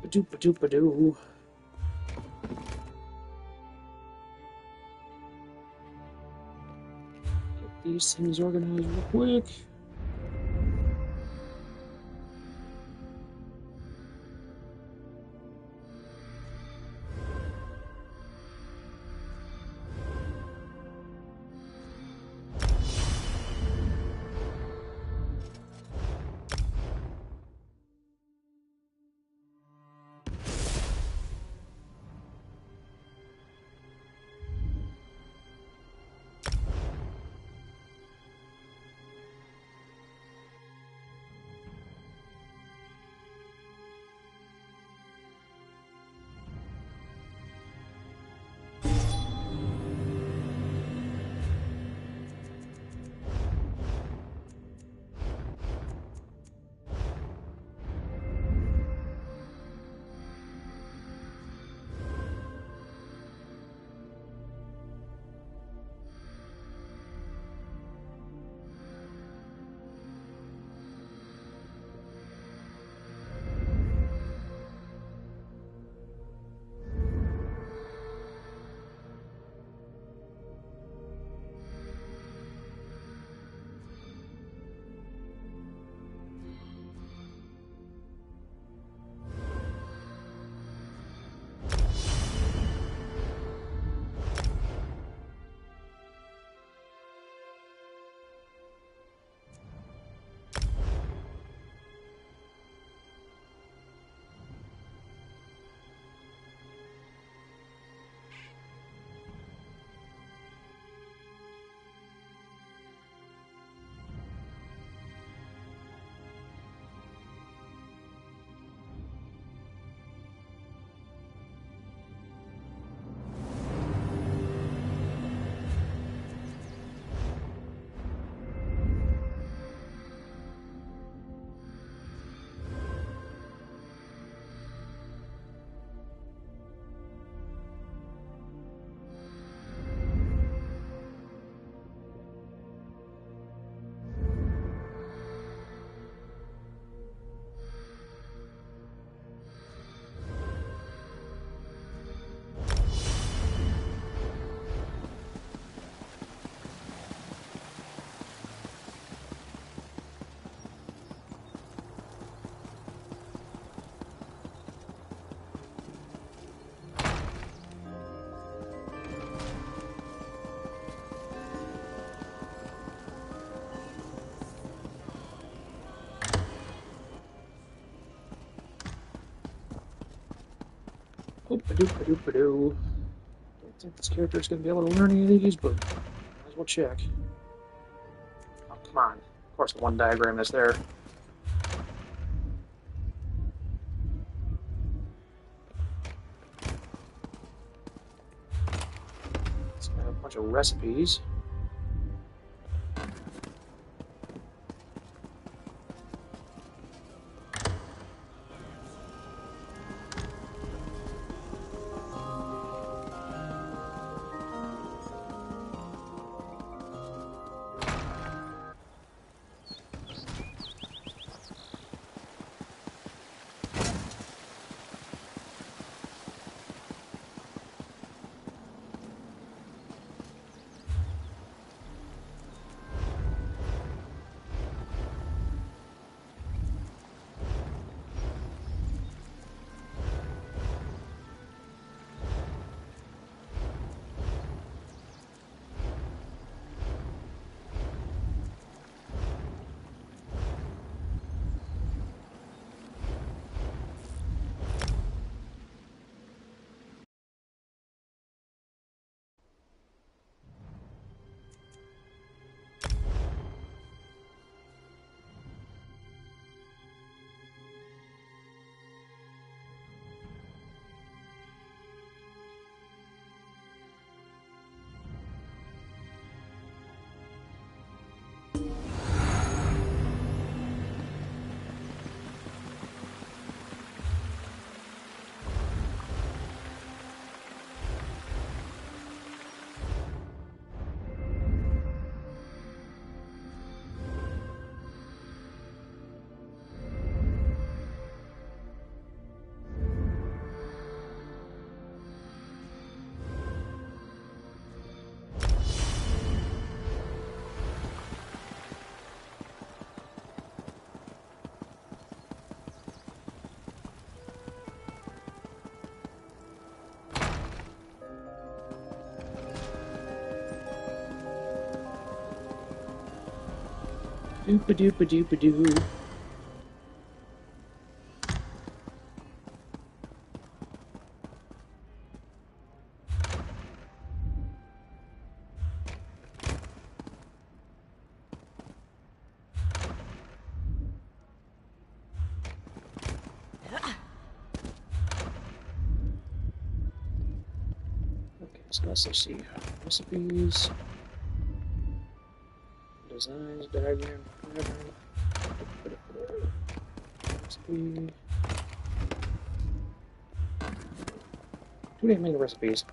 Ba-doop-ba-doop-ba-doo. Get these things organized real quick. Oh, ba-doop-ba-doop-ba-doo. Don't think this character is going to be able to learn any of these, but might as well check. Oh, come on. Of course, the one diagram is there. It's got a bunch of recipes. Doop-a-doop-a-doop-a-doo. Okay, so let's see. Recipes, designs, diagram, recipe. Too damn many recipes.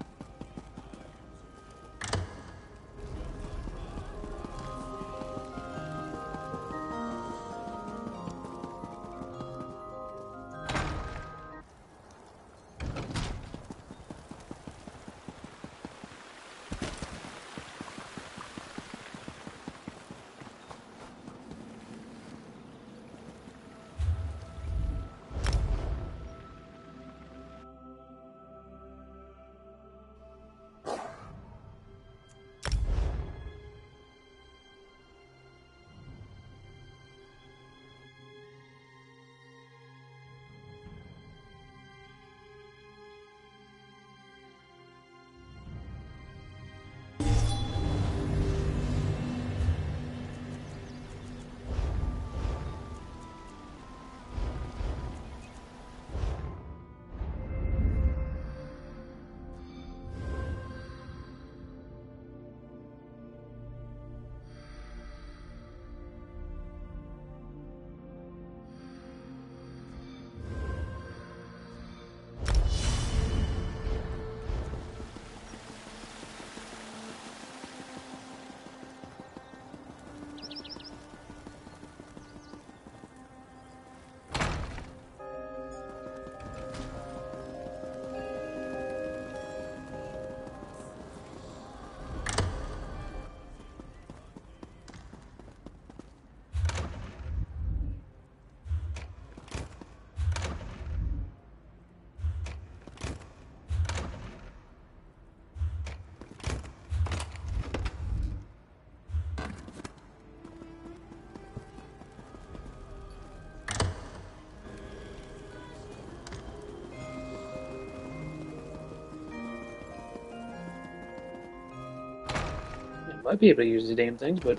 I might be able to use these damn things, but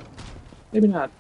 maybe not.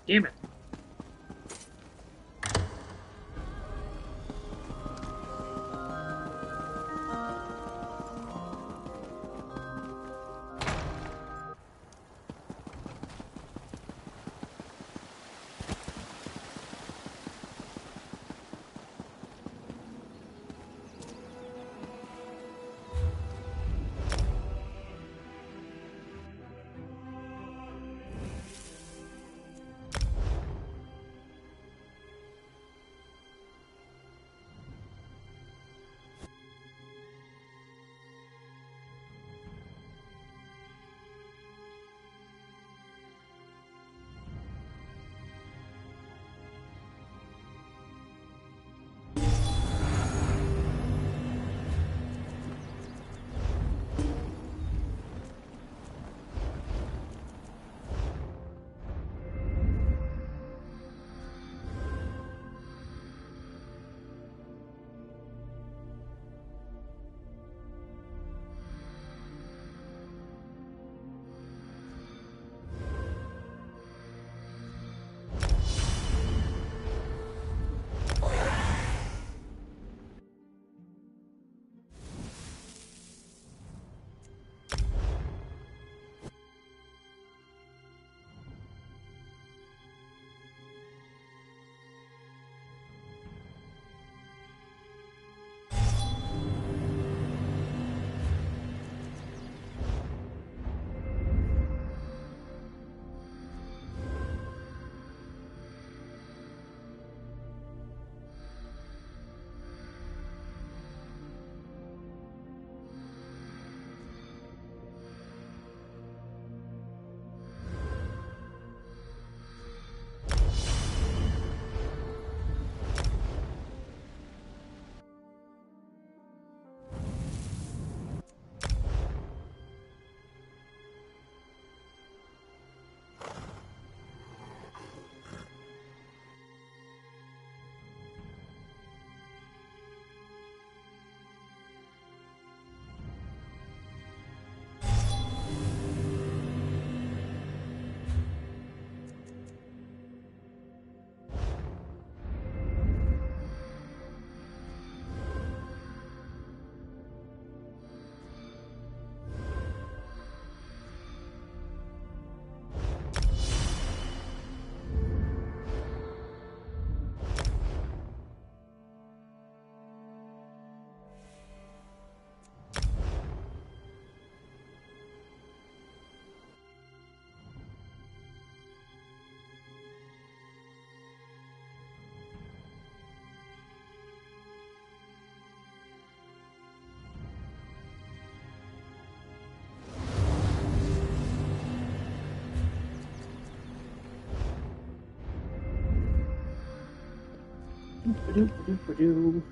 Damn it. Do-do-do-do-do.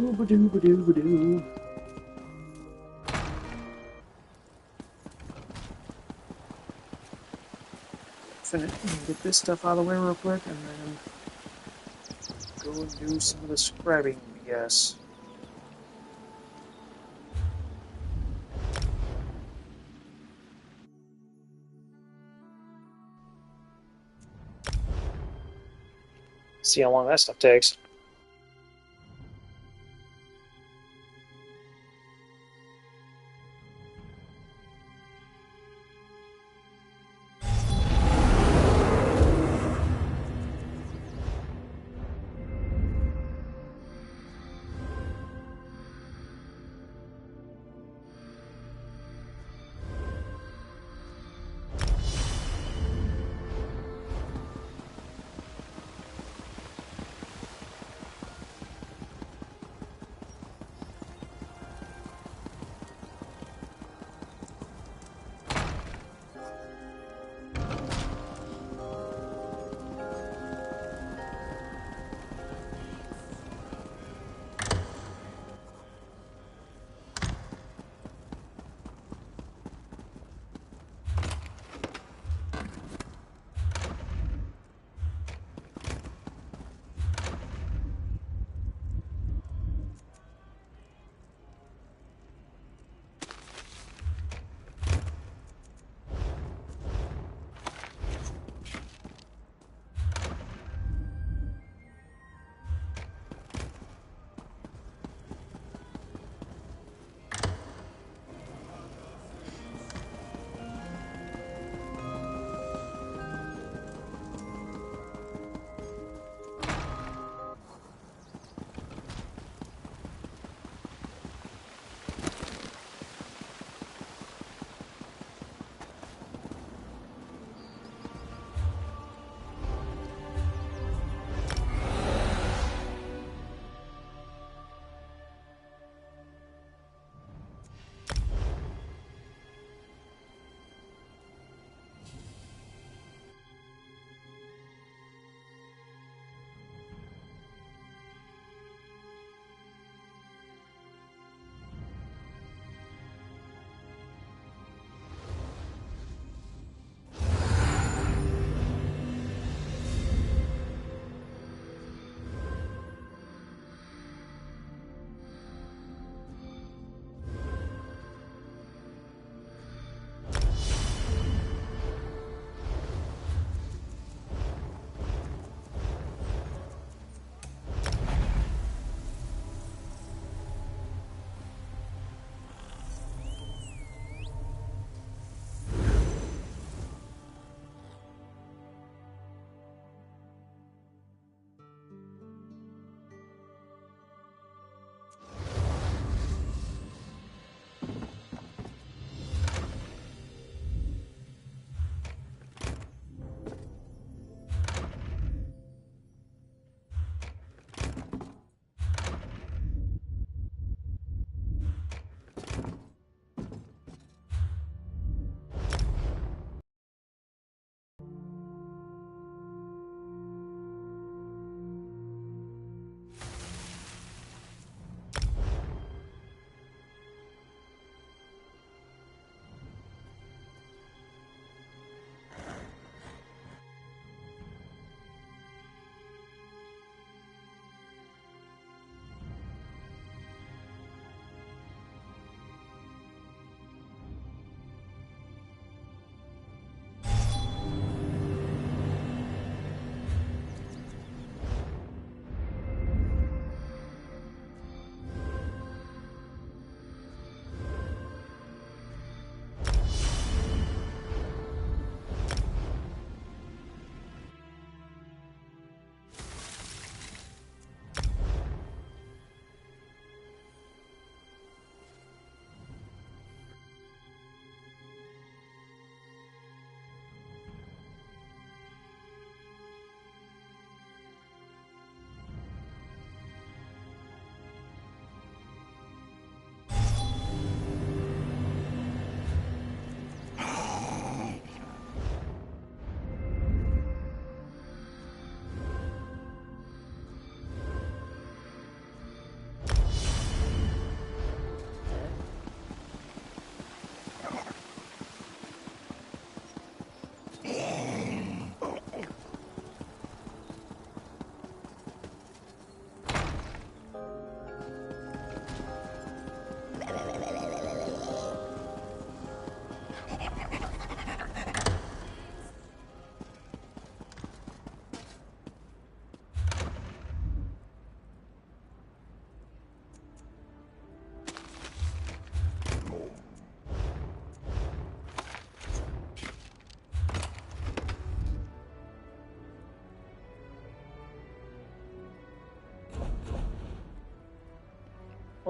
Ooba-dooba-dooba-doo. Get this stuff out of the way real quick, and then go and do some of the scribing, yes. See how long that stuff takes.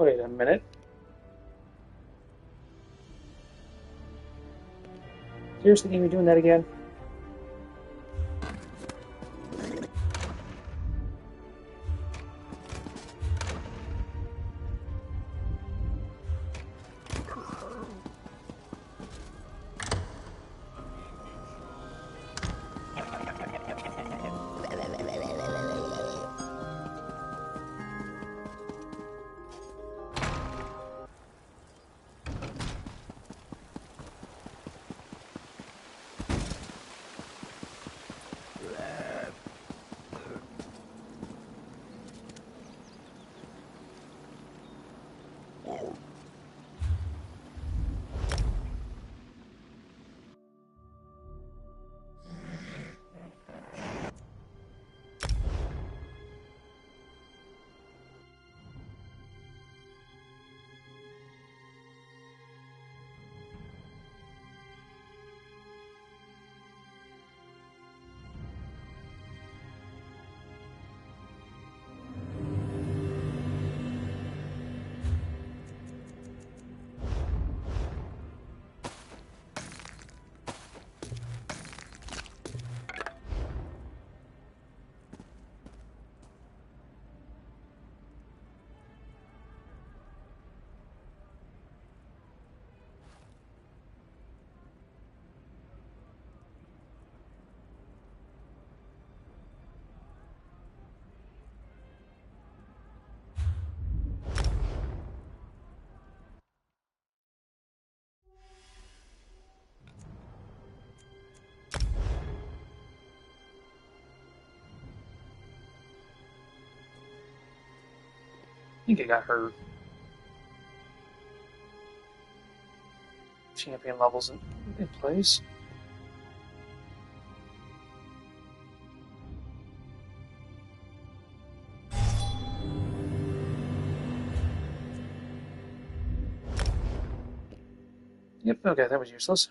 Wait a minute. Seriously, can you be doing that again? I think I got her champion levels in place. Yep, okay, that was useless.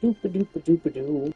Doop-a-doop-a-doop-a-doo.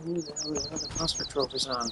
Who the hell do I have the monster trophies on?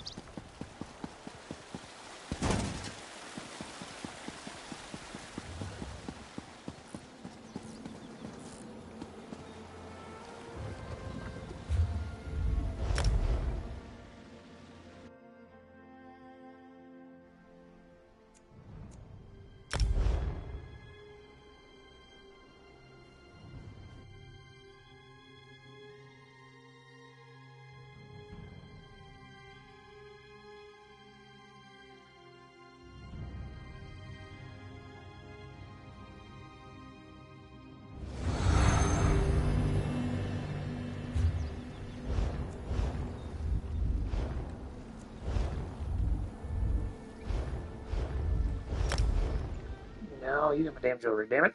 No, you got my damn jewelry, damn it.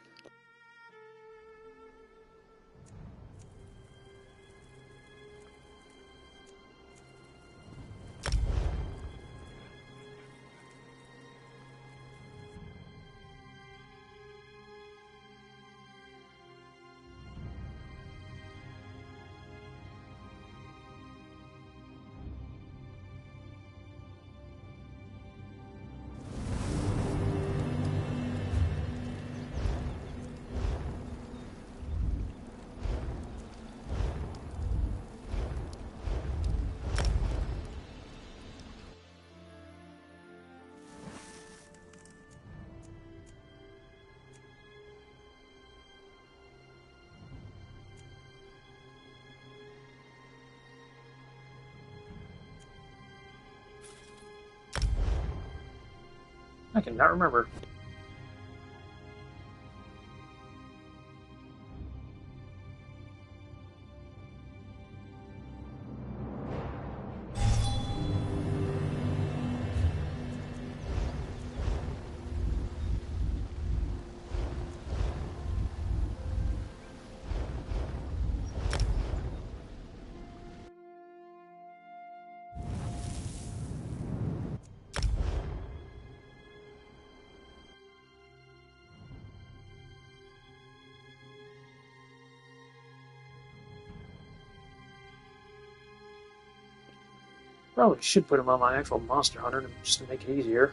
I cannot remember. Probably should put him on my actual Monster Hunter just to make it easier.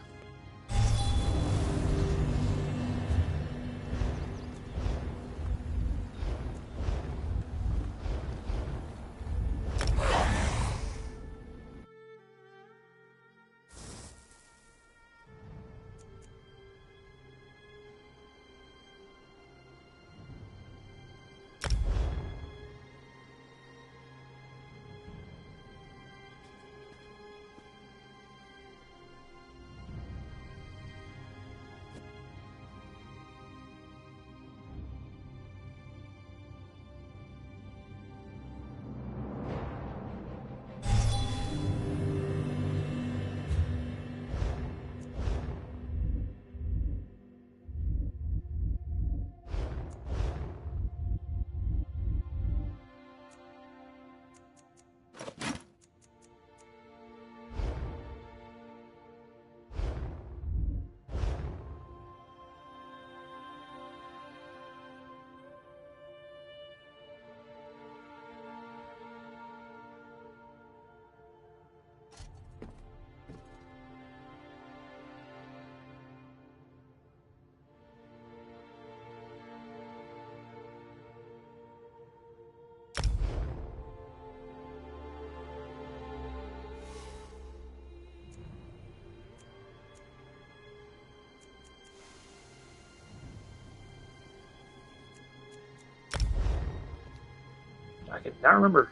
cannot remember.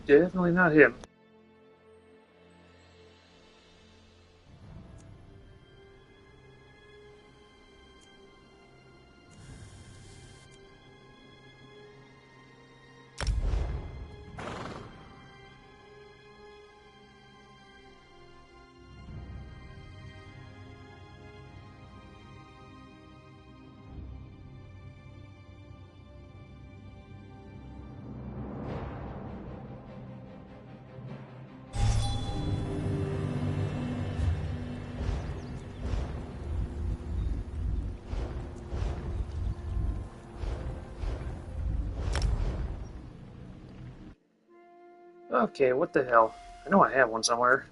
Definitely not him. Okay, what the hell? I know I have one somewhere.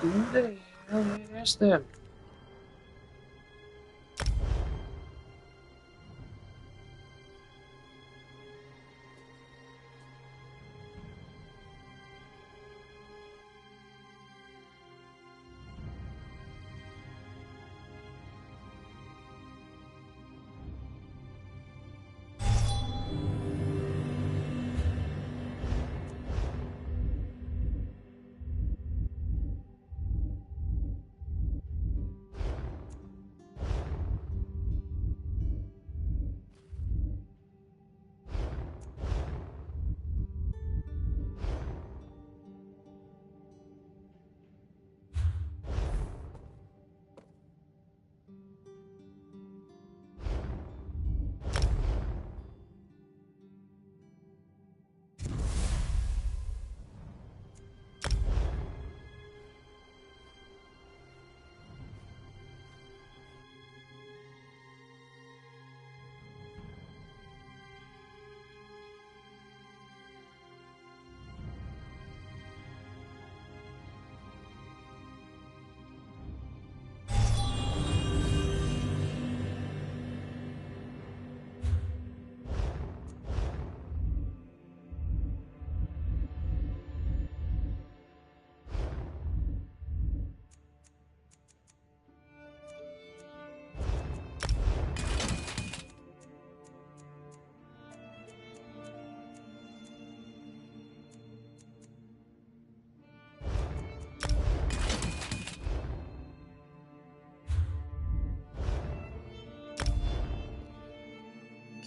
Who the hell is them?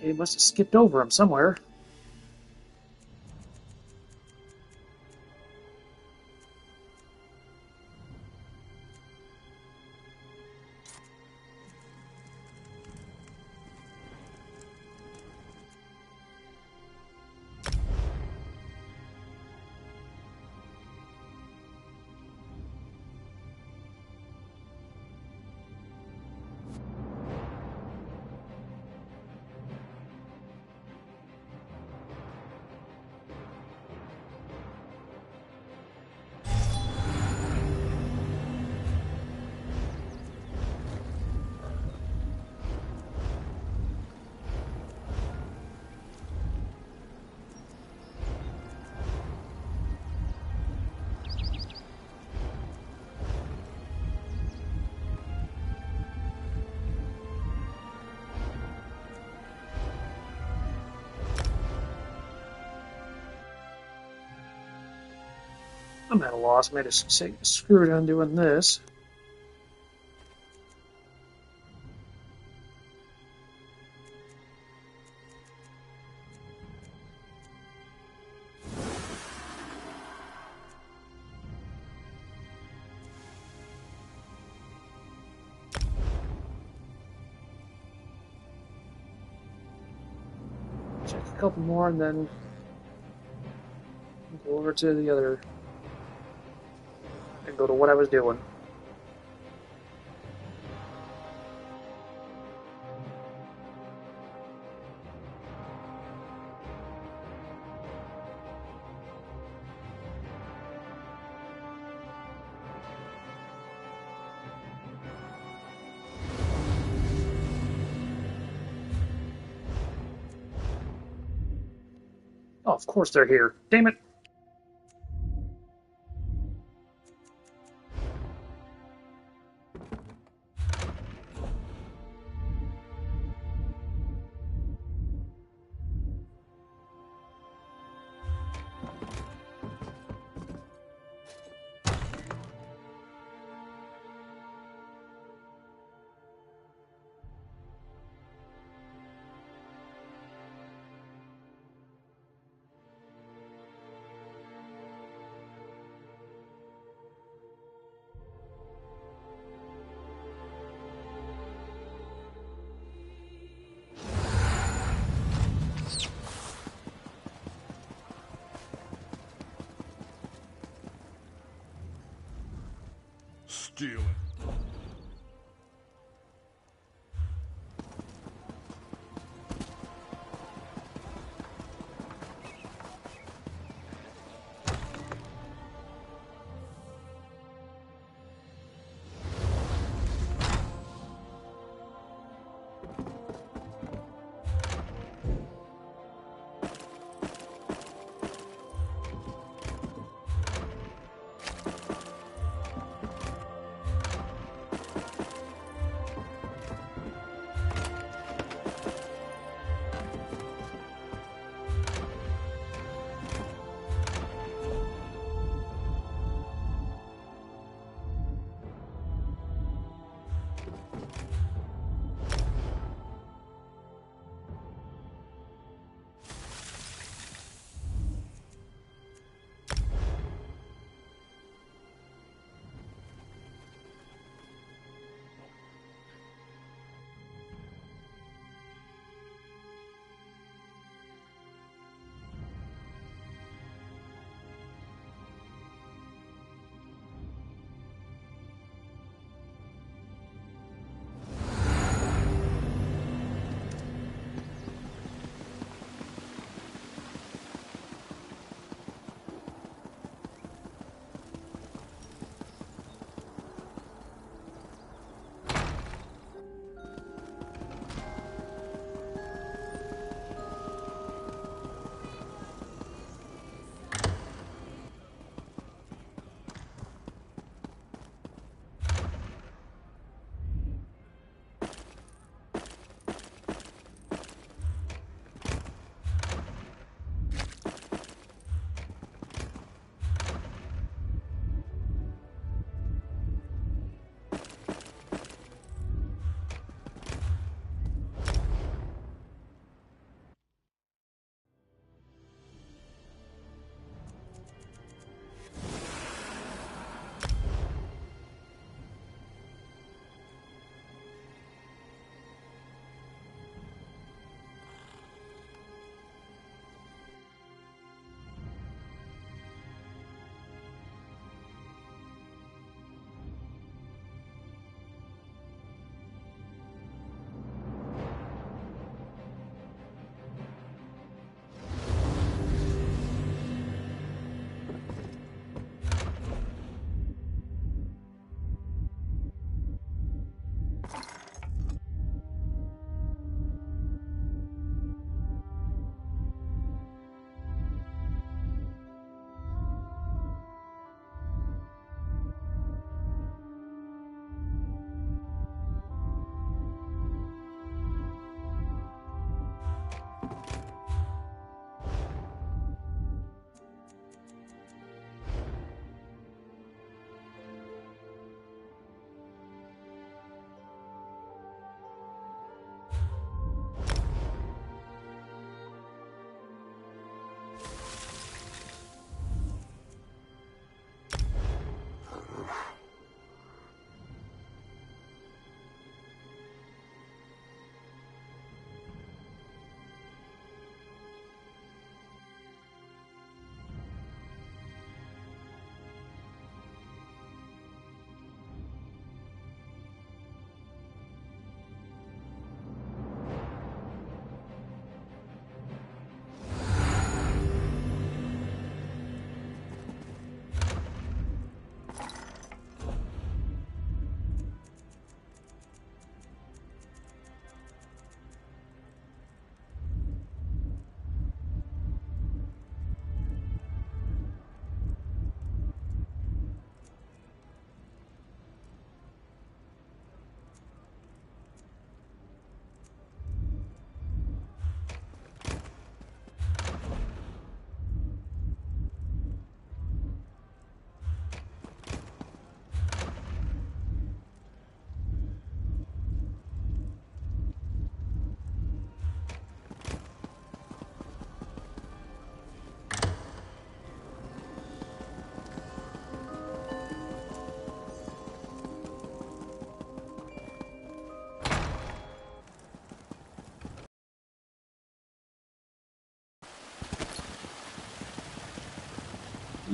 Okay, must have skipped over him somewhere. I'm at a loss. I made a screwed on doing this. check a couple more and then go over to the other and go to what I was doing. Oh, of course they're here. Damn it. Stealing.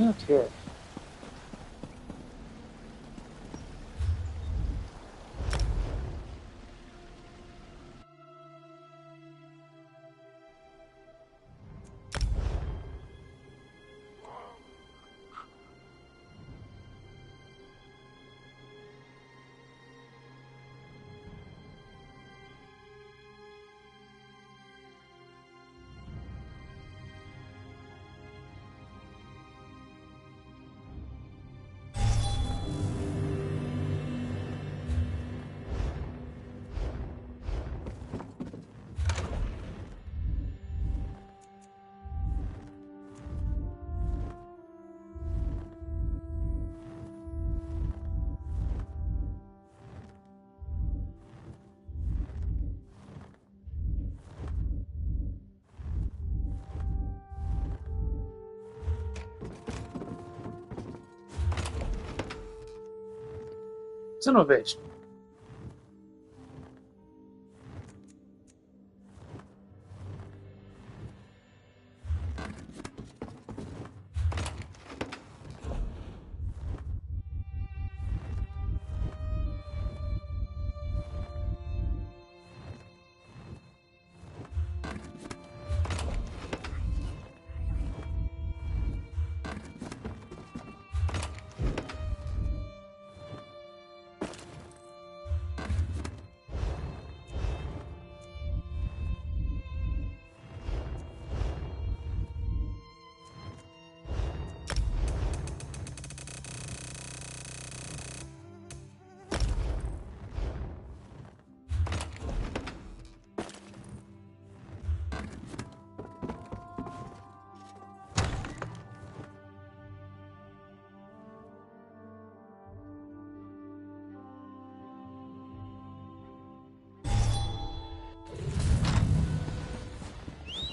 Okay. It's innovation.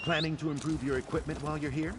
Planning to improve your equipment while you're here?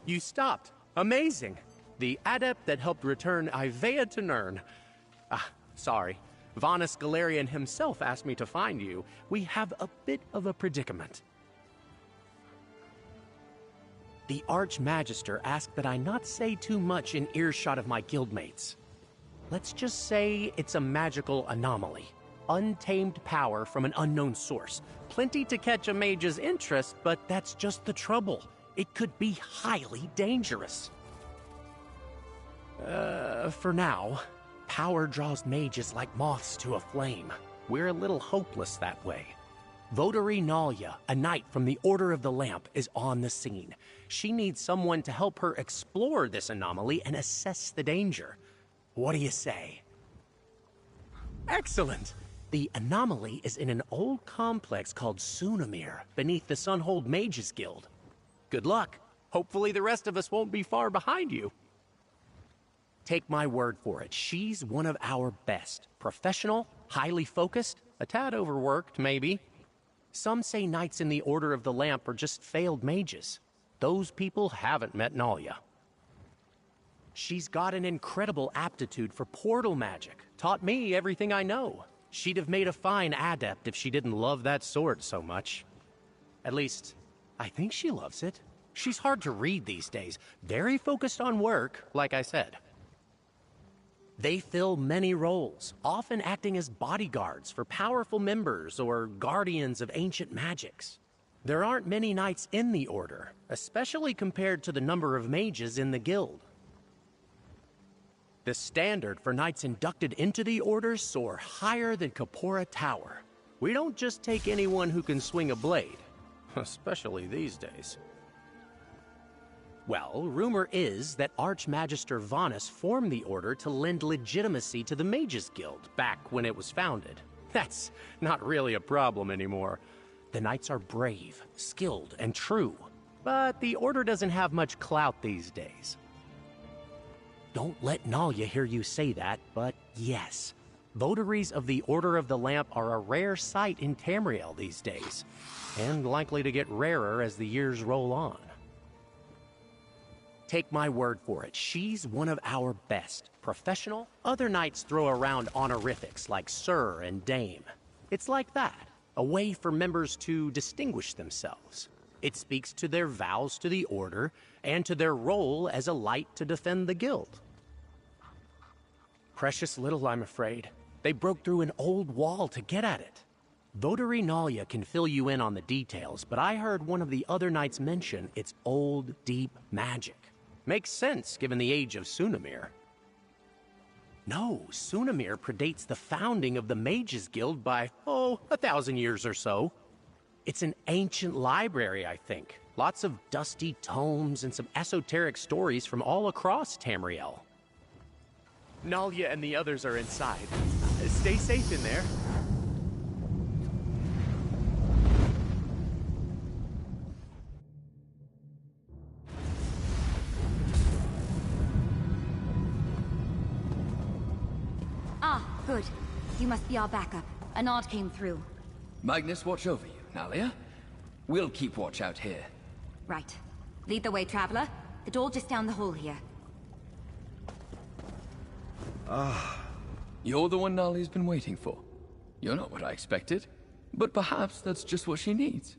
You stopped. Amazing. The adept that helped return Ivea to Nirn. Sorry. Vanus Galarian himself asked me to find you. We have a bit of a predicament. The Archmagister asked that I not say too much in earshot of my guildmates. Let's just say it's a magical anomaly. Untamed power from an unknown source. Plenty to catch a mage's interest, but that's just the trouble. It could be highly dangerous. For now, power draws mages like moths to a flame. We're a little hopeless that way. Votary Nalia, a knight from the Order of the Lamp, is on the scene. She needs someone to help her explore this anomaly and assess the danger. What do you say? Excellent! The anomaly is in an old complex called Sunamir, beneath the Sunhold Mages Guild. Good luck. Hopefully the rest of us won't be far behind you. Take my word for it, she's one of our best. Professional, highly focused, A tad overworked, maybe. Some say knights in the Order of the Lamp are just failed mages. Those people haven't met Nalia. She's got an incredible aptitude for portal magic. Taught me everything I know. She'd have made a fine adept if she didn't love that sword so much. At least, I think she loves it. She's hard to read these days. Very focused on work, like I said. They fill many roles, often acting as bodyguards for powerful members or guardians of ancient magics. There aren't many knights in the Order, especially compared to the number of mages in the guild. The standard for knights inducted into the Order soar higher than Kapora Tower. We don't just take anyone who can swing a blade, especially these days. Well, rumor is that Archmagister Vanus formed the Order to lend legitimacy to the Mages Guild back when it was founded. That's not really a problem anymore. The knights are brave, skilled, and true. But the Order doesn't have much clout these days. Don't let Nalia hear you say that, but yes. Votaries of the Order of the Lamp are a rare sight in Tamriel these days, and likely to get rarer as the years roll on. Take my word for it, she's one of our best. Professional, other knights throw around honorifics like Sir and Dame. It's like that, a way for members to distinguish themselves. It speaks to their vows to the Order and to their role as a light to defend the guild. Precious little, I'm afraid. They broke through an old wall to get at it. Votary Nalia can fill you in on the details, but I heard one of the other knights mention it's old, deep magic. Makes sense, given the age of Sunamir. No, Sunamir predates the founding of the Mages Guild by, 1,000 years or so. It's an ancient library, I think. Lots of dusty tomes and some esoteric stories from all across Tamriel. Nalia and the others are inside. Stay safe in there. Good. You must be our backup. A nod came through. Magnus, watch over you, Nalia. We'll keep watch out here. Right. Lead the way, Traveler. The door just down the hall here. You're the one Nalia's been waiting for. You're not what I expected, but perhaps that's just what she needs.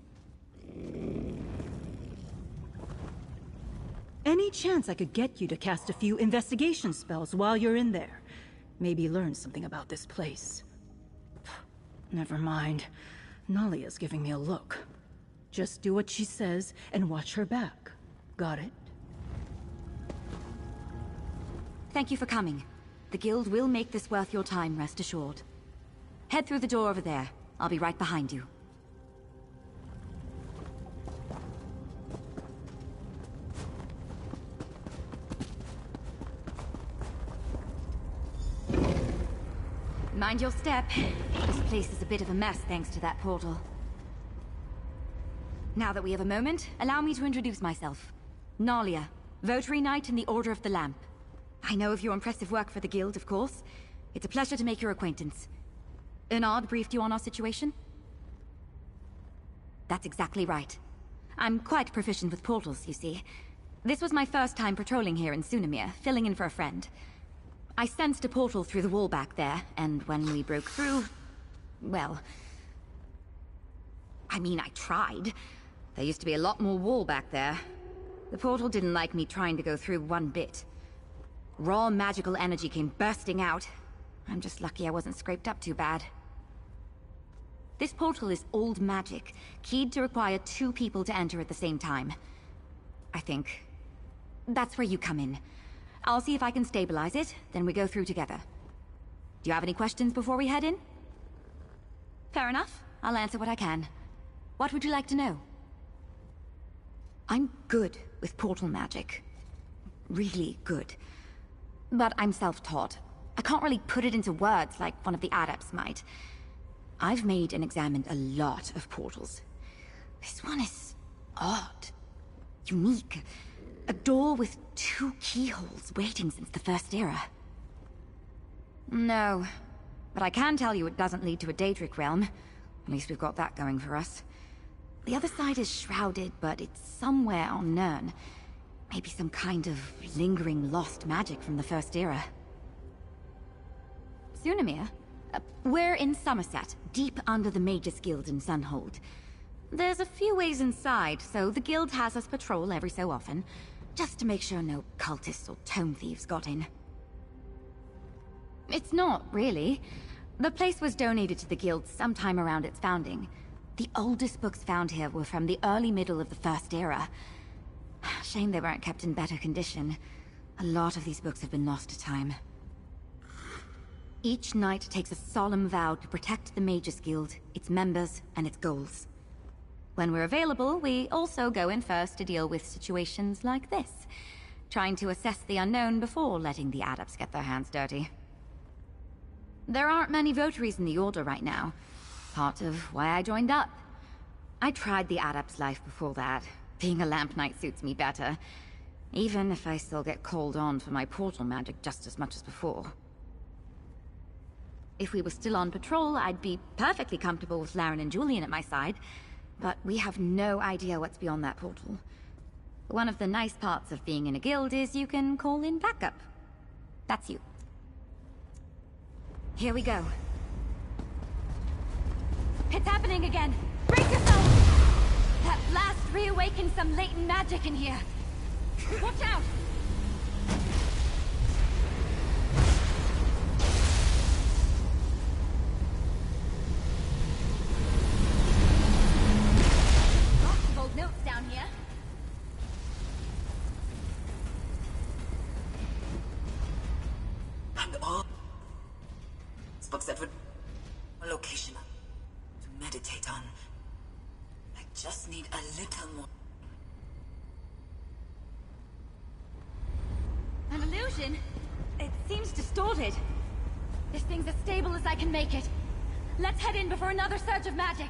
Any chance I could get you to cast a few investigation spells while you're in there? Maybe learn something about this place. Never mind. Nalia's giving me a look. Just do what she says and watch her back. Got it? Thank you for coming. The guild will make this worth your time, rest assured. Head through the door over there. I'll be right behind you. Mind your step. This place is a bit of a mess thanks to that portal. Now that we have a moment, allow me to introduce myself. Nalia, Votary Knight in the Order of the Lamp. I know of your impressive work for the Guild, of course. It's a pleasure to make your acquaintance. Ernard briefed you on our situation? That's exactly right. I'm quite proficient with portals, you see. This was my first time patrolling here in Sunamir, filling in for a friend. I sensed a portal through the wall back there, and when we broke through... well... I mean, I tried. There used to be a lot more wall back there. The portal didn't like me trying to go through one bit. Raw magical energy came bursting out. I'm just lucky I wasn't scraped up too bad. This portal is old magic, keyed to require 2 people to enter at the same time. I think. That's where you come in. I'll see if I can stabilize it, then we go through together. Do you have any questions before we head in? Fair enough. I'll answer what I can. What would you like to know? I'm good with portal magic. Really good. But I'm self-taught. I can't really put it into words like one of the adepts might. I've made and examined a lot of portals. This one is odd. Unique. A door with 2 keyholes waiting since the First Era. No. But I can tell you it doesn't lead to a Daedric realm. At least we've got that going for us. The other side is shrouded, but it's somewhere on Nirn. Maybe some kind of lingering lost magic from the First Era. Sunamir? We're in Somerset, deep under the Magus Guild in Sunhold. There's a few ways inside, so the guild has us patrol every so often, just to make sure no cultists or tome thieves got in. It's not, really. The place was donated to the guild sometime around its founding. The oldest books found here were from the early middle of the First Era. Shame they weren't kept in better condition. A lot of these books have been lost to time. Each knight takes a solemn vow to protect the Magus Guild, its members, and its goals. When we're available, we also go in first to deal with situations like this, trying to assess the unknown before letting the adepts get their hands dirty. There aren't many votaries in the Order right now, part of why I joined up. I tried the adept's life before that. Being a lamp knight suits me better, even if I still get called on for my portal magic just as much as before. If we were still on patrol, I'd be perfectly comfortable with Laren and Julian at my side, but we have no idea what's beyond that portal. One of the nice parts of being in a guild is you can call in backup. That's you. Here we go. It's happening again! Brace yourself! That blast reawakened some latent magic in here. Watch out! Lots of old notes down here. And all books that would a location to meditate on. I just need a little more. An illusion? It seems distorted. This thing's as stable as I can make it. Let's head in before another surge of magic.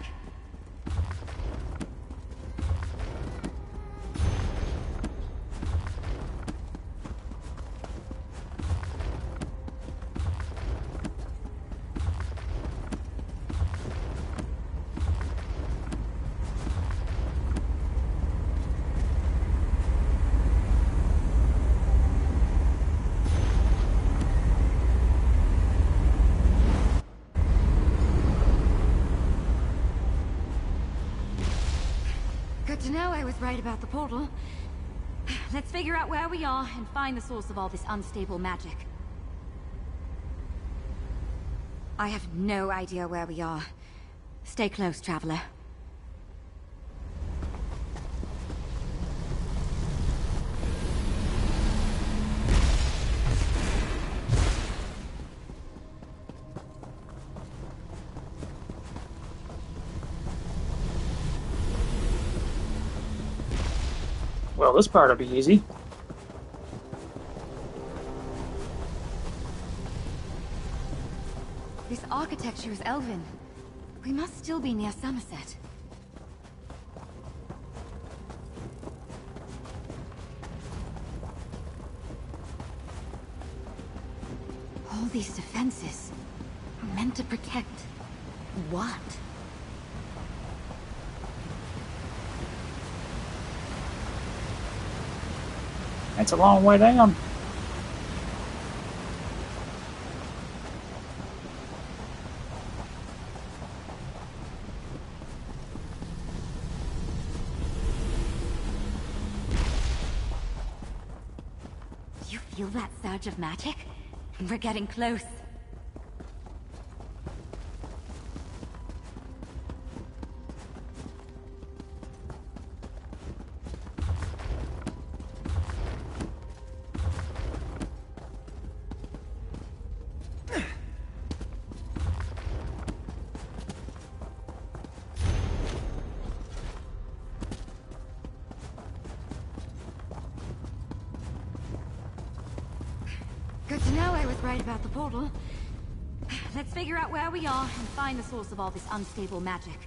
Good to know I was right about the portal. Let's figure out where we are and find the source of all this unstable magic. I have no idea where we are. Stay close, Traveler. Well, this part will be easy. This architecture is elven. We must still be near Somerset. All these defenses are meant to protect what? It's a long way down. You feel that surge of magic? We're getting close. Good to know I was right about the portal. Let's figure out where we are and find the source of all this unstable magic.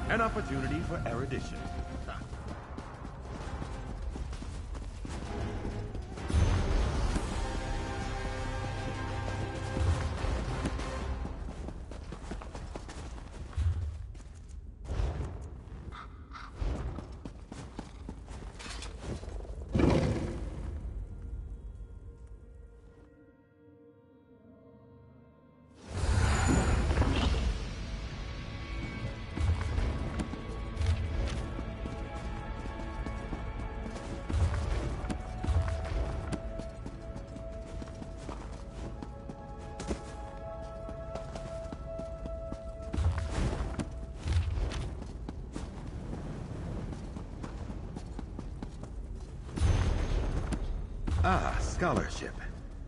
An opportunity for erudition. Ah, scholarship.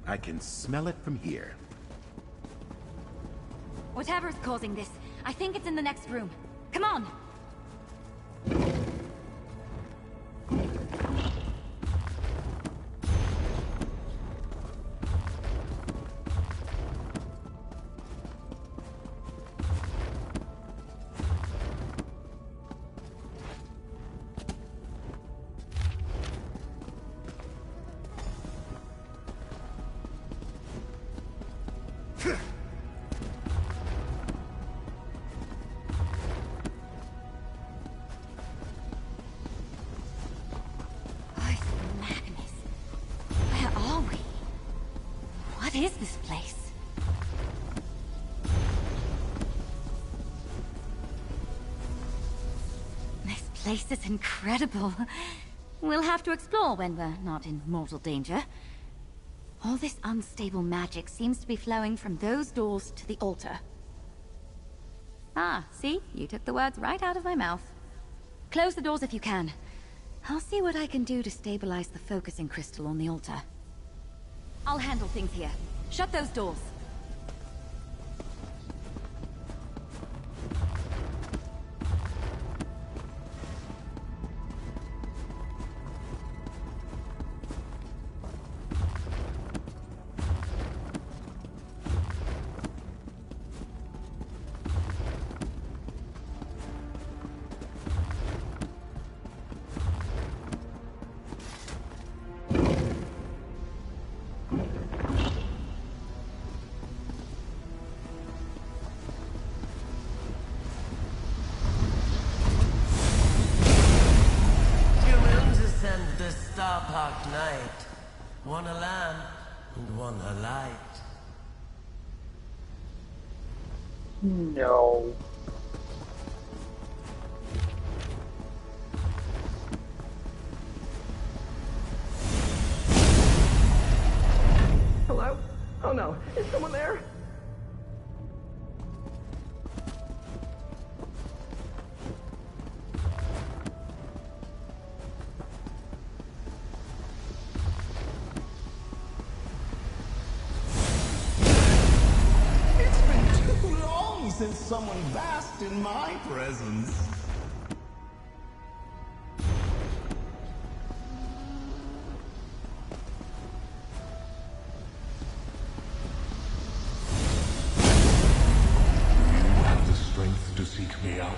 I can smell it from here. Whatever's causing this, I think it's in the next room. Come on! What is this place? This place is incredible. We'll have to explore when we're not in mortal danger. All this unstable magic seems to be flowing from those doors to the altar. Ah, see? You took the words right out of my mouth. Close the doors if you can. I'll see what I can do to stabilize the focusing crystal on the altar. I'll handle things here. Shut those doors. Starpark night. One a lamp and one a light. No. Hello? Oh no, is someone there? Since someone basked in my presence. You have the strength to seek me out.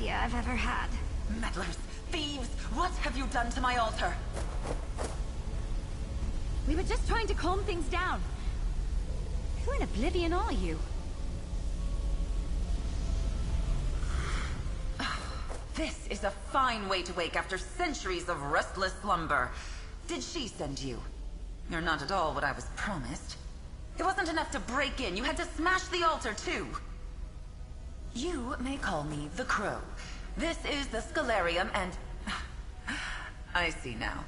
idea I've ever had. Meddlers! Thieves! What have you done to my altar? We were just trying to calm things down. Who in oblivion are you? This is a fine way to wake after centuries of restless slumber. Did she send you? You're not at all what I was promised. It wasn't enough to break in, you had to smash the altar too. You may call me the Crow. This is the Scalarium and... I see now.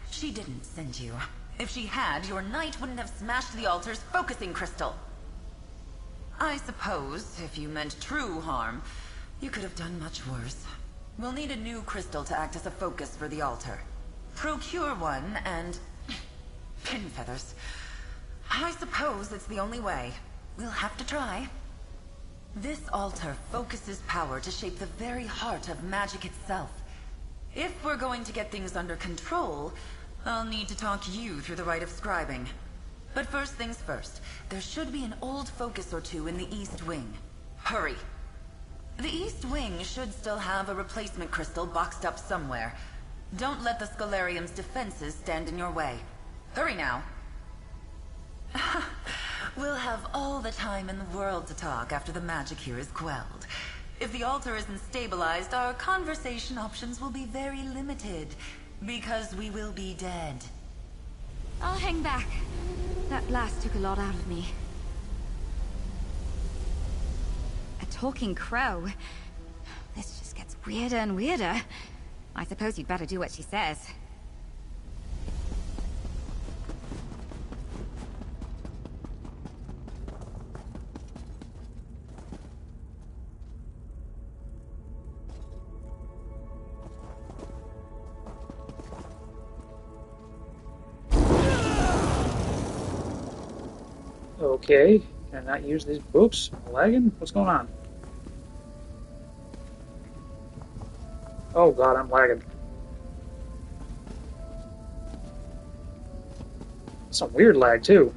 She didn't send you. If she had, your knight wouldn't have smashed the altar's focusing crystal. I suppose, if you meant true harm, you could have done much worse. We'll need a new crystal to act as a focus for the altar. Procure one and... pin feathers. I suppose it's the only way. We'll have to try. This altar focuses power to shape the very heart of magic itself. If we're going to get things under control, I'll need to talk you through the rite of scribing. But first things first, there should be an old focus or two in the East Wing. Hurry! The East Wing should still have a replacement crystal boxed up somewhere. Don't let the Scalarium's defenses stand in your way. Hurry now! We'll have all the time in the world to talk after the magic here is quelled. If the altar isn't stabilized, our conversation options will be very limited, because we will be dead. I'll hang back. That blast took a lot out of me. A talking crow? This just gets weirder and weirder. I suppose you'd better do what she says. Okay, can I not use these books? Am I lagging? What's going on? Oh god, I'm lagging. Some weird lag too.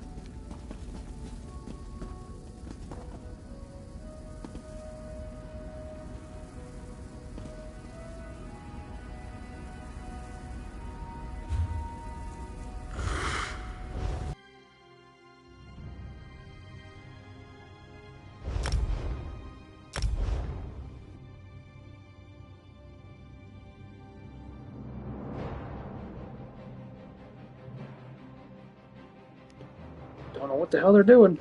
Don't know what the hell they're doing.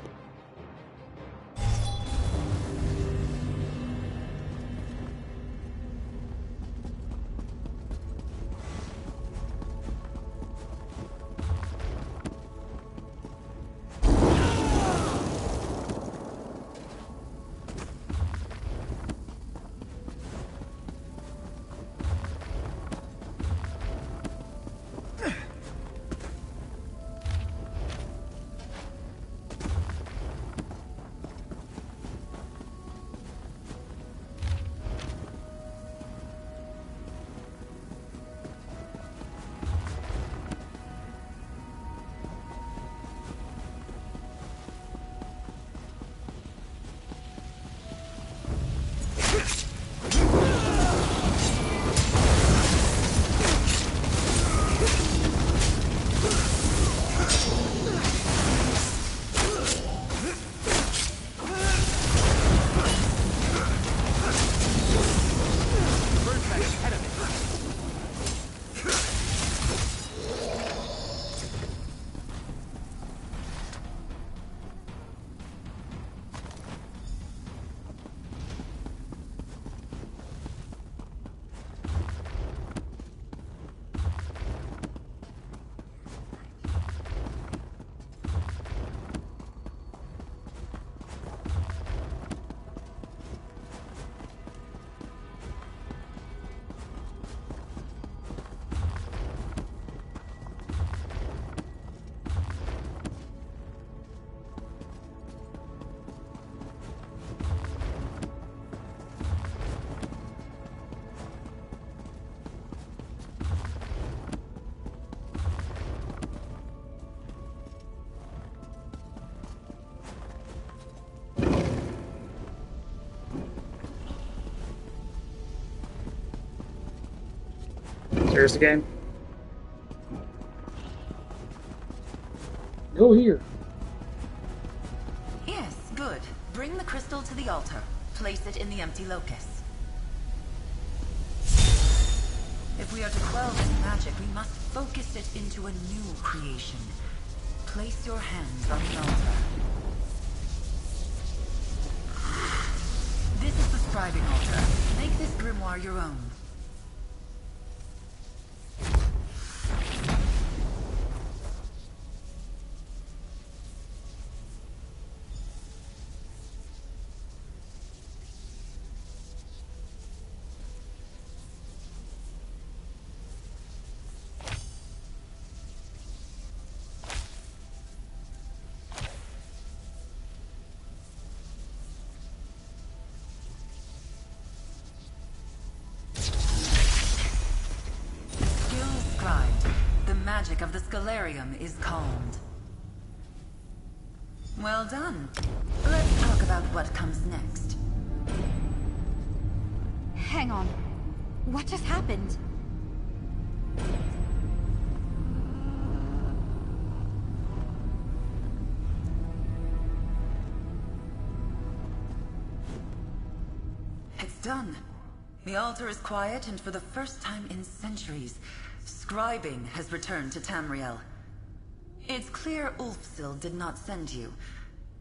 There's the game. Go here. Yes, good. Bring the crystal to the altar. Place it in the empty locus. If we are to quell this magic, we must focus it into a new creation. Place your hands on the altar. This is the scribing altar. Make this grimoire your own. The magic of the Scalarium is calmed. Well done. Let's talk about what comes next. Hang on. What just happened? It's done. The altar is quiet, and for the first time in centuries, scribing has returned to Tamriel. It's clear Ulfsild did not send you,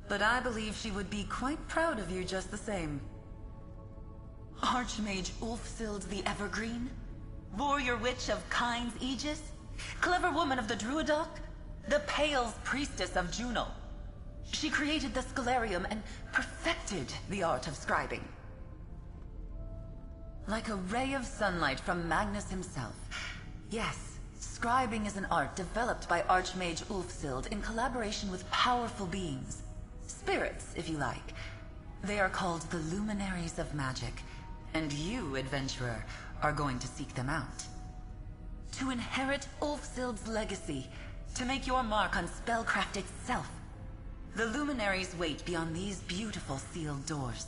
but I believe she would be quite proud of you just the same. Archmage Ulfsild the Evergreen? Warrior Witch of Kyne's Aegis? Clever woman of the Druidoc? The Pale's priestess of Juno? She created the Scalarium and perfected the art of scribing. Like a ray of sunlight from Magnus himself. Yes, scribing is an art developed by Archmage Ulfsild in collaboration with powerful beings. Spirits, if you like. They are called the Luminaries of Magic, and you, adventurer, are going to seek them out. To inherit Ulfsild's legacy, to make your mark on spellcraft itself. The Luminaries wait beyond these beautiful sealed doors.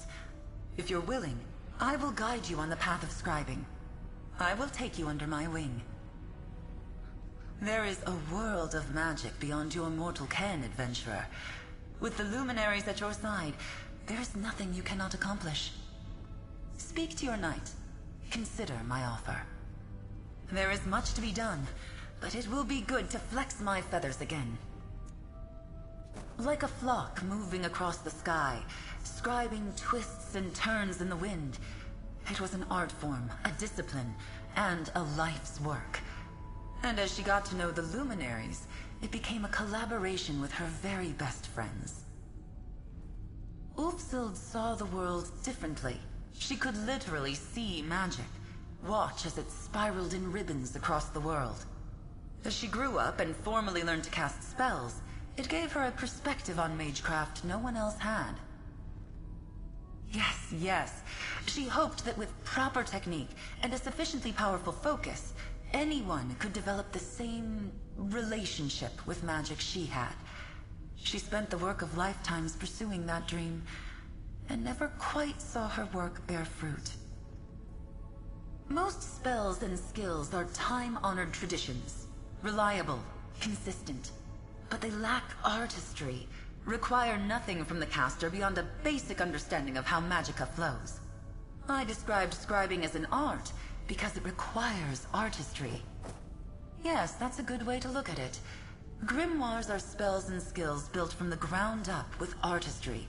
If you're willing, I will guide you on the path of scribing. I will take you under my wing. There is a world of magic beyond your mortal ken, adventurer. With the Luminaries at your side, there is nothing you cannot accomplish. Speak to your knight. Consider my offer. There is much to be done, but it will be good to flex my feathers again. Like a flock moving across the sky, scribing twists and turns in the wind. It was an art form, a discipline, and a life's work. And as she got to know the Luminaries, it became a collaboration with her very best friends. Ulfsild saw the world differently. She could literally see magic, watch as it spiraled in ribbons across the world. As she grew up and formally learned to cast spells, it gave her a perspective on magecraft no one else had. Yes. She hoped that with proper technique and a sufficiently powerful focus, anyone could develop the same relationship with magic she had. She spent the work of lifetimes pursuing that dream, and never quite saw her work bear fruit. Most spells and skills are time-honored traditions, reliable, consistent, but they lack artistry, require nothing from the caster beyond a basic understanding of how magicka flows. I described scribing as an art because it requires artistry. Yes, that's a good way to look at it. Grimoires are spells and skills built from the ground up with artistry.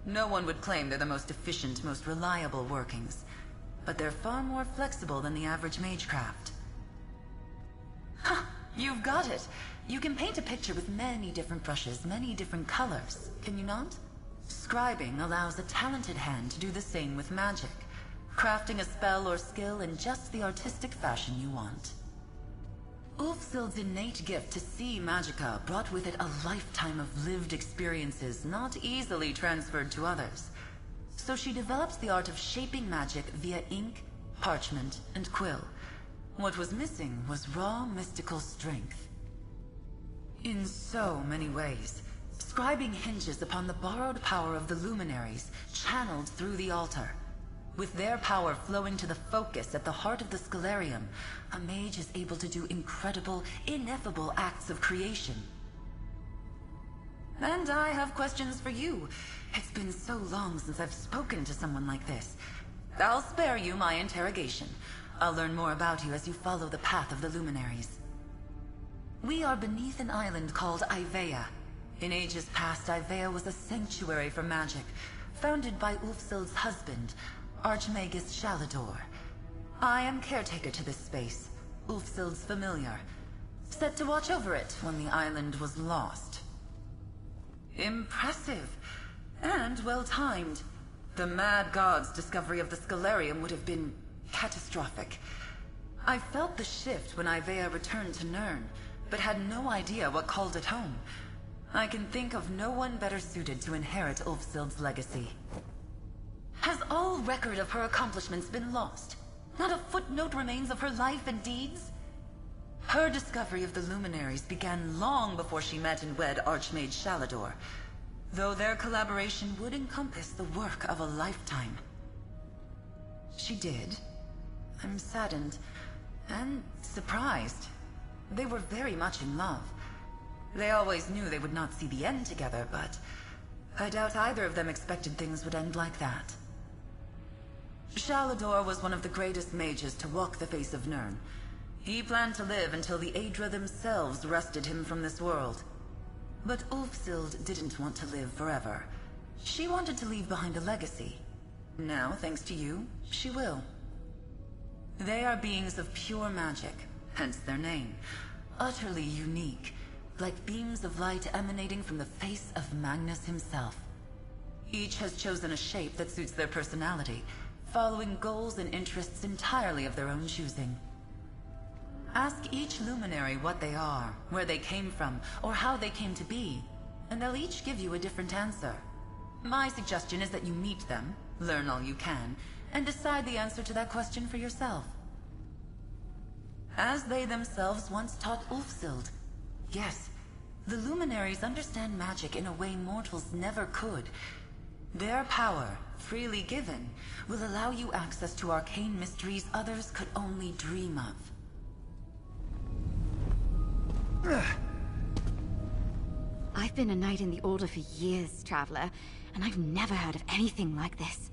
No one would claim they're the most efficient, most reliable workings, but they're far more flexible than the average magecraft. Ha! You've got it! You can paint a picture with many different brushes, many different colors, can you not? Scribing allows a talented hand to do the same with magic, crafting a spell or skill in just the artistic fashion you want. Ulfsild's innate gift to see magicka brought with it a lifetime of lived experiences not easily transferred to others. So she developed the art of shaping magic via ink, parchment, and quill. What was missing was raw mystical strength. In so many ways, scribing hinges upon the borrowed power of the Luminaries, channeled through the altar. With their power flowing to the focus at the heart of the Scalarium, a mage is able to do incredible, ineffable acts of creation. And I have questions for you. It's been so long since I've spoken to someone like this. I'll spare you my interrogation. I'll learn more about you as you follow the path of the Luminaries. We are beneath an island called Ivea. In ages past, Ivea was a sanctuary for magic, founded by Ulfsild's husband, Archmagus Shalador. I am caretaker to this space, Ulfsild's familiar, set to watch over it when the island was lost. Impressive, and well-timed. The Mad God's discovery of the Scalarium would have been catastrophic. I felt the shift when Ivea returned to Nirn, but had no idea what called it home. I can think of no one better suited to inherit Ulfsild's legacy. Has all record of her accomplishments been lost? Not a footnote remains of her life and deeds? Her discovery of the Luminaries began long before she met and wed Archmage Shalador, though their collaboration would encompass the work of a lifetime. She did. I'm saddened and surprised. They were very much in love. They always knew they would not see the end together, but I doubt either of them expected things would end like that. Shalador was one of the greatest mages to walk the face of Nirn. He planned to live until the Aedra themselves wrested him from this world. But Ulfsild didn't want to live forever. She wanted to leave behind a legacy. Now, thanks to you, she will. They are beings of pure magic, hence their name. Utterly unique, like beams of light emanating from the face of Magnus himself. Each has chosen a shape that suits their personality, following goals and interests entirely of their own choosing. Ask each luminary what they are, where they came from, or how they came to be, and they'll each give you a different answer. My suggestion is that you meet them, learn all you can, and decide the answer to that question for yourself. As they themselves once taught Ulfsild, yes, the luminaries understand magic in a way mortals never could. Their power, freely given, will allow you access to arcane mysteries others could only dream of. I've been a knight in the Order for years, Traveler, and I've never heard of anything like this.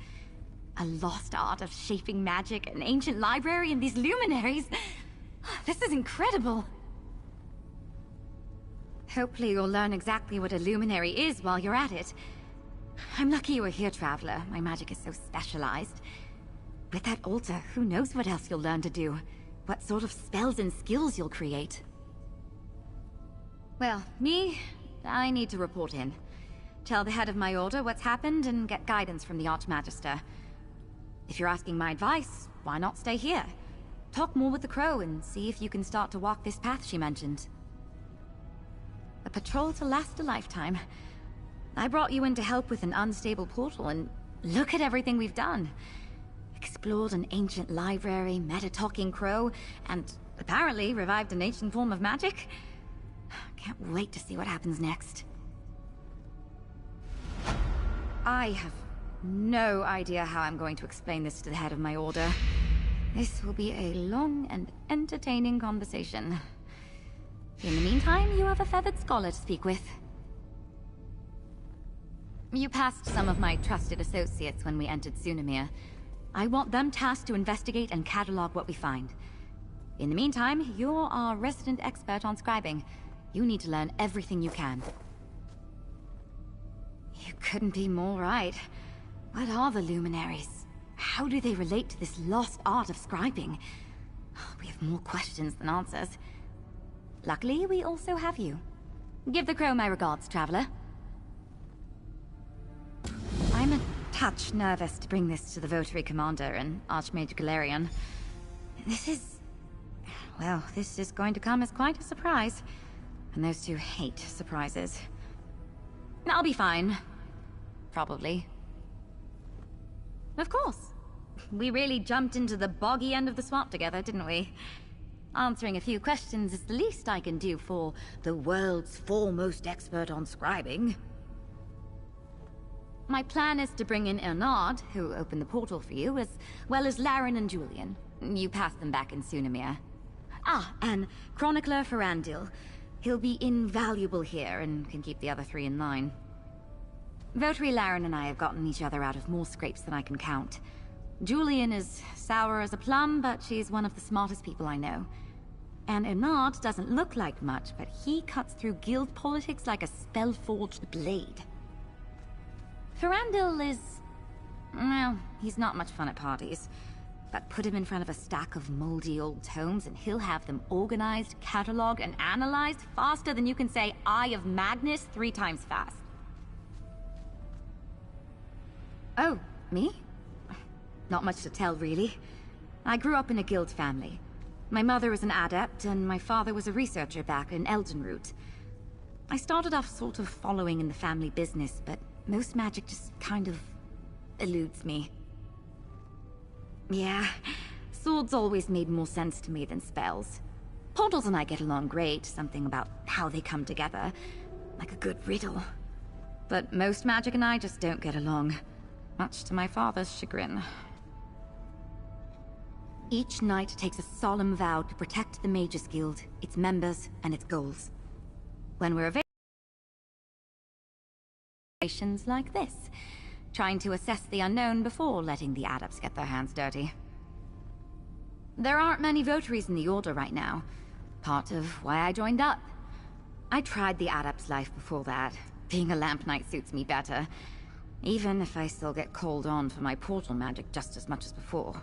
A lost art of shaping magic, an ancient library, and these luminaries. This is incredible. Hopefully you'll learn exactly what a luminary is while you're at it. I'm lucky you were here, Traveler. My magic is so specialized. With that altar, who knows what else you'll learn to do? What sort of spells and skills you'll create? Well, I need to report in. Tell the head of my order what's happened and get guidance from the Archmagister. If you're asking my advice, why not stay here? Talk more with the Crow and see if you can start to walk this path she mentioned. A patrol to last a lifetime. I brought you in to help with an unstable portal, and look at everything we've done. Explored an ancient library, met a talking crow, and apparently revived an ancient form of magic. Can't wait to see what happens next. I have no idea how I'm going to explain this to the head of my order. This will be a long and entertaining conversation. In the meantime, you have a feathered scholar to speak with. You passed some of my trusted associates when we entered Sunamir. I want them tasked to investigate and catalog what we find. In the meantime, you're our resident expert on scribing. You need to learn everything you can. You couldn't be more right. What are the luminaries? How do they relate to this lost art of scribing? We have more questions than answers. Luckily, we also have you. Give the Crow my regards, Traveler. I'm a touch nervous to bring this to the Votary Commander and Archmage Galarian. This is going to come as quite a surprise. And those two hate surprises. I'll be fine. Probably. Of course. We really jumped into the boggy end of the swamp together, didn't we? Answering a few questions is the least I can do for the world's foremost expert on scribing. My plan is to bring in Ernard, who opened the portal for you, as well as Laren and Julian. You passed them back in Sunamir. Ah, and Chronicler Ferandil. He'll be invaluable here and can keep the other three in line. Votary Laren and I have gotten each other out of more scrapes than I can count. Julian is sour as a plum, but she's one of the smartest people I know. And Ernard doesn't look like much, but he cuts through guild politics like a spell-forged blade. Ferandil is... well, he's not much fun at parties. But put him in front of a stack of moldy old tomes and he'll have them organized, cataloged, and analyzed faster than you can say Eye of Magnus 3 times fast. Oh, me? Not much to tell, really. I grew up in a guild family. My mother is an adept, and my father was a researcher back in Eldenroot. I started off sort of following in the family business, but most magic just kind of eludes me. Yeah, swords always made more sense to me than spells. Portals and I get along great, something about how they come together, like a good riddle. But most magic and I just don't get along, much to my father's chagrin. Each knight takes a solemn vow to protect the Mages Guild, its members, and its goals. When we're situations like this, trying to assess the unknown before letting the adepts get their hands dirty. There aren't many votaries in the Order right now, part of why I joined up. I tried the adept's life before that. Being a lamp knight suits me better, even if I still get called on for my portal magic just as much as before.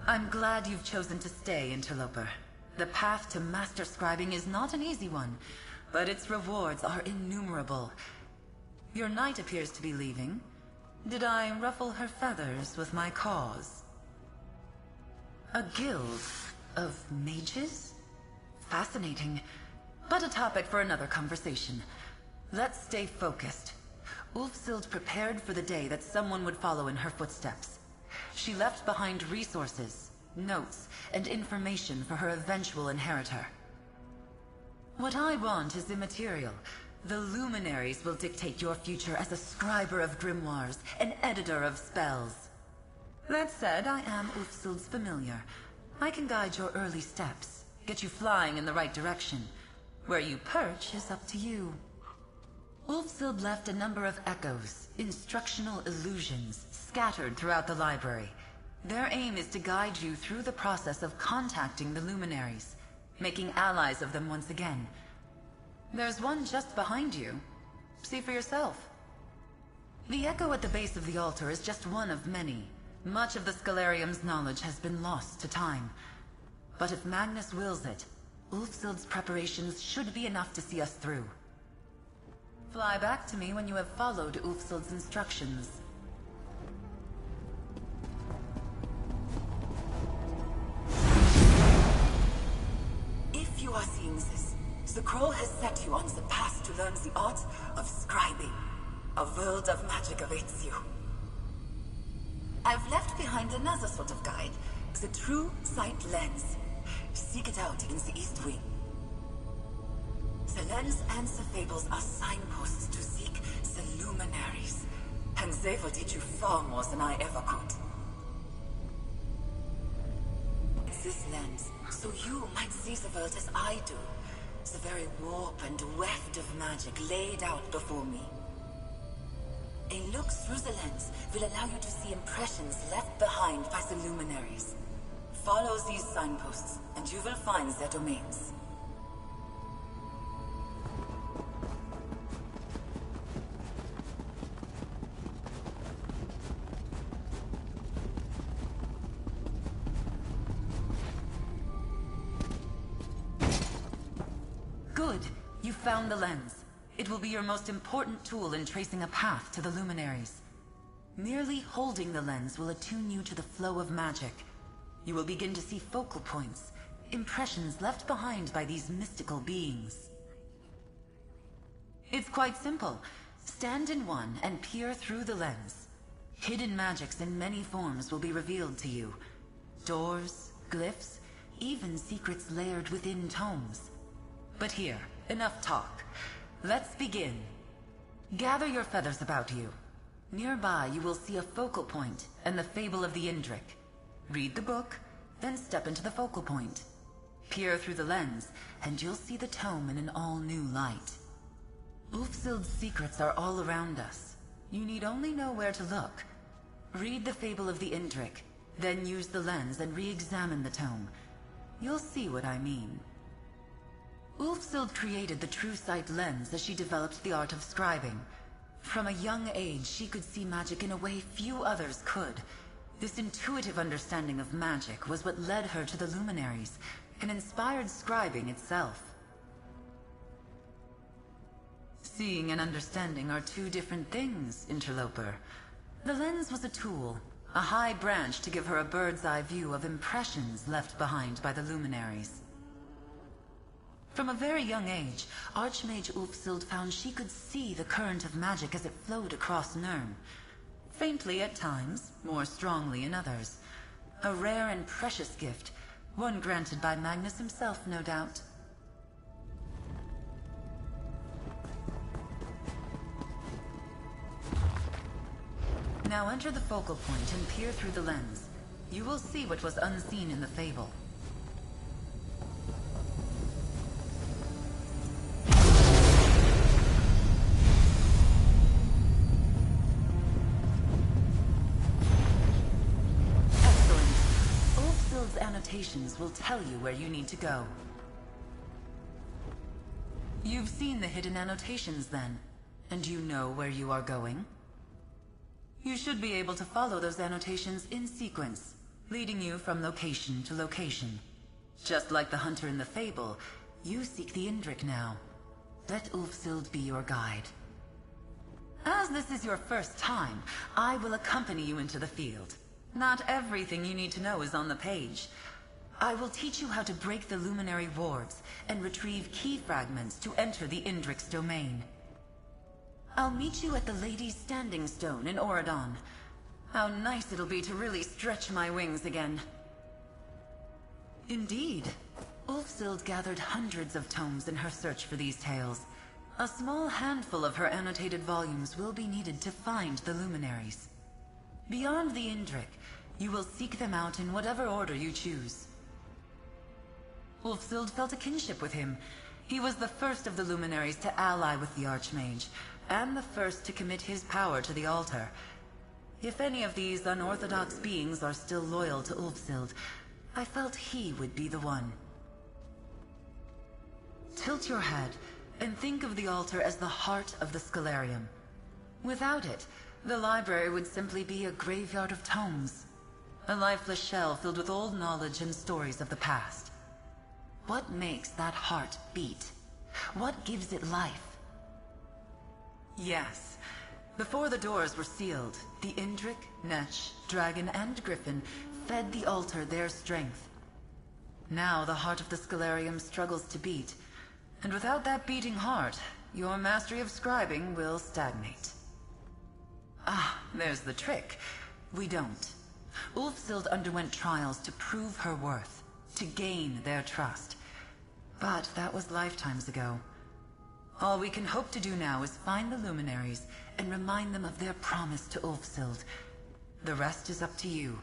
I'm glad you've chosen to stay, Interloper. The path to master scribing is not an easy one, but its rewards are innumerable. Your knight appears to be leaving. Did I ruffle her feathers with my cause? A guild of mages? Fascinating, but a topic for another conversation. Let's stay focused. Ulfsild prepared for the day that someone would follow in her footsteps. She left behind resources, notes, and information for her eventual inheritor. What I want is immaterial. The Luminaries will dictate your future as a scriber of grimoires, an editor of spells. That said, I am Ulfsild's familiar. I can guide your early steps, get you flying in the right direction. Where you perch is up to you. Ulfsild left a number of echoes, instructional illusions, scattered throughout the library. Their aim is to guide you through the process of contacting the Luminaries, making allies of them once again. There's one just behind you. See for yourself. The echo at the base of the altar is just one of many. Much of the Scalarium's knowledge has been lost to time. But if Magnus wills it, Ulfsild's preparations should be enough to see us through. Fly back to me when you have followed Ulfsild's instructions. If you are seeing this, the Scroll has set you on the path to learn the art of scribing. A world of magic awaits you. I've left behind another sort of guide, the True Sight Lens. Seek it out in the East Wing. The Lens and the Fables are signposts to seek the Luminaries, and they will teach you far more than I ever could. This lens, so you might see the world as I do, the very warp and weft of magic laid out before me. A look through the lens will allow you to see impressions left behind by the Luminaries. Follow these signposts, and you will find their domains. Good. You found the lens. It will be your most important tool in tracing a path to the Luminaries. Merely holding the lens will attune you to the flow of magic. You will begin to see focal points, impressions left behind by these mystical beings. It's quite simple. Stand in one and peer through the lens. Hidden magics in many forms will be revealed to you. Doors, glyphs, even secrets layered within tomes. But here, enough talk. Let's begin. Gather your feathers about you. Nearby you will see a focal point and the Fable of the Indrik. Read the book, then step into the focal point. Peer through the lens, and you'll see the tome in an all-new light. Ulfsild's secrets are all around us. You need only know where to look. Read the Fable of the Indrik, then use the lens and re-examine the tome. You'll see what I mean. Ulfsild created the True Sight lens as she developed the art of scribing. From a young age, she could see magic in a way few others could. This intuitive understanding of magic was what led her to the Luminaries, and inspired scribing itself. Seeing and understanding are two different things, interloper. The lens was a tool, a high branch to give her a bird's-eye view of impressions left behind by the Luminaries. From a very young age, Archmage Ulfsild found she could see the current of magic as it flowed across Nirn. Faintly at times, more strongly in others. A rare and precious gift, one granted by Magnus himself, no doubt. Now enter the focal point and peer through the lens. You will see what was unseen in the fable. Annotations will tell you where you need to go. You've seen the hidden annotations then, and you know where you are going? You should be able to follow those annotations in sequence, leading you from location to location. Just like the hunter in the fable, you seek the Indrik now. Let Ulfsild be your guide. As this is your first time, I will accompany you into the field. Not everything you need to know is on the page. I will teach you how to break the Luminary wards and retrieve key fragments to enter the Indrik's domain. I'll meet you at the Lady's Standing Stone in Auradon. How nice it'll be to really stretch my wings again. Indeed. Ulfsild gathered hundreds of tomes in her search for these tales. A small handful of her annotated volumes will be needed to find the Luminaries. Beyond the Indrik, you will seek them out in whatever order you choose. Ulfsild felt a kinship with him. He was the first of the Luminaries to ally with the Archmage, and the first to commit his power to the altar. If any of these unorthodox beings are still loyal to Ulfsild, I felt he would be the one. Tilt your head, and think of the altar as the heart of the Scholarium. Without it, the library would simply be a graveyard of tomes. A lifeless shell filled with old knowledge and stories of the past. What makes that heart beat? What gives it life? Yes. Before the doors were sealed, the Indrik, Netch, Dragon, and Griffin fed the altar their strength. Now the heart of the Scholarium struggles to beat, and without that beating heart, your mastery of scribing will stagnate. Ah, there's the trick. We don't. Ulfsild underwent trials to prove her worth, to gain their trust. But that was lifetimes ago. All we can hope to do now is find the Luminaries and remind them of their promise to Ulfsild. The rest is up to you.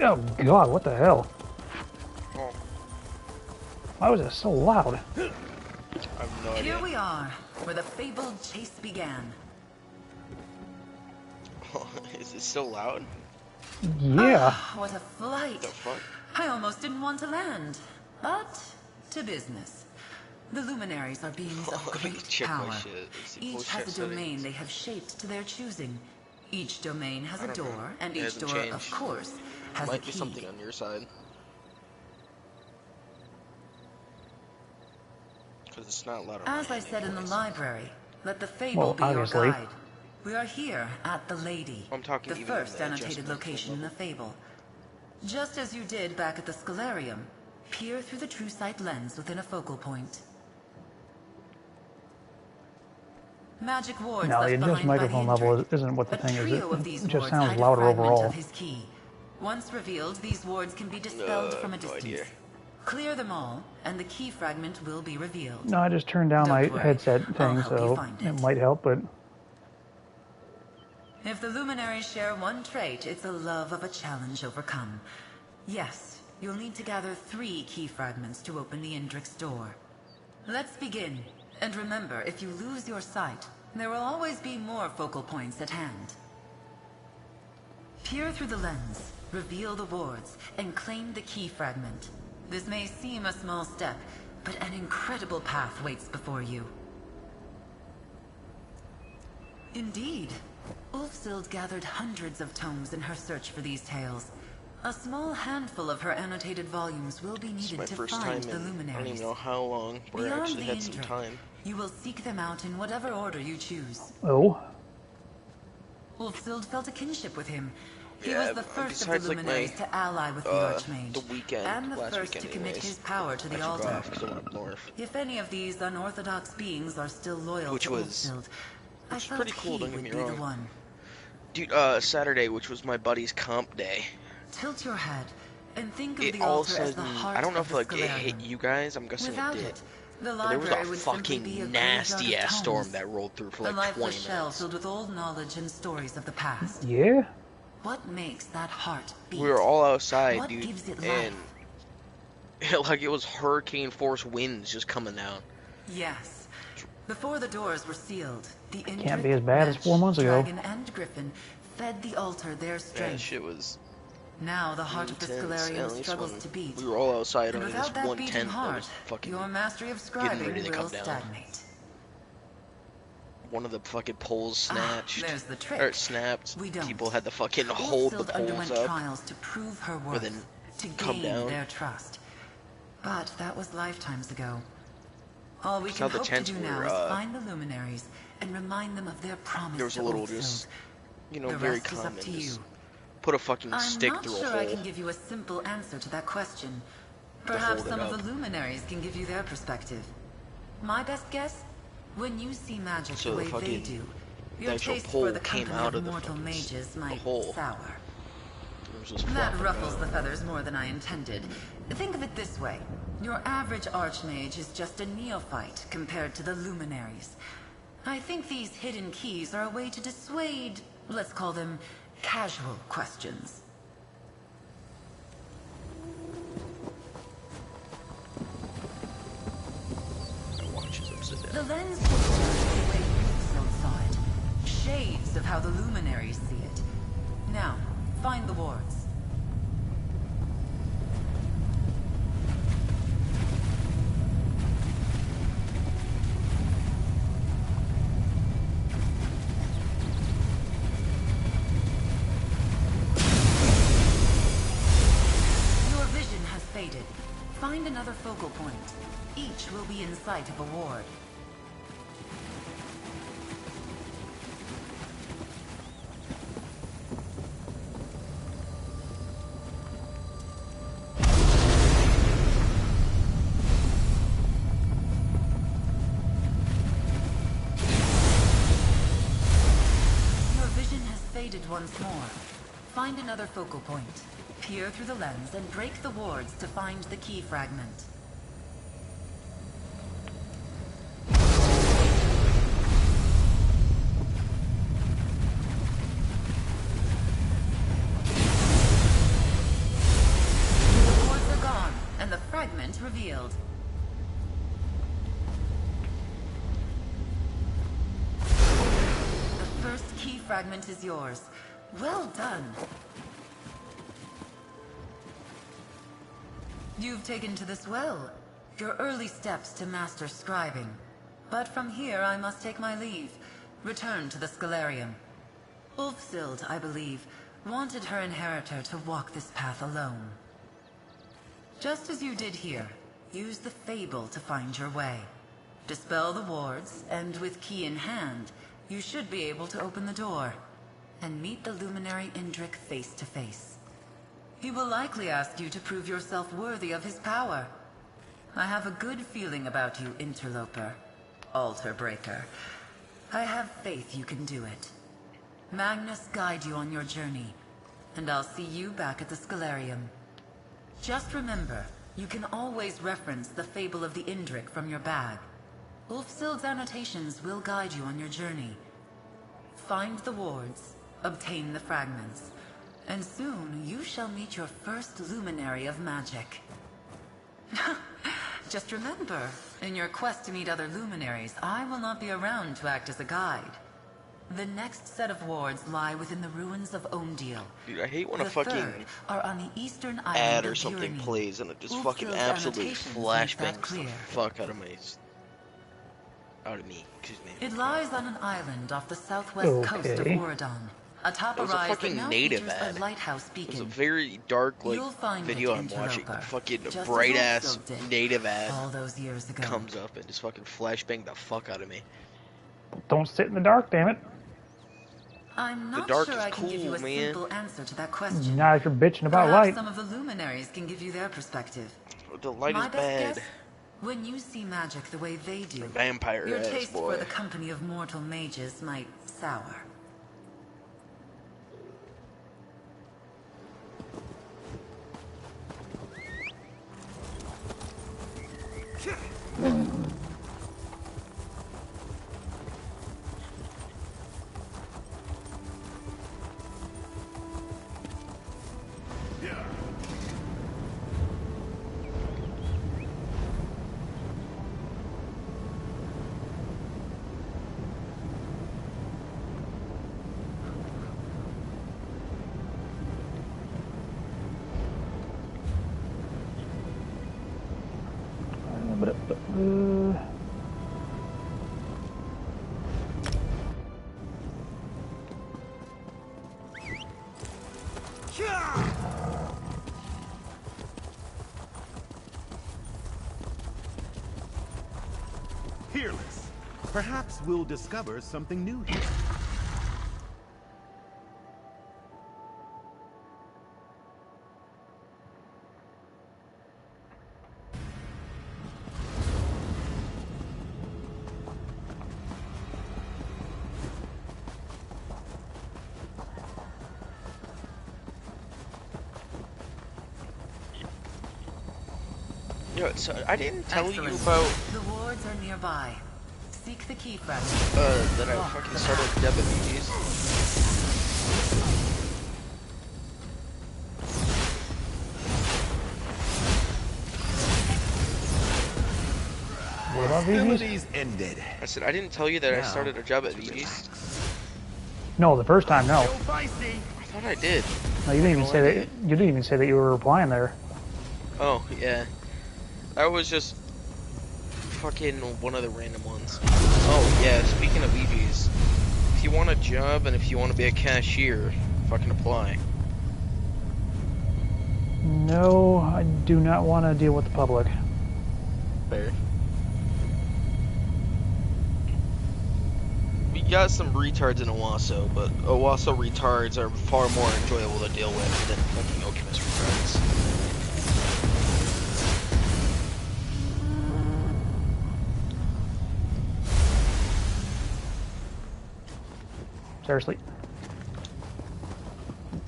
Oh god, what the hell? Oh. Why was it so loud? I have no idea. Here we are, where the fabled chase began. Oh, is it still loud? Yeah. Ah, what a flight. The fuck? I almost didn't want to land. But, to business. The luminaries are beings of great Check my power. shit. Let's see, Each voice has a chat domain settings. they have shaped to their choosing. Each domain has I a don't know. door, and It each hasn't door, changed. of course, has a Might be key. something on your side. Because it's not loud on As my I end said in the anyways. library, let the fable Well, be your obviously. guide. We are here at the Lady, I'm talking the even in first the annotated adjustment location in the fable. Just as you did back at the Scalarium, peer through the true sight lens within a focal point. Magic wards No, left the behind adjust by the microphone level Indrid. isn't what the A thing is. trio of these It just wards sounds hide a louder fragment overall. of his key. Once revealed, these wards can be dispelled from a No distance. idea. Clear them all, and the key fragment will be revealed. No, I just turned down my Don't worry. headset I'll thing, help you so find it it. might help, but If the luminaries share one trait, it's a love of a challenge overcome. Yes, you'll need to gather 3 key fragments to open the Indrix door. Let's begin. And remember, if you lose your sight, there will always be more focal points at hand. Peer through the lens, reveal the wards, and claim the key fragment. This may seem a small step, but an incredible path waits before you. Indeed. Ulfsild gathered hundreds of tomes in her search for these tales. A small handful of her annotated volumes will be This is my needed to first find time the in I don't luminaries. even know how long where I Beyond actually the had some Indra, time. you will seek them out in whatever order you choose. oh, Ulfsild felt a kinship with him. He Yeah, was the first of the besides, like, luminaries my, to ally with the Archmage, the weekend, and the last first weekend to commit anyways. his power to the I took altar. off 'cause I went up north. If any of these unorthodox beings are still loyal Which to was- Ulfsild, I which is felt pretty cool, he don't get would me be wrong. the one. Dude, Saturday, which was my buddy's comp day, Tilt your head and think of it the all of a altar as the sudden, heart I don't know of if the like it hit Scalarium. you guys, I'm guessing Without it did. it, the But there was library a would simply be fucking a nasty graveyard of ass storm tomes. that rolled through for A like lifeless 20 shell minutes. filled with old knowledge and stories of the past. yeah. What makes that heart beat? We were all outside, What dude, gives it and like it was hurricane force winds just coming down. Yes. Before the doors were sealed, the Can't be as bad as 4 months ago. Dragon and Griffin fed the altar their Yeah, strength. shit was Now the heart of the intense, at Scalarium least struggles when to beat. we were all outside And on this without that one beating tent that heart, was fucking your mastery of getting scribing ready to will come down. stagnate. One of the fucking poles snatched. there's the trick. Or it snapped. We don't. People had to fucking hold the Ulfsild underwent poles up. trials to prove her But worth, then to come gain down. their trust. But that was lifetimes ago. All we That's can how the hope to tents do were, now is find the luminaries and remind them of their promise There was a to little Ulfsild. just, you know, The very rest is up common. to Just you. put a fucking I'm stick not through sure a hole. I can give you a simple answer to that question. To Perhaps hold it some of up. the luminaries can give you their perspective. My best guess? When you see magic So the the way they fucking- do, the your actual taste pole for the came company out of of the mortal fucking mages might hole. sour. It was just That flopping ruffles out. the feathers more than I intended. Think of it this way. Your average archmage is just a neophyte compared to the luminaries. I think these hidden keys are a way to dissuade, let's call them, casual questions. My watch is upside The down. lens will turn the way Ulfsild saw it. Shades of how the luminaries see it. Now, find the wards. Your vision has faded. Find another focal point. Each will be in sight of a ward. Your vision has faded once more. Find another focal point. Peer through the lens and break the wards to find the key fragment. and the fragment revealed. The first key fragment is yours. Well done. You've taken to this well. Your early steps to master scribing. But from here I must take my leave. Return to the Scalarium. Ulfsild, I believe, wanted her inheritor to walk this path alone. Just as you did here, use the fable to find your way. Dispel the wards, and with key in hand, you should be able to open the door and meet the luminary Indrik face to face. He will likely ask you to prove yourself worthy of his power. I have a good feeling about you, interloper. Altar breaker. I have faith you can do it. Magnus guide you on your journey, and I'll see you back at the Scalarium. Just remember, you can always reference the Fable of the Indrik from your bag. Ulfsild's annotations will guide you on your journey. Find the wards, obtain the fragments, and soon you shall meet your first luminary of magic. Just remember, in your quest to meet other luminaries, I will not be around to act as a guide. The next set of wards lie within the ruins of Omdil. Dude, I hate when a The fucking third are on the eastern island ad of or something Burini. plays and it just Ulfsild's fucking absolutely annotations make that flashbangs the clear. fuck out of me. Excuse me. It lies on an island off the southwest coast of Okay. Oradon, atop It a was a rise that fucking now native features ad. a lighthouse It was a beacon. very dark, like, You'll find video it, I'm watching. interloper, The fucking just as bright ass Ulfsild did native ad all those years ago. comes up and just fucking flashbang the fuck out of me. Don't sit in the dark, damn it. I'm not dark sure is I can give you a cool, man. simple answer to that question. Not if you're bitching about Perhaps light. some of the luminaries can give you their perspective. The light My is best bad. guess, when you see magic the way they do, Vampire your ass, taste boy. for the company of mortal mages might sour. Peerless. Perhaps we'll discover something new here. Yo, so I didn't tell you Excellent. about The wards are nearby. Seek the key fragment. that I fucking started debit VGs. What about VGs? Hostilities ended. I said I didn't tell you that I Now, started a job at VGs. No, the first time, no. I thought I did. No, you didn't even say that. You didn't even say that you were replying there. Oh yeah, I was just fucking one of the random ones. Oh yeah, speaking of VGs, if you want a job and if you want to be a cashier, fucking apply. No, I do not want to deal with the public. Fair. We got some retards in Owasso, but Owasso retards are far more enjoyable to deal with than fucking Okemos retards. Seriously.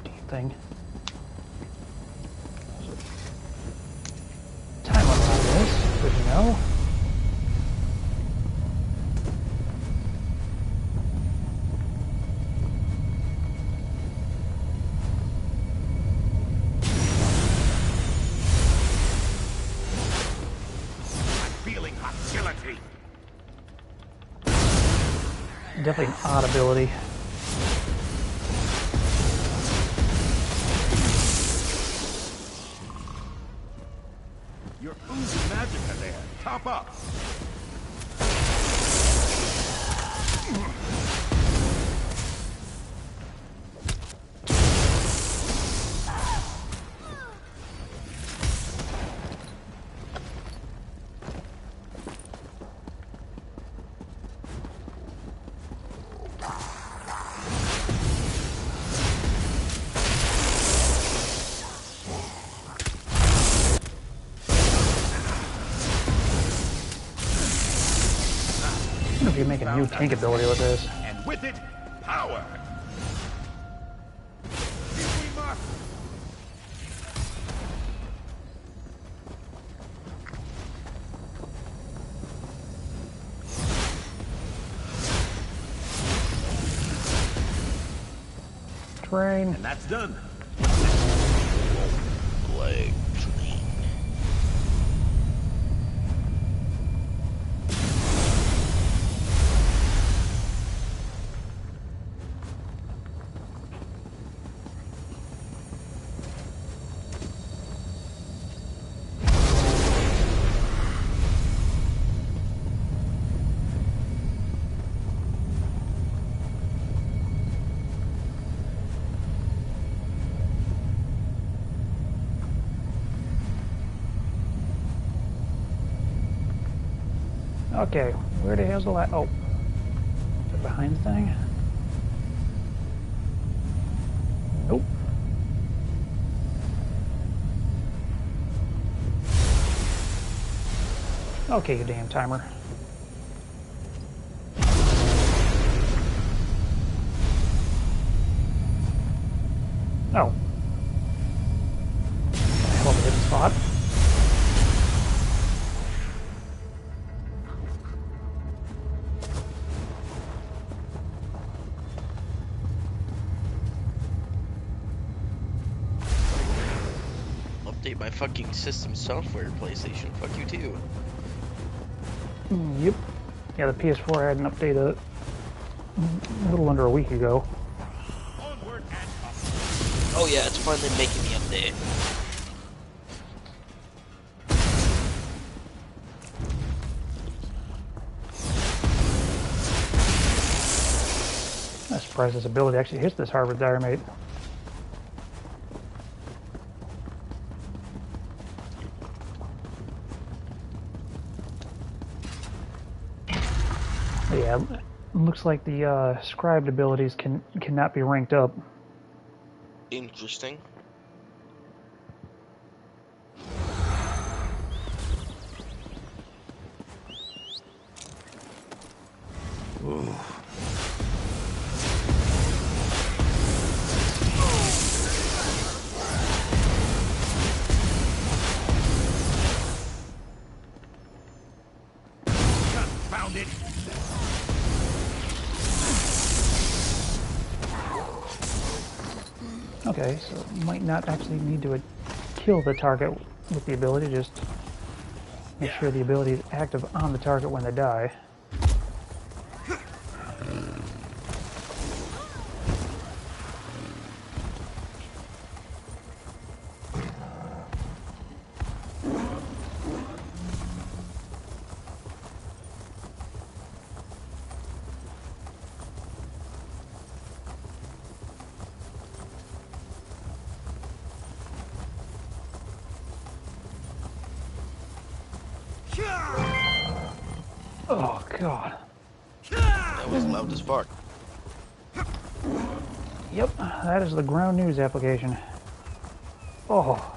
Damn thing. Time limit on this, good to know. reality. Definitely an odd ability. You're oozing magic there. Top up. I wonder if you make a new tank ability with this. And with it, power. Here we must. Train. And that's done. Leg train. Okay, where the hell's the last? Oh, the behind thing. Nope. Okay, you damn timer. Oh. Hell of a hidden spot. Update my fucking system software, PlayStation. Fuck you too. Yep. Yeah, the PS4 had an update a little under a week ago. Oh yeah, it's finally making the update. I'm surprised this ability actually hits this Harvard Diormate. Yeah, looks like the scribed abilities cannot be ranked up. Interesting. Ooh. Found it. Okay, so you might not actually need to kill the target with the ability, just make sure the ability is active on the target when they die. Oh god. That was loud as fuck. Yep, that is the ground news application. Oh.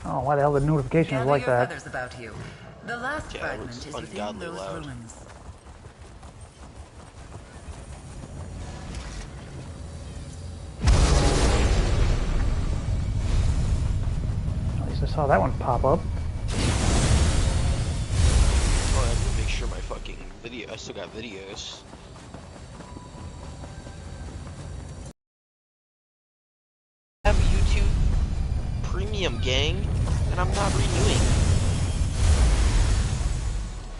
Oh, why the hell the notification is like that? Others about you. The last fragment is within those loud. ruins. At least I saw that one pop up. Oh, I have to make sure my fucking video. I still got videos. I have YouTube Premium, gang, and I'm not renewing.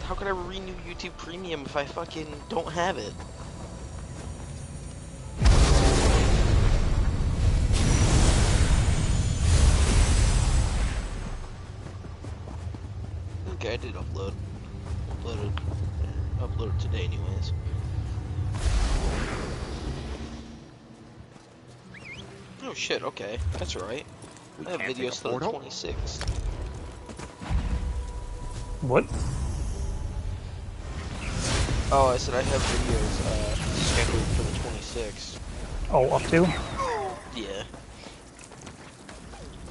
How could I renew YouTube Premium if I fucking don't have it? Okay, I did upload. Upload it today anyways. Oh shit, okay. That's right. I have videos till the 26th. What? Oh, I said I have videos scheduled for the 26th. Oh, up to? Yeah.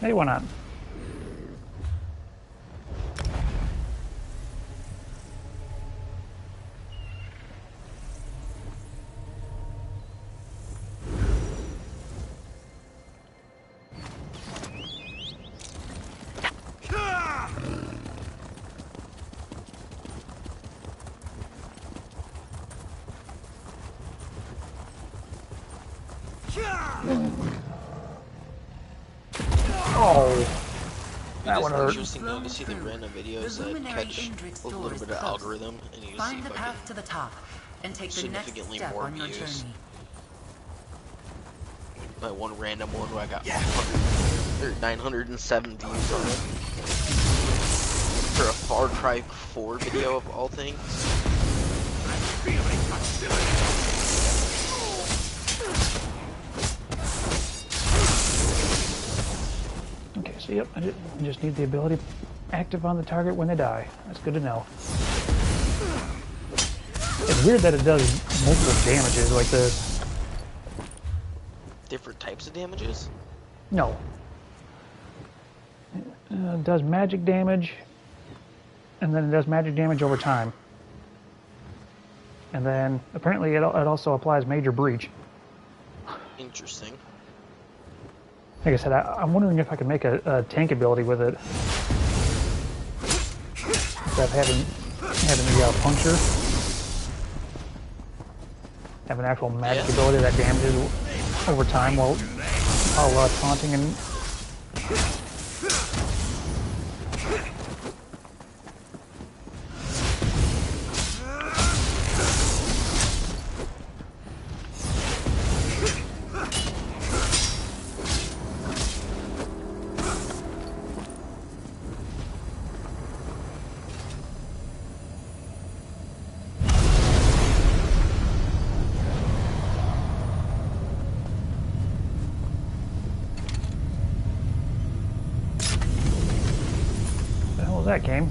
Hey, why not? Oh, that one hurt. Interesting though to see the random videos that catch a little bit of algorithm and you see the path to the top and take the next significantly step more on your views. journey. My one random one where I got 907 views on it for a Far Cry 4 video of all things. Okay, so yep, I just need the ability active on the target when they die. That's good to know. It's weird that it does multiple damages like this. Different types of damages? No. It does magic damage, and then it does magic damage over time. And then apparently it also applies major breach. Interesting. Like I said, I'm wondering if I can make a tank ability with it. Instead of having the puncture. Have an actual magic ability that damages over time while taunting and... that game.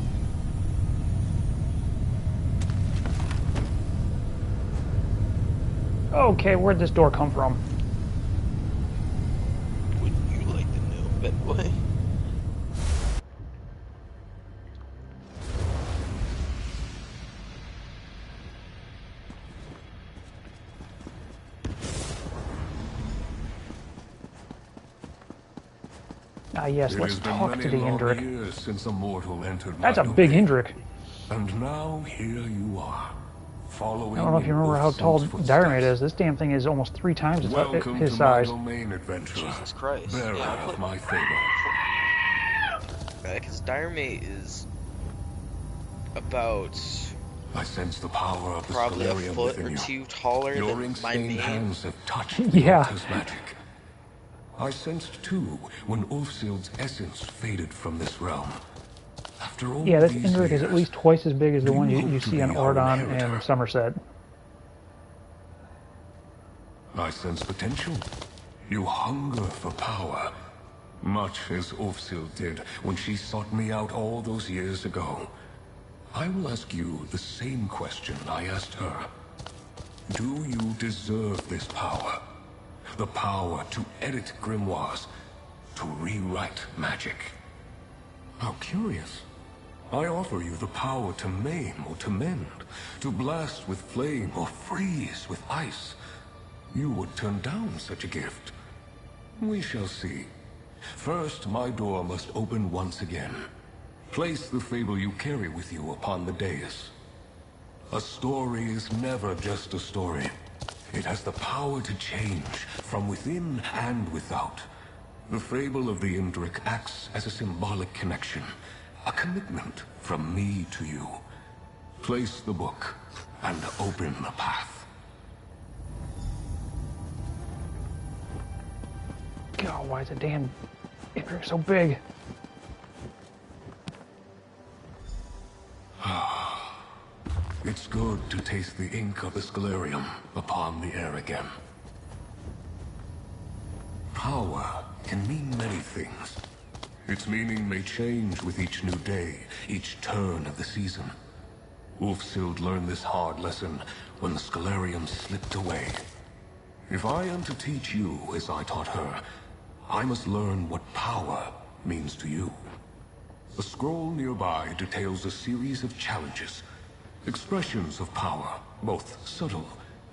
Okay, where'd this door come from? Would you like to know, Bedboy? Ah, yes, let's talk to the Indrik. Years since a mortal entered That's my a big domain. Indrik. And now here you are, following. I don't know if you remember how tall Diarmid is. This damn thing is almost 3 times his size. Domain, adventurer. Jesus Christ. Bearer of my fable. Because Diarmid is about... I sense the power of the probably a Stellarium foot within or you. two taller Your than my ink-stained main. hands have touched Yeah. the Altar's magic. I sensed too when Ulfsild's essence faded from this realm. After all Yeah, this these Indrik is years, at least twice as big as the do one you you hope to see on be our Ordon inheritor? and Somerset. I sense potential. You hunger for power. Much as Ulfsild did when she sought me out all those years ago. I will ask you the same question I asked her. Do you deserve this power? The power to edit grimoires, to rewrite magic. How curious. I offer you the power to maim or to mend, to blast with flame or freeze with ice. You would turn down such a gift. We shall see. First, my door must open once again. Place the fable you carry with you upon the dais. A story is never just a story. It has the power to change from within and without. The fable of the Indrik acts as a symbolic connection, a commitment from me to you. Place the book and open the path. God, why is the damn Imper so big? It's good to taste the ink of the Scalarium upon the air again. Power can mean many things. Its meaning may change with each new day, each turn of the season. Ulfsild learned this hard lesson when the Scalarium slipped away. If I am to teach you as I taught her, I must learn what power means to you. A scroll nearby details a series of challenges, expressions of power, both subtle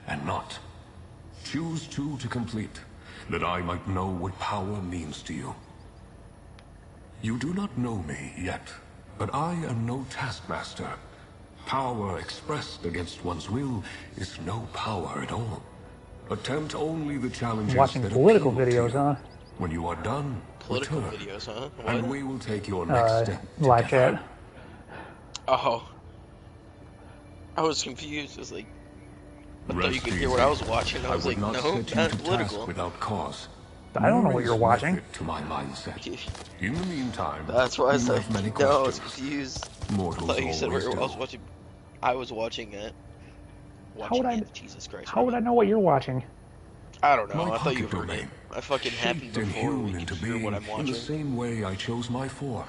and not. Choose two to complete, that I might know what power means to you. You do not know me yet, but I am no taskmaster. Power expressed against one's will is no power at all. Attempt only the challenges Watching that political appeal to videos, you. huh? When you are done, Political return, videos, huh? and we will take your next step Live together. chat. Oh. I was confused. It was like, I thought you Rest could hear easy. what I was watching. I was would like, not no, set you not to political. task without cause. I don't know Nor what you're is watching. method to my mindset. In the meantime, That's why I was you like, have many no, I was questions. confused. I Mortals thought you said always I do. was watching. I was watching it. How would I? Jesus Christ. How would I know what you're watching? I don't know. My I thought you pocket heard it. domain, I fucking happened shaped and before we hewn could into hear being what I'm in watching. the same way I chose my form.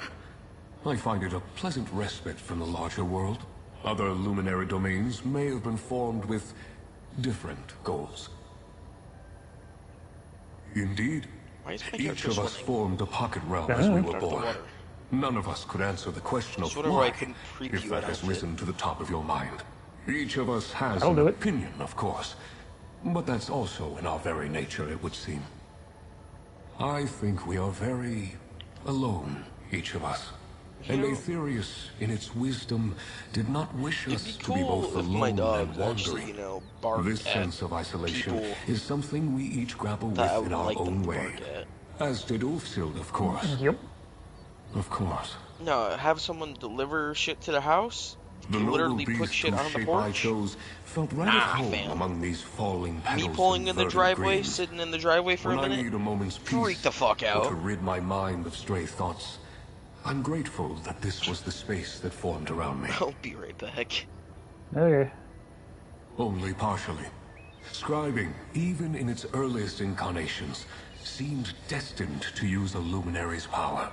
I find it a pleasant respite from the larger world. Other luminary domains may have been formed with different goals. Indeed, Why is my each character of us swimming? formed a pocket realm as we were Out of the born. water. None of us could answer the question of Just whatever why, I couldn't freak if you that out has of it. risen to the top of your mind. Each of us has I'll an do it. opinion, of course, but that's also in our very nature, it would seem. I think we are very alone, each of us. And Aetherius, in its wisdom, did not wish us It'd be to be cool both if my alone dog and actually, wandering. you know, barked This at sense of isolation people is something we each grapple with that I in would our like them own to way. bark at. As did Ulfsild, of course. Yep. Of course. No, have someone deliver shit to the house? The You noble literally beast put shit whose on the shape I porch? chose felt right Nah, at home fam. among these falling petals Me pulling and in the verdant driveway, greens. sitting in the driveway for When a I minute? need a moment's Freak peace, the fuck or out. to rid my mind of stray thoughts, I'm grateful that this was the space that formed around me. I'll be right back. Okay. Only partially. Scribing, even in its earliest incarnations, seemed destined to use a luminary's power.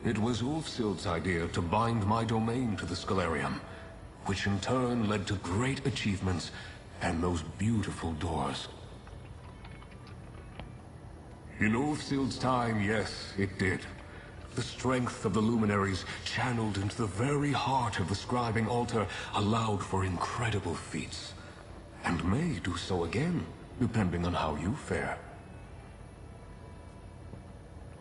It was Ulfsild's idea to bind my domain to the Scalarium, which in turn led to great achievements and those beautiful doors. In Ulfsild's time, yes, it did. The strength of the luminaries, channeled into the very heart of the scribing altar, allowed for incredible feats. And may do so again, depending on how you fare.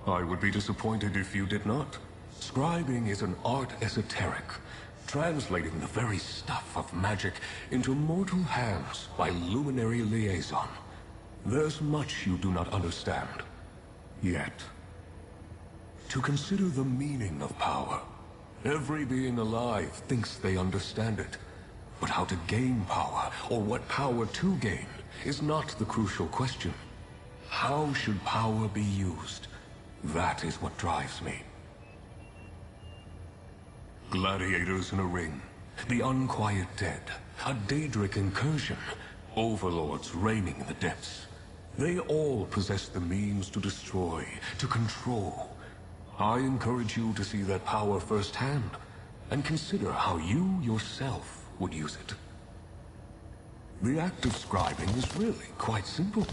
I would be disappointed if you did not. Scribing is an art esoteric, translating the very stuff of magic into mortal hands by luminary liaison. There's much you do not understand, yet. To consider the meaning of power. Every being alive thinks they understand it. But how to gain power, or what power to gain, is not the crucial question. How should power be used? That is what drives me. Gladiators in a ring, the unquiet dead, a Daedric incursion, overlords reigning in the depths. They all possess the means to destroy, to control. I encourage you to see that power firsthand, and consider how you yourself would use it. The act of scribing is really quite simple.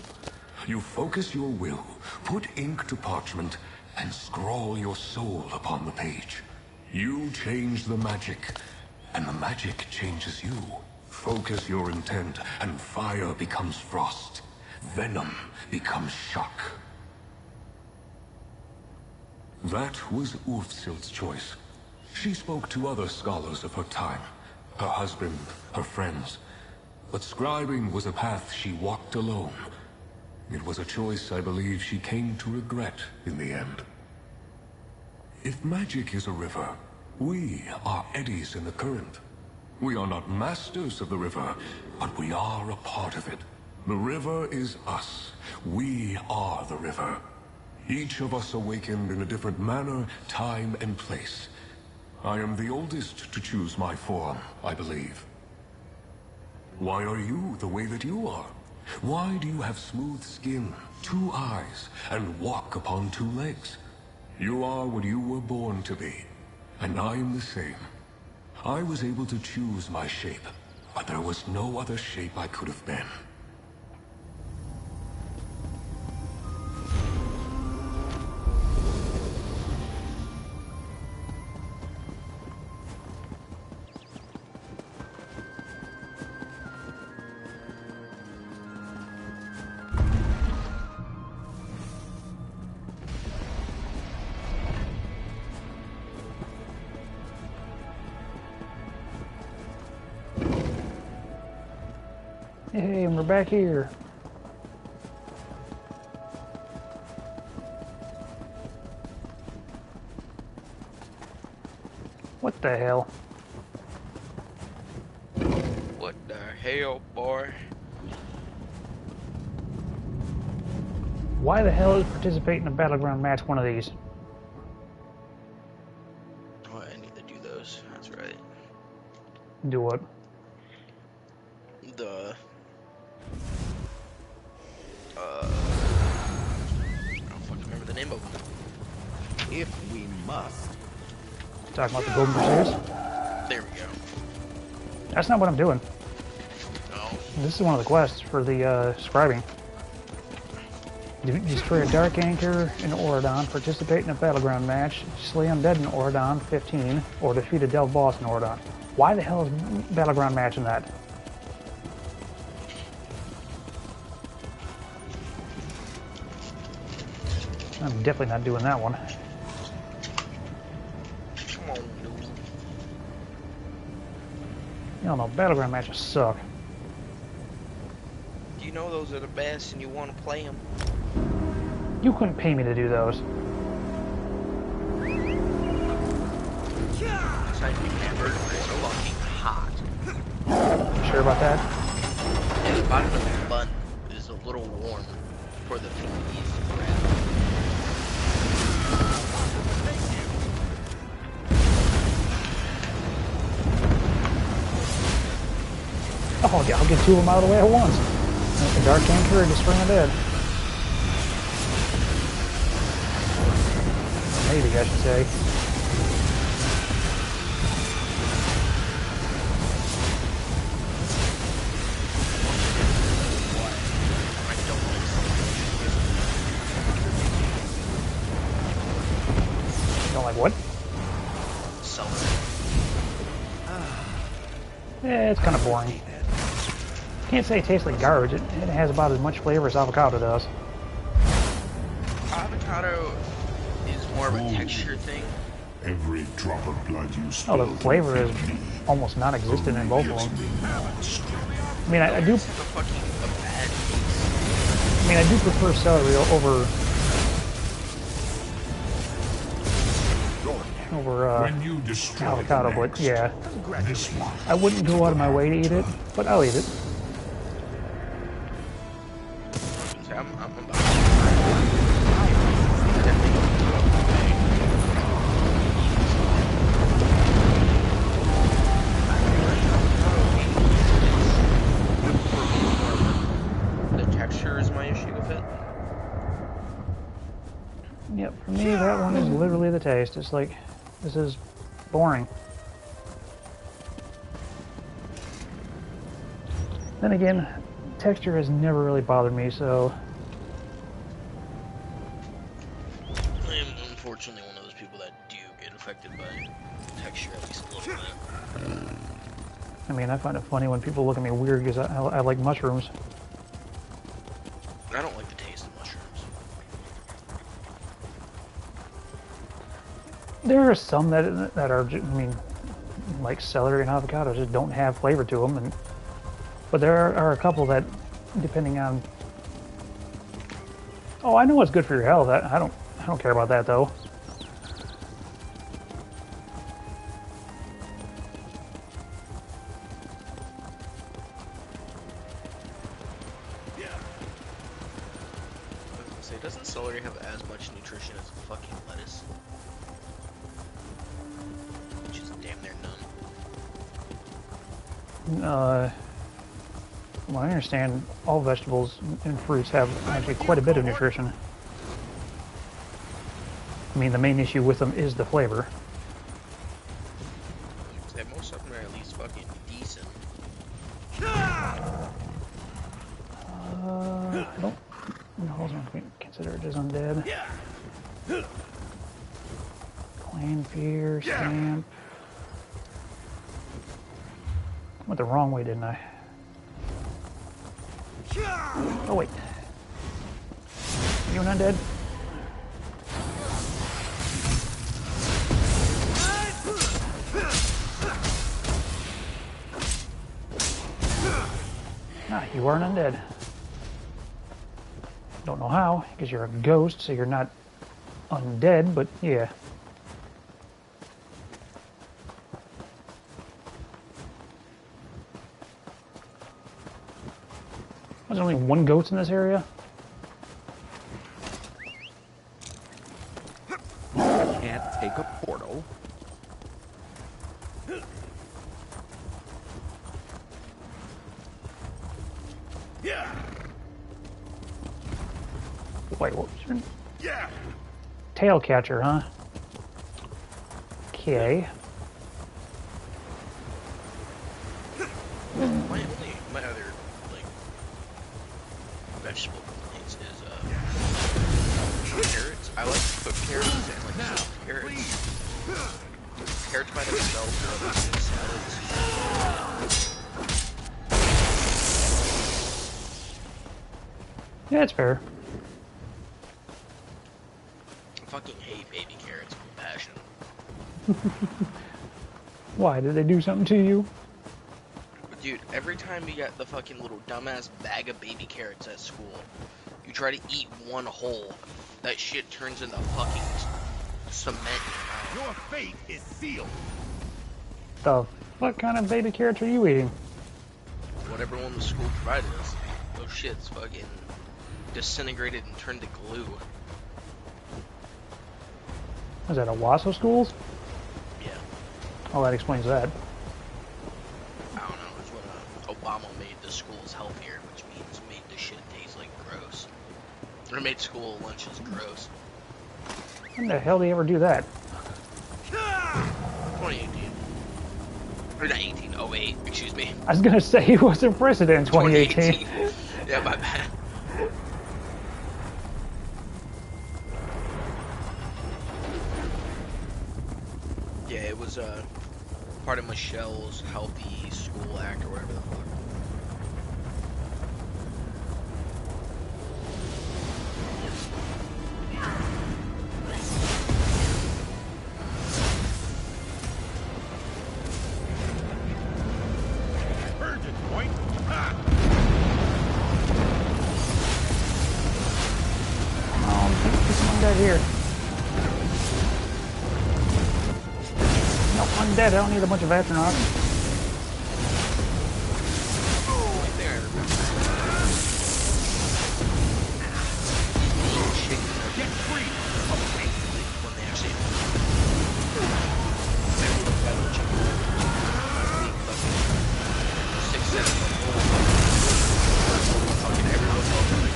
You focus your will, put ink to parchment, and scrawl your soul upon the page. You change the magic, and the magic changes you. Focus your intent, and fire becomes frost. Venom becomes shock. That was Ulfsild's choice. She spoke to other scholars of her time, her husband, her friends. But scribing was a path she walked alone. It was a choice I believe she came to regret in the end. If magic is a river, we are eddies in the current. We are not masters of the river, but we are a part of it. The river is us. We are the river. Each of us awakened in a different manner, time, and place. I am the oldest to choose my form, I believe. Why are you the way that you are? Why do you have smooth skin, 2 eyes, and walk upon 2 legs? You are what you were born to be, and I am the same. I was able to choose my shape, but there was no other shape I could have been. Hey, and we're back here. What the hell? What the hell, boy? Why the hell is participate in a battleground match one of these? Oh, I need to do those. That's right. Do what? The I don't fucking remember the name of them. If we must. Talking about the Golden Crusaders? There we go. That's not what I'm doing. No. This is one of the quests for the scribing. Destroy a Dark Anchor in Auradon, participate in a battleground match, slay undead in Auradon 15, or defeat a Delve boss in Auradon. Why the hell is battleground match in that? I'm definitely not doing that one. Come on, dude. Y'all know battleground matches suck. You know those are the best and you want to play them. You couldn't pay me to do those. It's like remember, it's fucking hot. You sure about that? And the bottom of the bun is a little warm for the thing to ease the grab. Oh yeah, I'll get 2 of them out of the way at once. The Dark Anchor or Destroy Undead. Maybe I should say. Don't like what? Celery. Yeah, it's kind of boring. Can't say it tastes like garbage. It has about as much flavor as avocado does. Avocado is more of a texture thing. Every drop of blood you spill. Oh, the flavor is almost non-existent in both of them. I mean, I do. I mean, I do prefer celery over avocado, but yeah, I wouldn't go out of my way to eat it, but I'll eat it. The texture is my issue with it. Yep, for me that one is literally the taste. It's like, this is boring. Then again, texture has never really bothered me, so... I am unfortunately one of those people that do get affected by texture at least a little bit. I mean, I find it funny when people look at me weird because I like mushrooms. I don't like the taste of mushrooms. There are some that are, I mean, like celery and avocado just don't have flavor to them, but there are a couple that, depending on. Oh, I know what's good for your health. I don't care about that though. Doesn't celery have as much nutrition as fucking lettuce? Which is damn near none. Well, I understand all vegetables and fruits have actually quite a bit of nutrition. I mean, the main issue with them is the flavor. Yeah, most of them are at least fucking decent. I don't know if I'm going to consider it as undead. Clan fear, stamp. I went the wrong way, didn't I? Oh, wait. Are you an undead? Ah, you are an undead. Don't know how, because you're a ghost, so you're not undead, but yeah. There's only one ghost in this area? Can't take a portal. Wait, what was your name? Tail catcher, huh? Okay. My other like vegetable complaints is carrots. I like to cook carrots and like soft carrots. Carrots by themselves are other salads. Yeah, it's fair. I fucking hate baby carrots with passion. Why? Did they do something to you? Dude, every time you get the fucking little dumbass bag of baby carrots at school, you try to eat one whole, that shit turns into fucking cement. Your fate is sealed. The what kind of baby carrots are you eating? Whatever one the school provided us. Those shits fucking disintegrated and turned to glue. Is that a Wasso schools? Yeah. Oh, that explains that. I don't know, it's when Obama made the schools healthier, which means made the shit taste like gross. Or made school lunches gross. When the hell did he ever do that? 2018. Or not 18, 08, excuse me. I was gonna say he wasn't president in 2018. Yeah, my bad. Yeah, it was part of Michelle's Healthy School Act or whatever the fuck. Here. No, undead. I don't need a bunch of astronauts. Right there, I remember. Get free! Oh, wait. When they actually... They were the battle chicken. Being fucking 6 cents a whole. Fucking everyone else was like,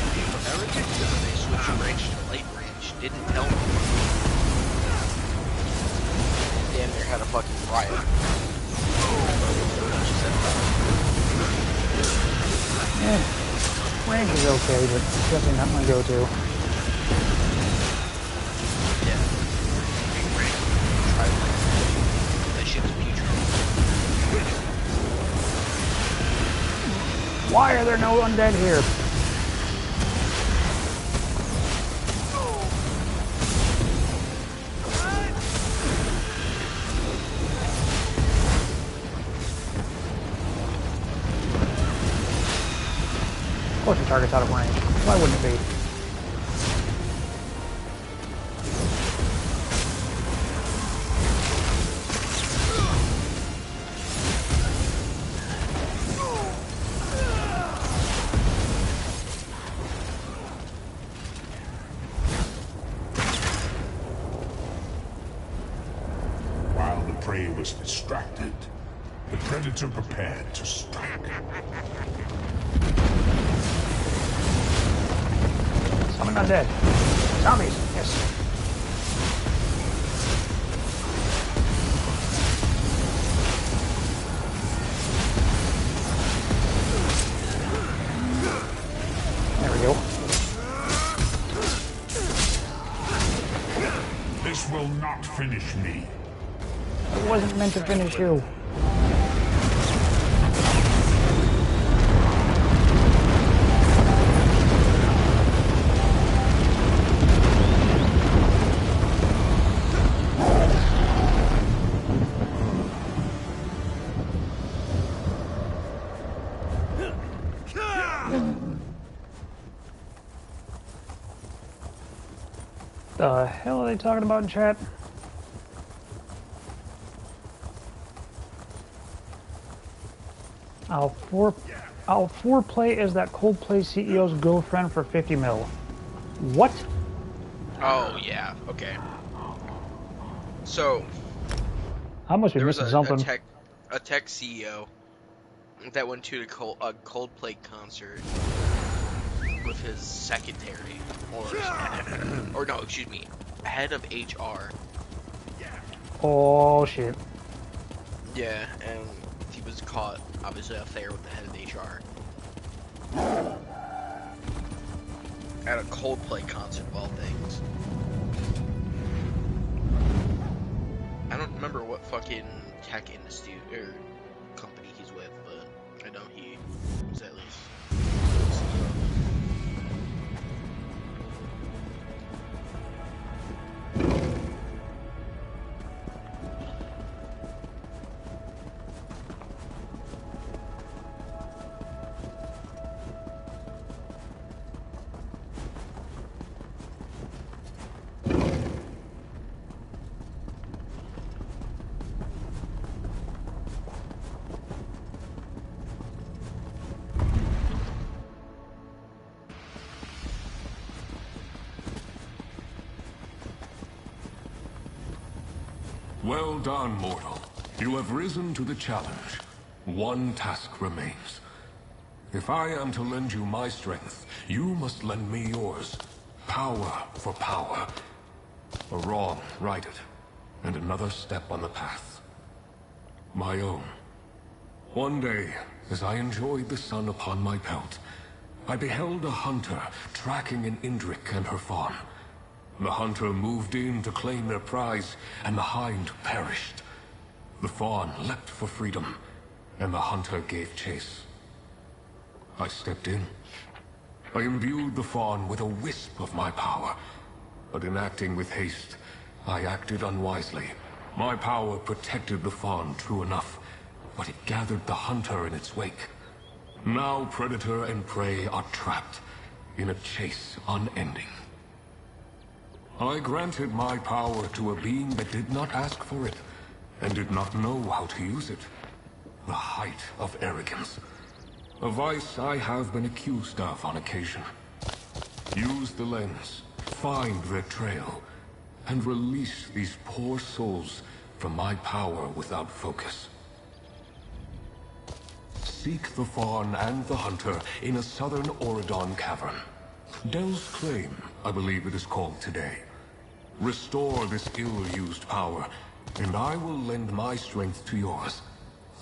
everything. They switched range to light range. Didn't tell me. Damn near had a fucking riot. Yeah, range is okay, but definitely not my go-to. Yeah. Range. Try like that shit's putrid. Why are there no undead here? Of course the target's out of range. Why wouldn't it be? enemy was distracted. The Predator prepared to strike. Summon undead. Zombies, yes. There we go. This will not finish me. It wasn't meant to finish you. The hell are they talking about in chat? I'll foreplay as that Coldplay CEO's girlfriend for 50 mil. What? Oh yeah, okay. So I must be missing something. A tech CEO that went to a Coldplay concert with his secretary, or no, excuse me, head of HR. Oh shit. Yeah, and he was caught, obviously, affair with the head of HR. At a Coldplay concert, of all things. I don't remember what fucking tech industry or company he's with, but I know he was at least. Well done, mortal. You have risen to the challenge. One task remains. If I am to lend you my strength, you must lend me yours. Power for power. A wrong righted, and another step on the path. My own. One day, as I enjoyed the sun upon my pelt, I beheld a hunter tracking an Indrik and her fawn. The hunter moved in to claim their prize, and the hind perished. The fawn leapt for freedom, and the hunter gave chase. I stepped in. I imbued the fawn with a wisp of my power, but in acting with haste, I acted unwisely. My power protected the fawn, true enough, but it gathered the hunter in its wake. Now predator and prey are trapped in a chase unending. I granted my power to a being that did not ask for it, and did not know how to use it. The height of arrogance. A vice I have been accused of on occasion. Use the lens, find their trail, and release these poor souls from my power without focus. Seek the fawn and the hunter in a southern Auridon cavern. Del's Claim, I believe it is called today. Restore this ill-used power, and I will lend my strength to yours.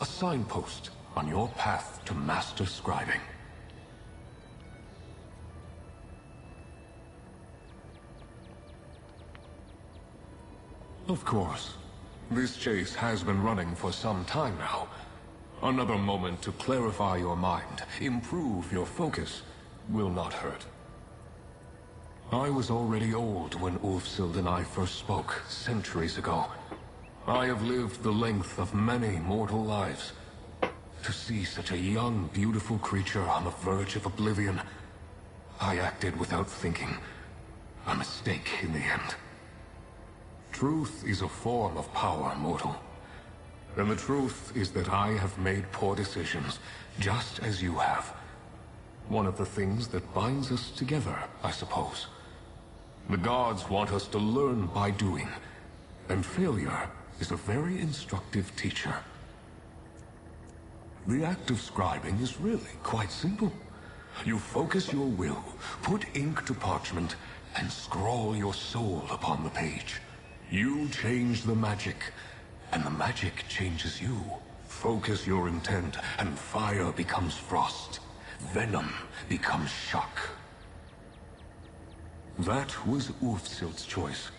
A signpost on your path to master scribing. Of course, this chase has been running for some time now. Another moment to clarify your mind, improve your focus, will not hurt. I was already old when Ulfsild and I first spoke, centuries ago. I have lived the length of many mortal lives. To see such a young, beautiful creature on the verge of oblivion, I acted without thinking. A mistake in the end. Truth is a form of power, mortal. And the truth is that I have made poor decisions, just as you have. One of the things that binds us together, I suppose. The gods want us to learn by doing, and failure is a very instructive teacher. The act of scribing is really quite simple. You focus your will, put ink to parchment, and scrawl your soul upon the page. You change the magic, and the magic changes you. Focus your intent, and fire becomes frost. Venom becomes shock. That was Ulfsild's choice.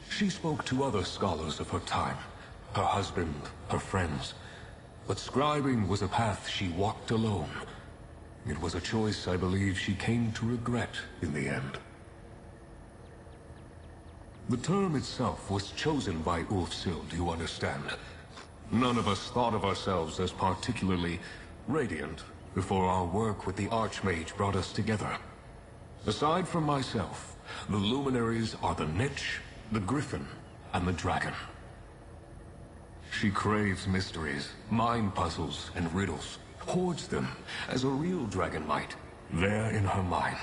She spoke to other scholars of her time, her husband, her friends. But scribing was a path she walked alone. It was a choice I believe she came to regret in the end. The term itself was chosen by Ulfsild, you understand. None of us thought of ourselves as particularly radiant before our work with the Archmage brought us together. Aside from myself, the luminaries are the Niche, the Griffin, and the Dragon. She craves mysteries, mind puzzles, and riddles, hoards them as a real dragon might, there in her mind.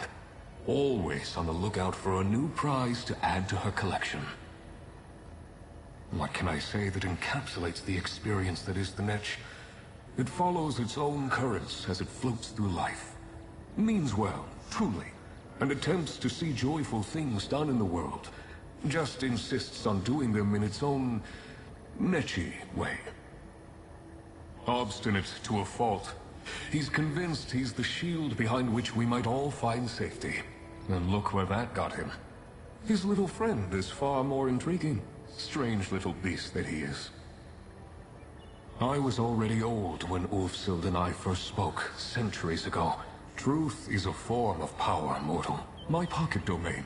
Always on the lookout for a new prize to add to her collection. What can I say that encapsulates the experience that is the Niche? It follows its own currents as it floats through life. Means well, truly, and attempts to see joyful things done in the world. Just insists on doing them in its own Niche way. Obstinate to a fault, he's convinced he's the shield behind which we might all find safety. And look where that got him. His little friend is far more intriguing. Strange little beast that he is. I was already old when Ulfsild and I first spoke, centuries ago. Truth is a form of power, mortal. My pocket domain.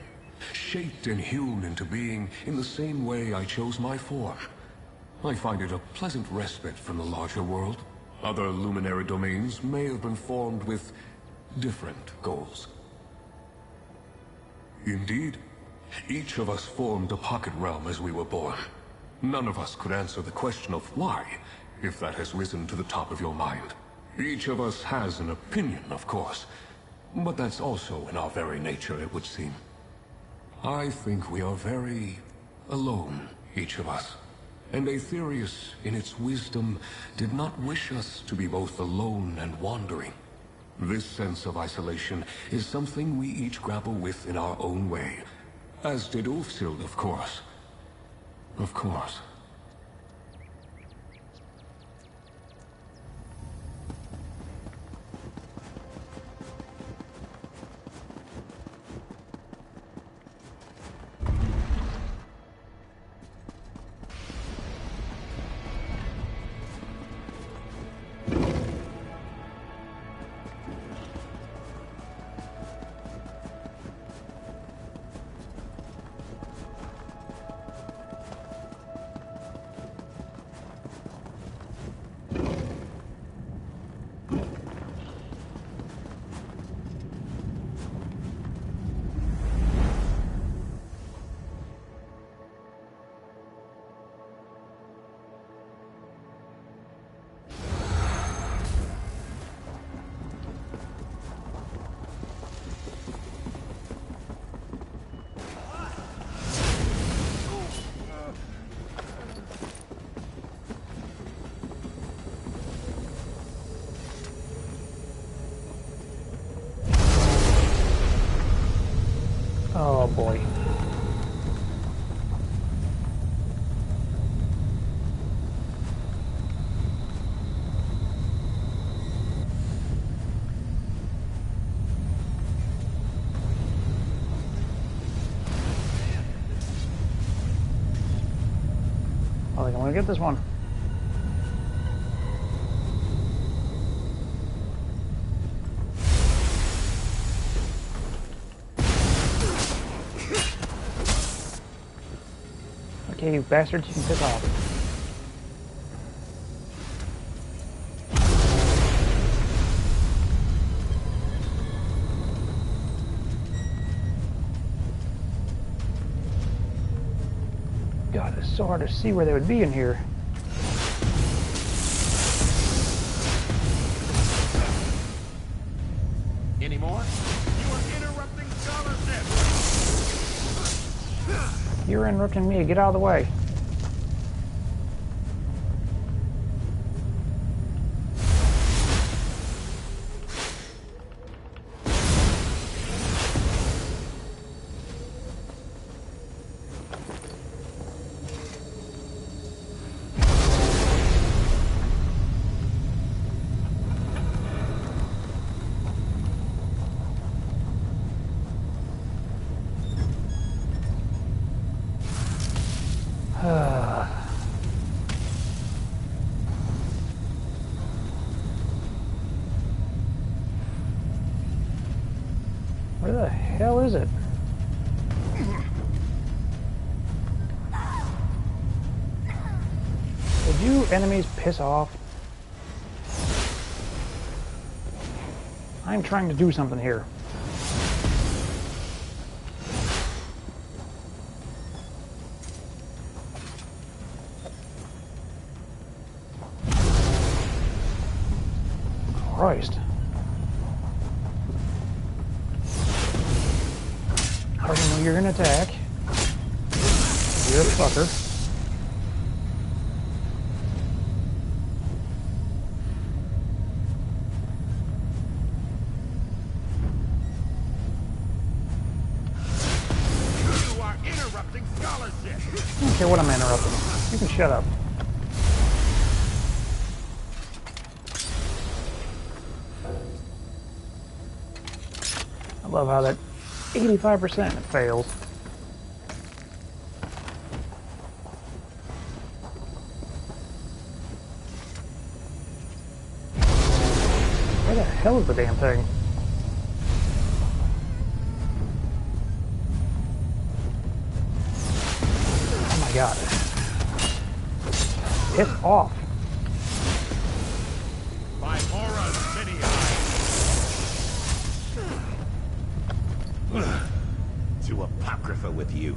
Shaped and hewn into being in the same way I chose my form. I find it a pleasant respite from the larger world. Other luminary domains may have been formed with different goals. Indeed, each of us formed a pocket realm as we were born. None of us could answer the question of why, if that has risen to the top of your mind. Each of us has an opinion, of course, but that's also in our very nature, it would seem. I think we are very alone, each of us. And Aetherius, in its wisdom, did not wish us to be both alone and wandering. This sense of isolation is something we each grapple with in our own way. As did Ulfsild, of course. Of course. Oh boy. I think I'm gonna get this one. Okay, you bastards, you can piss off. God, it's so hard to see where they would be in here. Any more? You are interrupting scholarship! You're interrupting me. Get out of the way. the hell is it? Did you enemies piss off? I'm trying to do something here. Christ. I already know you're gonna attack. You're a fucker. You are interrupting scholarship. I don't care what I'm interrupting. You can shut up. I love how that 85% fails. Where the hell is the damn thing? Oh my god. Piss off. By Aura's many eyes. To Apocrypha with you.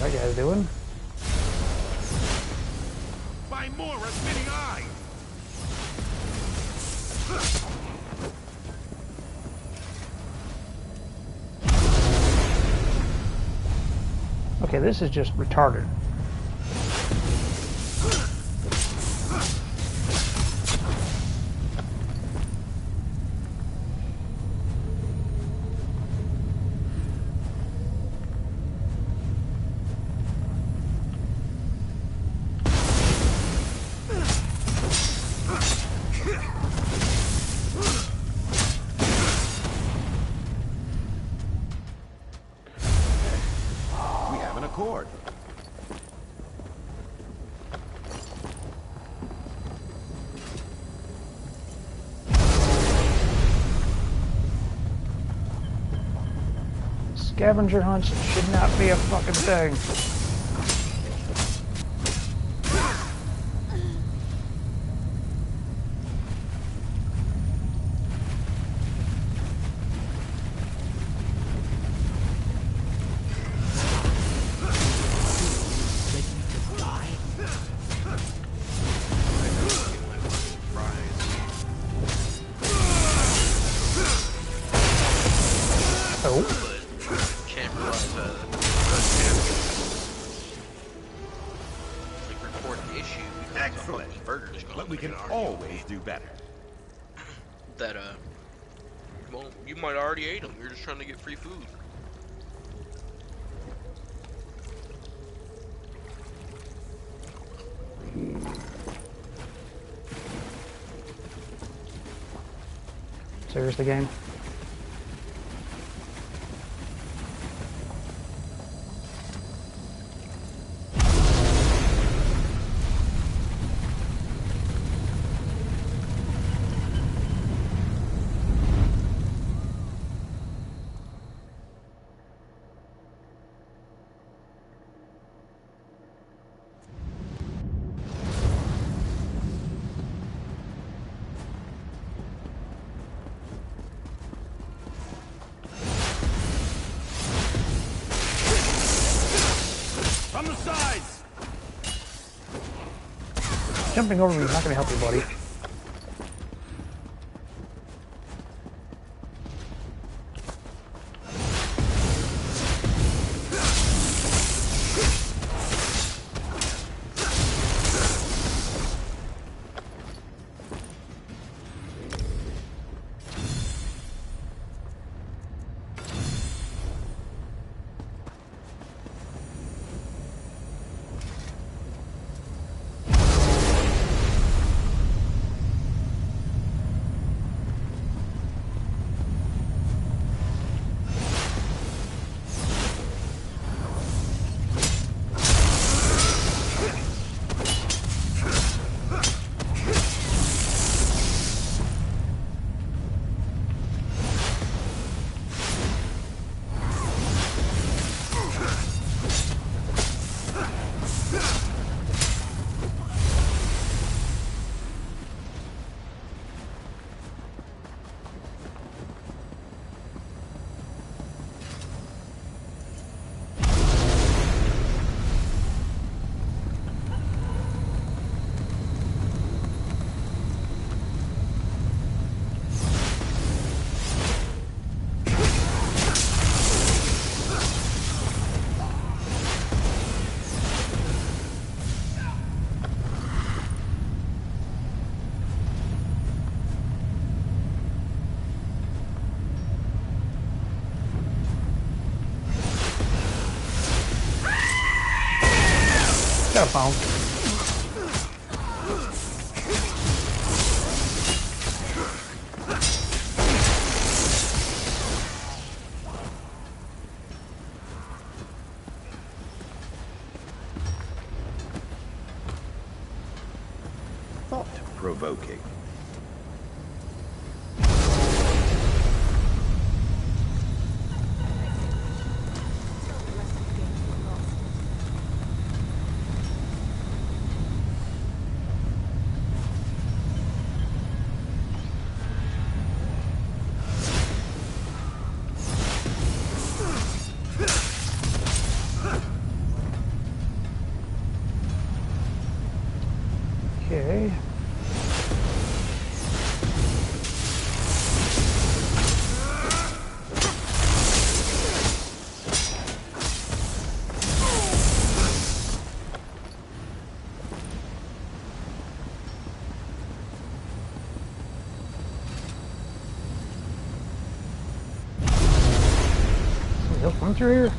What that guy's doing? By Mora's many eyes. Okay, this is just retarded. We have an accord. Scavenger hunts should not be a fucking thing. Excellent. But we can always do better. That, well, you might already ate them. You're just trying to get free food. Seriously, game? From the sides. Jumping over me is not going to help you, buddy. Got a phone. Thought-provoking. Okay. Somebody else run through here?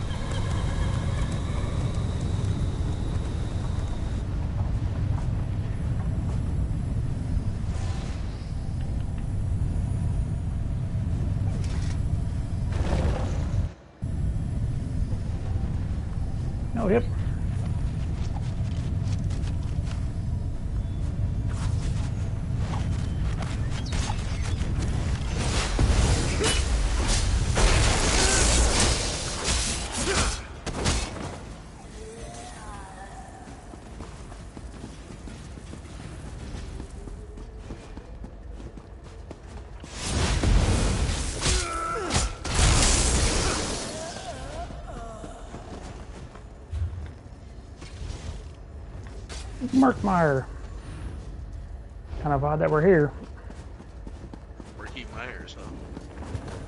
Oh, yep. Murkmire. Kind of odd that we're here. Murky Myers, huh?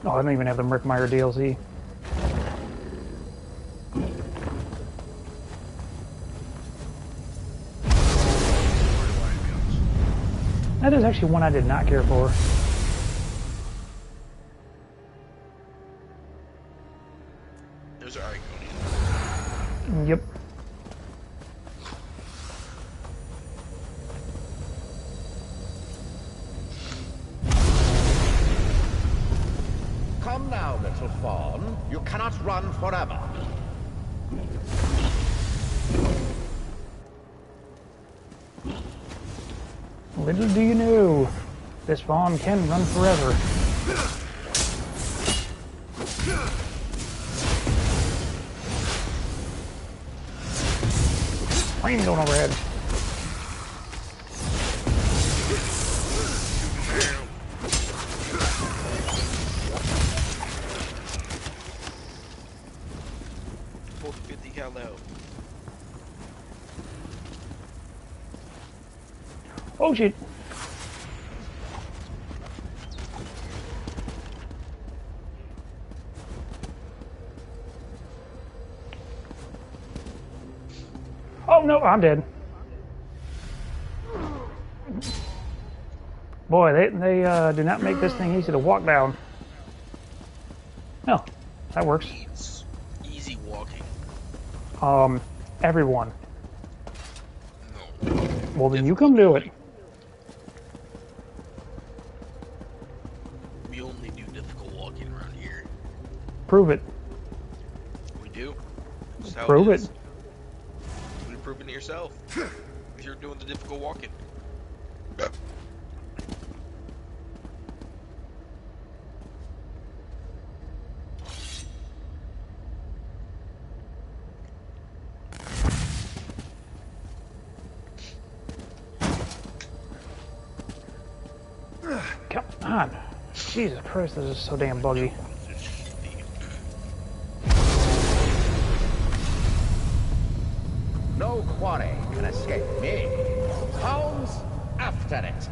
Oh, I don't even have the Murkmire DLC. That is actually one I did not care for. Those are Iconian. Yep. Come now, little fawn. You cannot run forever. Little do you know, this fawn can run forever. Plane going overhead. Oh shit. Oh no, I'm dead. Boy, they do not make this thing easy to walk down. No, that works. It's easy walking. Everyone. No. Well, then you come do it. We only do difficult walking around here. Prove it. We do. That's how Prove is. it. You're proving it yourself. You're doing the difficult walking. Come on. Jesus Christ, this is so damn buggy. No quarry can escape me. Hounds after it.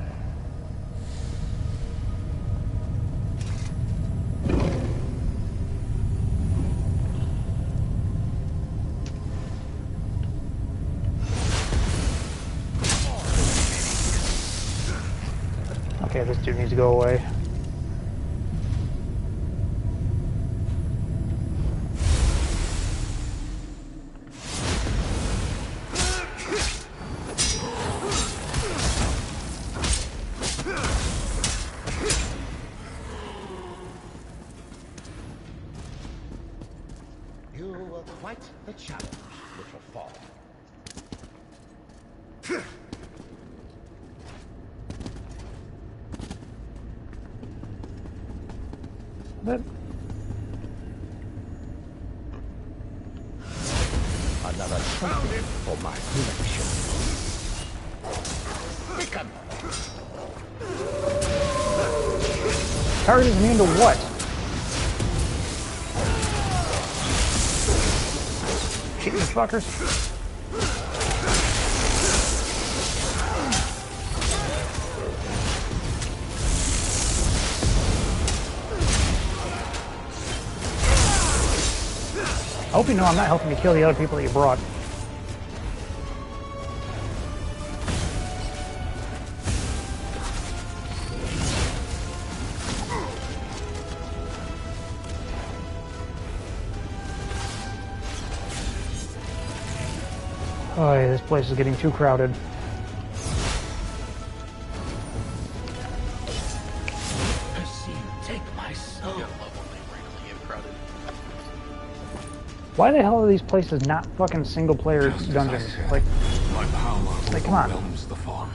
Okay, this dude needs to go away. quite the challenge, little fawn. But another trophy for my collection. Pick 'em. target me into what? Cheating fuckers. I hope you know I'm not helping to kill the other people that you brought. Oh, yeah, this place is getting too crowded. Take my soul. Why the hell are these places not fucking single-player dungeons? Like, my power come on. overwhelms the fawn.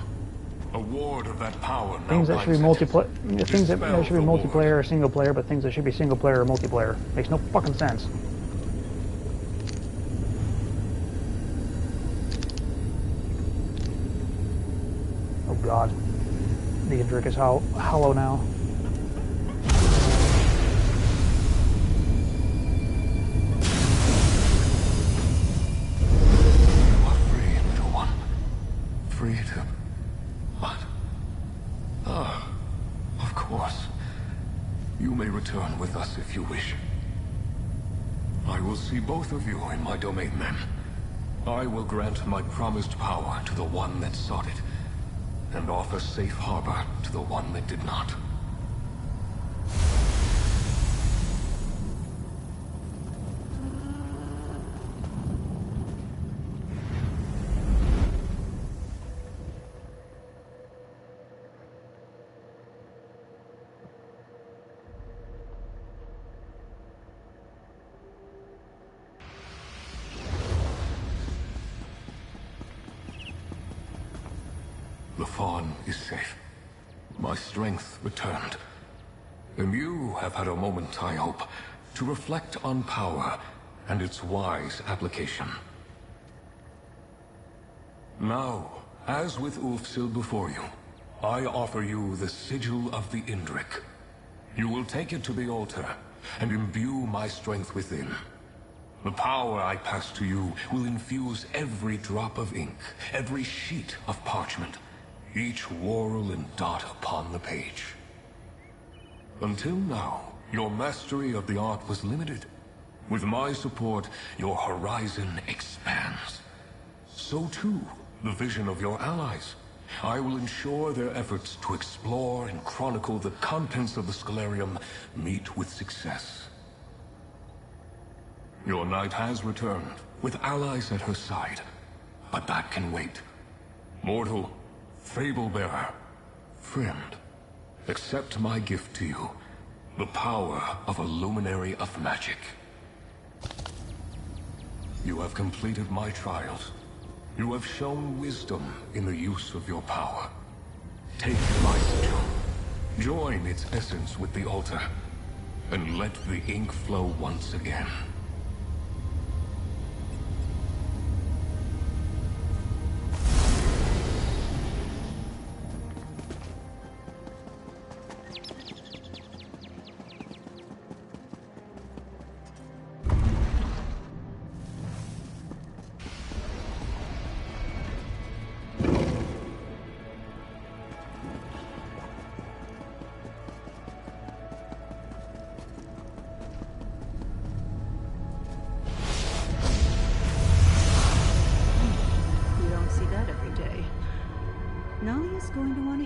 A ward of that power now Things that should be binds it. multiplayer, things that should be multiplayer or single-player, but things that should be single-player or multiplayer. Makes no fucking sense. Oh god, the Indrik is hollow now. Free to... what? Ah, of course. You may return with us if you wish. I will see both of you in my domain then. I will grant my promised power to the one that sought it, and offer safe harbor to the one that did not. The fawn is safe. My strength returned. And you have had a moment, I hope, to reflect on power and its wise application. Now, as with Ulfsil before you, I offer you the Sigil of the Indrik. You will take it to the altar and imbue my strength within. The power I pass to you will infuse every drop of ink, every sheet of parchment, each whorl and dot upon the page. Until now, your mastery of the art was limited. With my support, your horizon expands. So too, the vision of your allies. I will ensure their efforts to explore and chronicle the contents of the Scholarium meet with success. Your knight has returned, with allies at her side. But that can wait. Mortal, Fable-bearer, friend, accept my gift to you, the power of a luminary of magic. You have completed my trials. You have shown wisdom in the use of your power. Take my sigil, join its essence with the altar, and let the ink flow once again.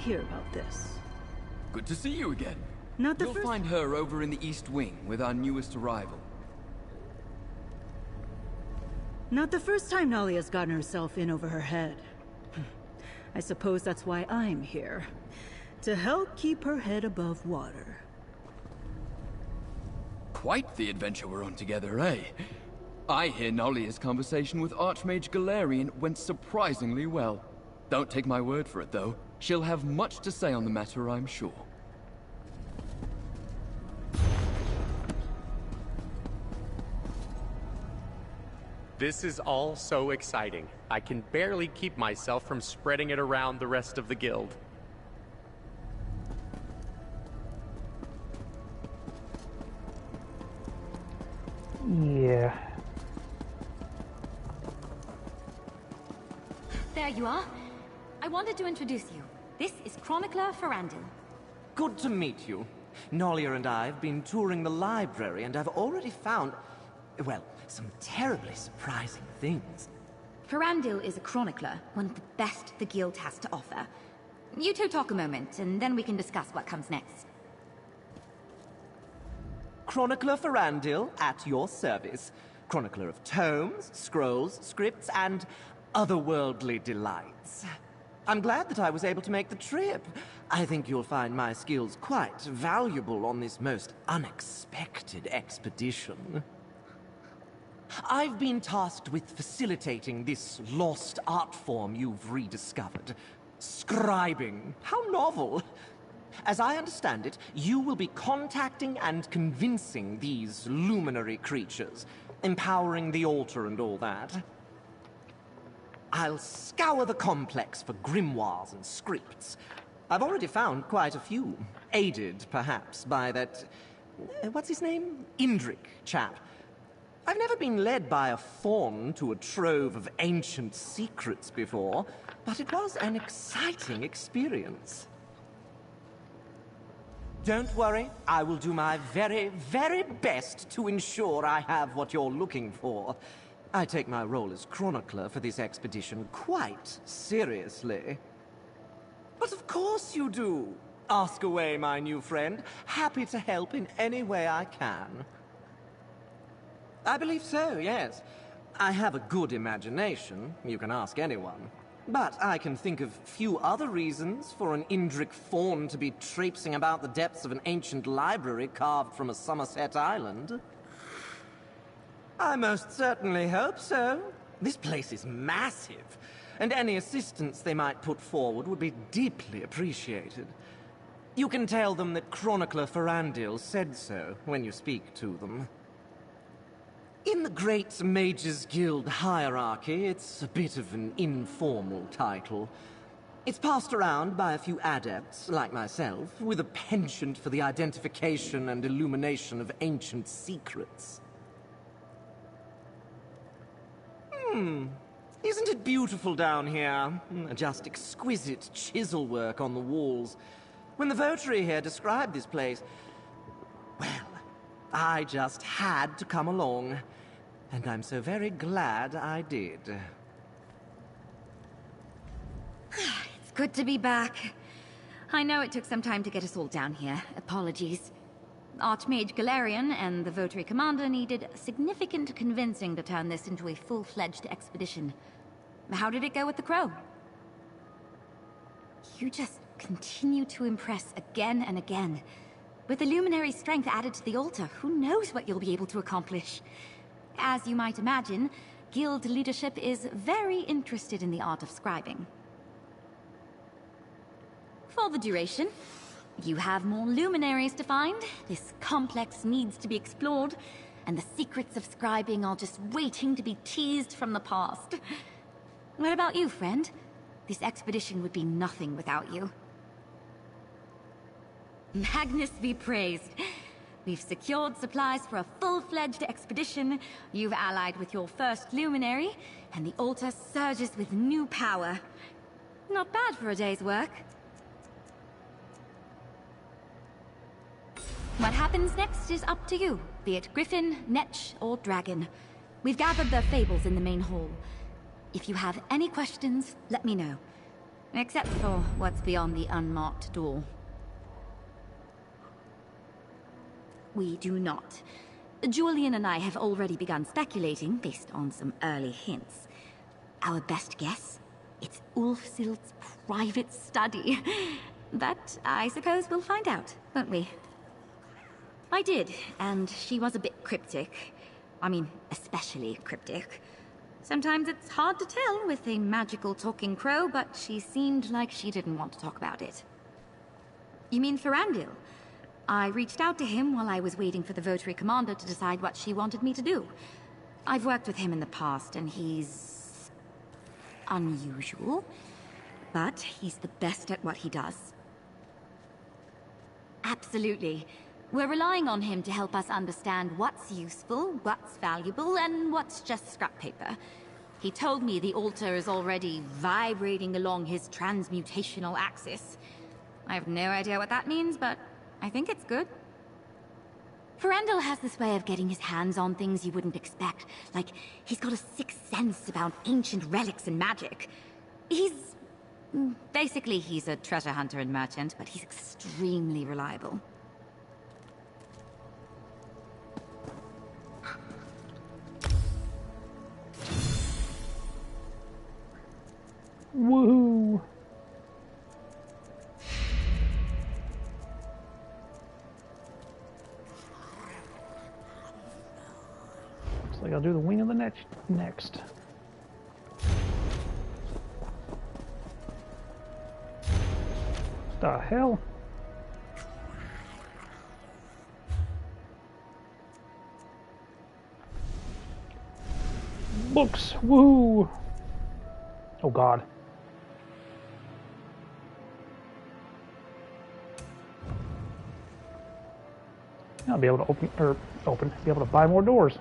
Hear about this. Good to see you again. Not the You'll first. find her over in the East Wing with our newest arrival. Not the first time Nalia's gotten herself in over her head. I suppose that's why I'm here. To help keep her head above water. Quite the adventure we're on together, eh? I hear Nolia's conversation with Archmage Galarian went surprisingly well. Don't take my word for it, though. She'll have much to say on the matter, I'm sure. This is all so exciting. I can barely keep myself from spreading it around the rest of the guild. Yeah. There you are. I wanted to introduce you. This is Chronicler Ferandil. Good to meet you. Nolia and I have been touring the library and I've already found, well, some terribly surprising things. Ferandil is a chronicler, one of the best the guild has to offer. You two talk a moment, and then we can discuss what comes next. Chronicler Ferandil, at your service. Chronicler of tomes, scrolls, scripts, and otherworldly delights. I'm glad that I was able to make the trip. I think you'll find my skills quite valuable on this most unexpected expedition. I've been tasked with facilitating this lost art form you've rediscovered. Scribing. How novel. As I understand it, you will be contacting and convincing these luminary creatures, empowering the altar and all that. I'll scour the complex for grimoires and scripts. I've already found quite a few, aided, perhaps, by that... what's his name? Indrik chap. I've never been led by a faun to a trove of ancient secrets before, but it was an exciting experience. Don't worry, I will do my very, very best to ensure I have what you're looking for. I take my role as chronicler for this expedition quite seriously. But of course you do. Ask away, my new friend. Happy to help in any way I can. I believe so, yes. I have a good imagination. You can ask anyone. But I can think of few other reasons for an Indrik faun to be traipsing about the depths of an ancient library carved from a Somerset island. I most certainly hope so. This place is massive, and any assistance they might put forward would be deeply appreciated. You can tell them that Chronicler Ferandil said so when you speak to them. In the Great Mages Guild hierarchy, it's a bit of an informal title. It's passed around by a few adepts, like myself, with a penchant for the identification and illumination of ancient secrets. Isn't it beautiful down here? Just exquisite chisel work on the walls. When the votary here described this place, well, I just had to come along. And I'm so very glad I did. It's good to be back. I know it took some time to get us all down here. Apologies. Archmage Galarian and the Votary Commander needed significant convincing to turn this into a full-fledged expedition. How did it go with the Crow? You just continue to impress again and again. With the Luminary strength added to the altar, who knows what you'll be able to accomplish? As you might imagine, Guild leadership is very interested in the art of scribing. For the duration, you have more luminaries to find, this complex needs to be explored, and the secrets of scribing are just waiting to be teased from the past. What about you, friend? This expedition would be nothing without you. Magnus be praised. We've secured supplies for a full-fledged expedition, you've allied with your first luminary, and the altar surges with new power. Not bad for a day's work. What happens next is up to you, be it Griffin, Netch, or Dragon. We've gathered their fables in the main hall. If you have any questions, let me know. Except for what's beyond the unmarked door. We do not. Julian and I have already begun speculating, based on some early hints. Our best guess? It's Ulfsild's private study. But I suppose we'll find out, won't we? I did, and she was a bit cryptic. I mean, especially cryptic. Sometimes it's hard to tell with a magical talking crow, but she seemed like she didn't want to talk about it. You mean Ferandil? I reached out to him while I was waiting for the Votary Commander to decide what she wanted me to do. I've worked with him in the past, and he's unusual, but he's the best at what he does. Absolutely. We're relying on him to help us understand what's useful, what's valuable, and what's just scrap paper. He told me the altar is already vibrating along his transmutational axis. I have no idea what that means, but I think it's good. Ferandil has this way of getting his hands on things you wouldn't expect. Like, he's got a sixth sense about ancient relics and magic. Basically, he's a treasure hunter and merchant, but he's extremely reliable. Woohoo! Looks like I'll do the wing of the next. The hell? Books! Woo! Oh God. I'll be able to be able to buy more doors.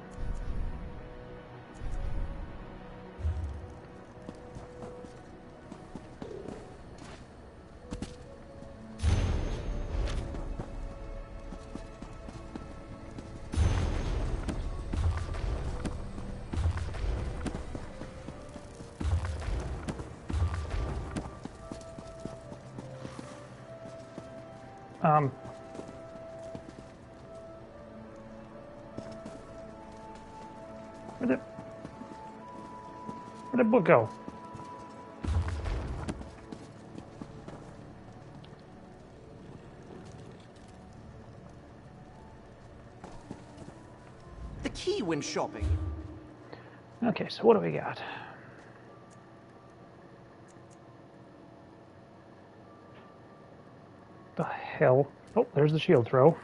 Where'd the book go? The key when shopping. Okay, so what do we got? The hell? Oh, there's the shield throw.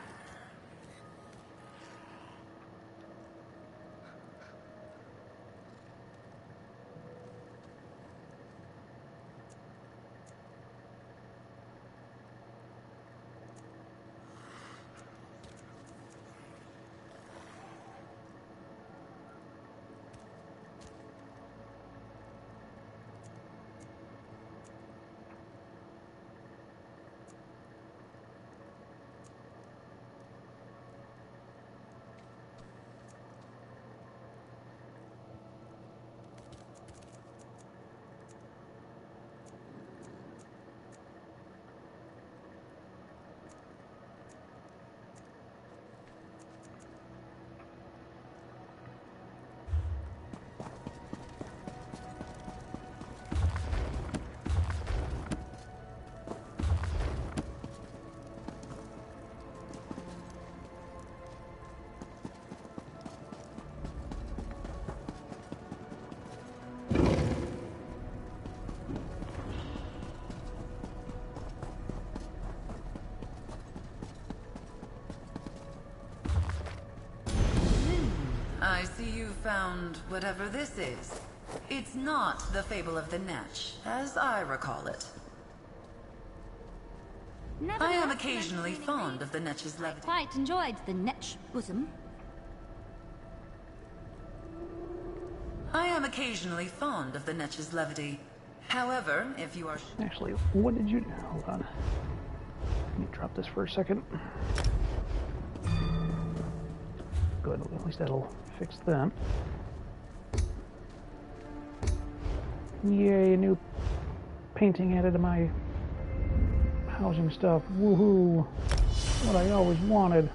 I see you found whatever this is. It's not the Fable of the Netch, as I recall it. I am occasionally fond of the Netch's levity. Quite enjoyed the Netch bosom. I am occasionally fond of the Netch's levity. However, if you are... Actually, what did you do? Hold on. Let me drop this for a second. Good, at least that'll fix that. Yay, a new painting added to my housing stuff. Woohoo! What I always wanted.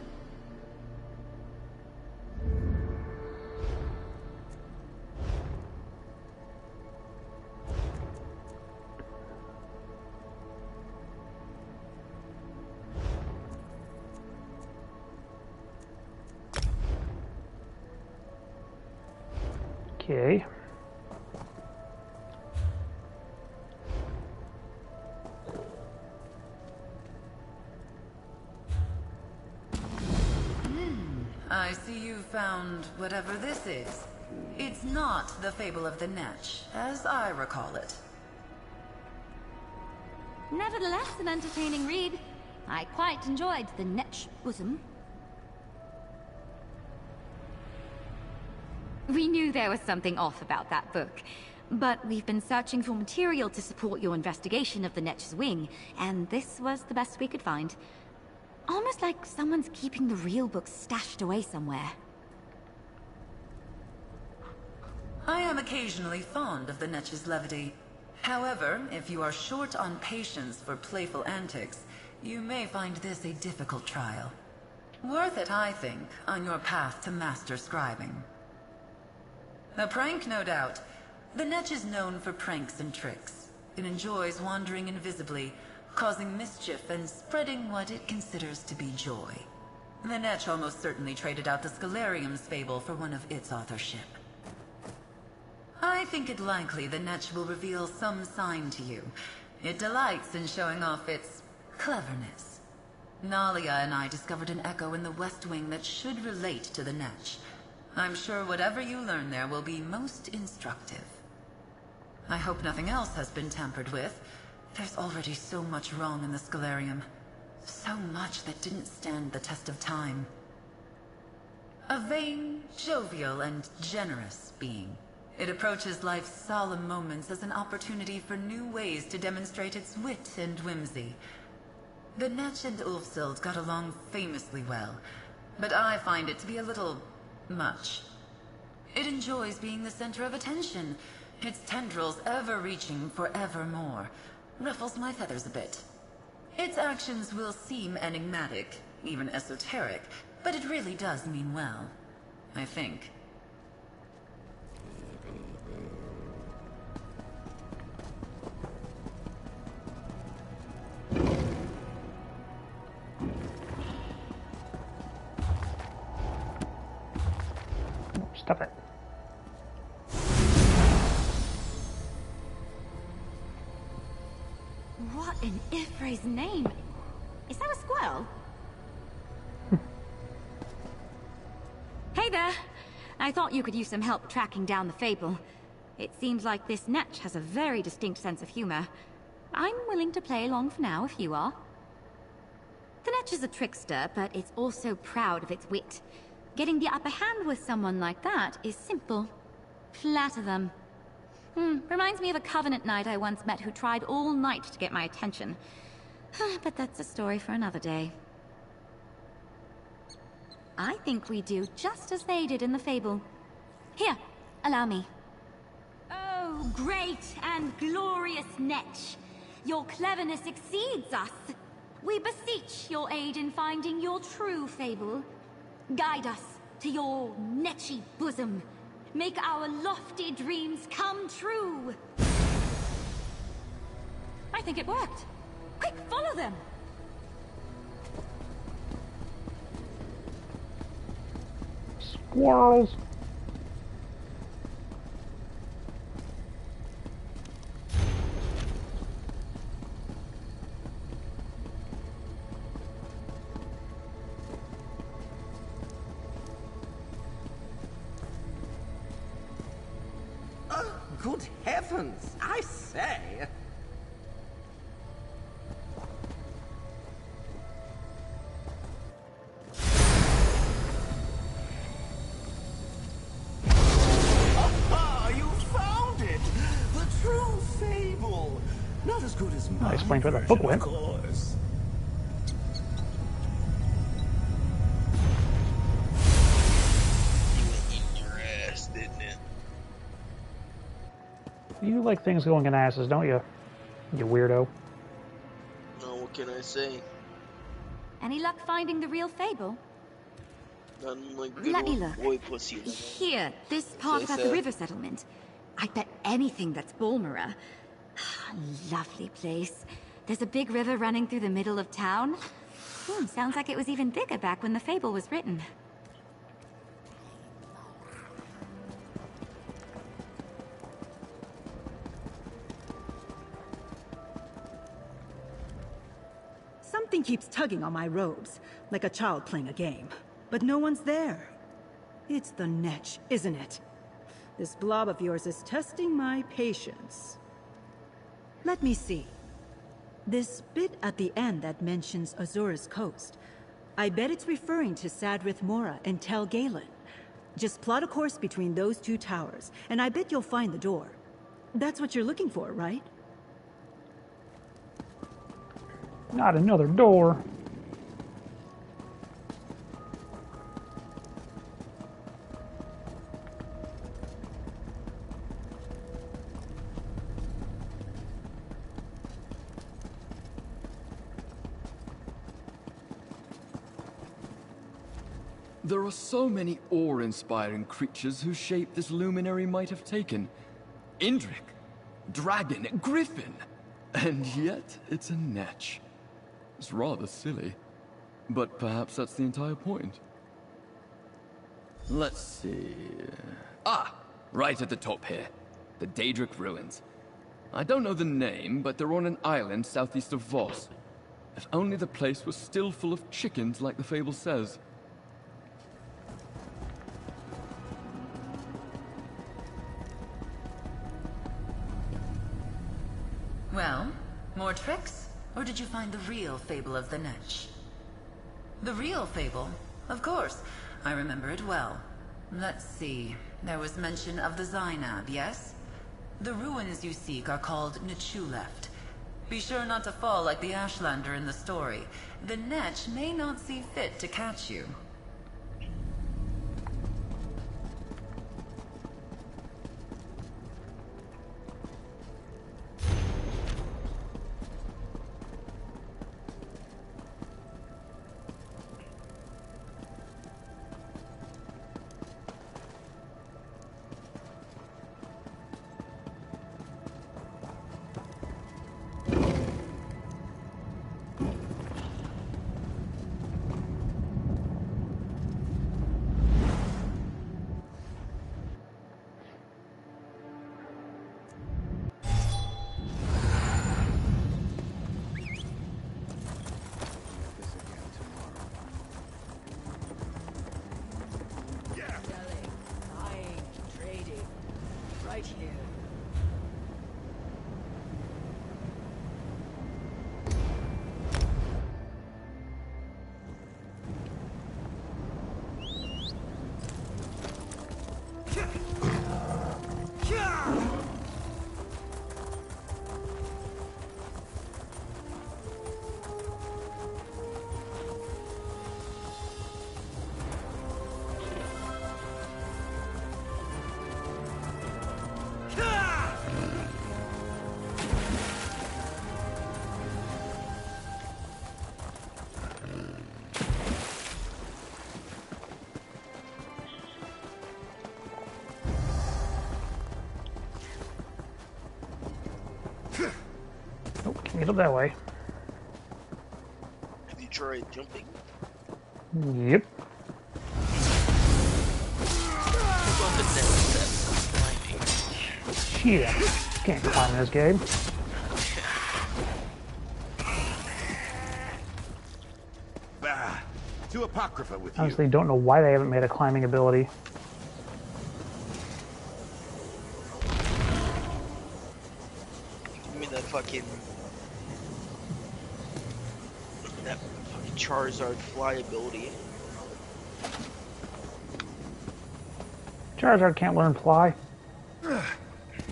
Okay. I see you found whatever this is. It's not the Fable of the Netch, as I recall it. Nevertheless, an entertaining read. I quite enjoyed the Netch bosom. We knew there was something off about that book, but we've been searching for material to support your investigation of the Netch's wing, and this was the best we could find. Almost like someone's keeping the real book stashed away somewhere. I am occasionally fond of the Netch's levity. However, if you are short on patience for playful antics, you may find this a difficult trial. Worth it, I think, on your path to master scribing. A prank, no doubt. The Netch is known for pranks and tricks. It enjoys wandering invisibly, causing mischief and spreading what it considers to be joy. The Netch almost certainly traded out the Scalarium's fable for one of its authorship. I think it likely the Netch will reveal some sign to you. It delights in showing off its cleverness. Nalia and I discovered an echo in the West Wing that should relate to the Netch. I'm sure whatever you learn there will be most instructive. I hope nothing else has been tampered with. There's already so much wrong in the Scalarium. So much that didn't stand the test of time. A vain, jovial, and generous being. It approaches life's solemn moments as an opportunity for new ways to demonstrate its wit and whimsy. The Netch and Ulfsild got along famously well, but I find it to be a little much. It enjoys being the center of attention, its tendrils ever reaching for ever more. Ruffles my feathers a bit. Its actions will seem enigmatic, even esoteric, but it really does mean well, I think. Stop it. What in Ifre's name? Is that a squirrel? Hey there! I thought you could use some help tracking down the fable. It seems like this Netch has a very distinct sense of humor. I'm willing to play along for now if you are. The Netch is a trickster, but it's also proud of its wit. Getting the upper hand with someone like that is simple. Flatter them. Reminds me of a Covenant knight I once met who tried all night to get my attention. But that's a story for another day. I think we do just as they did in the fable. Here, allow me. Oh, great and glorious Netch! Your cleverness exceeds us. We beseech your aid in finding your true fable. Guide us to your Netchy bosom. Make our lofty dreams come true. I think it worked. Quick, follow them. Squirrels. Good heavens, I say! Aha! You found it! The true fable! Not as good as mine. I explained where the book went. Of course. You like things going in asses, don't you? You weirdo. No, what can I say? Any luck finding the real fable? None like good Let me old look. boy pussy. Here, this part about the river settlement. I bet anything that's Bulmara. Lovely place. There's a big river running through the middle of town. Sounds like it was even bigger back when the fable was written. Something keeps tugging on my robes, like a child playing a game. But no one's there. It's the Netch, isn't it? This blob of yours is testing my patience. Let me see. This bit at the end that mentions Azura's coast. I bet it's referring to Sadrith Mora and Tel Galen. Just plot a course between those two towers, and I bet you'll find the door. That's what you're looking for, right? Not another door. There are so many awe-inspiring creatures whose shape this luminary might have taken. Indrik, dragon, griffin, and yet it's a Netch. It's rather silly, but perhaps that's the entire point. Let's see... Ah! Right at the top here. The Daedric Ruins. I don't know the name, but they're on an island southeast of Voss. If only the place was still full of chickens like the fable says. Well, more tricks? Or did you find the real fable of the Netch? The real fable? Of course. I remember it well. Let's see. There was mention of the Zainab, yes? The ruins you seek are called Nichuleft. Be sure not to fall like the Ashlander in the story. The Netch may not see fit to catch you. Get up that way. Have you tried jumping? Yep. Shit. Can't climb in this game. To Apocrypha with Honestly, don't know why they haven't made a climbing ability. Give me that fucking Charizard fly ability. Charizard can't learn fly. Yeah,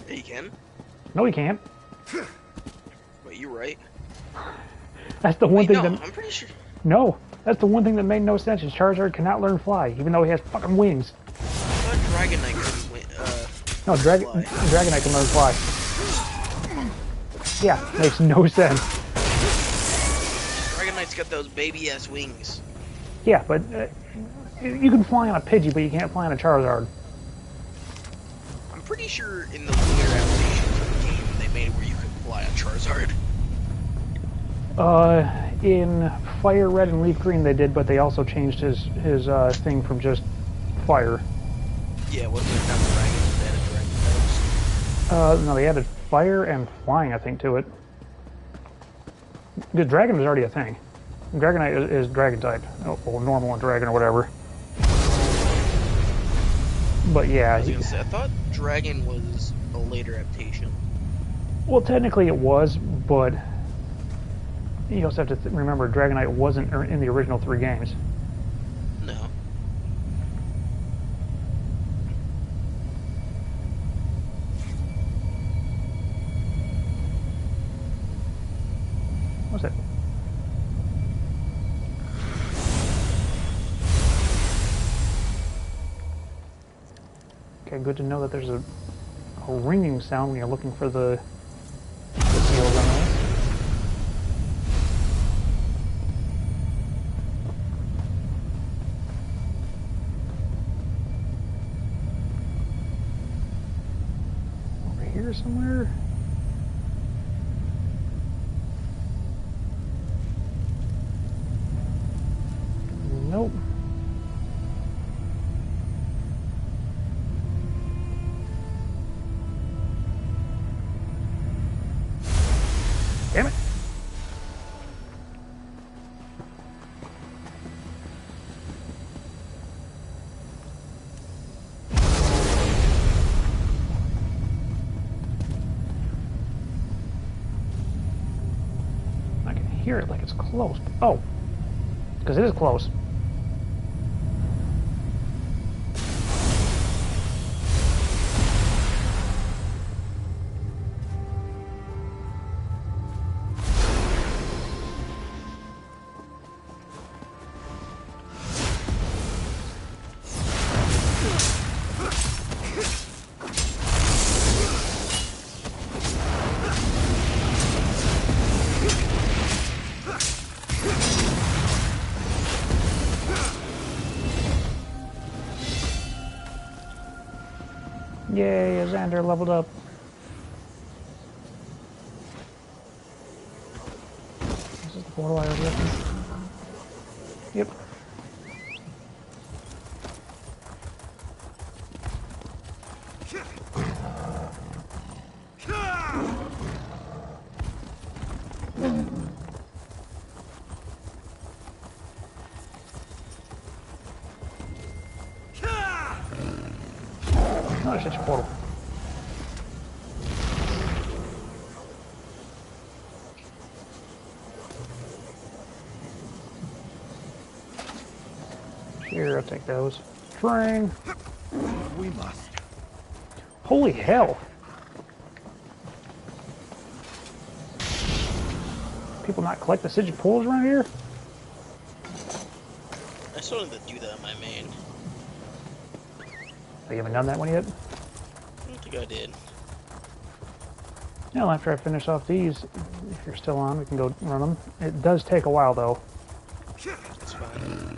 you can. No, he can't. Wait, you're right. That's the one thing no, that... I'm pretty sure. No, that's the one thing that made no sense is Charizard cannot learn fly, even though he has fucking wings. I thought Dragonite couldn't No, Dragonite can learn fly. Yeah, makes no sense. Dragonite's got those baby-ass wings. Yeah, but you can fly on a Pidgey, but you can't fly on a Charizard. I'm pretty sure in the later adaptations of the game they made it where you could fly on Charizard. In Fire Red and Leaf Green they did, but they also changed his thing from just fire. Yeah, wasn't there not dragons? They added dragon types. No, they added fire and flying, I think, to it. The dragon was already a thing. Dragonite is dragon type, or normal and dragon or whatever. But yeah, I was gonna say, I thought dragon was a later adaptation. Well, technically it was, but you also have to remember Dragonite wasn't in the original 3 games. No. What's that? Okay, good to know that there's a ringing sound when you're looking for the seals on this. Over here somewhere? Nope. Damn it. I can hear it like it's close. Oh, because it is close. Yay, Xander leveled up. This is the portal I was looking. Yep. No, it's just a portal. Here, I'll take those. Train. We must. Holy hell. People not collect the sigil pools around here? I still need to do that in my main. You haven't done that one yet? I don't think I did. Well, after I finish off these, if you're still on, we can go run them. It does take a while, though. That's fine.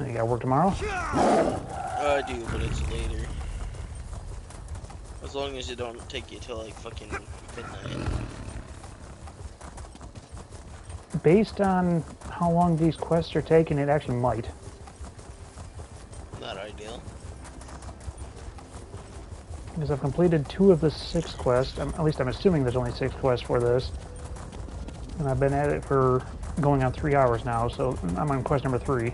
You gotta work tomorrow? I do, but it's later. As long as it don't take you till like fucking midnight. Based on how long these quests are taking, it actually might. Not ideal. Because I've completed 2 of the 6 quests. At least I'm assuming there's only 6 quests for this. And I've been at it for going on 3 hours now, so I'm on quest number 3.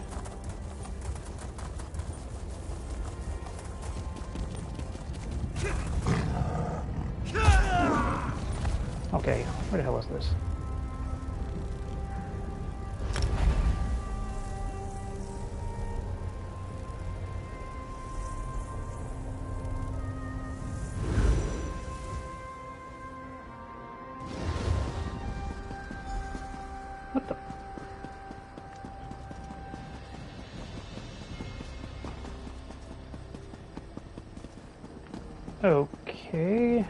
Okay, where the hell is this? What the? Okay.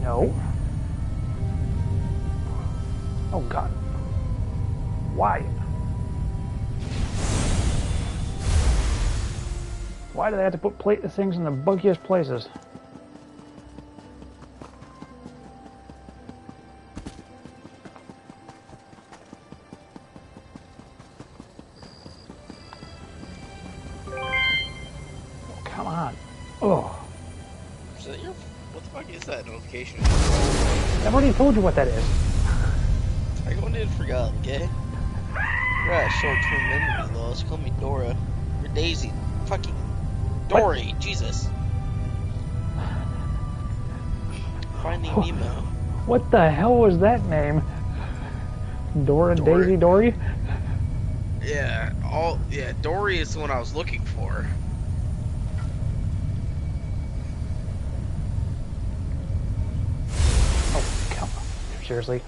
No. Oh God. Why? Why do they have to put things in the buggiest places? Oh, come on. Oh. Is that your... What the fuck is that notification? I've already told you what that is. I go and forgot, okay? Right, short-term memory loss. Call me Dora. Or Daisy. Fucking Dory. What? Jesus. Finding Nemo. What the hell was that name? Dora, Dory. Daisy, Dory? Yeah, Dory is the one I was looking for. Oh, come on. Seriously?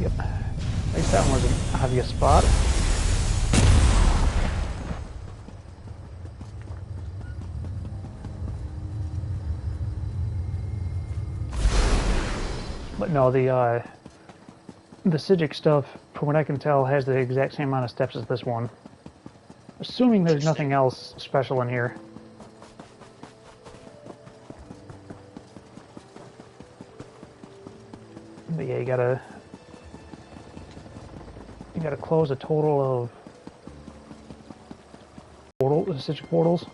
At least that one was an obvious spot. But no, the Psijic stuff, from what I can tell, has the exact same amount of steps as this one. Assuming there's nothing else special in here. But yeah, you gotta close a total of Psijic portals.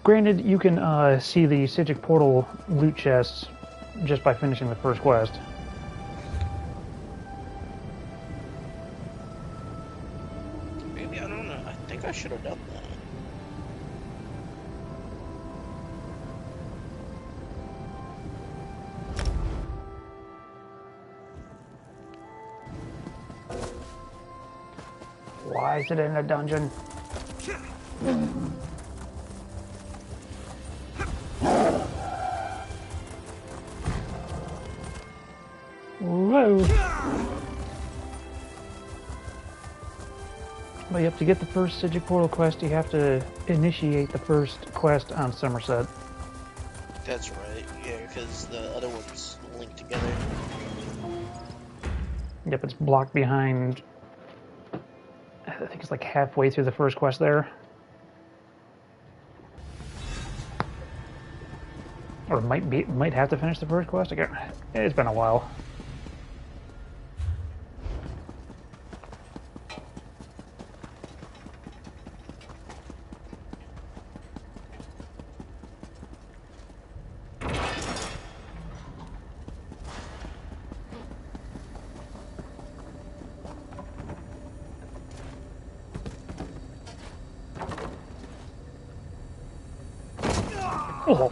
Granted, you can see the Psijic portal loot chests just by finishing the first quest. Maybe, I don't know. I think I should have done that. Why is it in a dungeon? Whoa! But you have to get the first Psijic portal quest, you have to initiate the first quest on Somerset. That's right, yeah, because the other ones link together. Yep, it's blocked behind... I think it's like halfway through the first quest there. Or might have to finish the first quest again. It's been a while. Oh.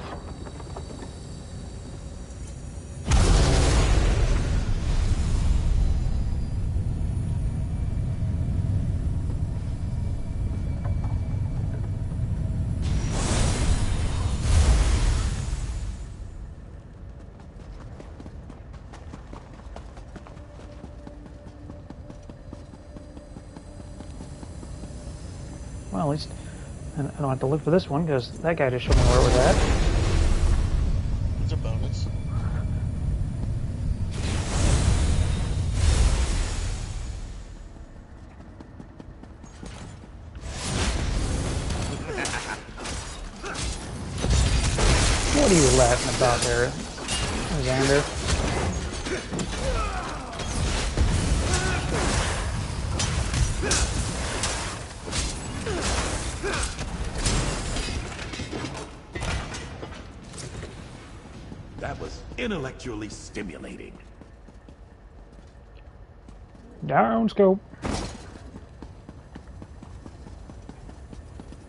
Well, at least I don't have to look for this one, because that guy just showed me where it was at. It's a bonus. What are you laughing about there, Xander? That was intellectually stimulating. Down scope.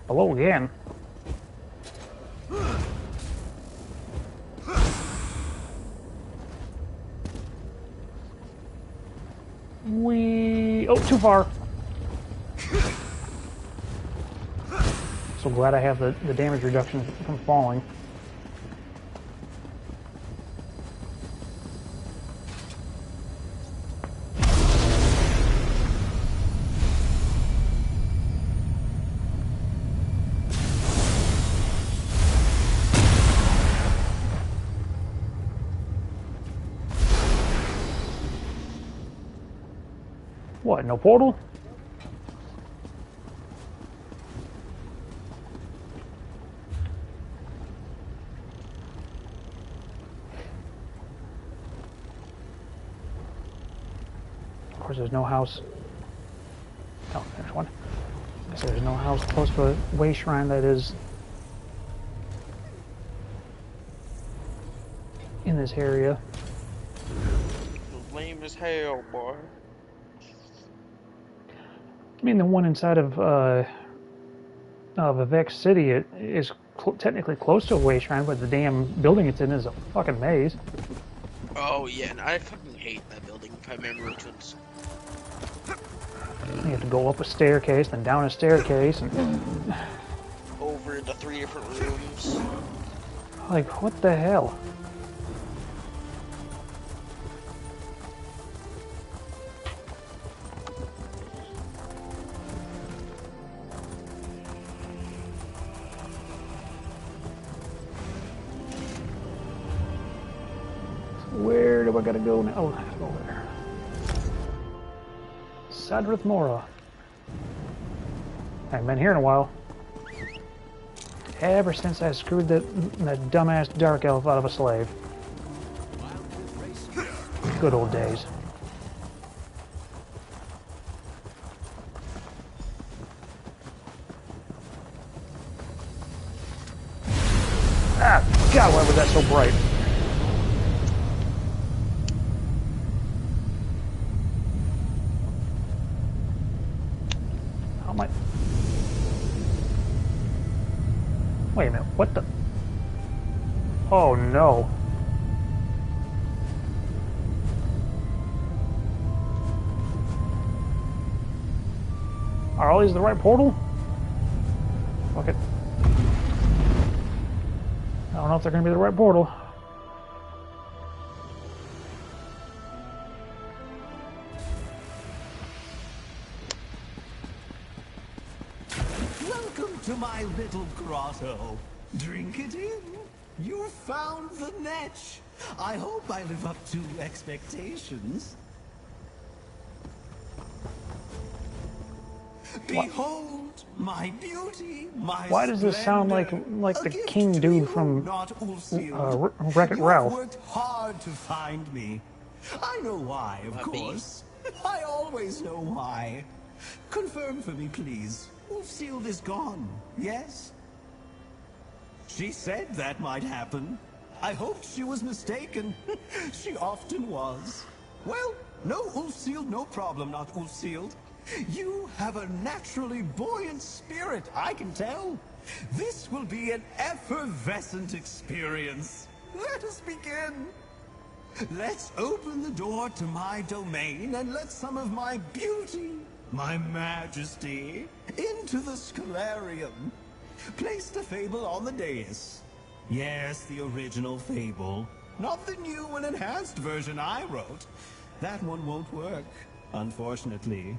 Hello again. Oh, too far. So glad I have the damage reduction from falling. What, no portal? Of course, there's no house. Oh, there's one. I guess there's no house close to a way shrine that is in this area. Lame as hell, boy. I mean, the one inside of Vex City is technically close to a way shrine, but the damn building it's in is a fucking maze. Oh yeah, and I fucking hate that building. If I remember which ones. You have to go up a staircase, then down a staircase, and over into 3 different rooms. Like, what the hell? Where do I gotta go now? Oh, I have to go over there. Sadrith Mora. I haven't been here in a while. Ever since I screwed that dumbass dark elf out of a slave. Good old days. Ah, God, why was that so bright? How am I? Wait a minute, what the? Oh no. Are all these the right portal? Fuck it. I don't know if they're gonna be the right portal. Welcome to my little grotto. Drink it in. You found the Netch. I hope I live up to expectations. Behold my beauty, my Why does this sound like the king dude from Wreck-It Ralph? You worked hard to find me. I know why, of course. I always know why. Confirm for me, please. Ulfsild is gone, yes? She said that might happen. I hoped she was mistaken. She often was. Well, no Ulfsild, no problem, not Ulfsild. You have a naturally buoyant spirit, I can tell. This will be an effervescent experience. Let us begin. Let's open the door to my domain and let some of my beauty, my majesty, into the Scholarium. Place the fable on the dais. Yes, the original fable. Not the new and enhanced version I wrote. That one won't work, unfortunately.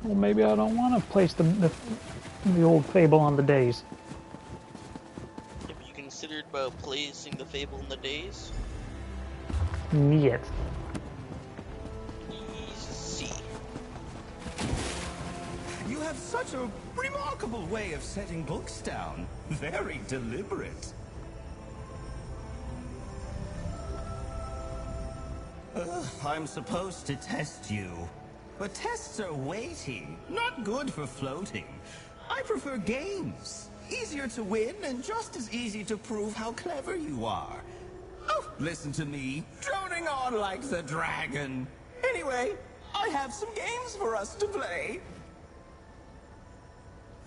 Well, maybe I don't want to place the old fable on the days. Have you considered placing the fable in the days? Yet. Easy. You have such a remarkable way of setting books down. Very deliberate. I'm supposed to test you. But tests are weighty, not good for floating. I prefer games. Easier to win and just as easy to prove how clever you are. Oh, listen to me, droning on like the dragon. Anyway, I have some games for us to play.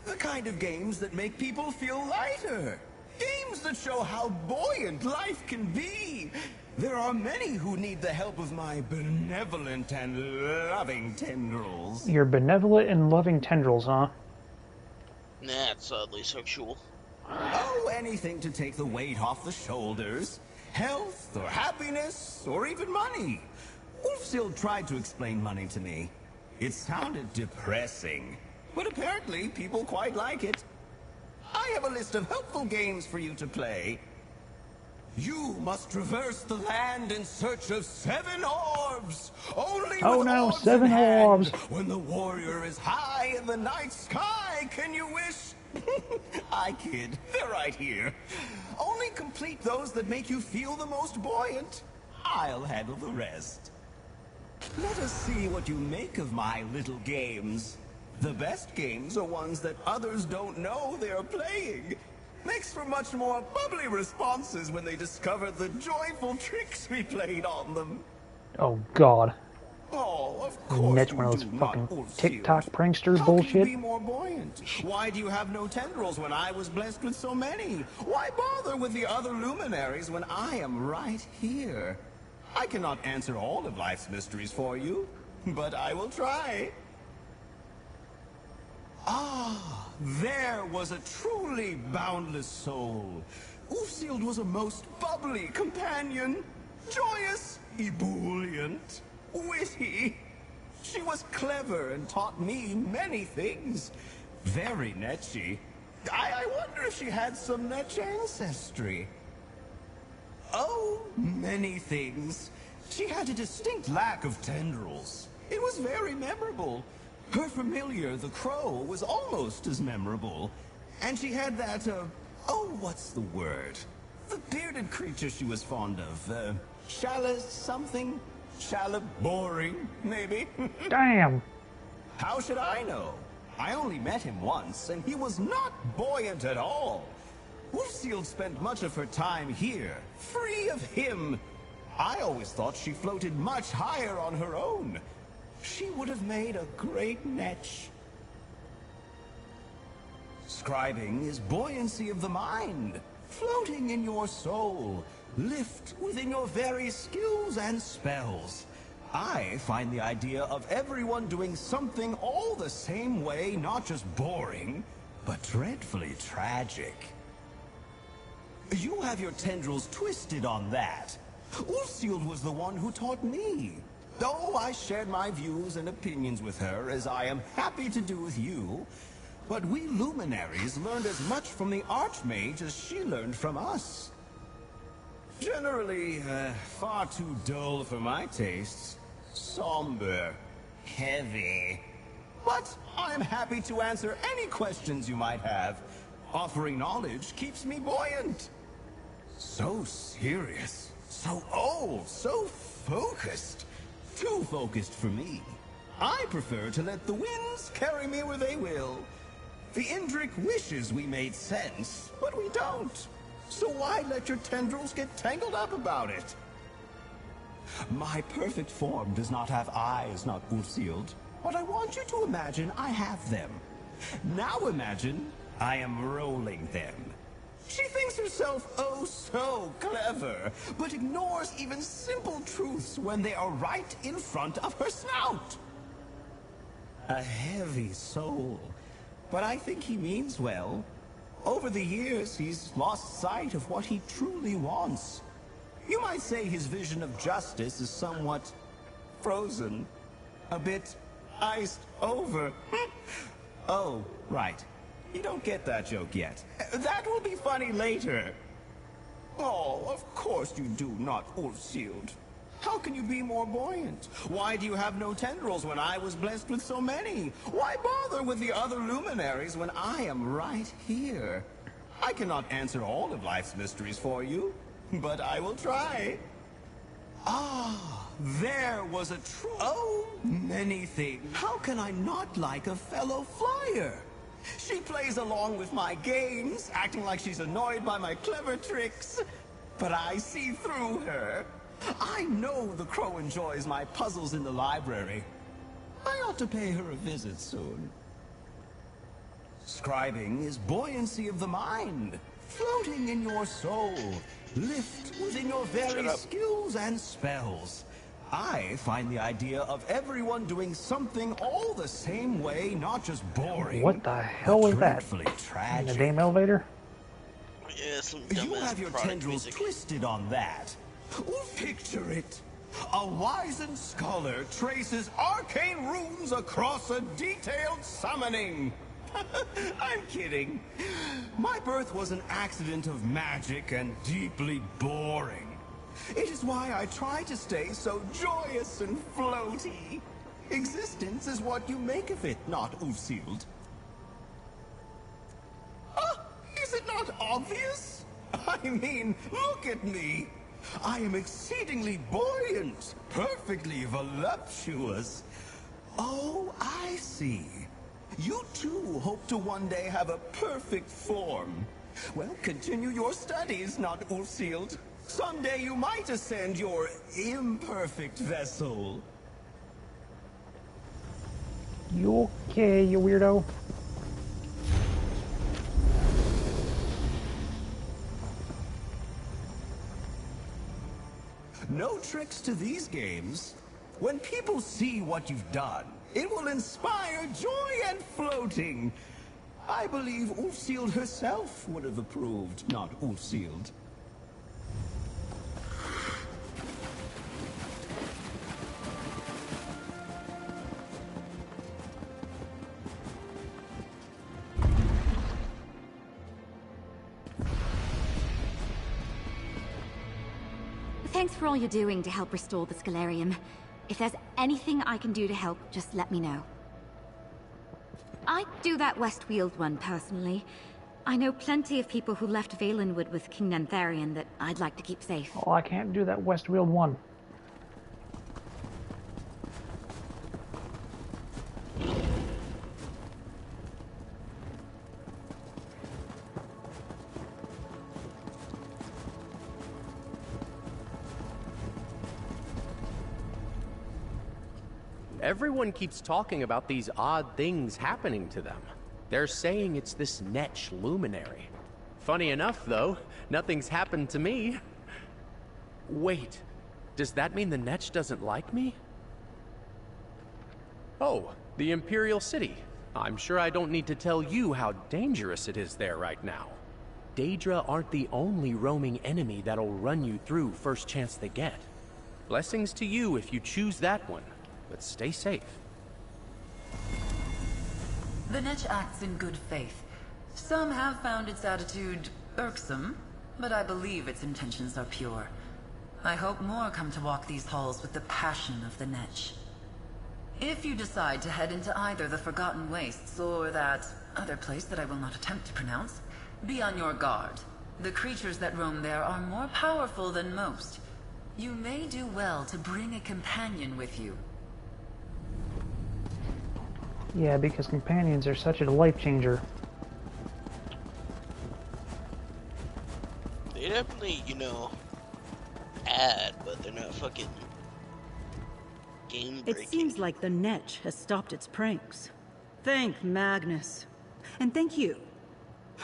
The kind of games that make people feel lighter. Games that show how buoyant life can be. There are many who need the help of my benevolent and loving tendrils. Your benevolent and loving tendrils, huh? That's oddly sexual. Oh, anything to take the weight off the shoulders. Health, or happiness, or even money. Ulfsild tried to explain money to me. It sounded depressing, but apparently people quite like it. I have a list of helpful games for you to play. You must traverse the land in search of 7 orbs. Only with orbs 7 in hand. orbs. When the warrior is high in the night sky, can you wish? I kid. They're right here. Only complete those that make you feel the most buoyant. I'll handle the rest. Let us see what you make of my little games. The best games are ones that others don't know they're playing. Makes for much more bubbly responses when they discover the joyful tricks we played on them. Oh, God. Oh, of course. Next one of those fucking TikTok prankster bullshit. Be more buoyant. Why do you have no tendrils when I was blessed with so many? Why bother with the other luminaries when I am right here? I cannot answer all of life's mysteries for you, but I will try. Ah, there was a truly boundless soul. Ulfsild was a most bubbly companion, joyous, ebullient, witty. She was clever and taught me many things. Very netchy. I wonder if she had some netch ancestry. Oh, many things. She had a distinct lack of tendrils. It was very memorable. Her familiar, the crow, was almost as memorable. And she had that, oh, what's the word? The bearded creature she was fond of, Shala something? Shala boring, maybe? Damn! How should I know? I only met him once, and he was not buoyant at all. Ulfsild spent much of her time here, free of him. I always thought she floated much higher on her own. She would have made a great netch. Scribing is buoyancy of the mind, floating in your soul, lift within your very skills and spells. I find the idea of everyone doing something all the same way not just boring, but dreadfully tragic. You have your tendrils twisted on that. Ulfsild was the one who taught me. Though I shared my views and opinions with her, as I am happy to do with you, but we luminaries learned as much from the Archmage as she learned from us. Generally, far too dull for my tastes. Somber. Heavy. But I'm happy to answer any questions you might have. Offering knowledge keeps me buoyant. So serious. So old. So focused. Too focused for me. I prefer to let the winds carry me where they will. The Indrik wishes we made sense, but we don't. So why let your tendrils get tangled up about it? My perfect form does not have eyes, not Ulfsild. But I want you to imagine I have them. Now imagine I am rolling them. She thinks herself oh so clever, but ignores even simple truths when they are right in front of her snout. A heavy soul, but I think he means well. Over the years, he's lost sight of what he truly wants. You might say his vision of justice is somewhat frozen, a bit iced over. Oh, right. You don't get that joke yet. That will be funny later. Oh, of course you do not, Ulfsild. How can you be more buoyant? Why do you have no tendrils when I was blessed with so many? Why bother with the other luminaries when I am right here? I cannot answer all of life's mysteries for you, but I will try. Ah, there was a true... Oh, many things. How can I not like a fellow flyer? She plays along with my games, acting like she's annoyed by my clever tricks. But I see through her. I know the crow enjoys my puzzles in the library. I ought to pay her a visit soon. Scribing is buoyancy of the mind, floating in your soul, lift within in your very skills and spells. I find the idea of everyone doing something all the same way not just boring. What the hell was that? In the damn elevator? Yeah, some You have your tendrils twisted on that. Picture it. A wizened scholar traces arcane runes across a detailed summoning. I'm kidding. My birth was an accident of magic and deeply boring. It is why I try to stay so joyous and floaty. Existence is what you make of it, not Ulfsild. Is it not obvious? I mean, look at me. I am exceedingly buoyant, perfectly voluptuous. Oh, I see. You too hope to one day have a perfect form. Well, continue your studies, not Ulfsild. Someday you might ascend your imperfect vessel. You okay, you weirdo? No tricks to these games. When people see what you've done, it will inspire joy and floating. I believe Ulfsild herself would have approved, not Ulfsild. Thanks for all you're doing to help restore the Scalarium. If there's anything I can do to help, just let me know. I'd do that Westweald one personally. I know plenty of people who left Valenwood with King Nantharion that I'd like to keep safe. Oh, I can't do that Westweald one. Everyone keeps talking about these odd things happening to them. They're saying it's this Netch luminary. Funny enough, though, nothing's happened to me. Wait, does that mean the Netch doesn't like me? Oh, the Imperial City. I'm sure I don't need to tell you how dangerous it is there right now. Daedra aren't the only roaming enemy that'll run you through first chance they get. Blessings to you if you choose that one. But stay safe. The Netch acts in good faith. Some have found its attitude irksome, but I believe its intentions are pure. I hope more come to walk these halls with the passion of the Netch. If you decide to head into either the Forgotten Wastes or that other place that I will not attempt to pronounce, be on your guard. The creatures that roam there are more powerful than most. You may do well to bring a companion with you. Yeah, because companions are such a life changer. They definitely, you know, add, but they're not fucking game breaking. It seems like the Netch has stopped its pranks. Thank Magnus. And thank you.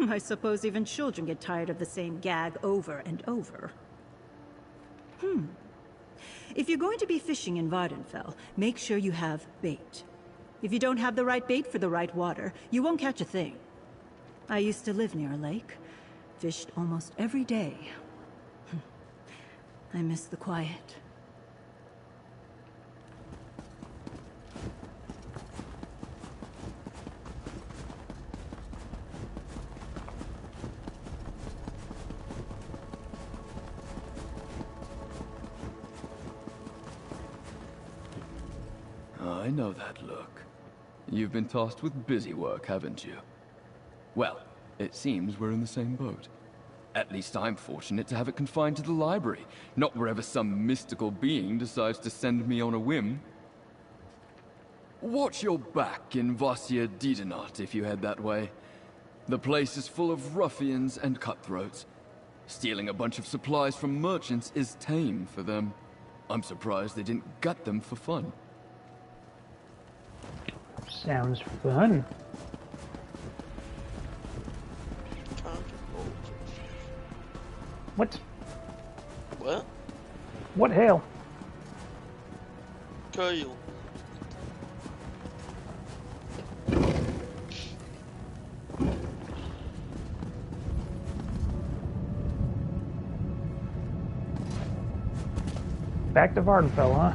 I suppose even children get tired of the same gag over and over. If you're going to be fishing in Vardenfell, make sure you have bait. If you don't have the right bait for the right water, you won't catch a thing. I used to live near a lake. Fished almost every day. I miss the quiet. I know that look. You've been tasked with busy work, haven't you? Well, it seems we're in the same boat. At least I'm fortunate to have it confined to the library, not wherever some mystical being decides to send me on a whim. Watch your back in Vasya Didenot if you head that way. The place is full of ruffians and cutthroats. Stealing a bunch of supplies from merchants is tame for them. I'm surprised they didn't gut them for fun. Sounds fun. What? What? What hell? Kyle. Back to Vardenfell, huh?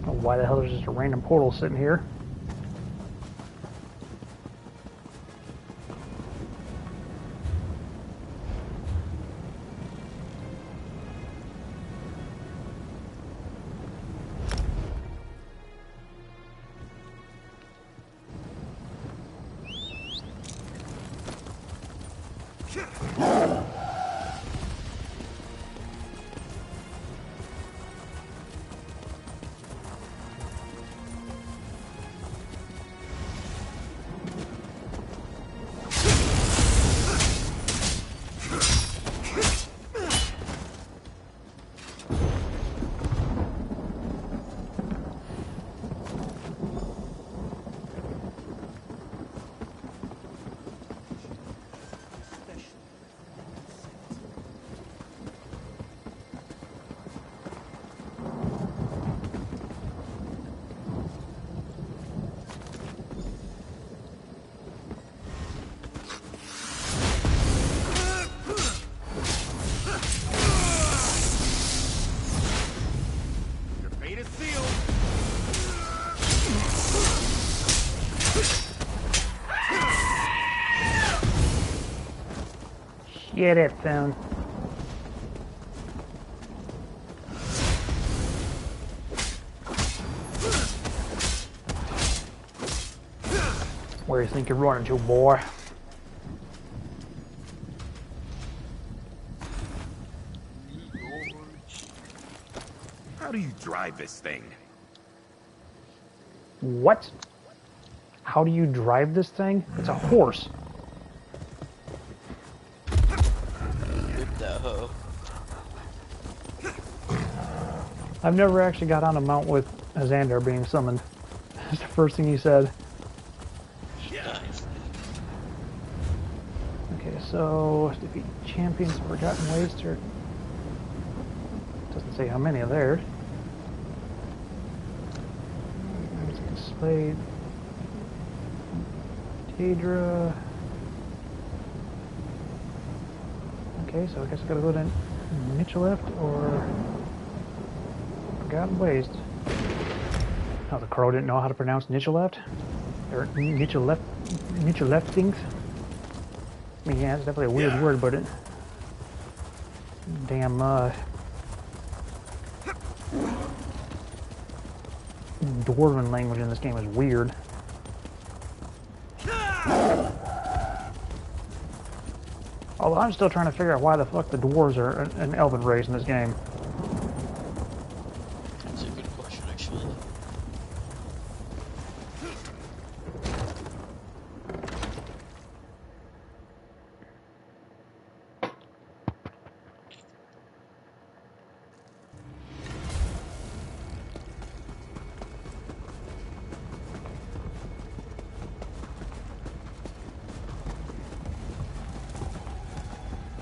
Oh, why the hell is just a random portal sitting here? Get it, then. Where do you think you're running to, boy? How do you drive this thing? What? How do you drive this thing? It's a horse. I've never actually got on a mount with Xandar being summoned. That's the first thing he said. Okay, so defeat champions of Forgotten Waste. Doesn't say how many are there. Slade, Daedra. Okay, so I guess I gotta go to Nichileft or Forgotten Waste. Oh, the crow didn't know how to pronounce Nichileft? Or Nichileft things? I mean, yeah, it's definitely a weird word, but it... Damn, Dwarven language in this game is weird. Although I'm still trying to figure out why the fuck the dwarves are an elven race in this game. That's a good question, actually.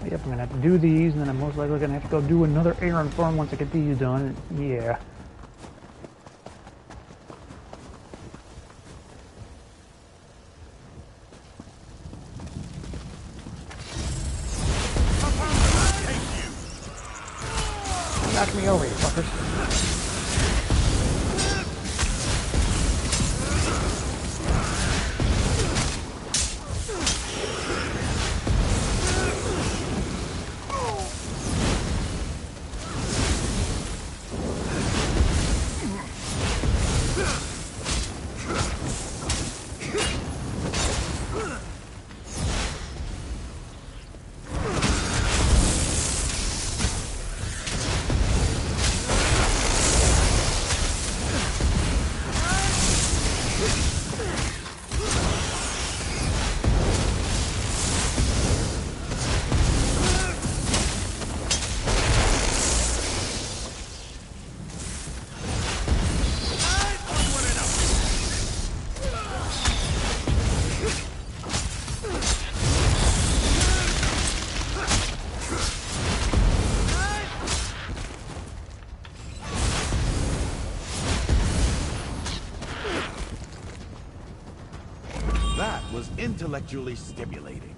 Yep, I'm gonna have to do these, and then I'm most likely gonna have to go do another errand farm once I get these done. Yeah. Knock me over, you fuckers. was intellectually stimulating.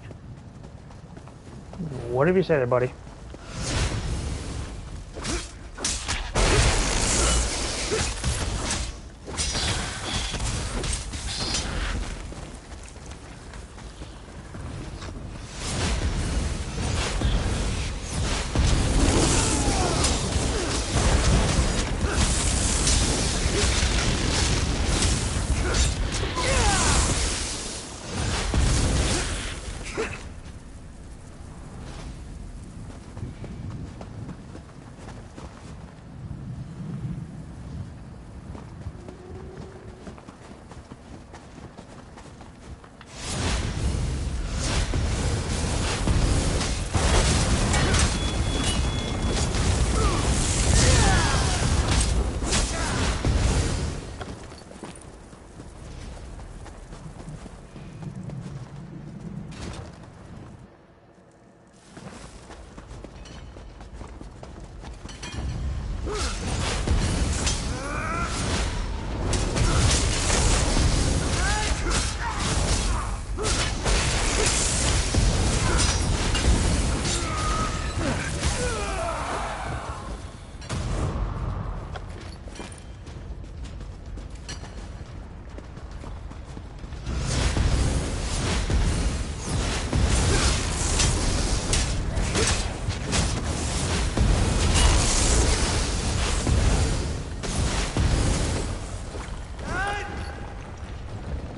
Whatever you say there, buddy.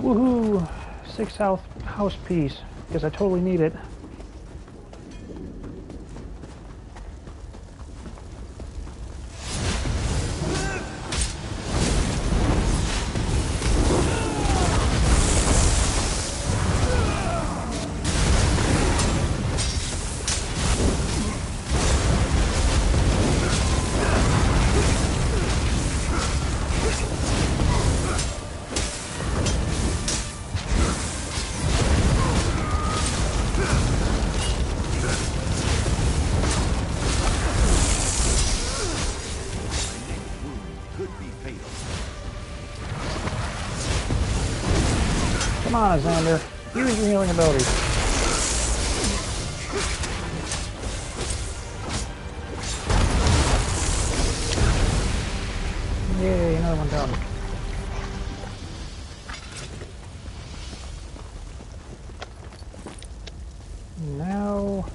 Woohoo! 6 health house piece, because I totally need it. Come on, Xander. Use your healing ability. Yay, another one done. Now,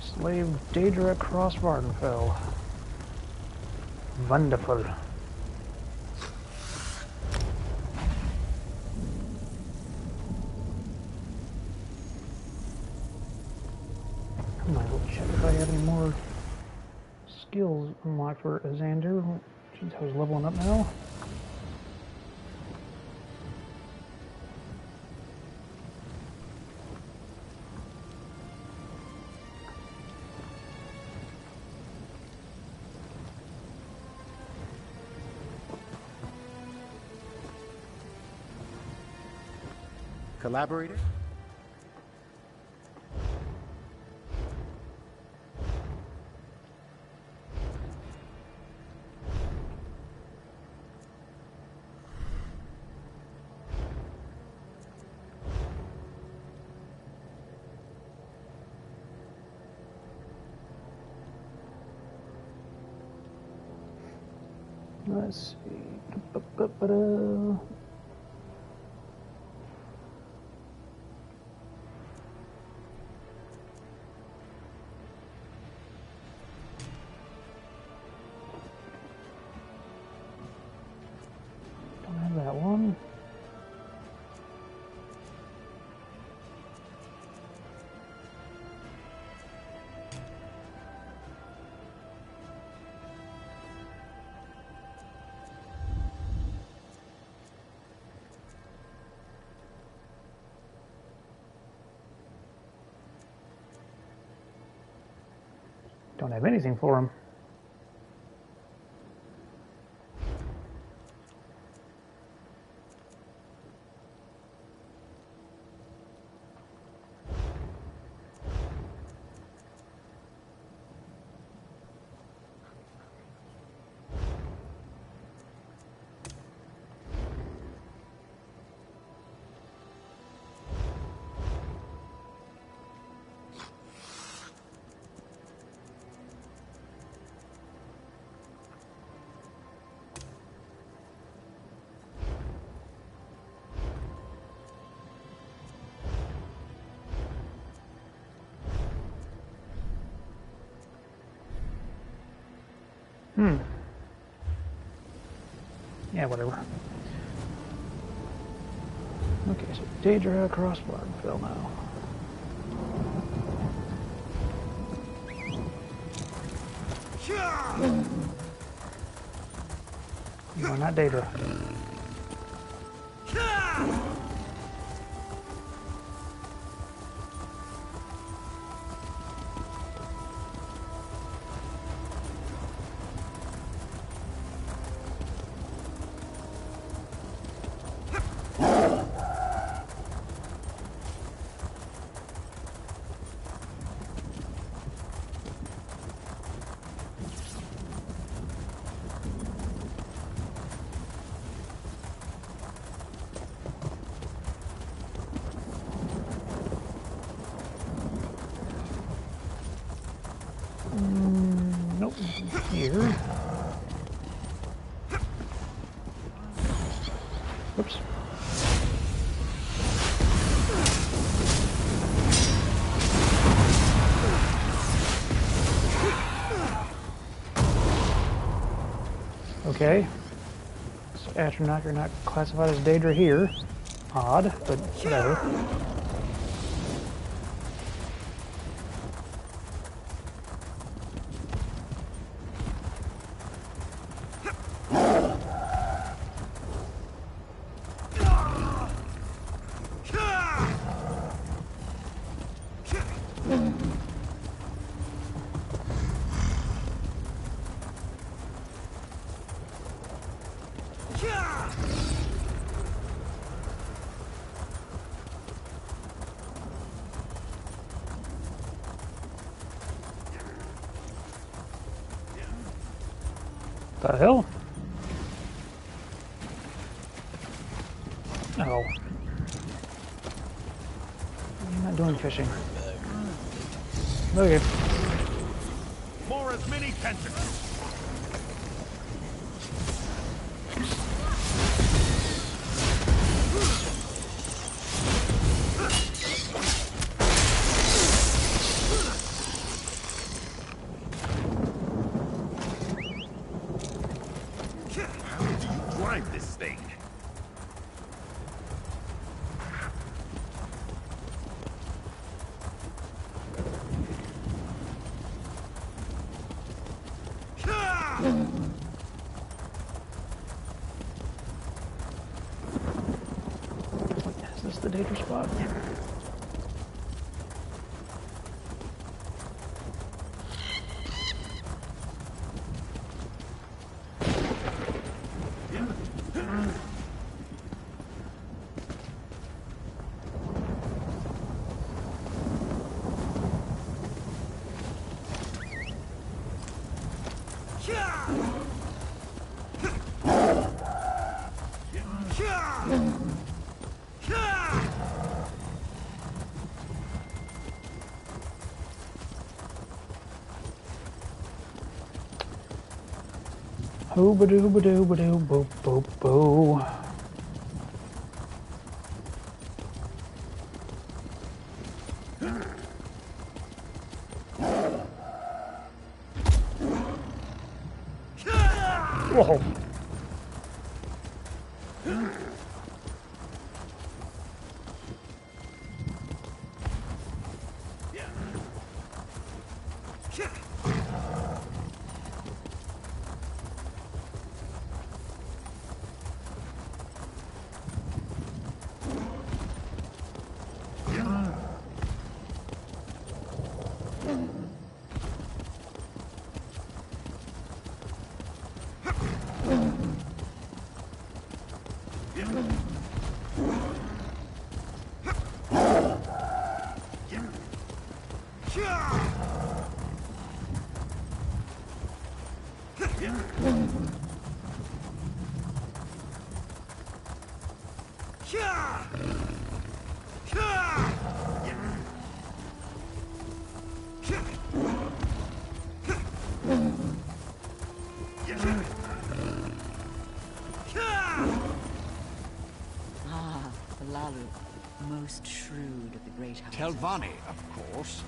slave Daedra across Vardenfell. Wonderful. Might as well check if I have any more skills unlocked for Xander, since I was leveling up now. Collaborator? Let's see. Ba-ba-ba-da. Don't have that one. Don't have anything for him. Yeah, whatever. Okay, so Daedra across Varnfell now. No, not Daedra. Nope. Here. Whoops. Okay. So Atronach are not classified as Daedra here. Odd, but whatever. The hell? Oh. I'm not doing fishing. Okay. More as many tentacles. This thing. Is this the Daedra spot? Hooba-dooba-dooba-doo-boop-boop-boo. Whoa. Ah, Hlaalu, most shrewd of the great houses. Telvanni, of course.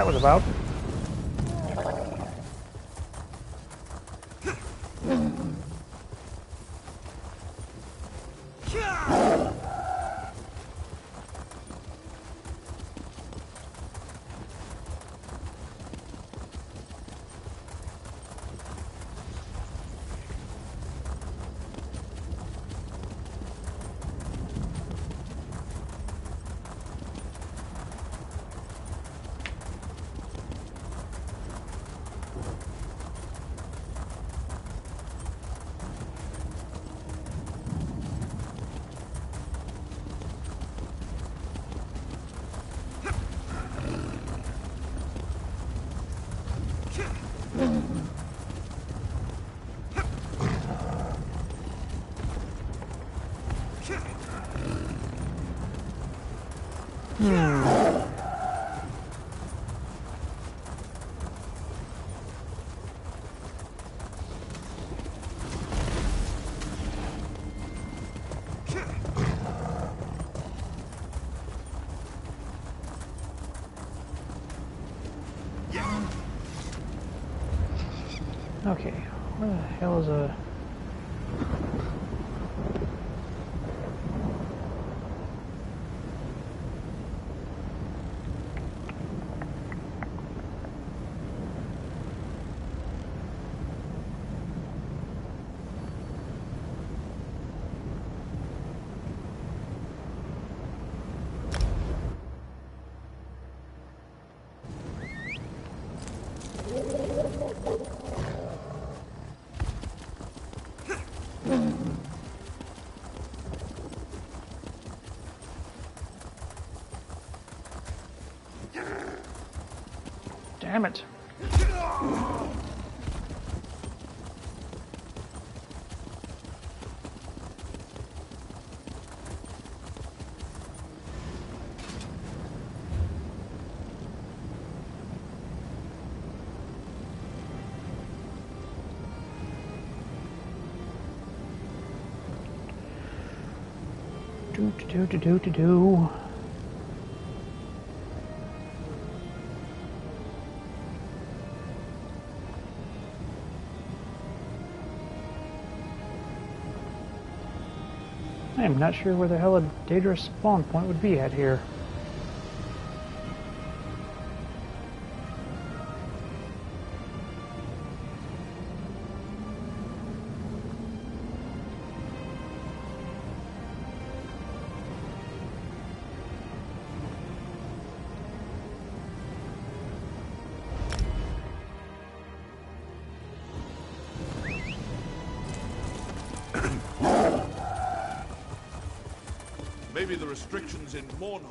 that was about. Okay, where the hell is a... Damn it. Do. I am not sure where the hell a Daedra spawn point would be at here. Maybe the restrictions in Mournhold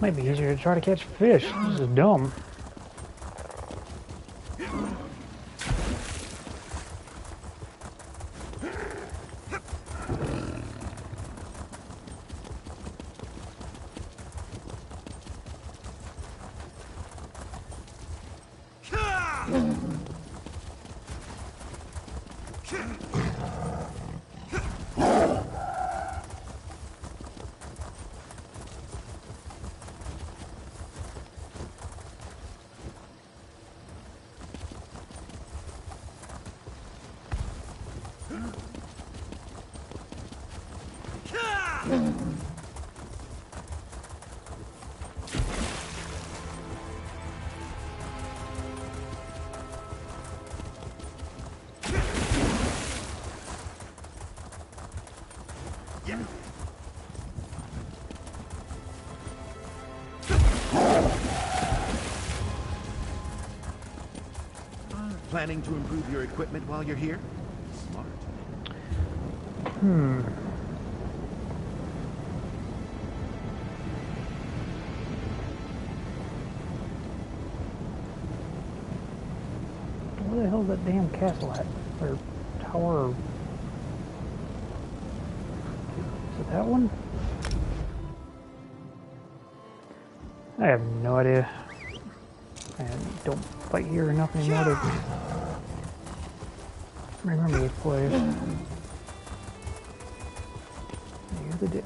Might be easier to try to catch fish. This is dumb. Planning to improve your equipment while you're here? Smart. Where the hell is that damn castle at? Or power. Is it that one? I have no idea. And don't fight here enough anymore to remember this place. You're the dick.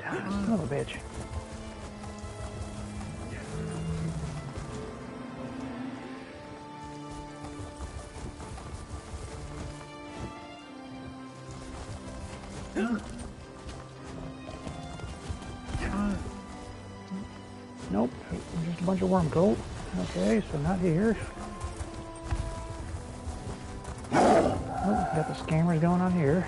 Son of a bitch. Nope, just a bunch of worm coat. Okay, so not here. Oh, got the scammers going on here.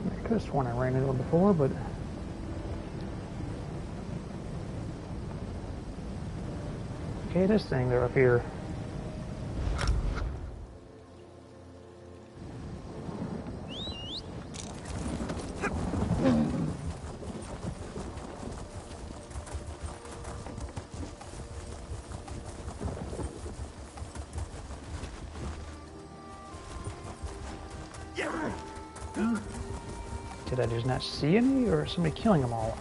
I could have sworn I ran into it before, but okay, this thing, they're up here. Did I just not see any, or is somebody killing them all?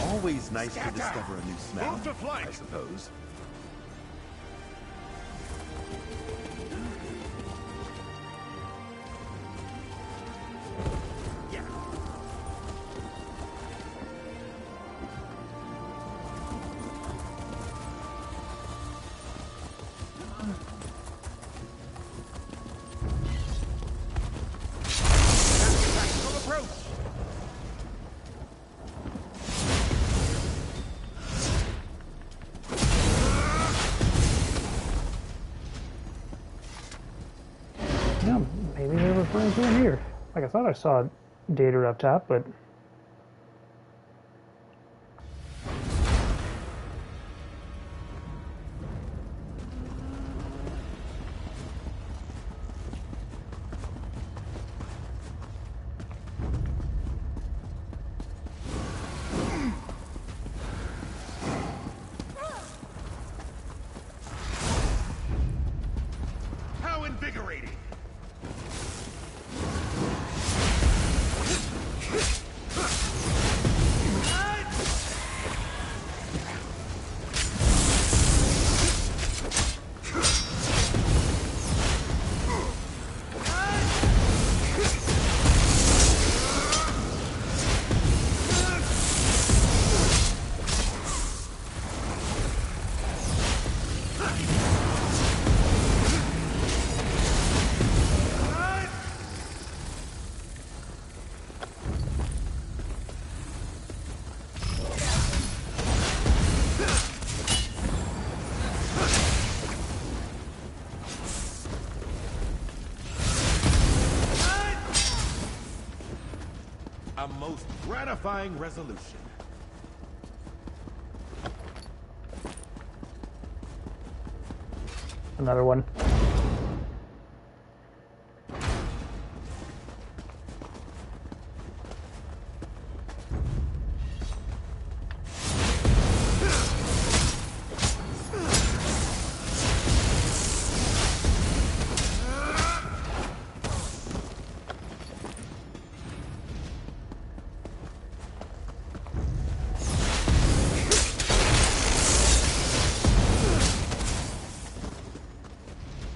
Always nice to discover a new smell, I suppose. Yeah, maybe they're referring to him here. Like, I thought I saw Dater up top, but How invigorating! A most gratifying resolution. Another one.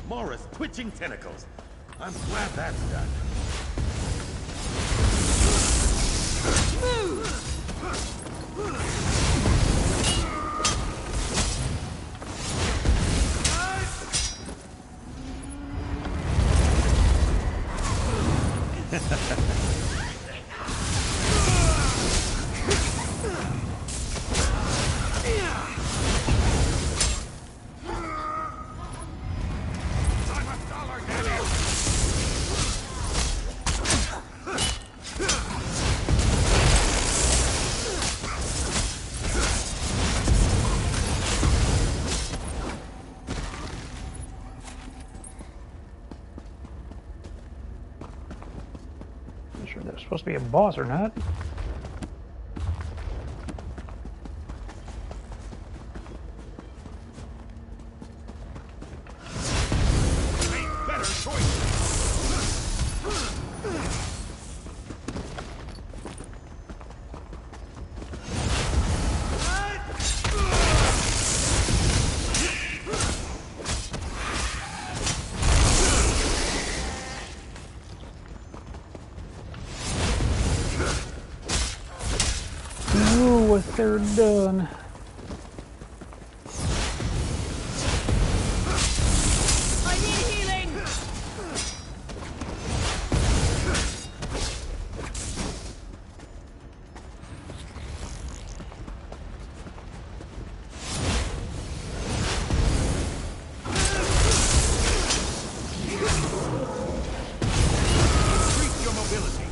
Morris twitching tentacles. I'm glad that's done. Not sure they're supposed to be a boss or not. Ooh, a third done. I need healing! Increase your mobility.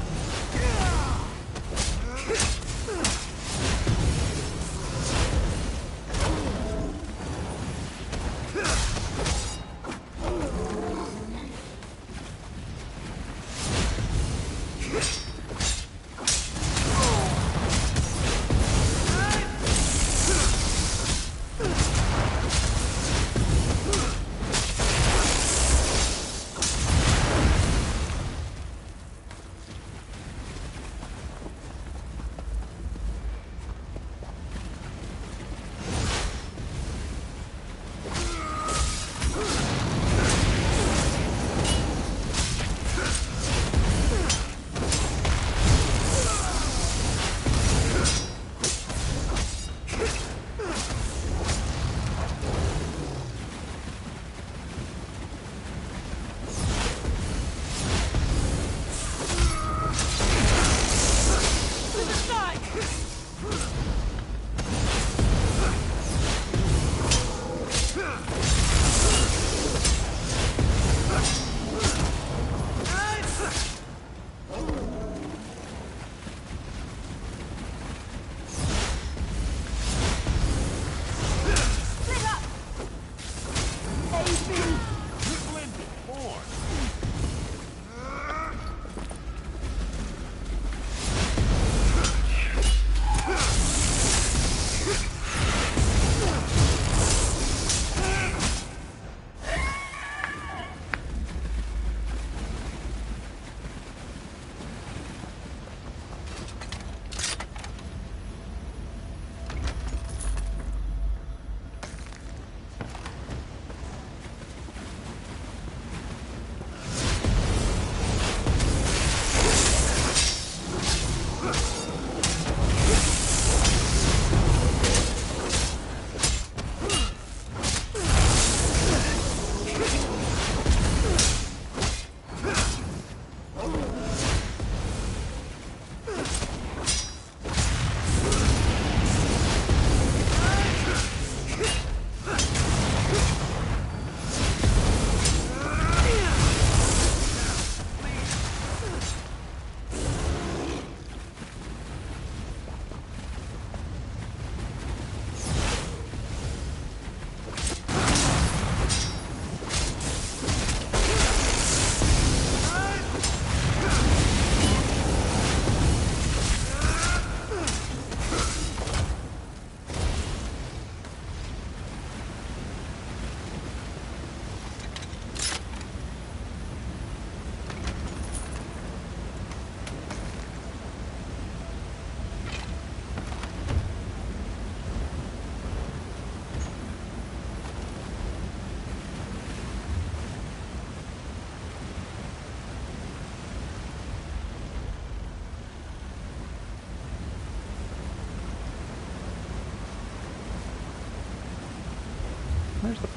Where's the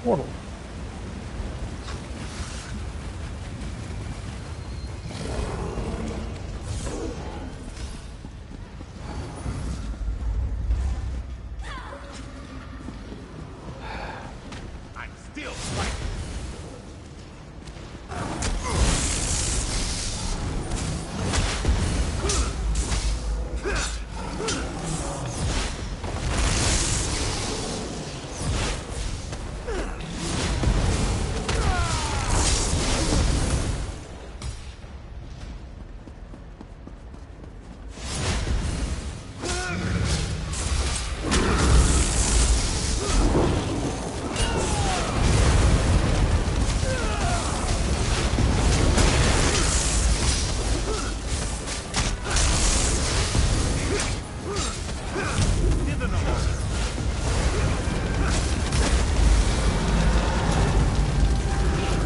portal? I'm still fighting.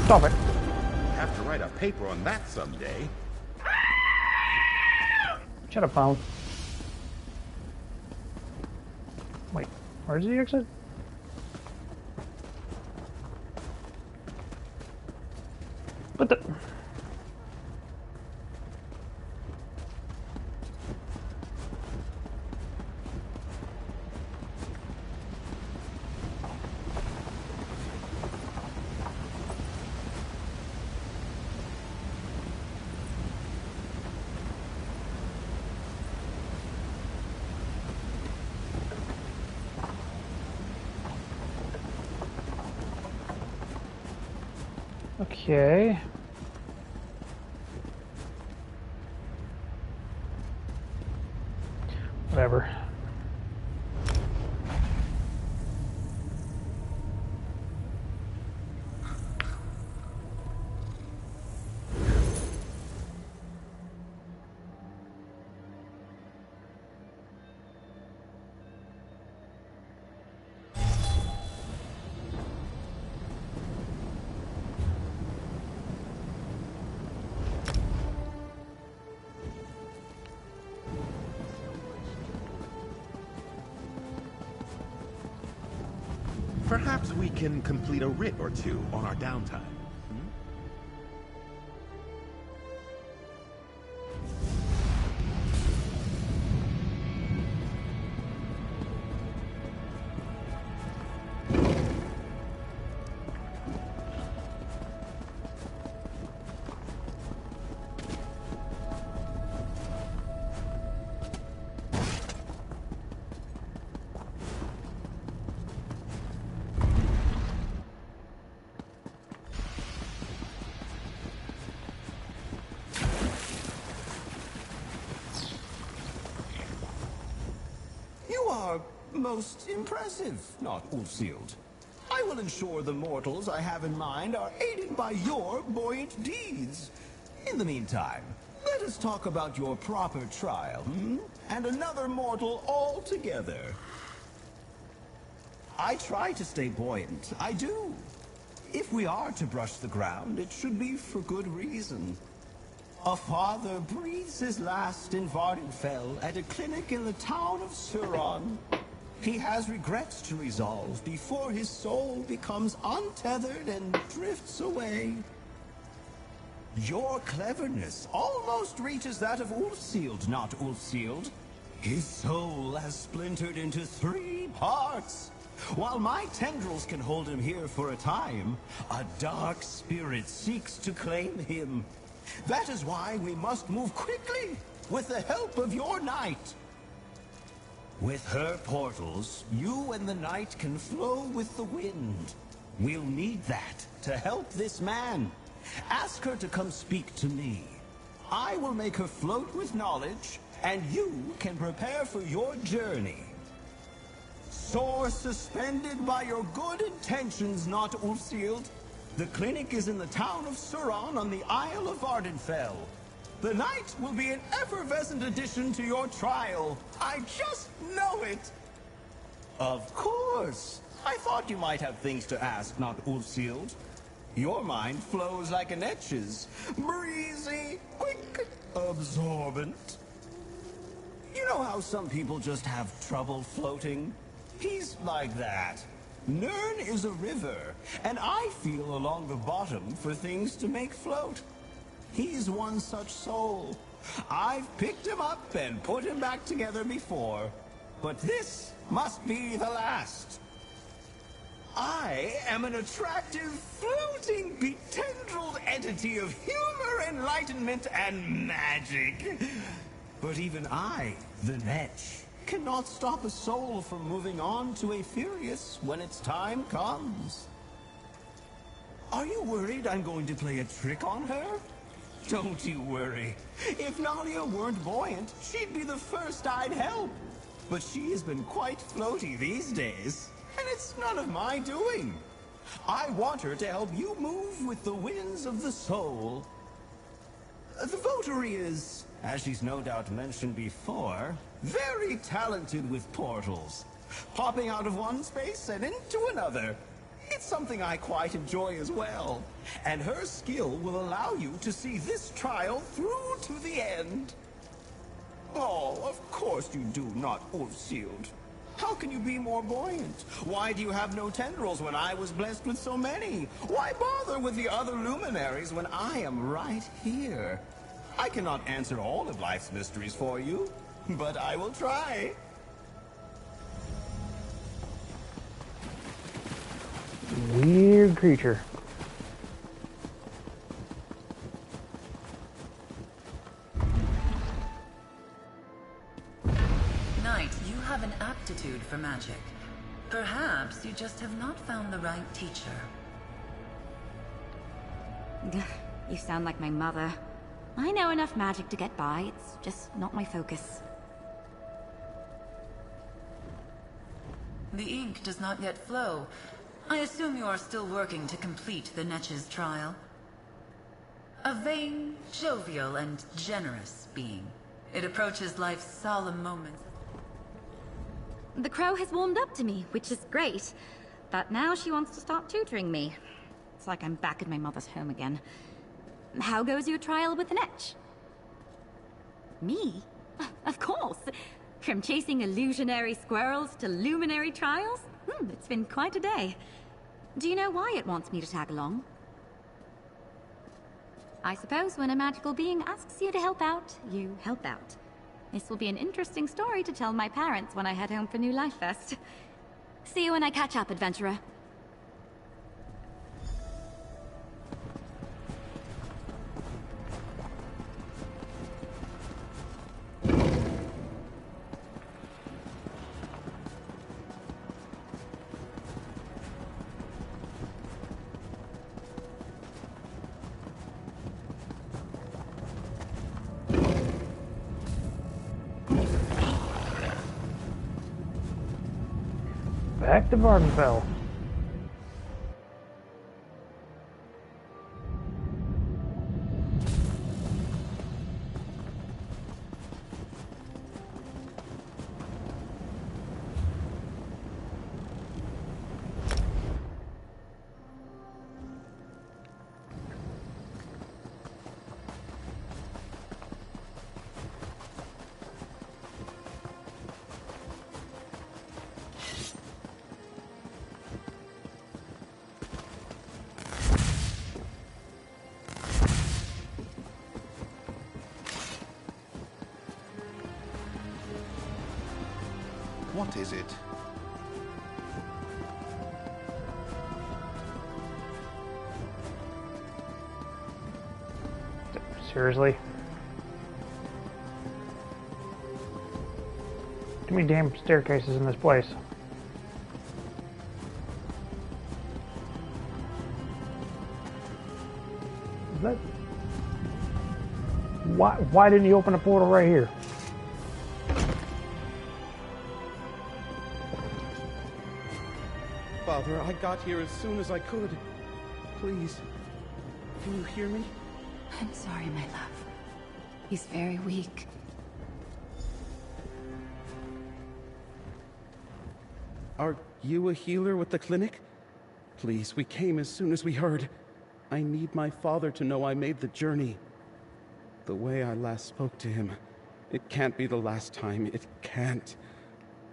Stop it. Have to write a paper on that someday. Shut up, Pound. Wait, where's the exit? What the? Okay. Whatever. Perhaps we can complete a writ or two on our downtime. Most impressive, not Ulfsild. I will ensure the mortals I have in mind are aided by your buoyant deeds. In the meantime, let us talk about your proper trial, and another mortal altogether. I try to stay buoyant, I do. If we are to brush the ground, it should be for good reason. A father breathes his last in Vardenfell at a clinic in the town of Suron. He has regrets to resolve before his soul becomes untethered and drifts away. Your cleverness almost reaches that of Ulfsild, not Ulfsild. His soul has splintered into 3 parts. While my tendrils can hold him here for a time, a dark spirit seeks to claim him. That is why we must move quickly, with the help of your knight. With her portals, you and the knight can flow with the wind. We'll need that to help this man. Ask her to come speak to me. I will make her float with knowledge, and you can prepare for your journey. Sore suspended by your good intentions, not Ulfsild. The clinic is in the town of Suron on the Isle of Vardenfell. The night will be an effervescent addition to your trial. I just know it. Of course. I thought you might have things to ask, not Ulfsild. Your mind flows like an etch's. Breezy, quick, absorbent. You know how some people just have trouble floating? He's like that. Nirn is a river, and I feel along the bottom for things to make float. He's one such soul. I've picked him up and put him back together before, but this must be the last. I am an attractive, floating, betendrilled entity of humor, enlightenment, and magic. But even I, the Netch, cannot stop a soul from moving on to Aetherius when its time comes. Are you worried I'm going to play a trick on her? Don't you worry. If Nalia weren't buoyant, she'd be the first I'd help. But she has been quite floaty these days, and it's none of my doing. I want her to help you move with the winds of the soul. The votary is, as she's no doubt mentioned before, very talented with portals, popping out of one space and into another. It's something I quite enjoy as well, and her skill will allow you to see this trial through to the end. Oh, of course you do not, Ulfshield. How can you be more buoyant? Why do you have no tendrils when I was blessed with so many? Why bother with the other luminaries when I am right here? I cannot answer all of life's mysteries for you, but I will try. Weird creature. Knight, you have an aptitude for magic. Perhaps you just have not found the right teacher. You sound like my mother. I know enough magic to get by, it's just not my focus. The ink does not yet flow. I assume you are still working to complete the Netch's trial. A vain, jovial, and generous being. It approaches life's solemn moments. The crow has warmed up to me, which is great. But now she wants to start tutoring me. It's like I'm back at my mother's home again. How goes your trial with the Netch? Me? Of course. From chasing illusionary squirrels to luminary trials? It's been quite a day. Do you know why it wants me to tag along? I suppose when a magical being asks you to help out, you help out. This will be an interesting story to tell my parents when I head home for New Life Fest. See you when I catch up, adventurer. Back to Vardenfell. What is it? Seriously? Too many damn staircases in this place. Is that... Why didn't you open a portal right here? Father, I got here as soon as I could. Please, can you hear me? I'm sorry, my love. He's very weak. Are you a healer with the clinic? Please, we came as soon as we heard. I need my father to know I made the journey. The way I last spoke to him. It can't be the last time. It can't.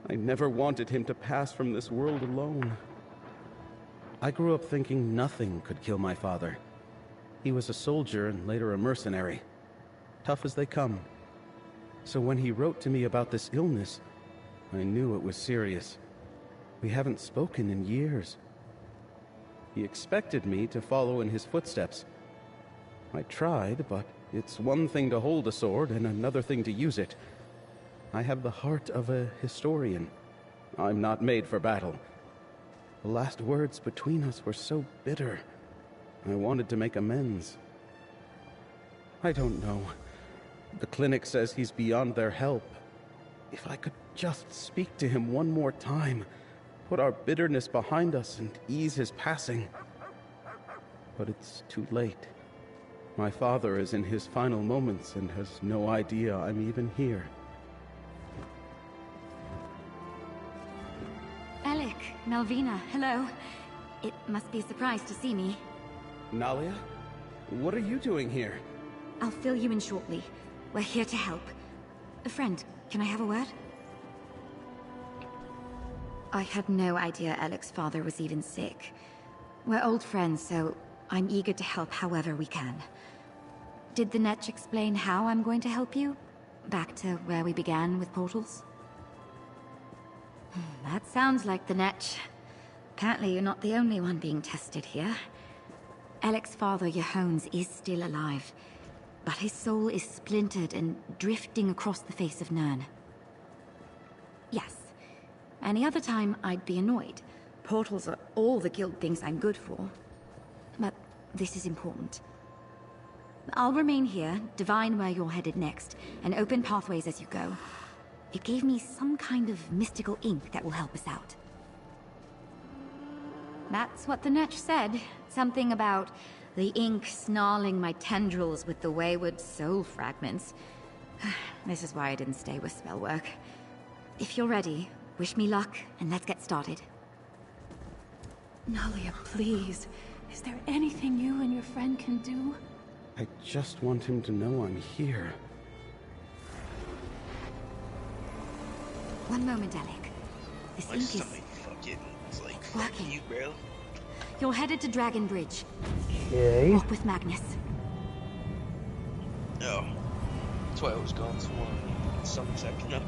I never wanted him to pass from this world alone. I grew up thinking nothing could kill my father. He was a soldier and later a mercenary. Tough as they come. So when he wrote to me about this illness, I knew it was serious. We haven't spoken in years. He expected me to follow in his footsteps. I tried, but it's one thing to hold a sword and another thing to use it. I have the heart of a historian. I'm not made for battle. The last words between us were so bitter. I wanted to make amends. I don't know. The clinic says he's beyond their help. If I could just speak to him one more time, put our bitterness behind us and ease his passing. But it's too late. My father is in his final moments and has no idea I'm even here. Alec, Malvina, hello. It must be a surprise to see me. Nalia? What are you doing here? I'll fill you in shortly. We're here to help. A friend, can I have a word? I had no idea Alec's father was even sick. We're old friends, so I'm eager to help however we can. Did the Netch explain how I'm going to help you? Back to where we began with portals? That sounds like the Netch. Apparently you're not the only one being tested here. Alec's father, Johannes, is still alive, but his soul is splintered and drifting across the face of Nirn. Yes. Any other time, I'd be annoyed. Portals are all the guild thinks I'm good for. But this is important. I'll remain here, divine where you're headed next, and open pathways as you go. It gave me some kind of mystical ink that will help us out. That's what the Netch said. Something about the ink snarling my tendrils with the wayward soul fragments. This is why I didn't stay with spellwork. If you're ready, wish me luck, and let's get started. Nalia, please. Is there anything you and your friend can do? I just want him to know I'm here. One moment, Alec. This My ink is stomach fucking is like, working. fuck you, bro. You're headed to Dragon Bridge. Okay. Walk with Magnus. Oh. That's why I was gone so long. Stomach's acting up.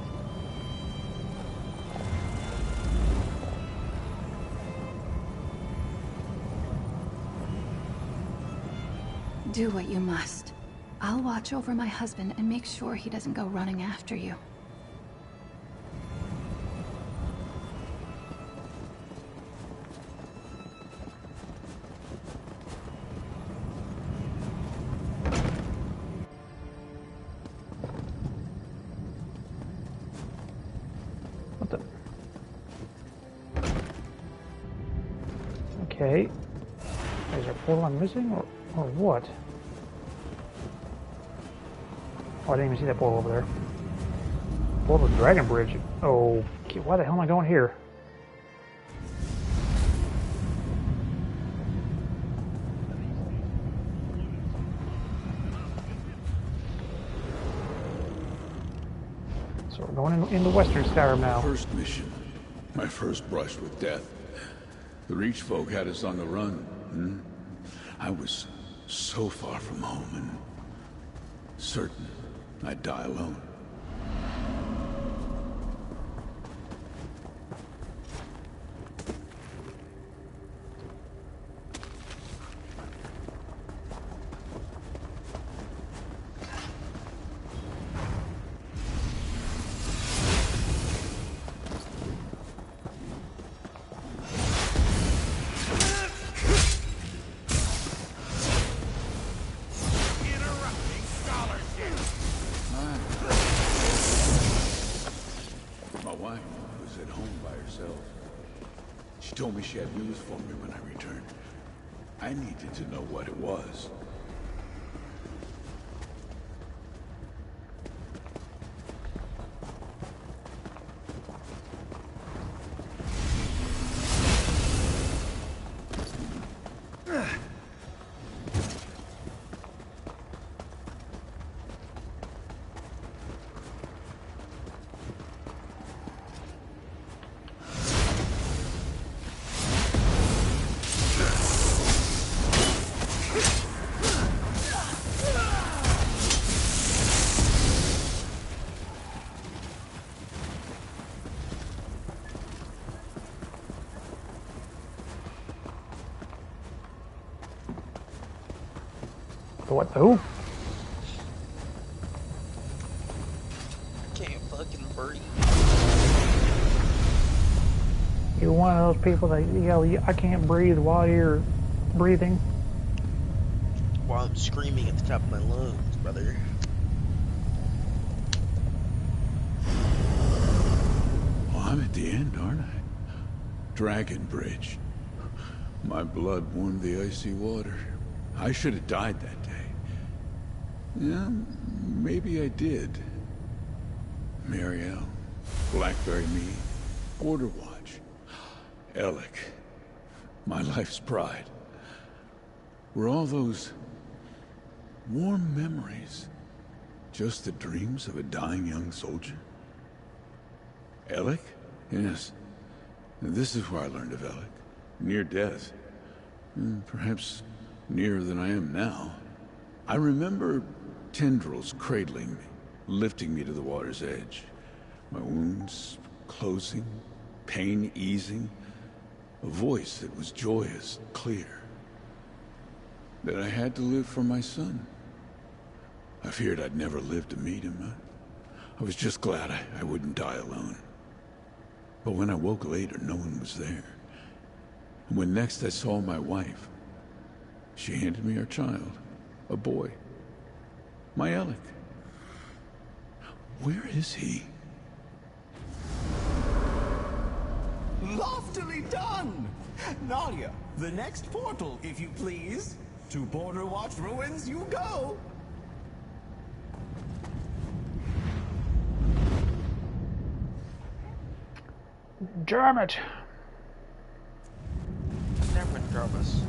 Do what you must. I'll watch over my husband and make sure he doesn't go running after you. What the? Okay. Is there a portal I'm missing, or what? Oh, I didn't even see that portal over there. Portal to Dragon Bridge. Oh, okay, why the hell am I going here? So we're going into Western Skyrim now. First mission. My first brush with death. The Reach folk had us on the run. I was so far from home and certain I'd die alone. She told me she had news for me when I returned. I needed to know what it was. What? Who? Can't fucking breathe. You're one of those people that yell, I can't breathe while you're breathing. While I'm screaming at the top of my lungs, brother. Well, I'm at the end, aren't I? Dragon Bridge. My blood warmed the icy water. I should have died that day. Yeah, maybe I did. Mariel, Blackberry Mead, Border Watch, Alec, my life's pride. Were all those warm memories just the dreams of a dying young soldier? Alec? Yes. This is where I learned of Alec. Near death. Perhaps nearer than I am now. I remember tendrils cradling me, lifting me to the water's edge. My wounds closing, pain easing. A voice that was joyous, clear. That I had to live for my son. I feared I'd never live to meet him. I was just glad I wouldn't die alone. But when I woke later, no one was there. And when next I saw my wife, she handed me our child, a boy. My Alec. Where is he? Loftily done! Nalia, the next portal, if you please. To Border Watch ruins you go! Damn it! Damn it, Jarvis.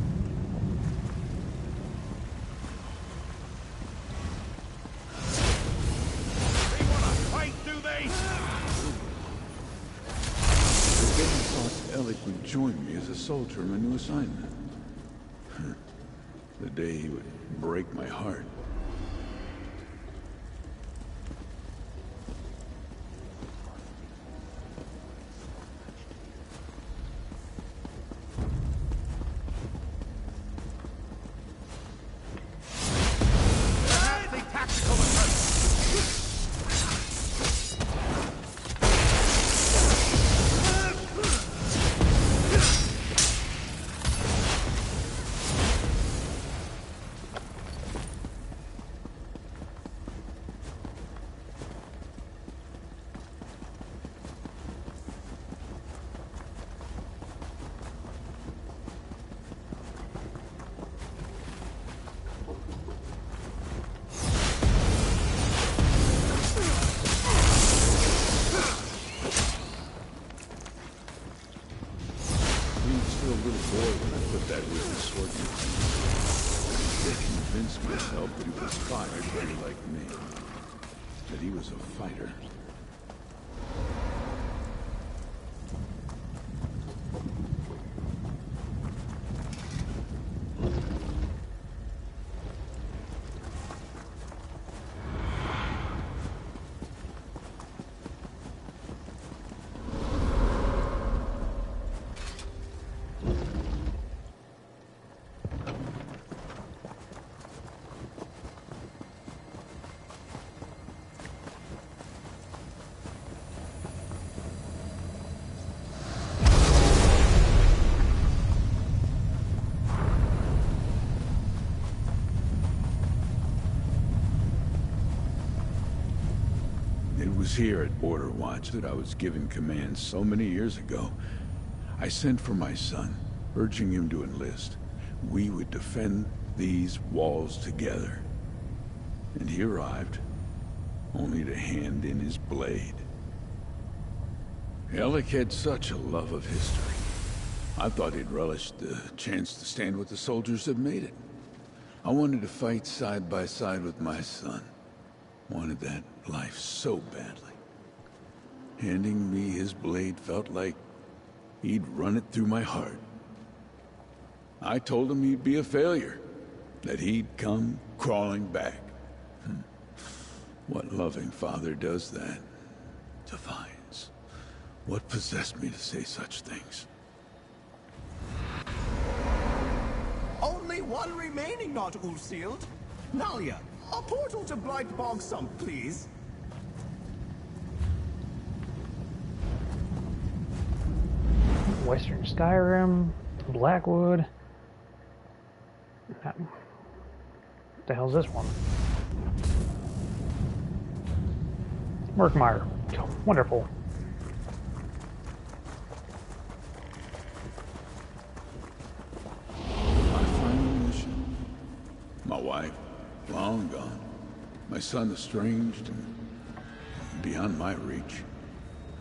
They wanna fight, do they? I thought Alec would join me as a soldier in my new assignment. The day he would break my heart. That he was a fighter. It was here at Border Watch that I was given command so many years ago. I sent for my son, urging him to enlist. We would defend these walls together. And he arrived, only to hand in his blade. Alec had such a love of history. I thought he'd relish the chance to stand with the soldiers that made it. I wanted to fight side by side with my son. Wanted that life so badly. Handing me his blade felt like he'd run it through my heart. I told him he'd be a failure, that he'd come crawling back. What loving father does that? Defiance. What possessed me to say such things? Only one remaining, not Ulfsild. Nalia, a portal to Blightbog Sump, please. Western Skyrim, Blackwood. What the hell's this one? Murkmire. Wonderful. My final mission. My wife, long gone. My son estranged and beyond my reach.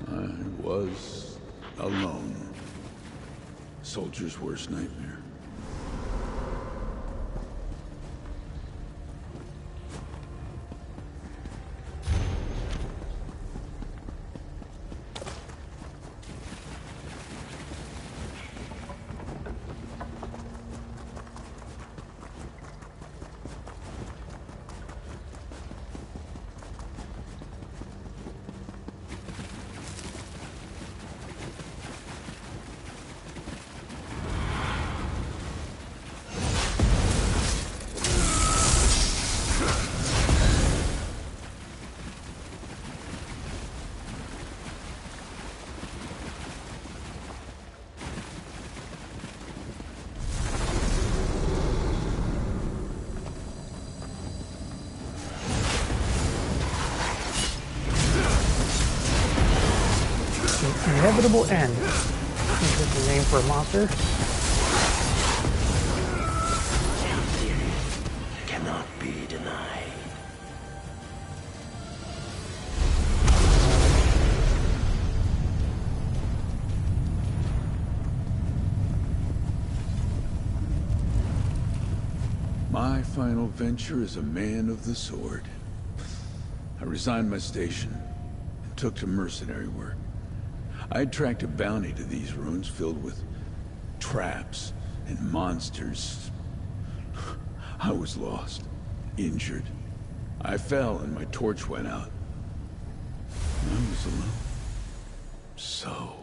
I was alone. Soldier's worst nightmare. Inevitable End. Interesting name for a monster. Cannot be denied. My final venture as a man of the sword. I resigned my station and took to mercenary work. I'd tracked a bounty to these ruins filled with traps and monsters. I was lost, injured. I fell and my torch went out. I was alone. So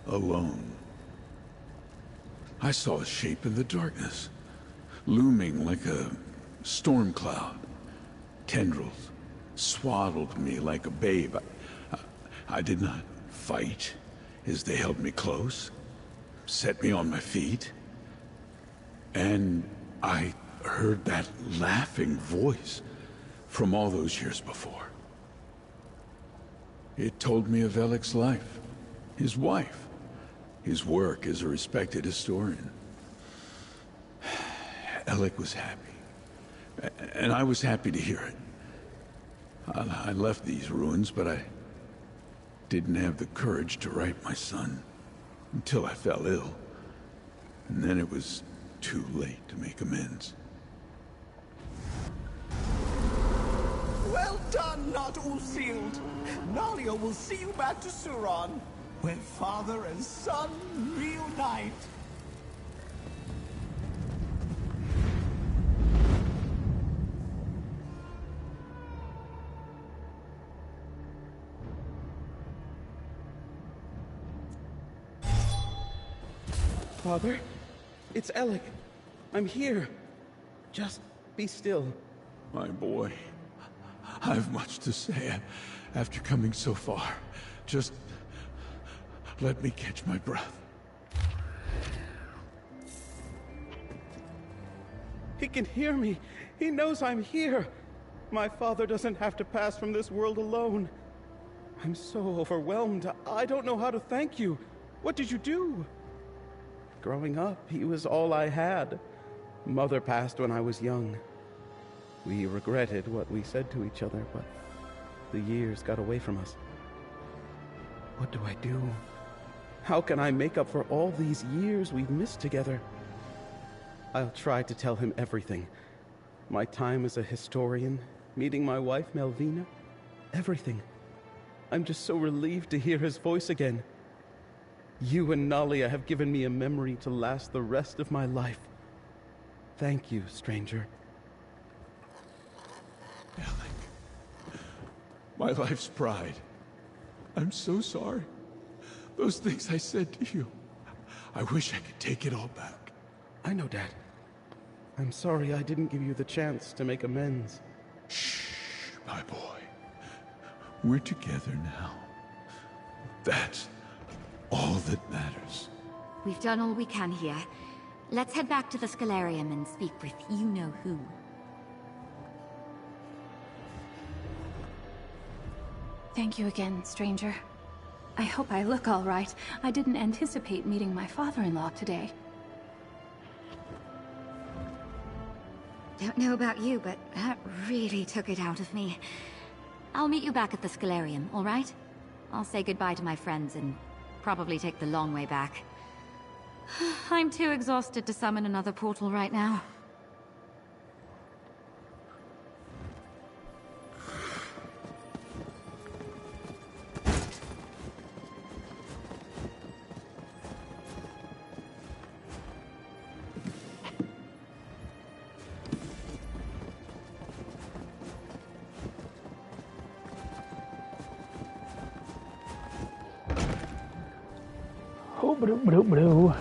alone. I saw a shape in the darkness, looming like a storm cloud. Tendrils swaddled me like a babe. I did not fight as they held me close, set me on my feet, and I heard that laughing voice from all those years before. It told me of Alec's life, his wife, his work as a respected historian. Alec was happy, and I was happy to hear it. I left these ruins, but I didn't have the courage to write my son until I fell ill. And then it was too late to make amends. Well done, not Ulfield. Nalia will see you back to Suron, where father and son reunite. Father, it's Alec. I'm here. Just be still. My boy, I have much to say after coming so far. Just let me catch my breath. He can hear me. He knows I'm here. My father doesn't have to pass from this world alone. I'm so overwhelmed. I don't know how to thank you. What did you do? Growing up, he was all I had. Mother passed when I was young. We regretted what we said to each other, but the years got away from us. What do I do? How can I make up for all these years we've missed together? I'll try to tell him everything. My time as a historian, meeting my wife, Melvina, everything. I'm just so relieved to hear his voice again. You and Nalia have given me a memory to last the rest of my life. Thank you, stranger. Alec, my life's pride. I'm so sorry. Those things I said to you, I wish I could take it all back. I know, Dad. I'm sorry I didn't give you the chance to make amends. Shh, my boy. We're together now. That's all that matters. We've done all we can here. Let's head back to the Scalarium and speak with you-know-who. Thank you again, stranger. I hope I look all right. I didn't anticipate meeting my father-in-law today. Don't know about you, but that really took it out of me. I'll meet you back at the Scalarium, all right? I'll say goodbye to my friends and probably take the long way back. I'm too exhausted to summon another portal right now. Oh, blue.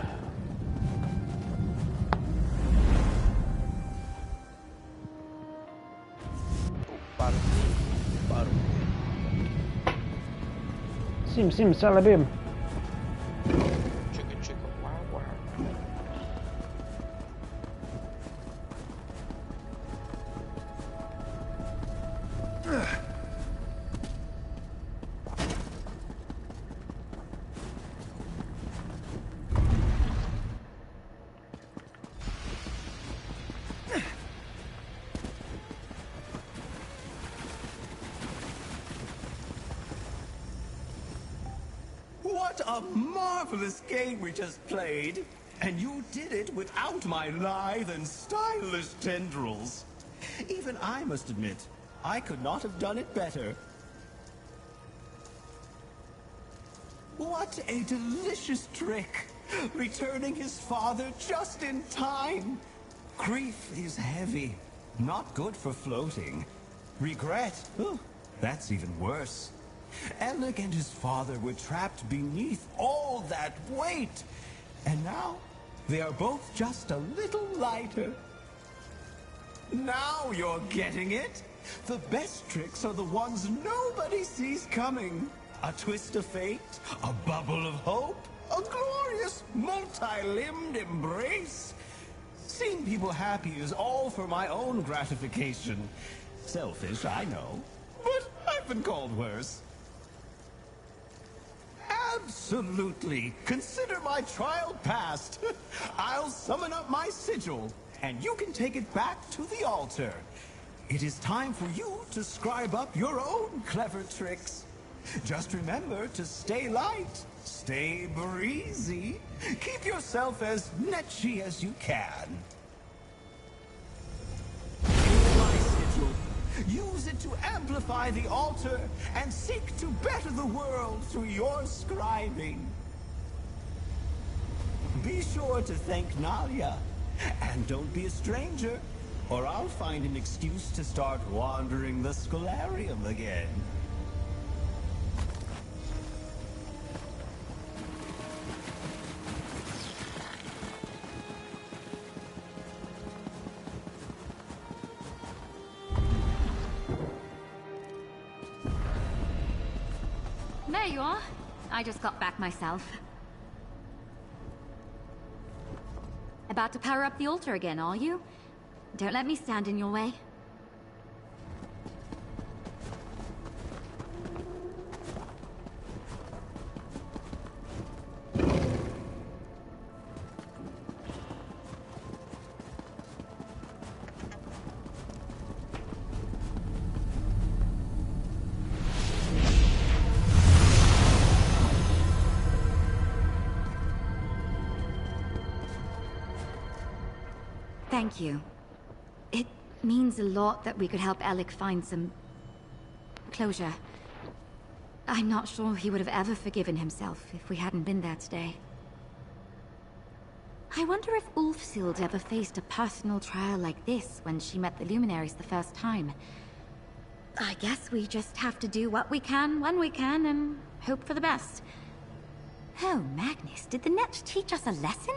Sim, salabim. Chicka, wow. What a marvelous game we just played! And you did it without my lithe and stylish tendrils. Even I must admit, I could not have done it better. What a delicious trick! Returning his father just in time! Grief is heavy, not good for floating. Regret, that's even worse. Alec and his father were trapped beneath all that weight. And now, they are both just a little lighter. Now you're getting it. The best tricks are the ones nobody sees coming. A twist of fate, a bubble of hope, a glorious multi-limbed embrace. Seeing people happy is all for my own gratification. Selfish, I know, but I've been called worse. Absolutely. Consider my trial passed. I'll summon up my sigil, and you can take it back to the altar. It is time for you to scribe up your own clever tricks. Just remember to stay light, stay breezy, keep yourself as netchy as you can. Here's my sigil. Use it to amplify the altar and seek to better the world through your scribing. Be sure to thank Nalia, and don't be a stranger, or I'll find an excuse to start wandering the Scalarium again. There you are. I just got back myself. About to power up the altar again, are you? Don't let me stand in your way. Thank you. It means a lot that we could help Alec find some closure. I'm not sure he would have ever forgiven himself if we hadn't been there today. I wonder if Ulfsild ever faced a personal trial like this when she met the Luminaries the first time. I guess we just have to do what we can when we can and hope for the best. Oh, Magnus, did the net teach us a lesson?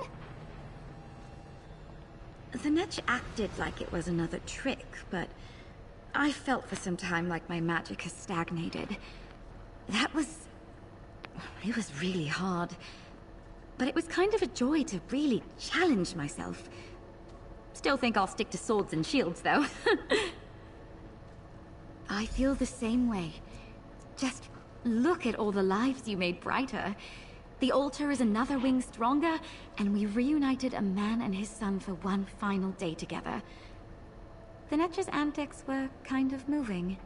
The Netch acted like it was another trick, but I felt for some time like my magic has stagnated. It was really hard. But it was kind of a joy to really challenge myself. Still think I'll stick to swords and shields, though. I feel the same way. Just look at all the lives you made brighter. The altar is another wing stronger, and we reunited a man and his son for one final day together. The Netch's antics were kind of moving.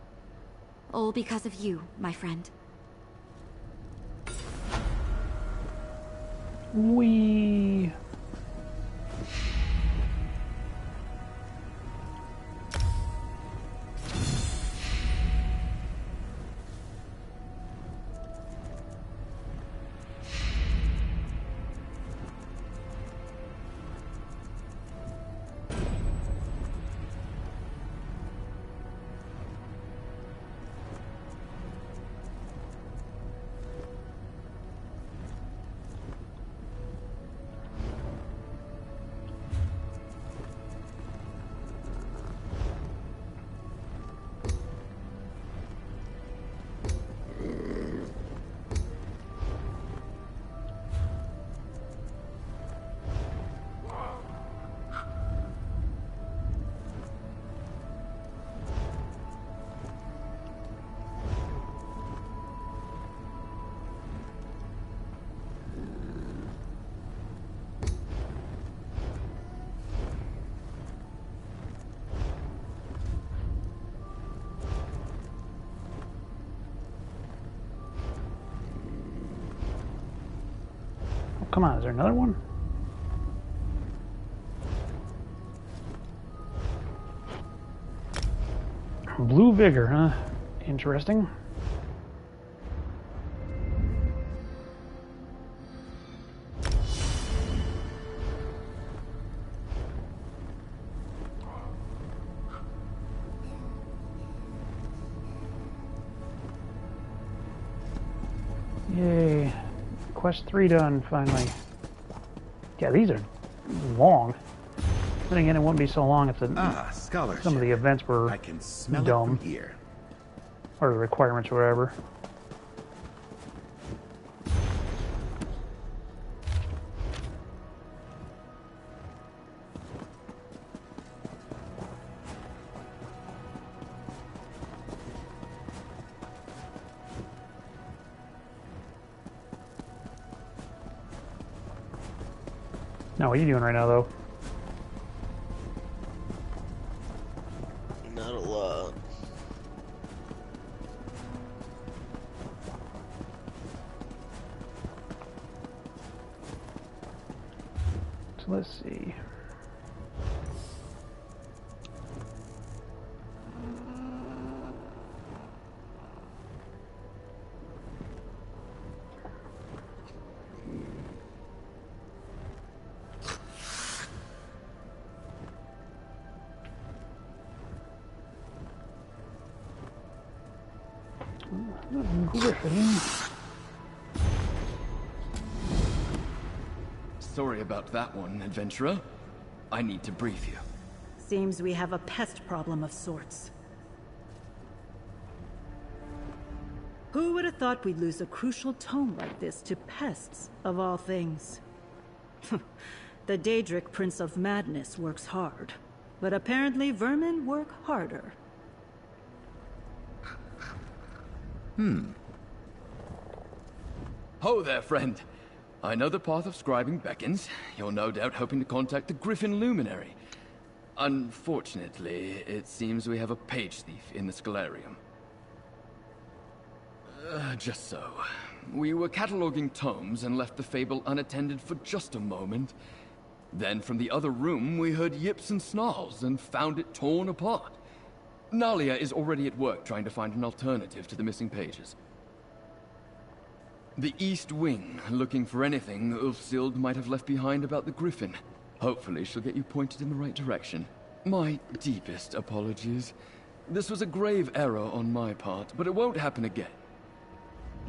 All because of you, my friend. We. Come on, is there another one? Blue Vigor, huh? Interesting. Yay. Quest 3 done, finally. Yeah, these are long. Then again, it wouldn't be so long if scholarship. Some of the events were I can smell dumb. it from here. Or the requirements or whatever. Now, what are you doing right now, though? Not a lot. So let's see. Griffin. Sorry about that one, adventurer. I need to brief you. Seems we have a pest problem of sorts. Who would have thought we'd lose a crucial tome like this to pests, of all things? The Daedric Prince of Madness works hard, but apparently vermin work harder. Ho there, friend. I know the path of scribing beckons. You're no doubt hoping to contact the Griffin Luminary. Unfortunately, it seems we have a page thief in the Scholarium. Just so. We were cataloging tomes and left the fable unattended for just a moment. Then from the other room, we heard yips and snarls and found it torn apart. Nalia is already at work trying to find an alternative to the missing pages. The East Wing, looking for anything Ulfsild might have left behind about the Griffin. Hopefully she'll get you pointed in the right direction. My deepest apologies. This was a grave error on my part, but it won't happen again.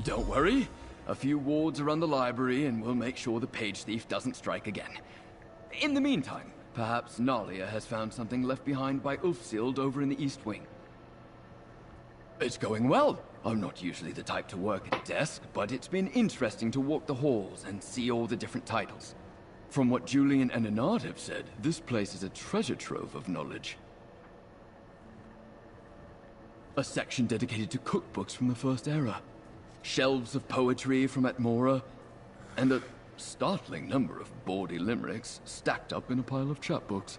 Don't worry. A few wards around the library and we'll make sure the page thief doesn't strike again. In the meantime, Perhaps Nalia has found something left behind by Ulfsild over in the East Wing. It's going well. I'm not usually the type to work at a desk, but it's been interesting to walk the halls and see all the different titles. From what Julian and Anard have said, this place is a treasure trove of knowledge. A section dedicated to cookbooks from the First Era, shelves of poetry from Atmora, and a startling number of bawdy limericks stacked up in a pile of chapbooks.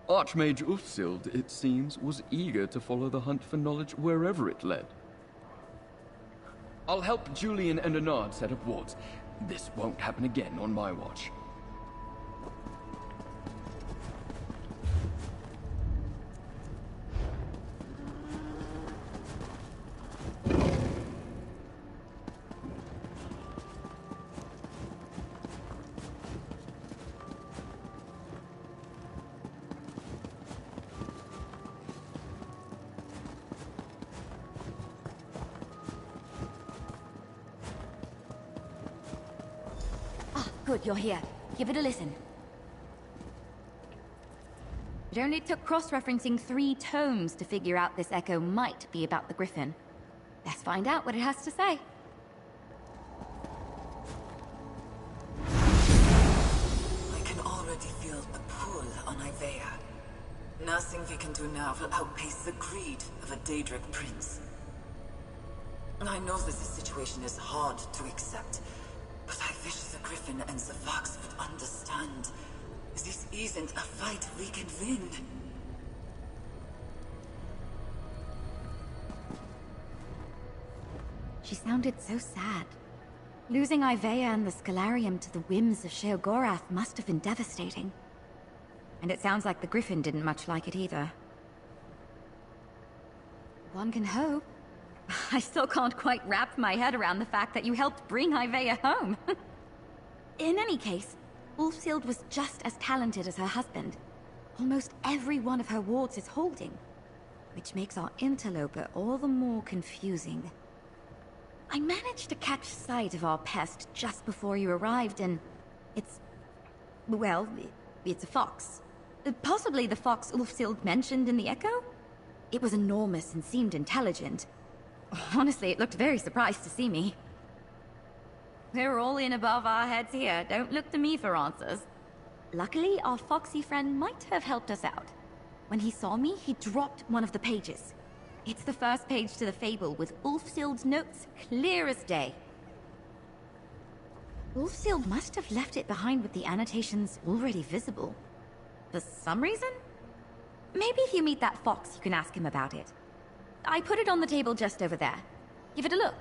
Archmage Ulfsild, it seems, was eager to follow the hunt for knowledge wherever it led. I'll help Julian and Anard set up wards. This won't happen again on my watch. Good, you're here. Give it a listen. It only took cross-referencing 3 tomes to figure out this echo might be about the Griffin. Let's find out what it has to say. I can already feel the pull on Ivea. Nothing we can do now will outpace the greed of a Daedric prince. I know that this situation is hard to accept, but I wish the Griffin and the Fox would understand. This isn't a fight we can win. She sounded so sad. Losing Ivea and the Scalarium to the whims of Sheogorath must have been devastating. And it sounds like the Griffin didn't much like it either. One can hope. I still can't quite wrap my head around the fact that you helped bring Ivea home. In any case, Ulfsild was just as talented as her husband. Almost every one of her wards is holding, which makes our interloper all the more confusing. I managed to catch sight of our pest just before you arrived, and it's... well, it's a fox. Possibly the fox Ulfsild mentioned in the Echo? It was enormous and seemed intelligent. Honestly, it looked very surprised to see me. We're all in above our heads here. Don't look to me for answers. Luckily, our foxy friend might have helped us out. When he saw me, he dropped one of the pages. It's the first page to the fable with Ulfsild's notes clear as day. Ulfsild must have left it behind with the annotations already visible. For some reason? Maybe if you meet that fox, you can ask him about it. I put it on the table just over there. Give it a look.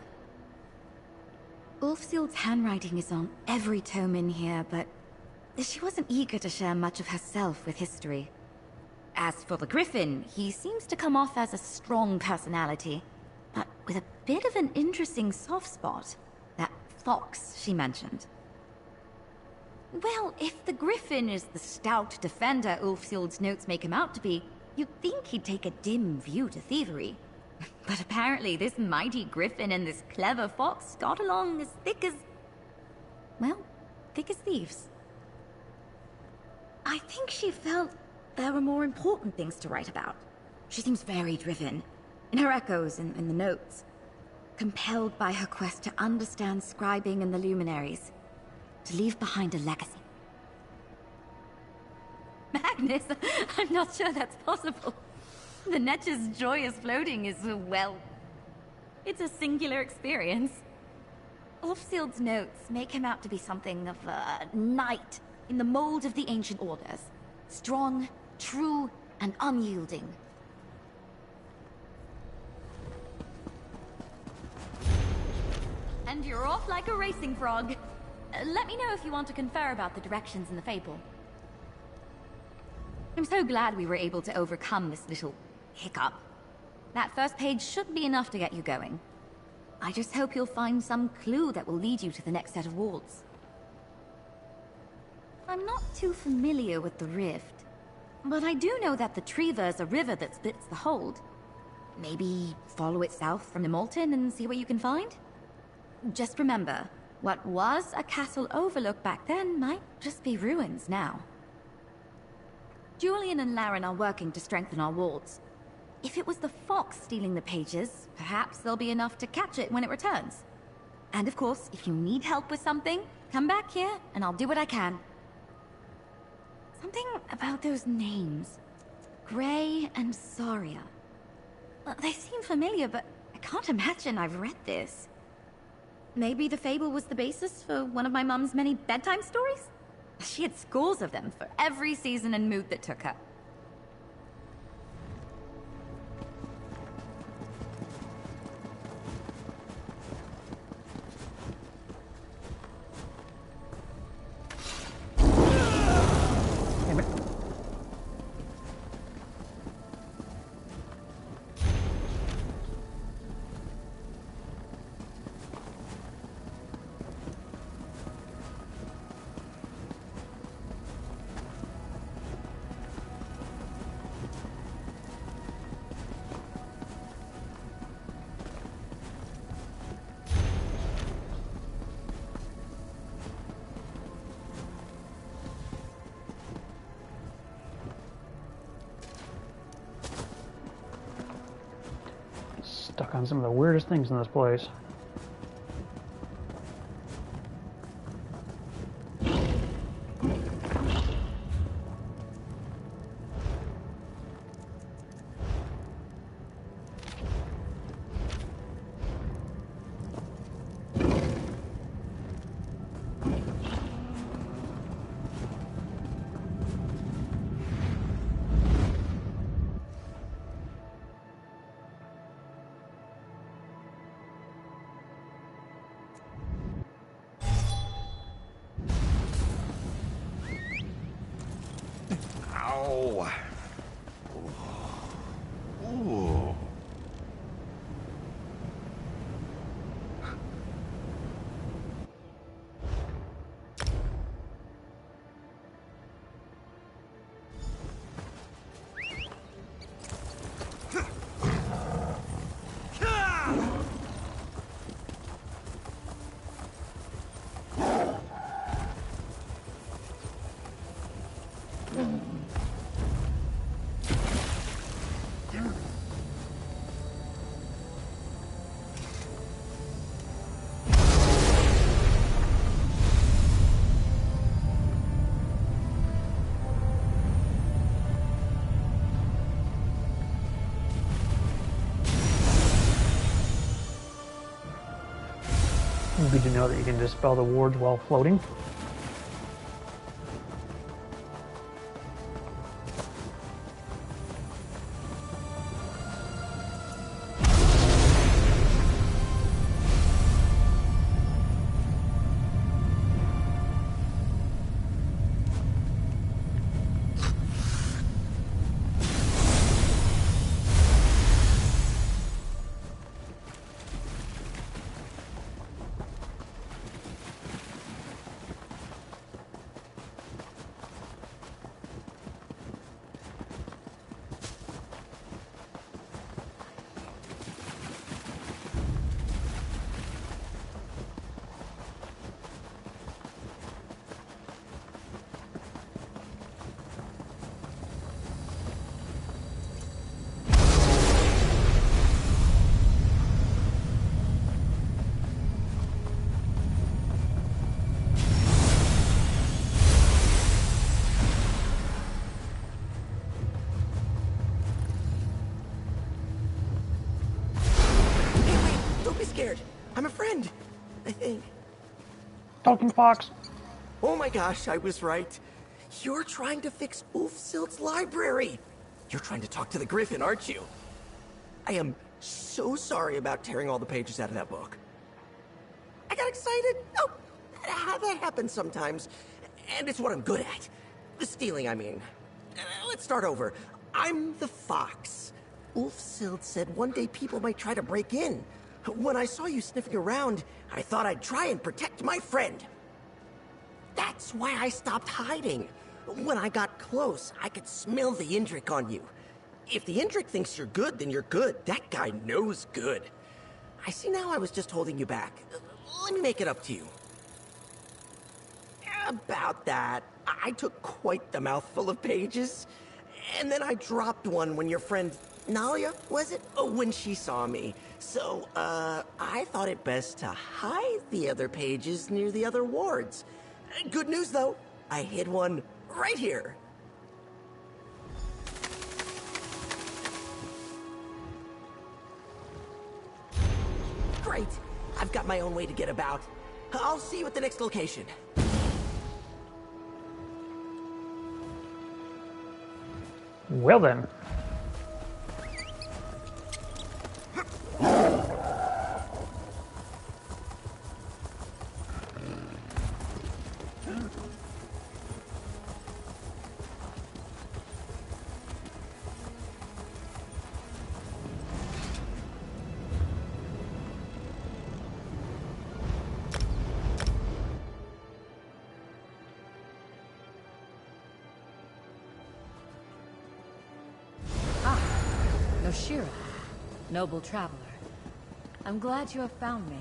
Ulfsild's handwriting is on every tome in here, but she wasn't eager to share much of herself with history. As for the Griffin, he seems to come off as a strong personality, but with a bit of an interesting soft spot. That fox she mentioned. Well, if the Griffin is the stout defender Ulfsild's notes make him out to be, you'd think he'd take a dim view to thievery. But apparently this mighty Griffin and this clever fox got along as thick as... well, thick as thieves. I think she felt there were more important things to write about. She seems very driven, in her echoes and in the notes. Compelled by her quest to understand scribing and the luminaries. To leave behind a legacy. Magnus, I'm not sure that's possible. The Netch's joyous floating is, well... it's a singular experience. Ulfsild's notes make him out to be something of a knight in the mold of the ancient orders. Strong, true, and unyielding. And you're off like a racing frog. Let me know if you want to confer about the directions in the fable. I'm so glad we were able to overcome this little hiccup. That first page should be enough to get you going. I just hope you'll find some clue that will lead you to the next set of wards. I'm not too familiar with the Rift, but I do know that the Treva is a river that splits the Hold. Maybe follow it south from the Molten and see what you can find? Just remember, what was a castle overlook back then might just be ruins now. Julian and Laren are working to strengthen our wards. If it was the fox stealing the pages, perhaps there'll be enough to catch it when it returns. And of course, if you need help with something, come back here and I'll do what I can. Something about those names. Gray and Saria. They seem familiar, but I can't imagine I've read this. Maybe the fable was the basis for one of my mum's many bedtime stories? She had scores of them for every season and mood that took her. Stuck on some of the weirdest things in this place. Ow. Ooh. Good to know that you can dispel the wards while floating. Scared. I'm a friend, I think. Talking fox. Oh my gosh, I was right. You're trying to fix Ulfsild's library. You're trying to talk to the Griffin, aren't you? I am so sorry about tearing all the pages out of that book. I got excited. Oh, that happens sometimes. And it's what I'm good at. The stealing, I mean. Let's start over. I'm the fox. Ulfsild said one day people might try to break in. When I saw you sniffing around, I thought I'd try and protect my friend. That's why I stopped hiding. When I got close, I could smell the Indrik on you. If the Indrik thinks you're good, then you're good. That guy knows good. I see now I was just holding you back. Let me make it up to you. About that, I took quite the mouthful of pages. And then I dropped one when your friend Nalia, was it? Oh, when she saw me. So, I thought it best to hide the other pages near the other wards. Good news, though. I hid one right here. Great. I've got my own way to get about. I'll see you at the next location. Well then. Noshira, noble traveler. I'm glad you have found me.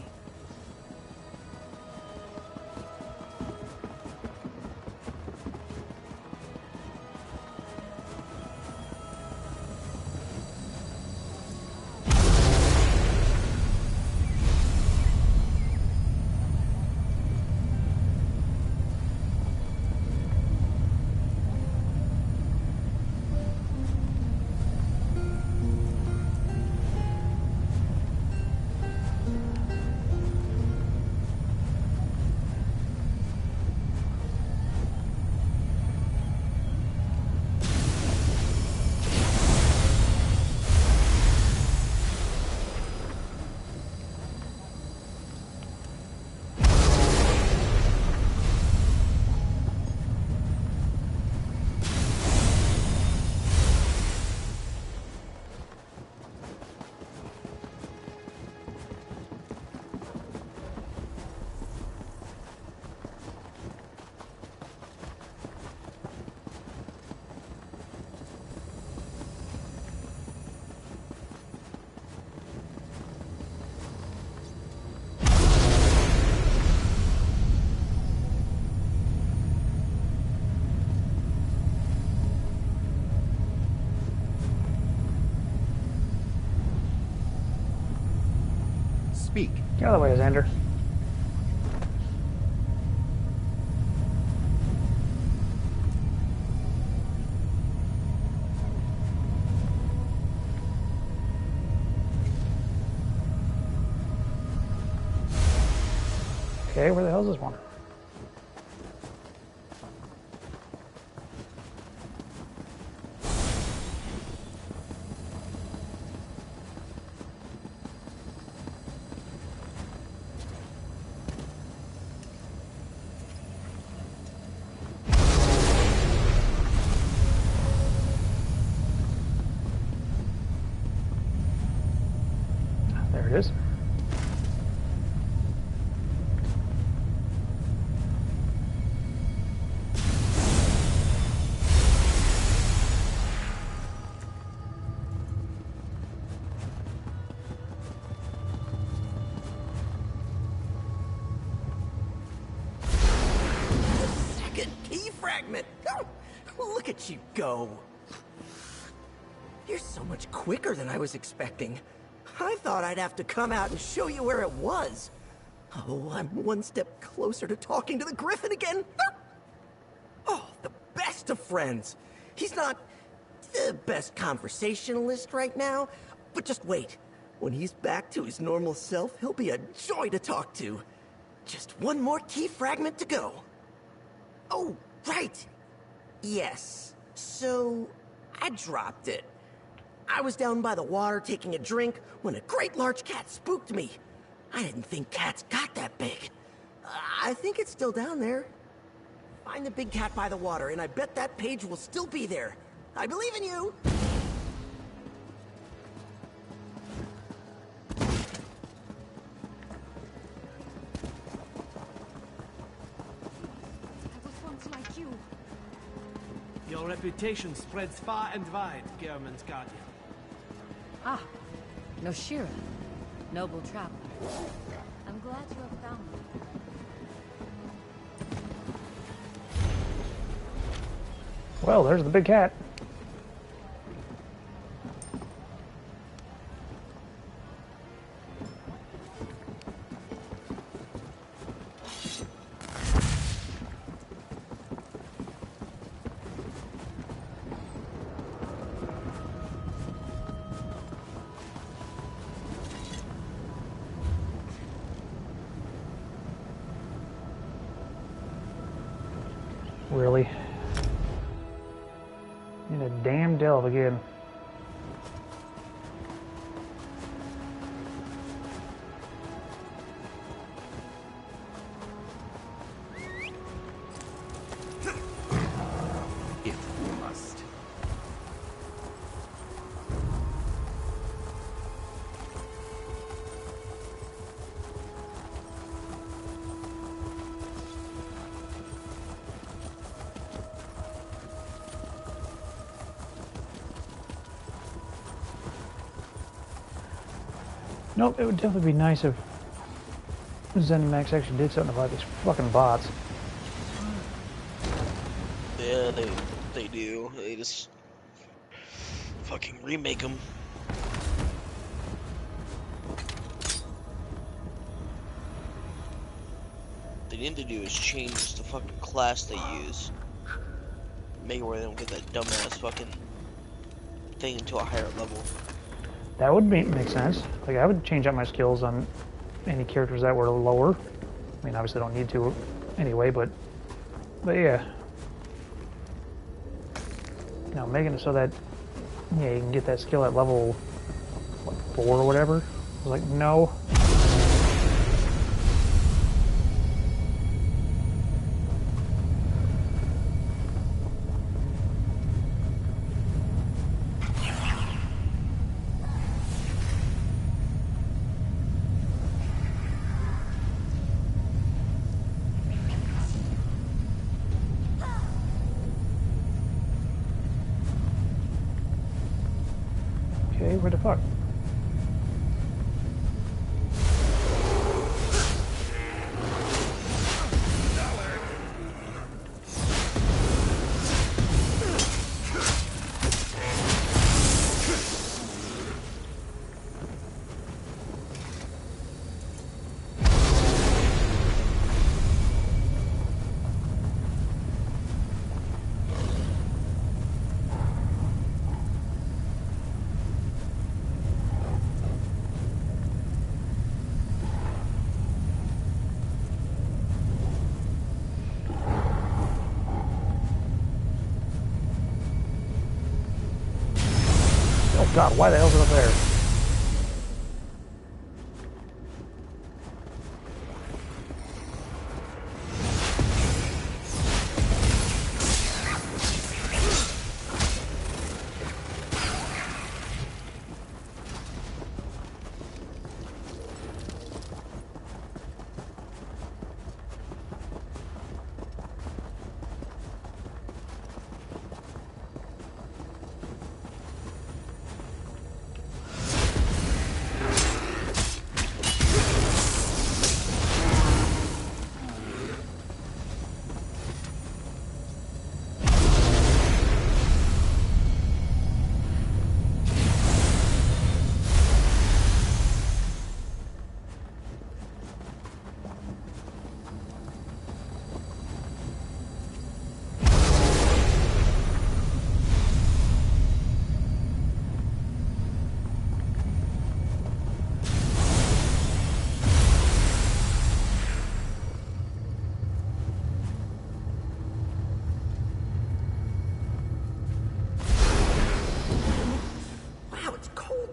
Speak. Get out of the way, Xander. Okay, where the hell is this one? There it is. Second key fragment! Oh, look at you go! You're so much quicker than I was expecting. I thought I'd have to come out and show you where it was. Oh, I'm one step closer to talking to the Griffin again. Oh, the best of friends. He's not the best conversationalist right now, but just wait. When he's back to his normal self, he'll be a joy to talk to. Just one more key fragment to go. Oh, right. Yes. So, I dropped it. I was down by the water taking a drink when a great large cat spooked me. I didn't think cats got that big. I think it's still down there. Find the big cat by the water, and I bet that page will still be there. I believe in you! Your reputation spreads far and wide, Gehrman's Guardian. Ah, Noshira, noble traveler. I'm glad you have found me. Well, there's the big cat. Really? In a damn delve again. If you must. Nope, it would definitely be nice if ZeniMax actually did something about these fucking bots. Yeah, they do. They just fucking remake them. What they need to do is change the fucking class they use. Make it where they don't get that dumbass fucking thing into a higher level. That would make sense. Like, I would change out my skills on any characters that were lower. I mean, obviously I don't need to anyway, but yeah. Now, making it so that, yeah, you can get that skill at level, what, 4 or whatever? I was like, no. Okay, where the fuck? Oh god, why the hell is it up there?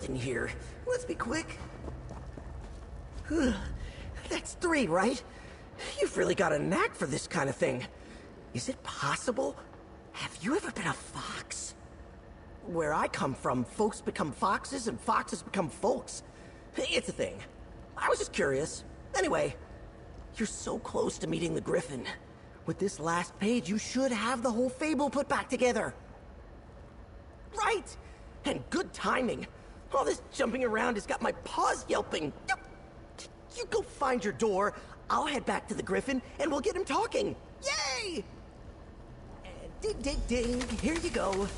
In here. Let's be quick. That's 3, right? You've really got a knack for this kind of thing. Is it possible? Have you ever been a fox? Where I come from, folks become foxes and foxes become folks. It's a thing. I was just curious. Anyway, you're so close to meeting the Griffin. With this last page, you should have the whole fable put back together. Right! And good timing. All this jumping around has got my paws yelping. You go find your door, I'll head back to the Griffin, and we'll get him talking. Yay! Ding, ding, ding. Here you go.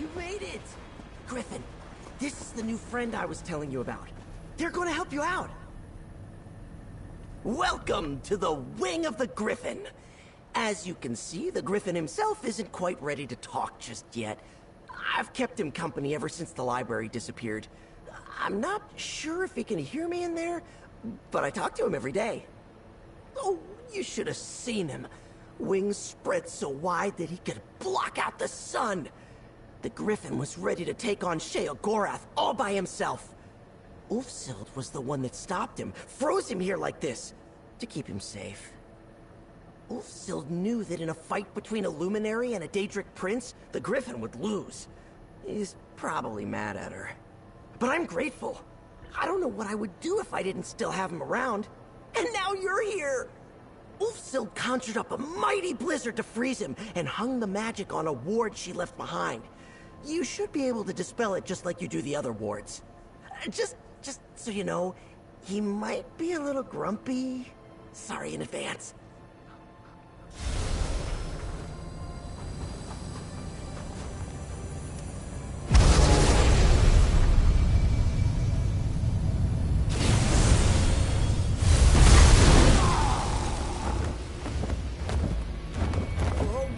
You made it! Griffin, this is the new friend I was telling you about. They're going to help you out. Welcome to the Wing of the Griffin. As you can see, the Griffin himself isn't quite ready to talk just yet. I've kept him company ever since the library disappeared. I'm not sure if he can hear me in there, but I talk to him every day. Oh, you should have seen him. Wings spread so wide that he could block out the sun. The Griffin was ready to take on Sheogorath all by himself. Ulfsild was the one that stopped him, froze him here like this, to keep him safe. Ulfsild knew that in a fight between a Luminary and a Daedric Prince, the Griffin would lose. He's probably mad at her. But I'm grateful. I don't know what I would do if I didn't still have him around. And now you're here! Ulfsild conjured up a mighty blizzard to freeze him and hung the magic on a ward she left behind. You should be able to dispel it just like you do the other wards. Just so you know, he might be a little grumpy. Sorry in advance.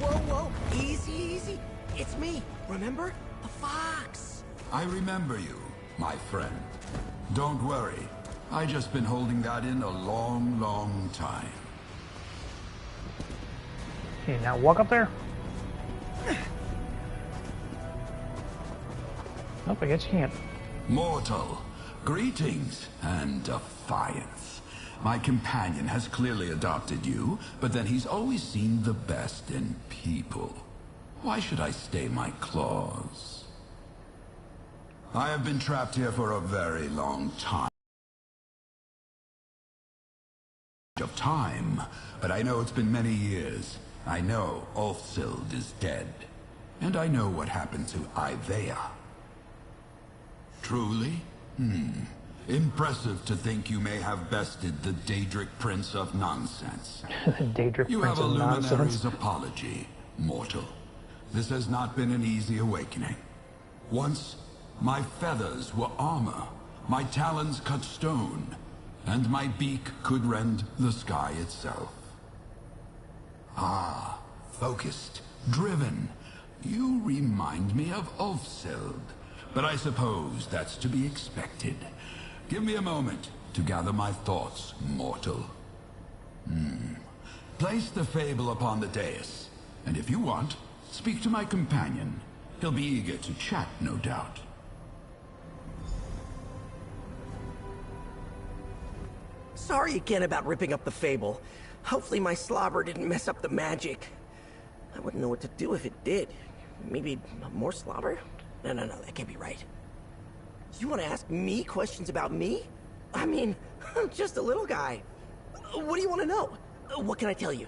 Whoa. Easy. It's me. Remember? The fox. I remember you, my friend. Don't worry. I just been holding that in a long time. Okay, now walk up there. Nope, I guess you can't. Mortal, greetings and defiance. My companion has clearly adopted you, but then he's always seen the best in people. Why should I stay my claws? I have been trapped here for a very long time. But I know it's been many years. I know Ulfsild is dead. And I know what happened to Ivea. Truly? Impressive to think you may have bested the Daedric Prince of Nonsense. Daedric You Prince have a of Nonsense. Luminary's apology, mortal. This has not been an easy awakening. Once, my feathers were armor, my talons cut stone, and my beak could rend the sky itself. Ah, focused, driven. You remind me of Ulfsild, but I suppose that's to be expected. Give me a moment to gather my thoughts, mortal. Place the fable upon the dais, and if you want, speak to my companion. He'll be eager to chat, no doubt. Sorry again about ripping up the fable. Hopefully my slobber didn't mess up the magic. I wouldn't know what to do if it did. Maybe more slobber? No, that can't be right. You want to ask me questions about me? I mean, I'm just a little guy. What do you want to know? What can I tell you?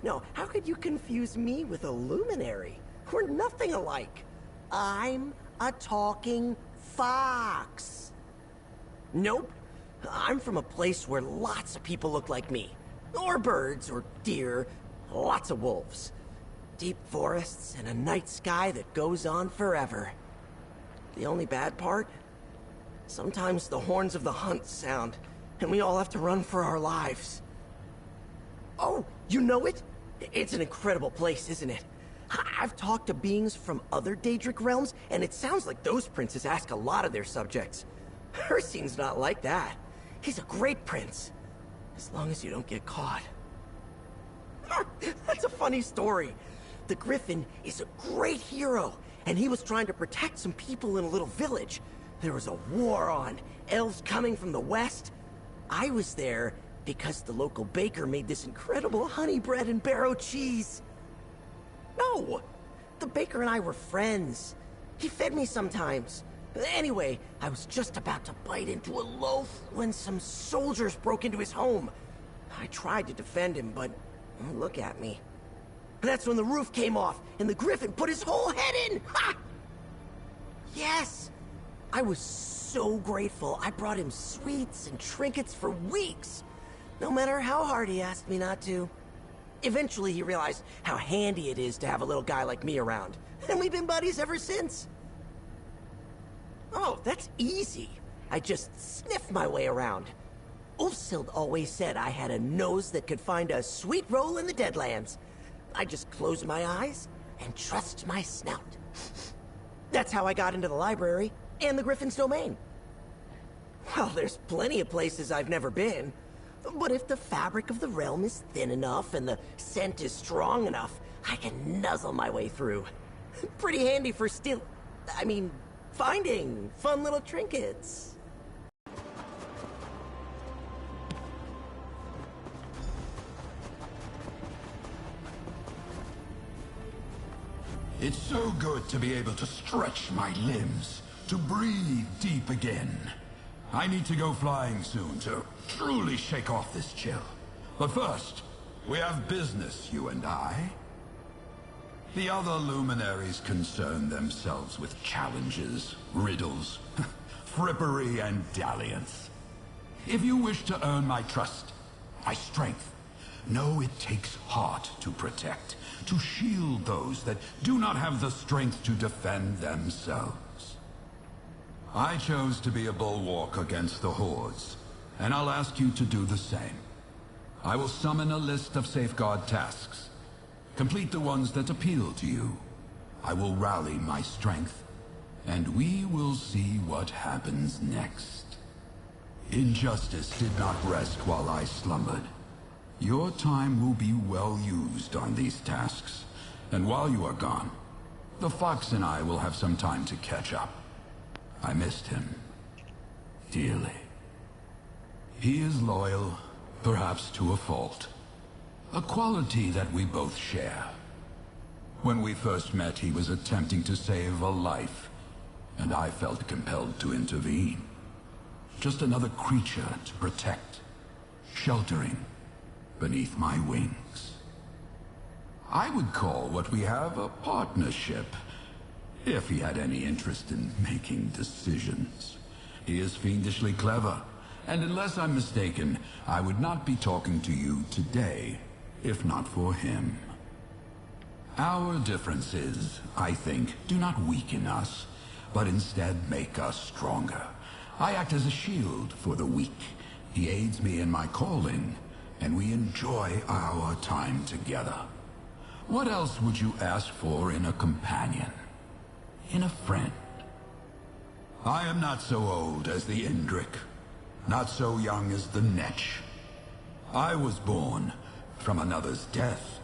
No. How could you confuse me with a luminary? We're nothing alike. I'm a talking fox. Nope. I'm from a place where lots of people look like me. Or birds, or deer, lots of wolves. Deep forests and a night sky that goes on forever. The only bad part? Sometimes the horns of the hunt sound, and we all have to run for our lives. Oh, you know it? It's an incredible place, isn't it? I've talked to beings from other Daedric realms, and it sounds like those princes ask a lot of their subjects. Hircine's not like that. He's a great prince. As long as you don't get caught. That's a funny story. The Griffin is a great hero, and he was trying to protect some people in a little village. There was a war on, elves coming from the west. I was there because the local baker made this incredible honey bread and barrow cheese. No, the baker and I were friends. He fed me sometimes. Anyway, I was just about to bite into a loaf when some soldiers broke into his home. I tried to defend him, but look at me. That's when the roof came off, and the Griffin put his whole head in! Ha! Yes! I was so grateful. I brought him sweets and trinkets for weeks, no matter how hard he asked me not to. Eventually, he realized how handy it is to have a little guy like me around, and we've been buddies ever since. Oh, that's easy. I just sniff my way around. Ulfsild always said I had a nose that could find a sweet roll in the Deadlands. I just close my eyes and trust my snout. That's how I got into the library and the Griffin's domain. Well, there's plenty of places I've never been. But if the fabric of the realm is thin enough and the scent is strong enough, I can nuzzle my way through. Pretty handy for finding fun little trinkets. It's so good to be able to stretch my limbs, to breathe deep again. I need to go flying soon to truly shake off this chill. But first, we have business, you and I. The other luminaries concern themselves with challenges, riddles, frippery, and dalliance. If you wish to earn my trust, my strength, know it takes heart to protect, to shield those that do not have the strength to defend themselves. I chose to be a bulwark against the hordes, and I'll ask you to do the same. I will summon a list of safeguard tasks. Complete the ones that appeal to you. I will rally my strength, and we will see what happens next. Injustice did not rest while I slumbered. Your time will be well used on these tasks, and while you are gone, the Fox and I will have some time to catch up. I missed him dearly. He is loyal, perhaps to a fault. A quality that we both share. When we first met, he was attempting to save a life, and I felt compelled to intervene. Just another creature to protect, sheltering beneath my wings. I would call what we have a partnership, if he had any interest in making decisions. He is fiendishly clever, and unless I'm mistaken, I would not be talking to you today, if not for him. Our differences, I think, do not weaken us, but instead make us stronger. I act as a shield for the weak. He aids me in my calling, and we enjoy our time together. What else would you ask for in a companion? In a friend? I am not so old as the Indrik, not so young as the Netch. I was born from another's death,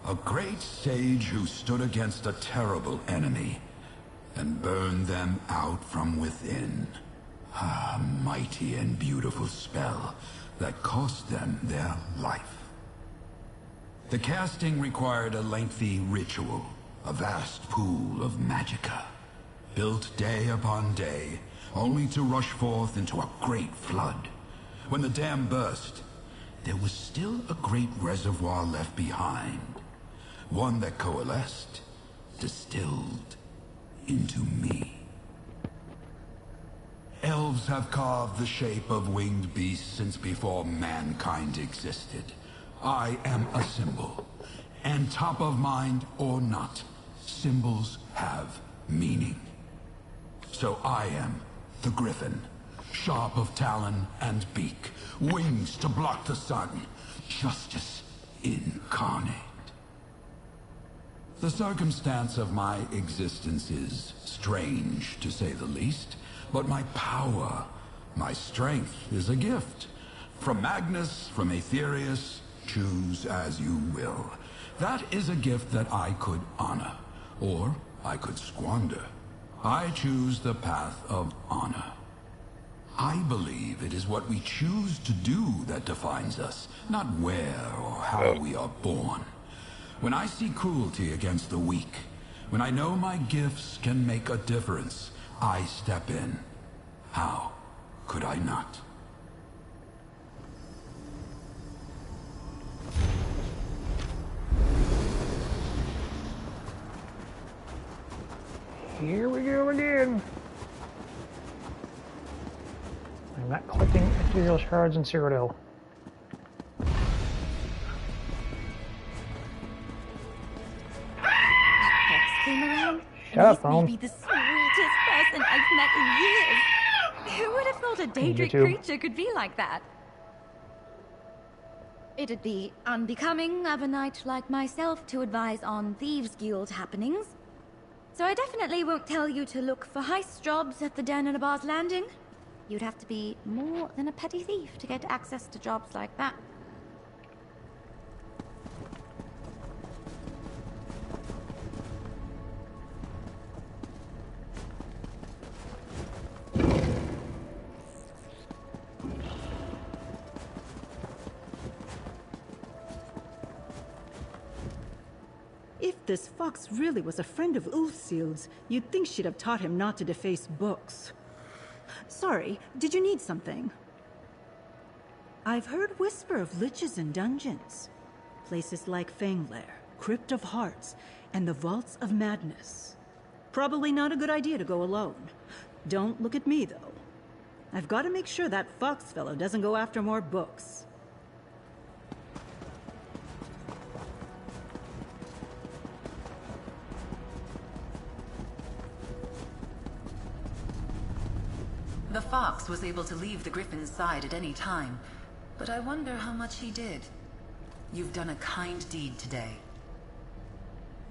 a great sage who stood against a terrible enemy and burned them out from within. A mighty and beautiful spell that cost them their life. The casting required a lengthy ritual, a vast pool of magicka, built day upon day, only to rush forth into a great flood. When the dam burst, there was still a great reservoir left behind, one that coalesced, distilled into me. Elves have carved the shape of winged beasts since before mankind existed. I am a symbol, and top of mind or not, symbols have meaning. So I am the Griffin, sharp of talon and beak, wings to block the sun, justice incarnate. The circumstance of my existence is strange, to say the least, but my power, my strength is a gift. From Magnus, from Aetherius, choose as you will. That is a gift that I could honor, or I could squander. I choose the path of honor. I believe it is what we choose to do that defines us, not where or how we are born. When I see cruelty against the weak, when I know my gifts can make a difference, I step in. How could I not? Here we go again. I'm not collecting ethereal shards in Cyrodiil. Came around. Shut up, phone. Maybe the sweetest person I've met in years. Who would have thought a daedric creature could be like that? It'd be unbecoming of a knight like myself to advise on Thieves' Guild happenings. So I definitely won't tell you to look for heist jobs at the Den and Bar's Landing. You'd have to be more than a petty thief to get access to jobs like that. If this fox really was a friend of Ulfsild's, you'd think she'd have taught him not to deface books. Sorry, did you need something? I've heard whisper of liches and dungeons. Places like Fanglair, Crypt of Hearts, and the Vaults of Madness. Probably not a good idea to go alone. Don't look at me, though. I've got to make sure that fox fellow doesn't go after more books. The fox was able to leave the Griffin's side at any time, but I wonder how much he did. You've done a kind deed today.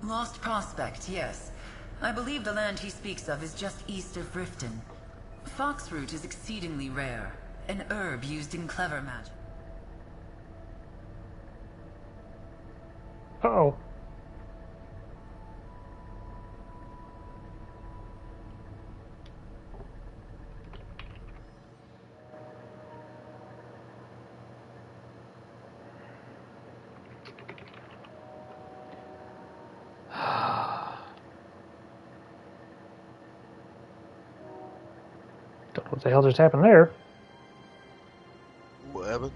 Lost Prospect, yes. I believe the land he speaks of is just east of Riften. Foxroot is exceedingly rare, an herb used in clever magic. Uh-oh. Don't know what the hell just happened there. What happened?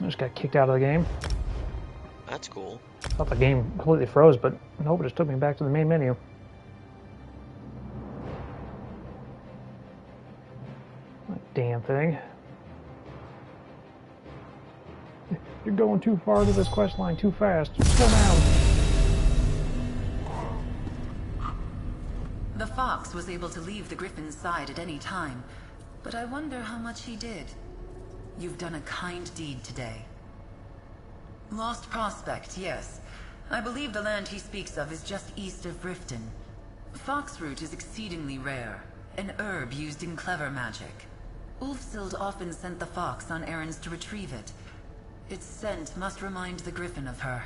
I just got kicked out of the game. That's cool. Thought the game completely froze, but nope, it just took me back to the main menu. Damn thing. You're going too far to this quest line too fast. Slow down. The fox was able to leave the Griffin's side at any time, but I wonder how much he did. You've done a kind deed today. Lost Prospect, yes. I believe the land he speaks of is just east of Riften. Foxroot is exceedingly rare, an herb used in clever magic. Ulfsild often sent the fox on errands to retrieve it. Its scent must remind the Griffin of her.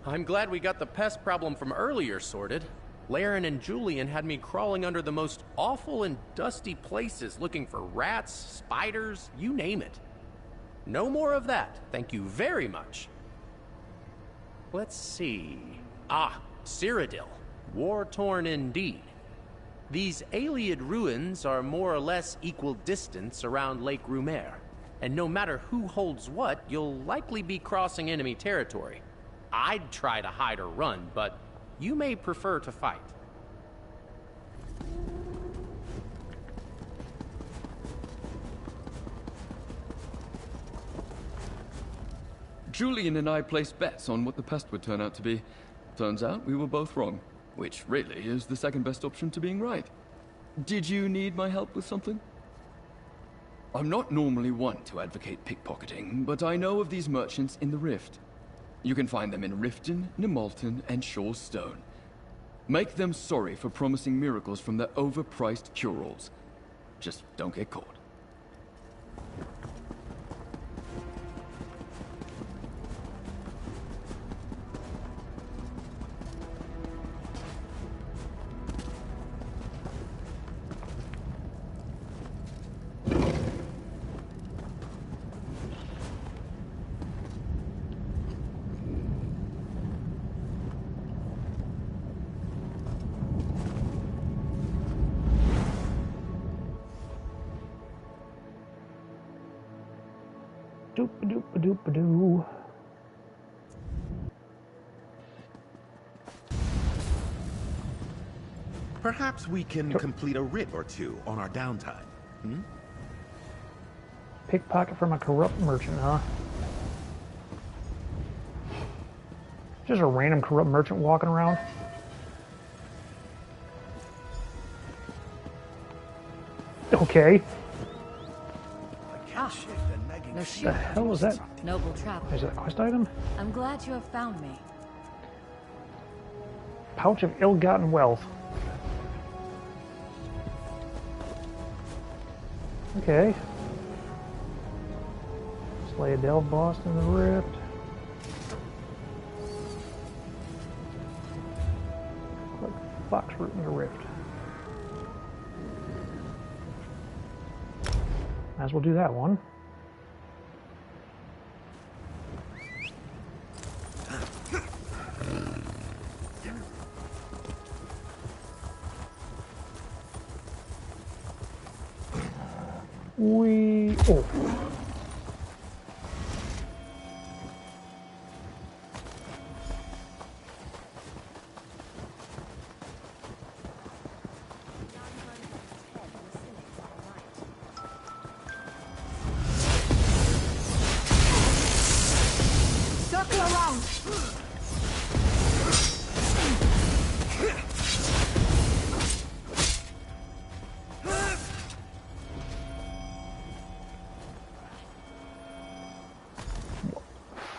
I'm glad we got the pest problem from earlier sorted. Laren and Julian had me crawling under the most awful and dusty places looking for rats, spiders, you name it. No more of that, thank you very much. Let's see. Cyrodiil. War-torn indeed. These Ayleid ruins are more or less equal distance around Lake Rumer, and no matter who holds what, you'll likely be crossing enemy territory. I'd try to hide or run, but you may prefer to fight. Julian and I placed bets on what the pest would turn out to be. Turns out we were both wrong, which really is the second best option to being right. Did you need my help with something? I'm not normally one to advocate pickpocketing, but I know of these merchants in the Rift. You can find them in Riften, Nemalton, and Shoal Stone. Make them sorry for promising miracles from their overpriced cure-alls. Just don't get caught. Doop-a-doop-a-doop-a-doo. Perhaps we can complete a writ or two on our downtime. Hmm? Pickpocket from a corrupt merchant, huh? Just a random corrupt merchant walking around. Okay. No What shield. the hell was that? Noble traveler. Is that a quest item? I'm glad you have found me. Pouch of ill-gotten wealth. Okay. Slay a delve boss in the Rift. Collect fox root in the Rift. Might as well do that one. Oh. Circle around.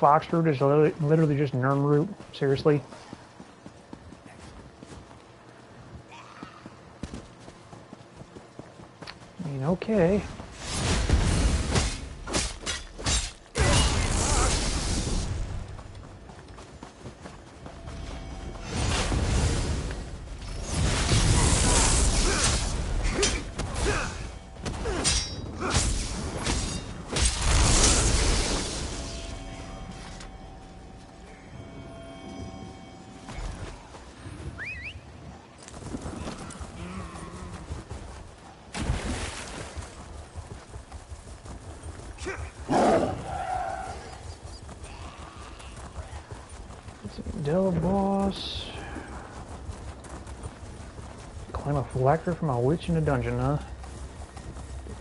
Foxroot is literally just Nirnroot. Seriously? I mean, okay. Delve boss. Claim a phylactery from a witch in a dungeon, huh?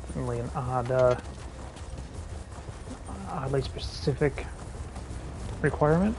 Definitely an oddly specific requirement.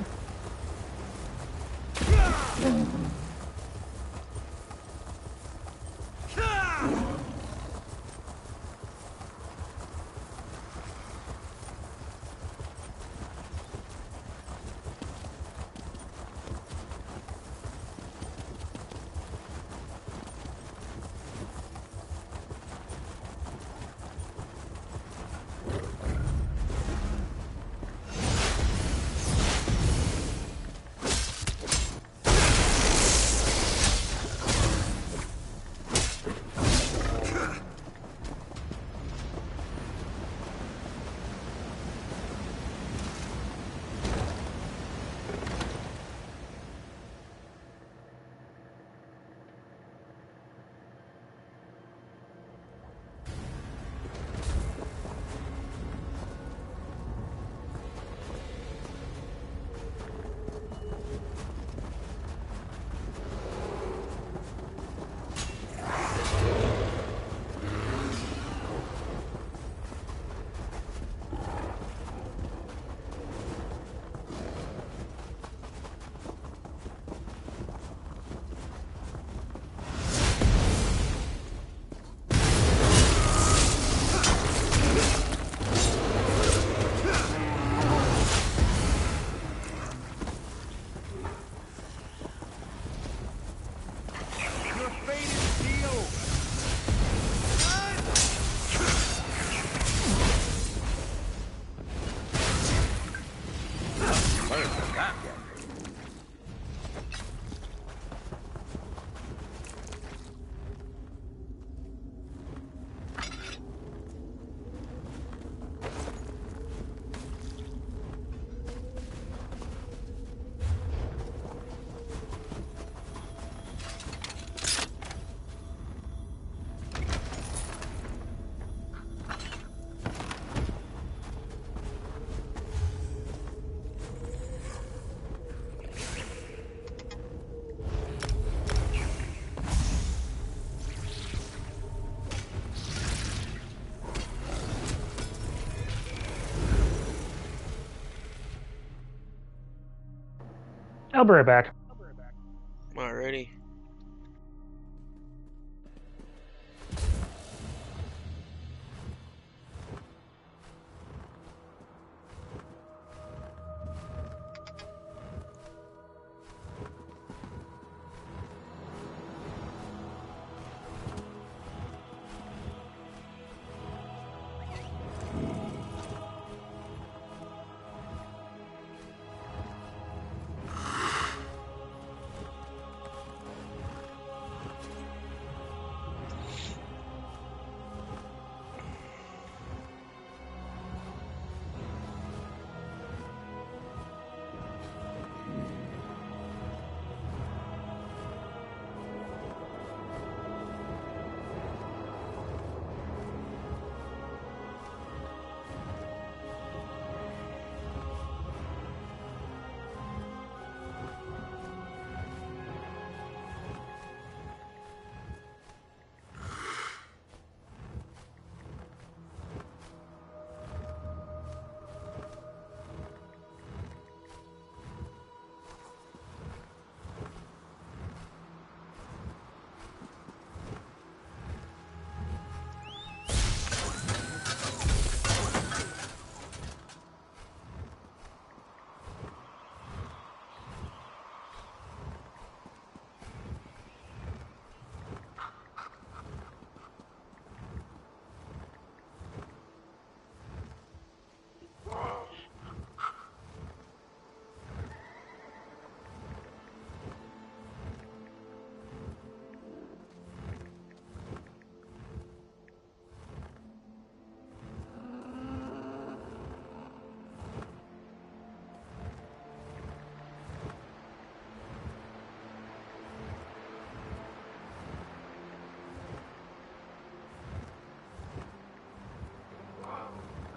I'll be right back. Alrighty.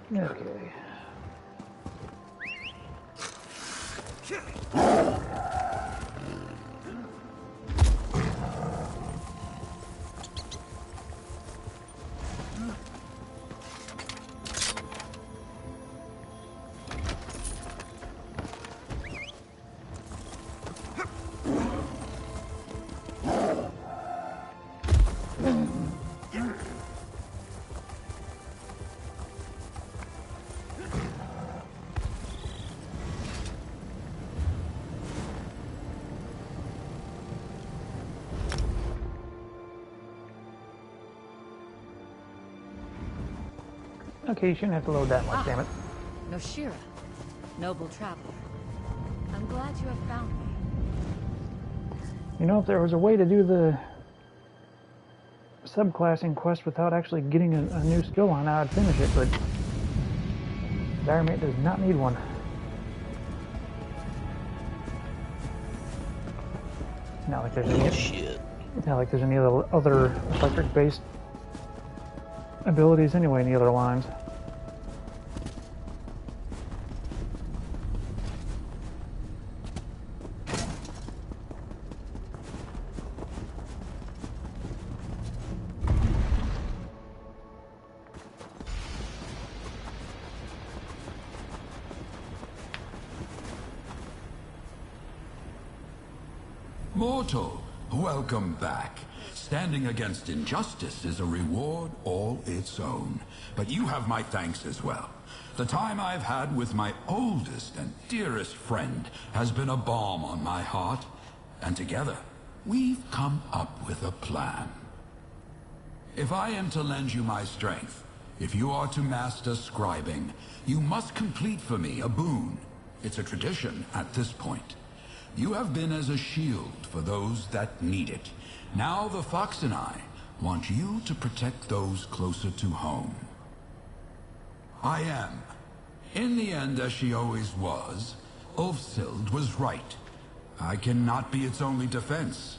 Okay. Okay, you shouldn't have to load that much, damn it. Noshira, noble traveler. I'm glad you have found me. You know, if there was a way to do the subclassing quest without actually getting a new skill on, I'd finish it, but Diremate does not need one. It's not like there's any, it's not like there's any other electric-based abilities anyway in the other lines. Mortal, welcome back. Standing against injustice is a reward all its own. But you have my thanks as well. The time I've had with my oldest and dearest friend has been a balm on my heart. And together, we've come up with a plan. If I am to lend you my strength, if you are to master scribing, you must complete for me a boon. It's a tradition at this point. You have been as a shield for those that need it. Now the Fox and I want you to protect those closer to home. I am. In the end, as she always was, Ulfsild was right. I cannot be its only defense.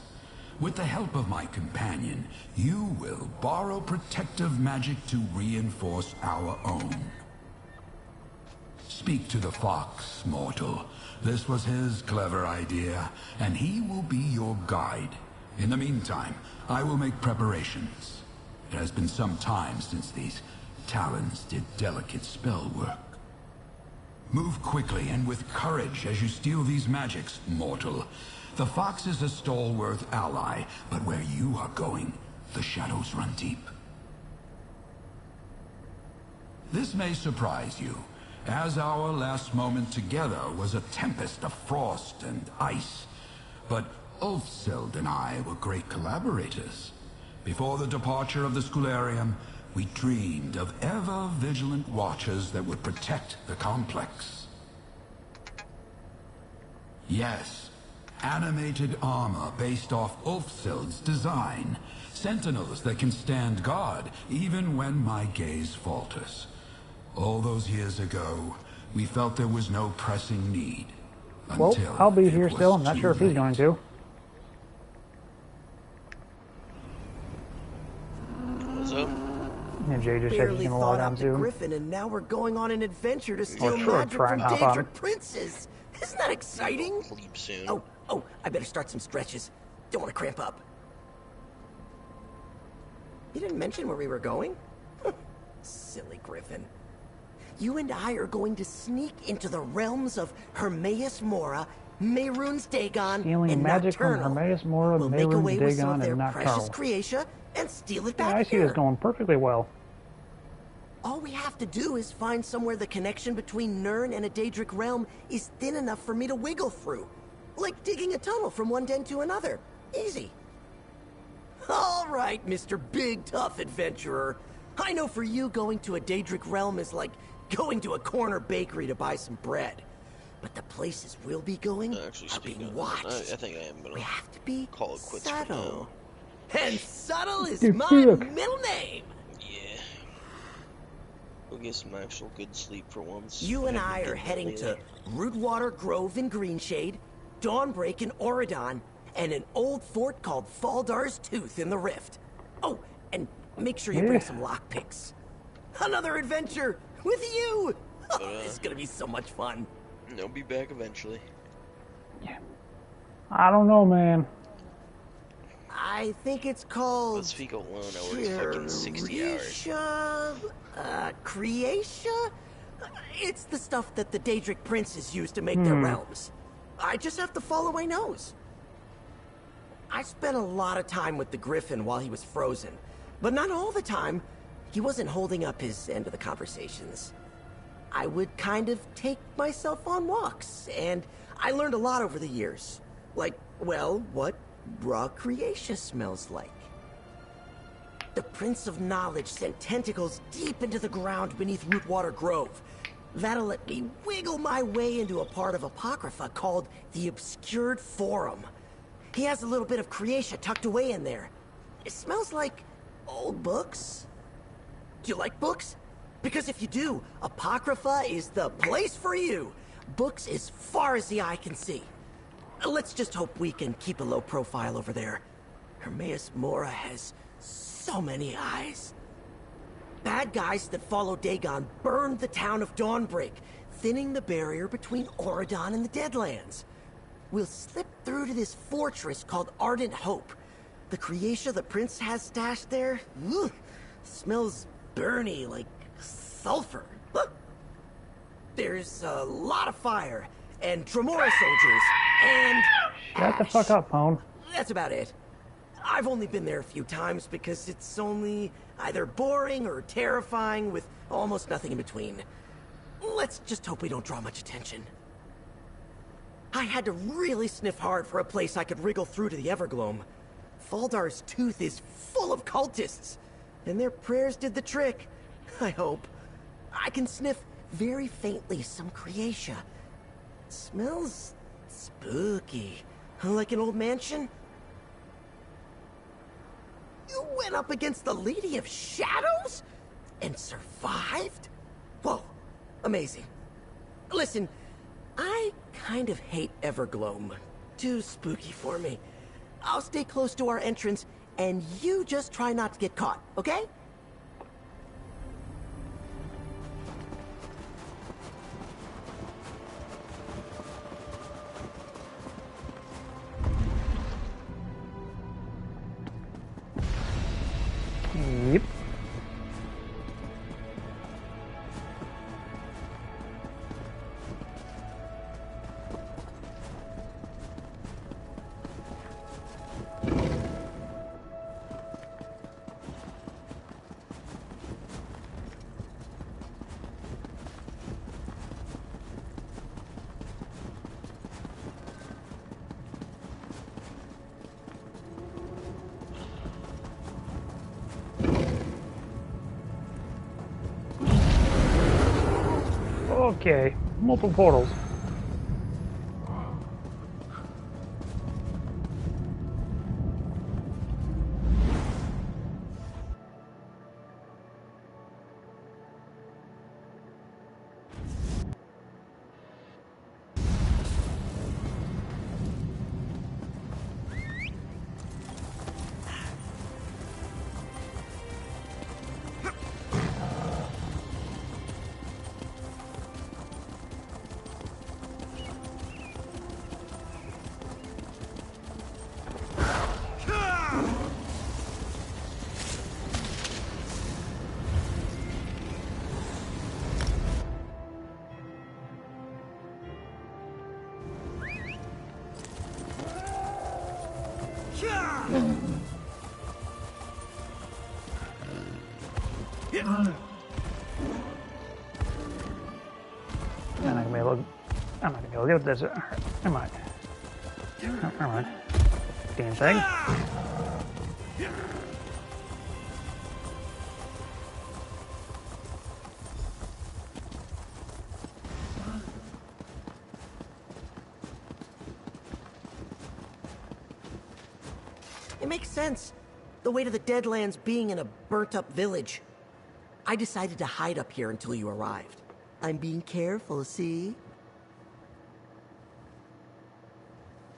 With the help of my companion, you will borrow protective magic to reinforce our own. Speak to the Fox, mortal. This was his clever idea, and he will be your guide. In the meantime, I will make preparations. It has been some time since these talons did delicate spell work. Move quickly and with courage as you steal these magics, mortal. The fox is a stalwart ally, but where you are going, the shadows run deep. This may surprise you, as our last moment together was a tempest of frost and ice. But Ulfsild and I were great collaborators. Before the departure of the Scularium, we dreamed of ever-vigilant watchers that would protect the complex. Yes, animated armor based off Ulfsild's design. Sentinels that can stand guard even when my gaze falters. All those years ago, we felt there was no pressing need. Well, I'll be here still. I'm not sure if he's going to. What's up? And Jay just said he's Barely going to log thought on out the too. Griffin, and now we're going on an adventure to steal sure, magic try from and hop on. Daedric princes. Isn't that exciting? Sleep soon. Oh, I better start some stretches. Don't want to cramp up. You didn't mention where we were going? Silly Griffin. You and I are going to sneak into the realms of Hermaeus Mora, Mehrunes Dagon, Stealing and magic from Nocturnal. Hermaeus Mora, We'll make away Mehrunes with some Dagon, of their and precious Nocturnal. creatia and steal it Yeah, back I see here. this going perfectly well. All we have to do is find somewhere the connection between Nirn and a Daedric realm is thin enough for me to wiggle through. Like digging a tunnel from one den to another. Easy. All right, Mr. Big Tough Adventurer. I know for you going to a Daedric realm is like going to a corner bakery to buy some bread. But the places we'll be going are being watched. I think I am gonna We have to be call it quits for subtle. now. And subtle is Dude, my look. middle name. Yeah. We'll get some actual good sleep for once. You and I are heading to Rootwater Grove in Greenshade, Dawnbreak in Auridon, and an old fort called Faldar's Tooth in the Rift. Oh, and make sure you bring some lockpicks. Another adventure with you! Oh, it's gonna be so much fun. They'll be back eventually. I don't know, man. I think it's called... Let's speak alone, I worked fucking 60 hours. Creatia? It's the stuff that the Daedric princes use to make their realms. I just have to follow my nose. I spent a lot of time with the Griffin while he was frozen, but not all the time. He wasn't holding up his end of the conversations. I would kind of take myself on walks, and I learned a lot over the years. Like, well, what raw creation smells like. The Prince of Knowledge sent tentacles deep into the ground beneath Rootwater Grove. That'll let me wiggle my way into a part of Apocrypha called the Obscured Forum. He has a little bit of creation tucked away in there. It smells like old books. Do you like books? Because if you do, Apocrypha is the place for you. Books as far as the eye can see. Let's just hope we can keep a low profile over there. Hermaeus Mora has so many eyes. Bad guys that follow Dagon burned the town of Dawnbreak, thinning the barrier between Auridon and the Deadlands. We'll slip through to this fortress called Ardent Hope. The creatia the prince has stashed there, smells burny like sulfur. There's a lot of fire, and Tremora soldiers, and... Shut the fuck up, Pone. That's about it. I've only been there a few times because it's only either boring or terrifying with almost nothing in between. Let's just hope we don't draw much attention. I had to really sniff hard for a place I could wriggle through to the Evergloam. Faldar's Tooth is full of cultists, and their prayers did the trick. I hope. I can sniff very faintly some creatia. It smells spooky. Like an old mansion? You went up against the Lady of Shadows? And survived? Whoa, amazing. Listen, I kind of hate Evergloam. Too spooky for me. I'll stay close to our entrance, and you just try not to get caught, okay? Yep. Okay, multiple portals. I'm not gonna be able to get this. Am I? Never mind. Damn thing. It makes sense. The way to the Deadlands being in a burnt-up village. I decided to hide up here until you arrived. I'm being careful, see?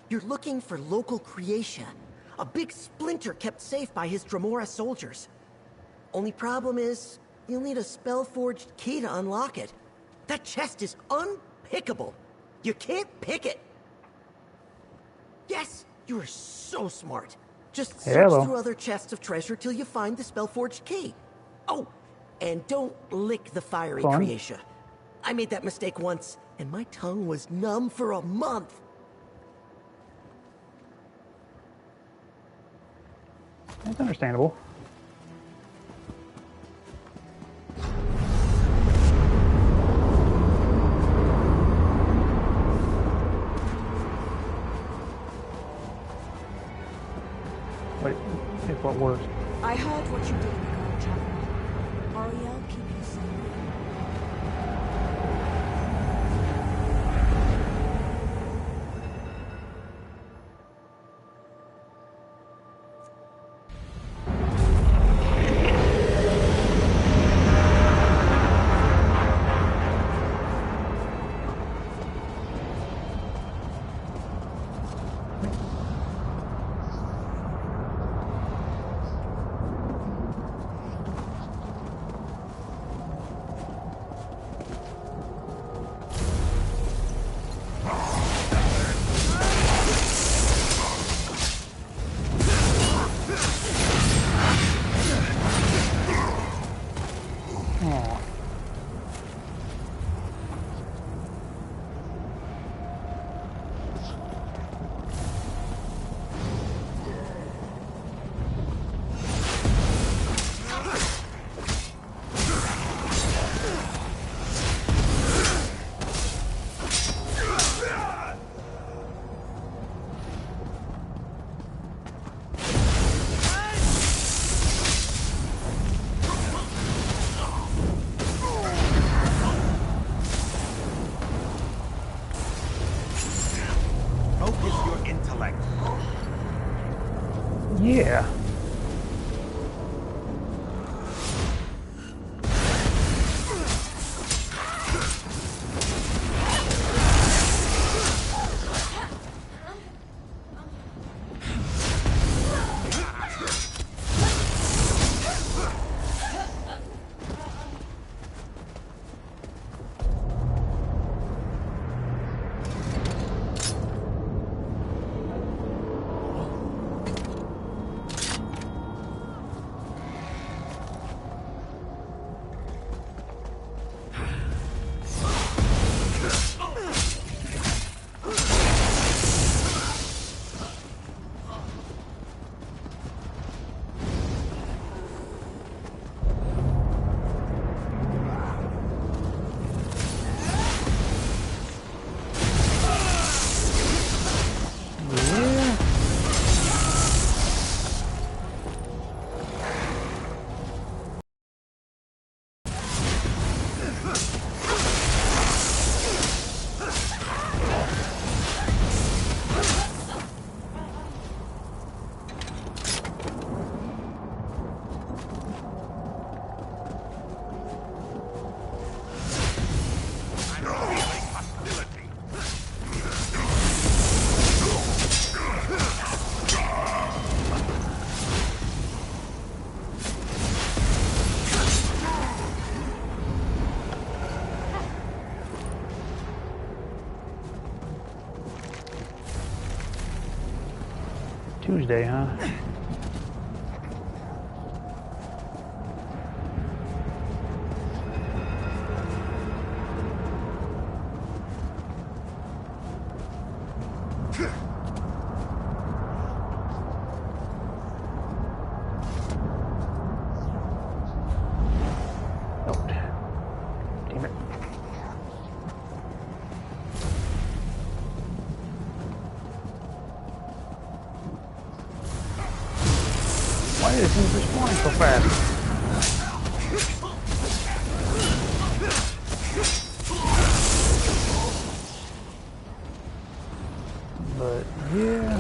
You're looking for local creation. A big splinter kept safe by his Dremora soldiers. Only problem is, you'll need a spell-forged key to unlock it. That chest is unpickable. You can't pick it. Yes, you are so smart. Just search through other chests of treasure till you find the spell-forged key. Oh, and don't lick the fiery creation. I made that mistake once, and my tongue was numb for a month. That's understandable. Wait, if what works? I heard what you did in the Guard Chapel. Auriel, keep you safe. Tuesday, huh? Oh, damn it. Why is he respawning so fast? But yeah.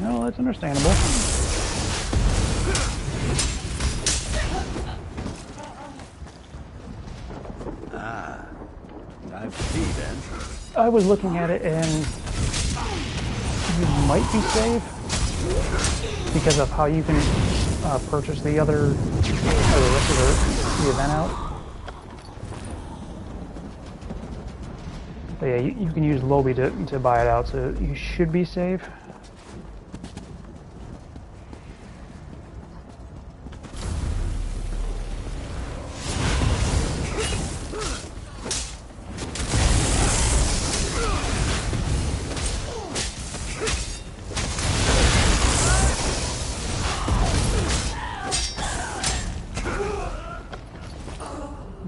No, that's understandable. Ah, time for tea then. I was looking at it and you might be safe because of how you can purchase the other, or the rest of the event out. But yeah, you can use Lobby to buy it out, so you should be safe.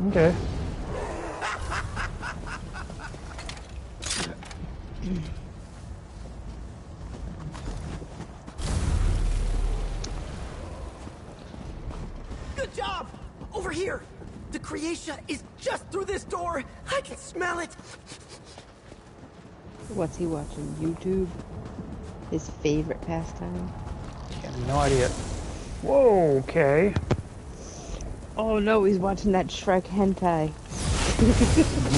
Okay. Good job! Over here! The Creatia is just through this door! I can smell it! What's he watching? YouTube? His favorite pastime? I have no idea. Whoa, okay. Oh no, he's watching that Shrek hentai.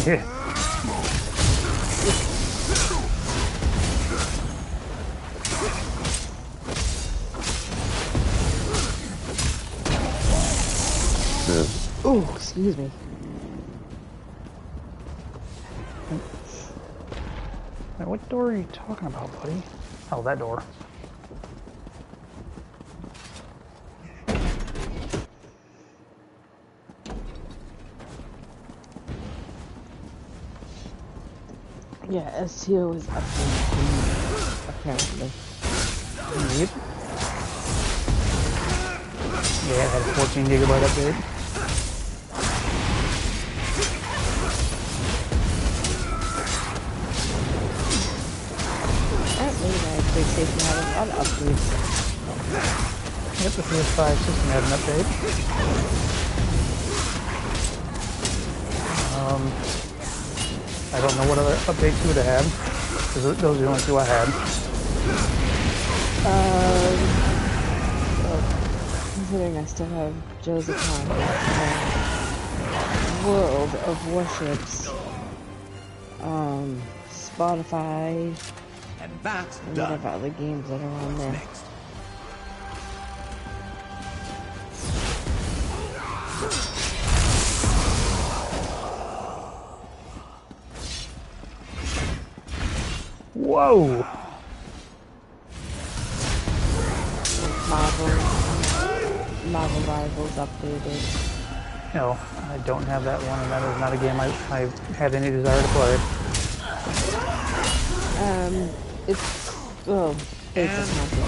Yeah. Oh, excuse me. Now, what door are you talking about, buddy? Oh, that door. Yeah, STO is updated, apparently. Yep. Yeah, it had a 14 gigabyte update. Apparently my PlayStation had a lot of updates. Yep, the PS5 system had an update. I don't know what other updates you would have had, because those are the only two I had. Well, considering I still have Joe's account, World of Warships, Spotify, and that's and done. whatever other games that are on there. Next. Whoa! Marvel Rivals updated. No, I don't have that one, and that is not a game I have any desire to play. It's, well, it's not the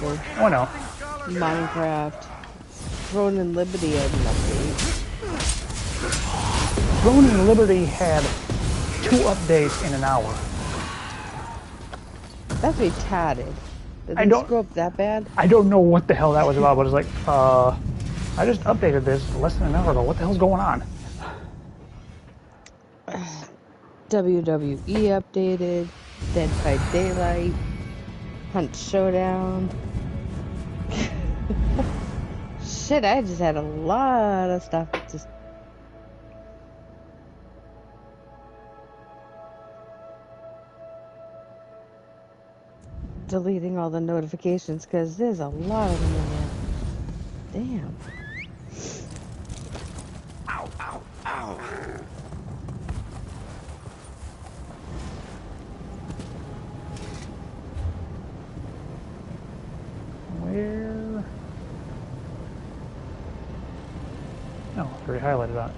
one, Oh no. Minecraft. Throne and Liberty had an update. Throne and Liberty had 2 updates in an hour. That's retarded. Did I they don't- screw up that bad? I don't know what the hell that was about, but it's like, I just updated this less than an hour ago. What the hell's going on? WWE updated. Dead by Daylight. Hunt Showdown. Shit, I just had a lot of stuff just... deleting all the notifications because there's a lot of them in there. Damn. Ow, ow, ow. Where? Oh, it's already highlighted on it.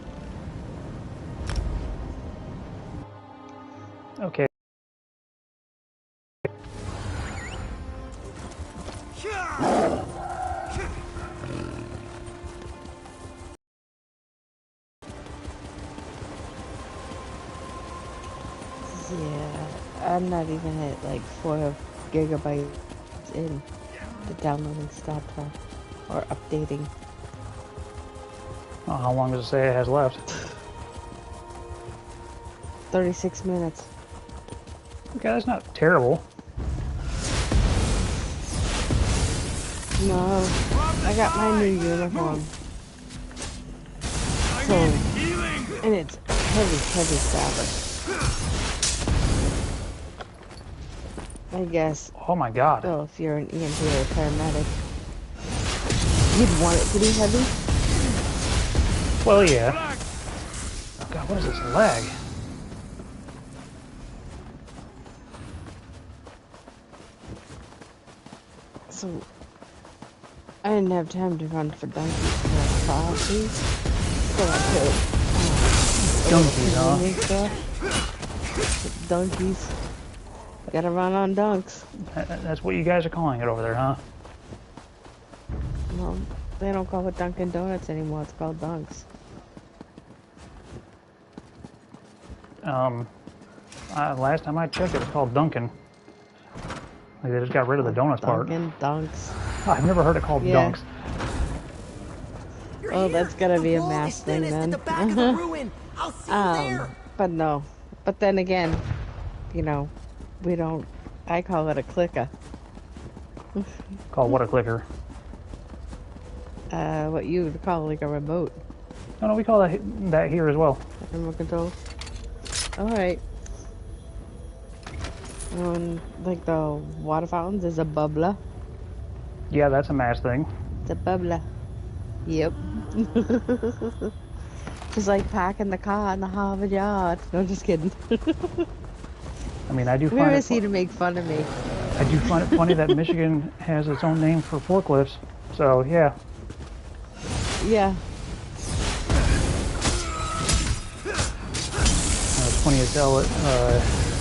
Okay. Yeah, I'm not even at like 4 gigabytes in the downloading stuff or updating. Oh, how long does it say it has left? 36 minutes. Okay, that's not terrible. No, I got my new uniform. So, and it's heavy fabric. I guess. Oh my god. So if you're an EMT or a paramedic, you'd want it to be heavy? Well, yeah. Oh god, what is this lag? So, I didn't have time to run for donkeys for like coffee. So I Donkeys, huh? Donkeys. Gotta run on dunks. That's what you guys are calling it over there, huh? Well, they don't call it Dunkin' Donuts anymore. It's called Dunks. Last time I checked, it was called Dunkin'. Like they just got rid of the donuts part. Dunkin' Dunks. I've never heard it called Dunks. Oh, that's gotta be a mass thing then. But no. But then again, you know, we don't. I call it a clicker. Call what a clicker? What you would call like a remote. No, we call that here as well. Remote control. All right. Like the water fountains is a bubbler. Yeah, that's a mass thing. It's a bubbler. Yep. Just like parking the car in the Harvard Yard. No, just kidding. I mean, I do Where find is he to make fun of me? I do find it funny that Michigan has its own name for forklifts. So yeah. Yeah. It's funny as hell. I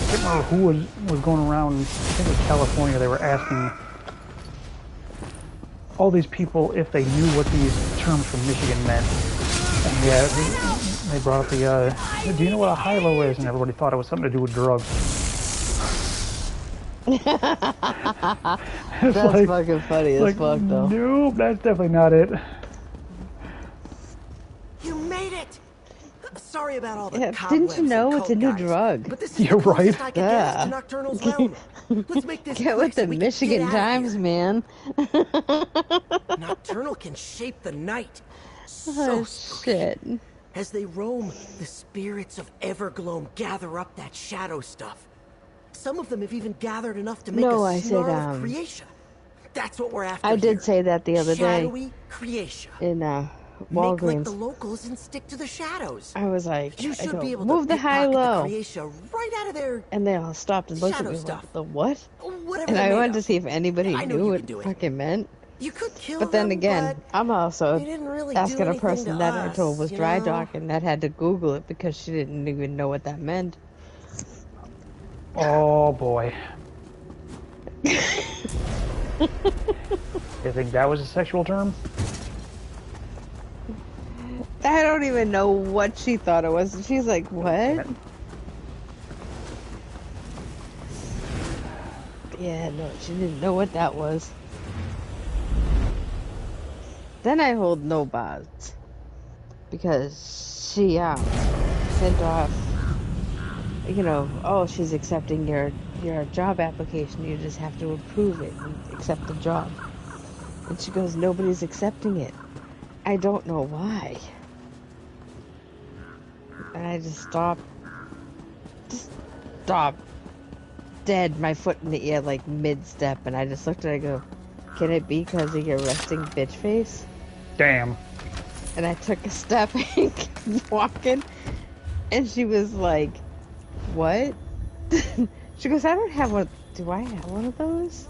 can't remember who was going around. I think it was California. They were asking all these people if they knew what these terms from Michigan meant. And yeah, they brought up the, do you know what a high-low is? And everybody thought it was something to do with drugs. That's like, fucking funny as fuck, though. Nope, that's definitely not it. You made it! Sorry about all the didn't you know it's a new drug? But this is You're right. I can get us to Nocturnal's realm. Let's make this Get with the Michigan Times, man. Nocturnal can shape the night. Oh, shit. As they roam, the spirits of Evergloam gather up that shadow stuff. Some of them have even gathered enough to make a snarl of creation. That's what we're after. I did say that the other day. Shadowy creation. In Make like Walgreens. the locals and stick to the shadows. I was like, You should be able move to the high-low. creation right out of their And they all stopped and looked at shadow me stuff. like, the what? Whatever And they're I made wanted of. to see if anybody I know knew you what can do it it. fucking meant. You could kill But then them, again, I'm also they didn't really do asking a anything person to that I us, told was you dry know? docking that had to Google it because she didn't even know what that meant. Oh boy. You think that was a sexual term? I don't even know what she thought it was. She's like, what? Yeah, no, she didn't know what that was. Then I hold no bars. Because she sent off, you know, oh, she's accepting your job application. You just have to approve it and accept the job. And she goes, nobody's accepting it. I don't know why. And I just stopped. Just stop. dead, my foot in the air, like mid-step, and I just looked at her and I go, can it be because of your resting bitch face? Damn. And I took a step and kept walking, and she was like, what? She goes, I don't have one. Do I have one of those?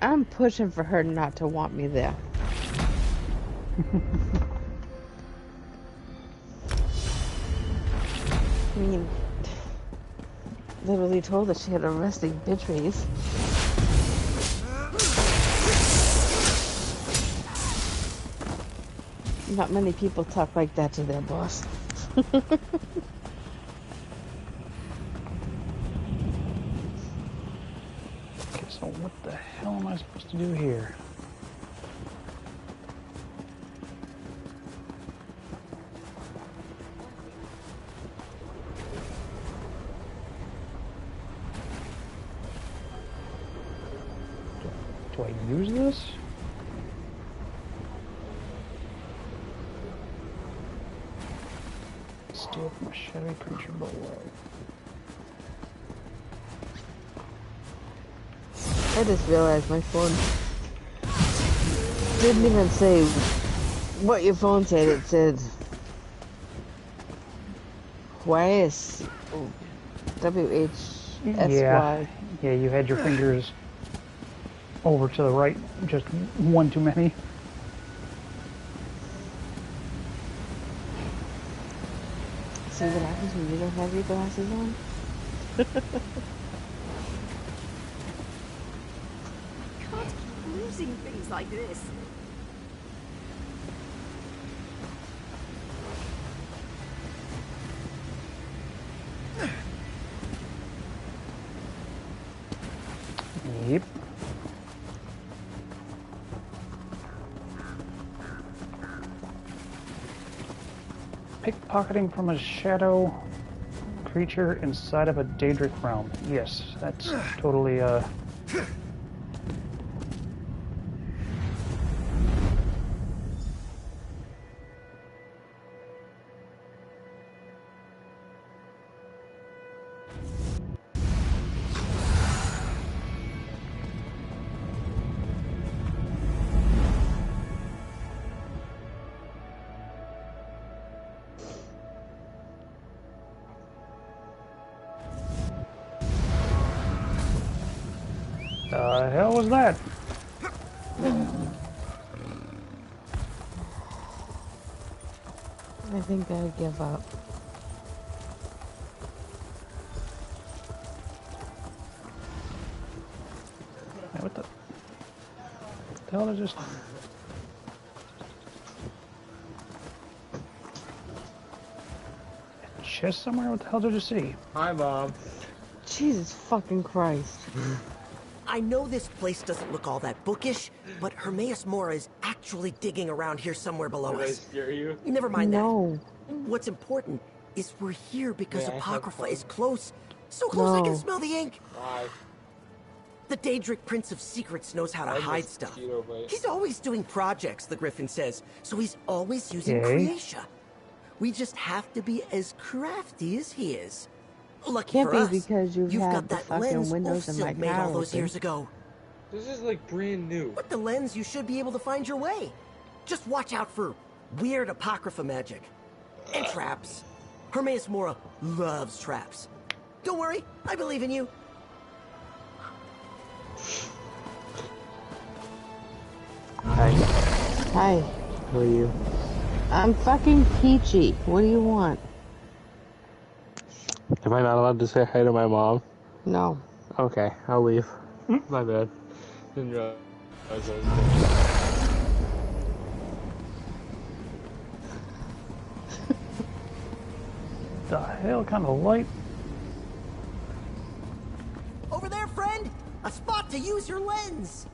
I'm pushing for her not to want me there. I mean, literally told her she had a resting bitch face. Not many people talk like that to their boss. Okay, so what the hell am I supposed to do here? Do I use this? Steal from a shadowy creature below. I just realized my phone didn't even say what your phone said. It said YS WHSY. Yeah, you had your fingers over to the right, just one too many. See what happens when you don't have your glasses on? Can't keep losing things like this. Yep. Pickpocketing from a shadow creature inside of a Daedric realm. Yes, that's totally the hell was that? I think I give up. Hey, what the hell is this? A chest somewhere? What the hell did you see? Hi, Mom. Jesus fucking Christ. I know this place doesn't look all that bookish, but Hermaeus Mora is actually digging around here somewhere below Did I us. scare you? Never mind No. that. What's important is we're here because Yeah, I have Apocrypha fun. is close. So close I can No. smell the ink. Why? The Daedric Prince of Secrets knows how to I hide miss stuff. mosquito bite. He's always doing projects, the Griffin says, so he's always using Okay. Creatia. We just have to be as crafty as he is. Lucky Can't for be us, because you've got had the that fucking lens windows in my Ulfsild made car all those open. years ago. This is like brand new. With the lens, you should be able to find your way. Just watch out for weird Apocrypha magic. And traps. Hermaeus Mora loves traps. Don't worry, I believe in you. Hi. Hi. Who are you? I'm fucking peachy. What do you want? Am I not allowed to say hi to my mom? No. Okay, I'll leave. My bad. Didn't realize I was there. The hell kind of light? Over there, friend! A spot to use your lens!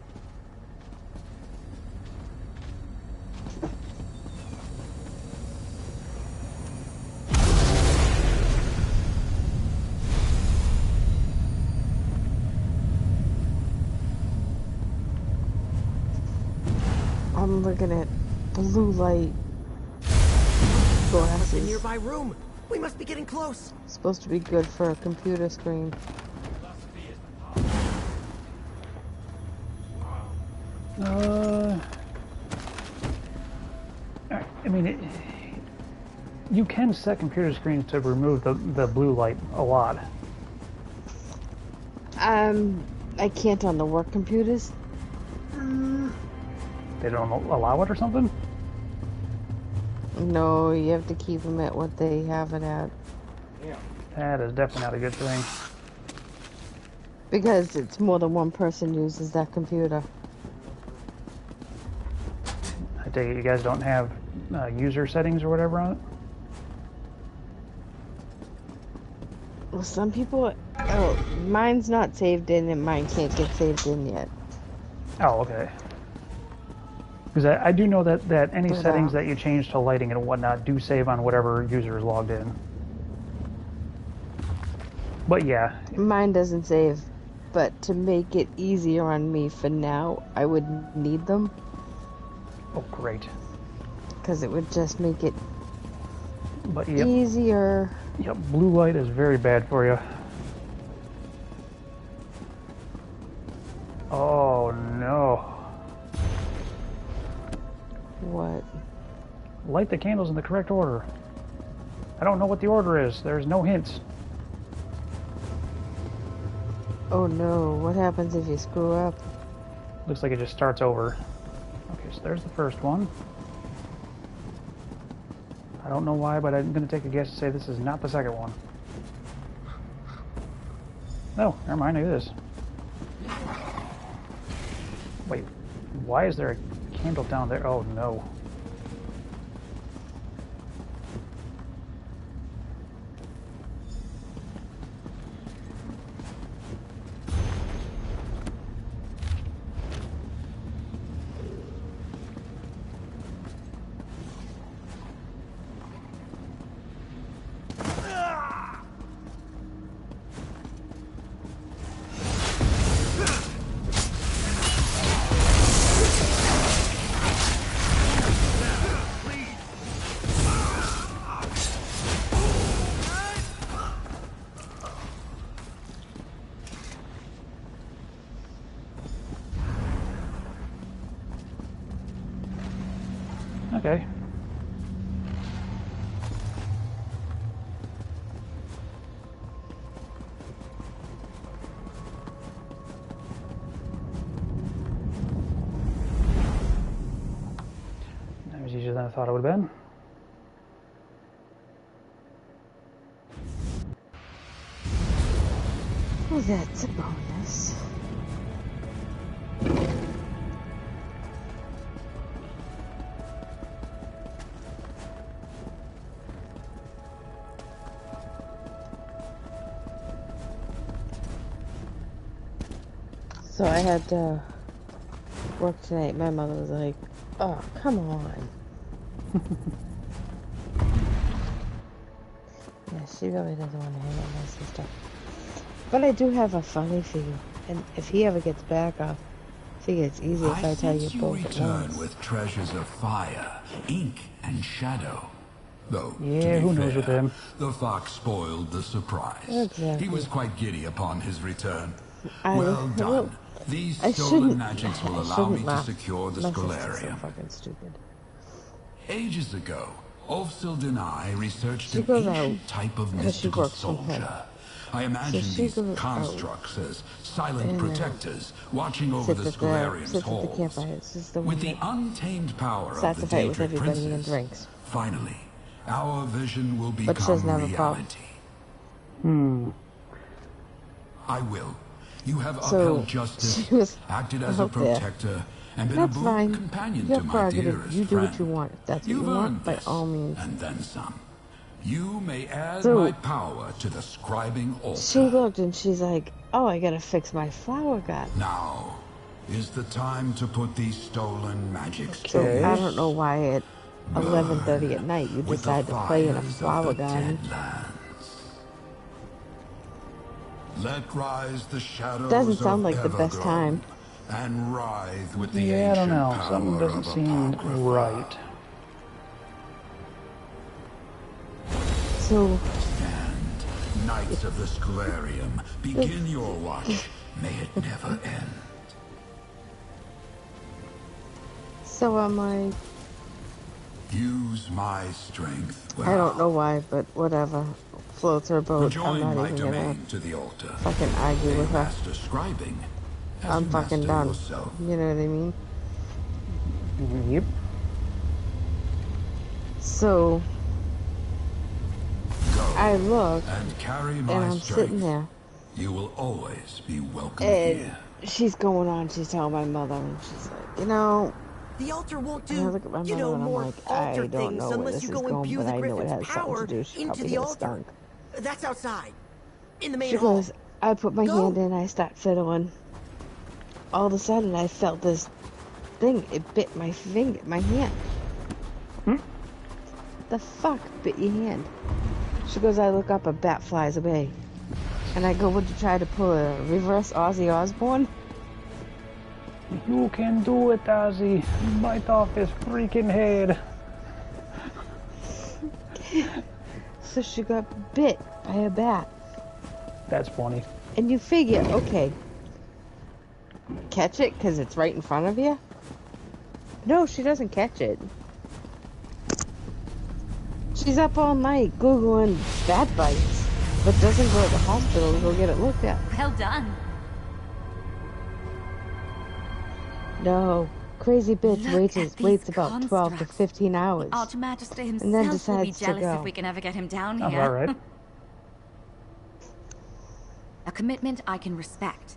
I'm looking at blue light A glasses. nearby room. We must be getting close. Supposed to be good for a computer screen. I mean, you can set computer screens to remove the blue light a lot. I can't on the work computers. They don't allow it or something? No, you have to keep them at what they have it at. That is definitely not a good thing. Because it's more than one person uses that computer. I take it you guys don't have user settings or whatever on it? Well, some people... Oh, mine's not saved in and mine can't get saved in yet. Oh, okay. Because I do know that any But, settings that you change to lighting and whatnot do save on whatever user is logged in. But yeah. Mine doesn't save. But to make it easier on me for now, I would need them. Oh, great. Because it would just make it But yep. easier. Yep, blue light is very bad for you. Oh no. What? Light the candles in the correct order. I don't know what the order is. There's no hints. Oh no, what happens if you screw up? Looks like it just starts over. Okay, so there's the first one. I don't know why, but I'm going to take a guess and say this is not the second one. No, never mind, it is. Wait, why is there a candle down there? Oh no. Okay. That was easier than I thought it would have been. Oh, that's a bonus. So I had to work tonight. My mother was like, oh, come on. Yeah, she really doesn't want to hang out with my sister. But I do have a funny figure. And if he ever gets back, I figure it's easy if I tell you both at return once. with treasures of fire, ink, and shadow. Though, Yeah, to who be knows with fair, him? the fox spoiled the surprise. Exactly. He was quite giddy upon his return. I- Well done. These I stolen shouldn't- magics will I allow me shouldn't to laugh. secure the My sister's so Scholarium. fucking stupid. Ages ago, Ulfsild and I researched She an goes ancient out type of because she mystical works from home. soldier. I imagine she these goes out constructs as silent and, protectors watching over the sits Scholarium's at the halls. campfire. This is the With one the that untamed power starts of to the fight with Daedric everybody and princes, drinks. finally, our vision will But she doesn't become have a problem. reality. I will. You have So, upheld justice, she was acted as a out there. protector, and been That's a boon fine. companion Your to my prerogative. dearest You do friend. what you want. If that's what You've you want, earned by this, all means. and then some. You may add So- my power to the scribing altar. She looked and she's like, oh, I gotta fix my flower garden. Now is the time to put these stolen magics So to I use. don't know why at 11:30 at night you with the decide to play in a fires of flower the garden. Deadlands. Let rise the shadows Doesn't of sound like the best Evergreen. time. and writhe with the Yeah, I don't ancient know. power Something doesn't of seem Apocrypha. right. So, Stand, Knights of the Scholarium, begin your watch. May it never end. so I'm like, Use my strength well. I don't know why, but whatever. Floats her boat. I'm Join not my even gonna domain to the altar. fucking argue with her. Master scribing. As I'm you fucking master done. yourself. You know what I mean? Yep. So, I look, And carry and my I'm strength. sitting there, You will always be welcome and here. she's going on, she's telling my mother, and she's like, you know, The altar won't and I do, look at my you mother know, and I'm more like, altar I don't things know where unless this you is go going, imbue but the I know it Griffin's has something power to do. She's into probably the gonna altar. stunk. That's outside, in the main She hall. goes, I put my hand in, I start fiddling. All of a sudden, I felt this thing. It bit my finger, my hand. The fuck bit your hand? She goes, I look up, a bat flies away. And I go, would you try to pull a reverse Ozzy Osbourne? You can do it, Ozzy. Bite off his freaking head. So she got bit by a bat. That's funny. And you figure, okay, catch it because it's right in front of you? No, she doesn't catch it. She's up all night Googling bat bites, but doesn't go to the hospital to go get it looked at. Well done. No, crazy bitch Look waits at waits these about 12 to constructs. 15 hours. Archmagister himself And then will be decides to jealous go. if we can ever get him down Sounds here. about right. A commitment I can respect.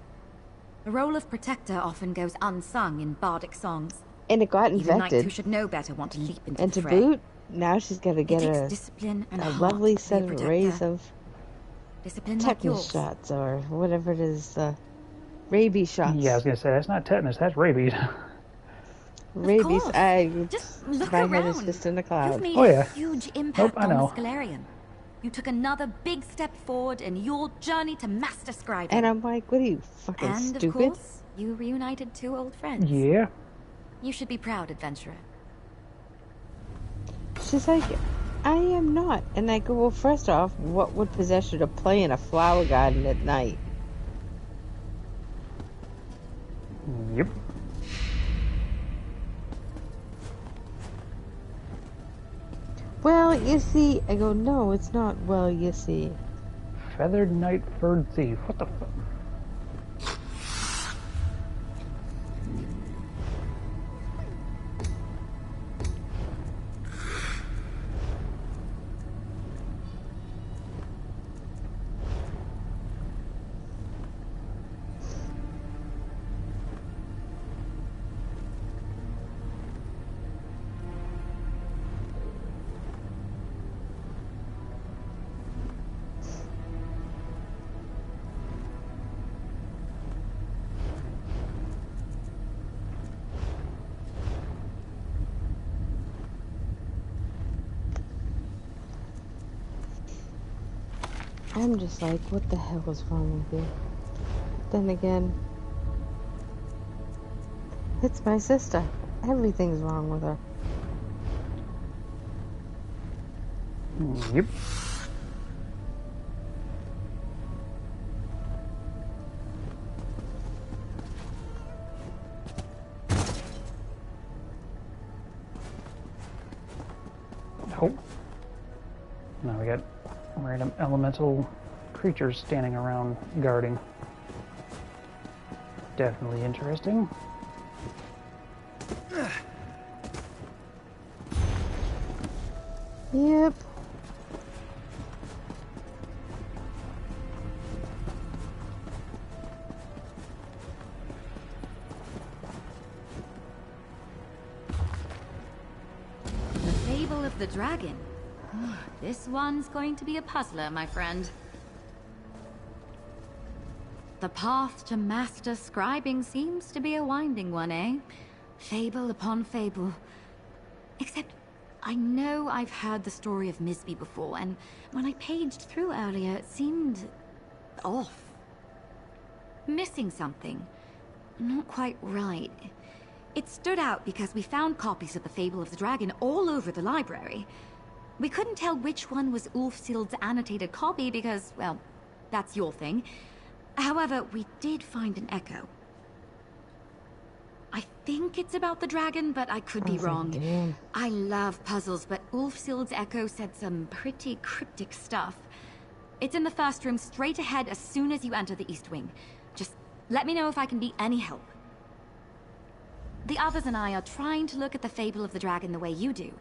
The role of protector often goes unsung in bardic songs. And it got Even knights who infected. should know better want to leap into And the to fray. boot, now she's got to get takes a discipline and heart lovely to be a set of protector. rays of Discipline like tetanus yours. shots or whatever it is, rabies shots. Yeah, I was gonna say that's not tetanus, that's rabies. Rabies. course. I Just look my head is around. just in the You've cloud. made Oh, yeah. a huge Nope, impact I on know. the Scholarium. You took another big step forward in your journey to master scribing. And I'm like, what are you, fucking And stupid? of course, you reunited two old friends. Yeah. You should be proud, adventurer. She's like, I am not. And I go, well, first off, what would possess you to play in a flower garden at night? Yep. Well, you see, I go, no, it's not. Well, you see. Feathered Knight Furred Thief. What the fuck? I'm just like, what the hell is wrong with you? Then again, it's my sister. Everything's wrong with her. Yep. Nope. Now we got random elemental creatures standing around guarding. Definitely interesting. Yep. The Fable of the Dragon. This one's going to be a puzzler, my friend. The path to master scribing seems to be a winding one, eh? Fable upon fable. Except, I know I've heard the story of Misby before, and when I paged through earlier, it seemed off. Missing something. not quite right. It stood out because we found copies of the Fable of the Dragon all over the library. We couldn't tell which one was Ulfsild's annotated copy because, well, that's your thing. However, we did find an echo. I think it's about the dragon, but I could be wrong. Damn. I love puzzles, but Ulfsild's echo said some pretty cryptic stuff. It's in the first room straight ahead as soon as you enter the East Wing. Just let me know if I can be any help. The others and I are trying to look at the Fable of the Dragon the way you do.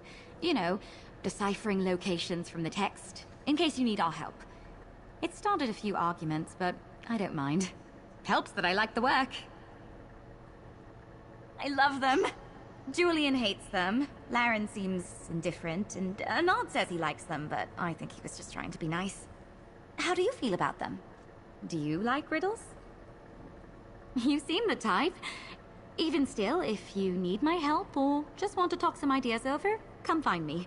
You know, deciphering locations from the text, in case you need our help. It started a few arguments, but I don't mind. Helps that I like the work. I love them. Julian hates them. Laren seems indifferent, and Nard says he likes them, but I think he was just trying to be nice. How do you feel about them? Do you like riddles? You seem the type. Even still, if you need my help or just want to talk some ideas over, come find me.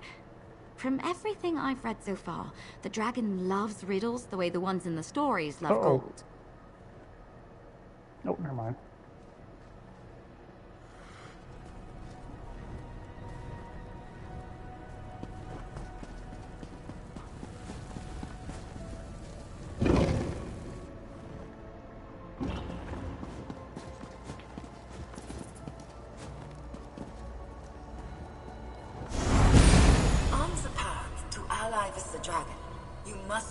From everything I've read so far, the dragon loves riddles the way the ones in the stories love gold. Oh, never mind.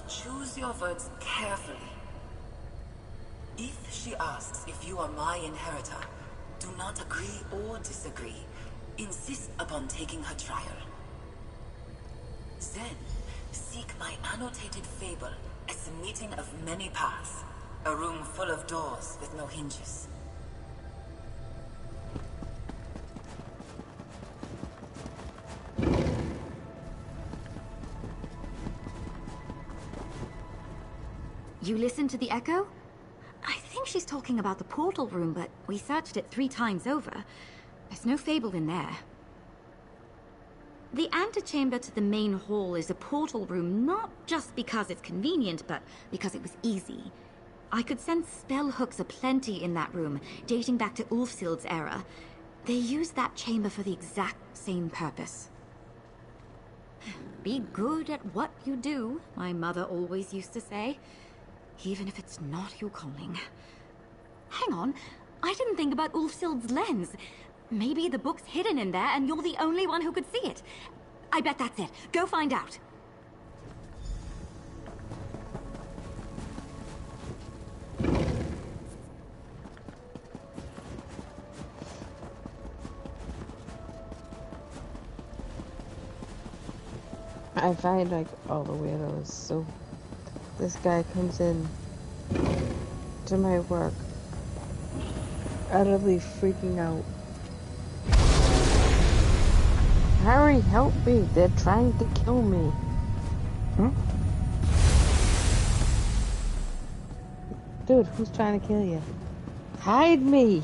Choose your words carefully. If she asks if you are my inheritor, do not agree or disagree. Insist upon taking her trial. Then, seek my annotated fable as a meeting of many paths. A room full of doors with no hinges. You listened to the echo? I think she's talking about the portal room, but we searched it 3 times over. There's no fable in there. The antechamber to the main hall is a portal room, not just because it's convenient, but because it was easy. I could sense spell hooks aplenty in that room, dating back to Ulfsild's era. They used that chamber for the exact same purpose. Be good at what you do, my mother always used to say. Even if it's not your calling. Hang on, I didn't think about Ulfsild's lens. Maybe the book's hidden in there and you're the only one who could see it. I bet that's it. Go find out. I find like all the weirdos, so this guy comes in to my work, utterly freaking out. Harry, help me! They're trying to kill me. Dude, who's trying to kill you? Hide me!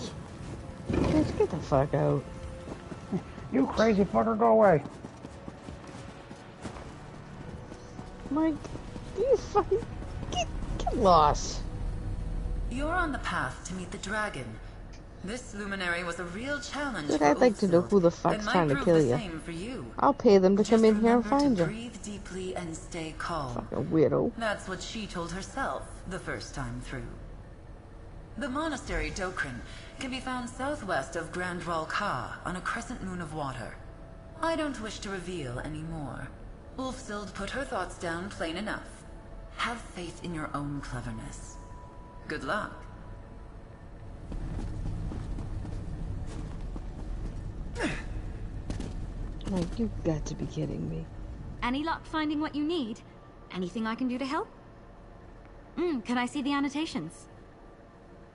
Bitch, get the fuck out. You crazy fucker, go away. Mike, you fucking get lost. You're on the path to meet the dragon. This luminary was a real challenge. Dude, for I'd like to know Ulfsild. who the fuck's It might trying to prove kill the you. same for you. I'll pay them to come Just in here and remember find to you. breathe deeply and stay calm. Fucking weirdo. That's what she told herself the first time through. The monastery Dokrin can be found southwest of Grand Ralka on a crescent moon of water. I don't wish to reveal any more. Ulfsild put her thoughts down plain enough. Have faith in your own cleverness. Good luck. Like, you've got to be kidding me. Any luck finding what you need? Anything I can do to help? Can I see the annotations?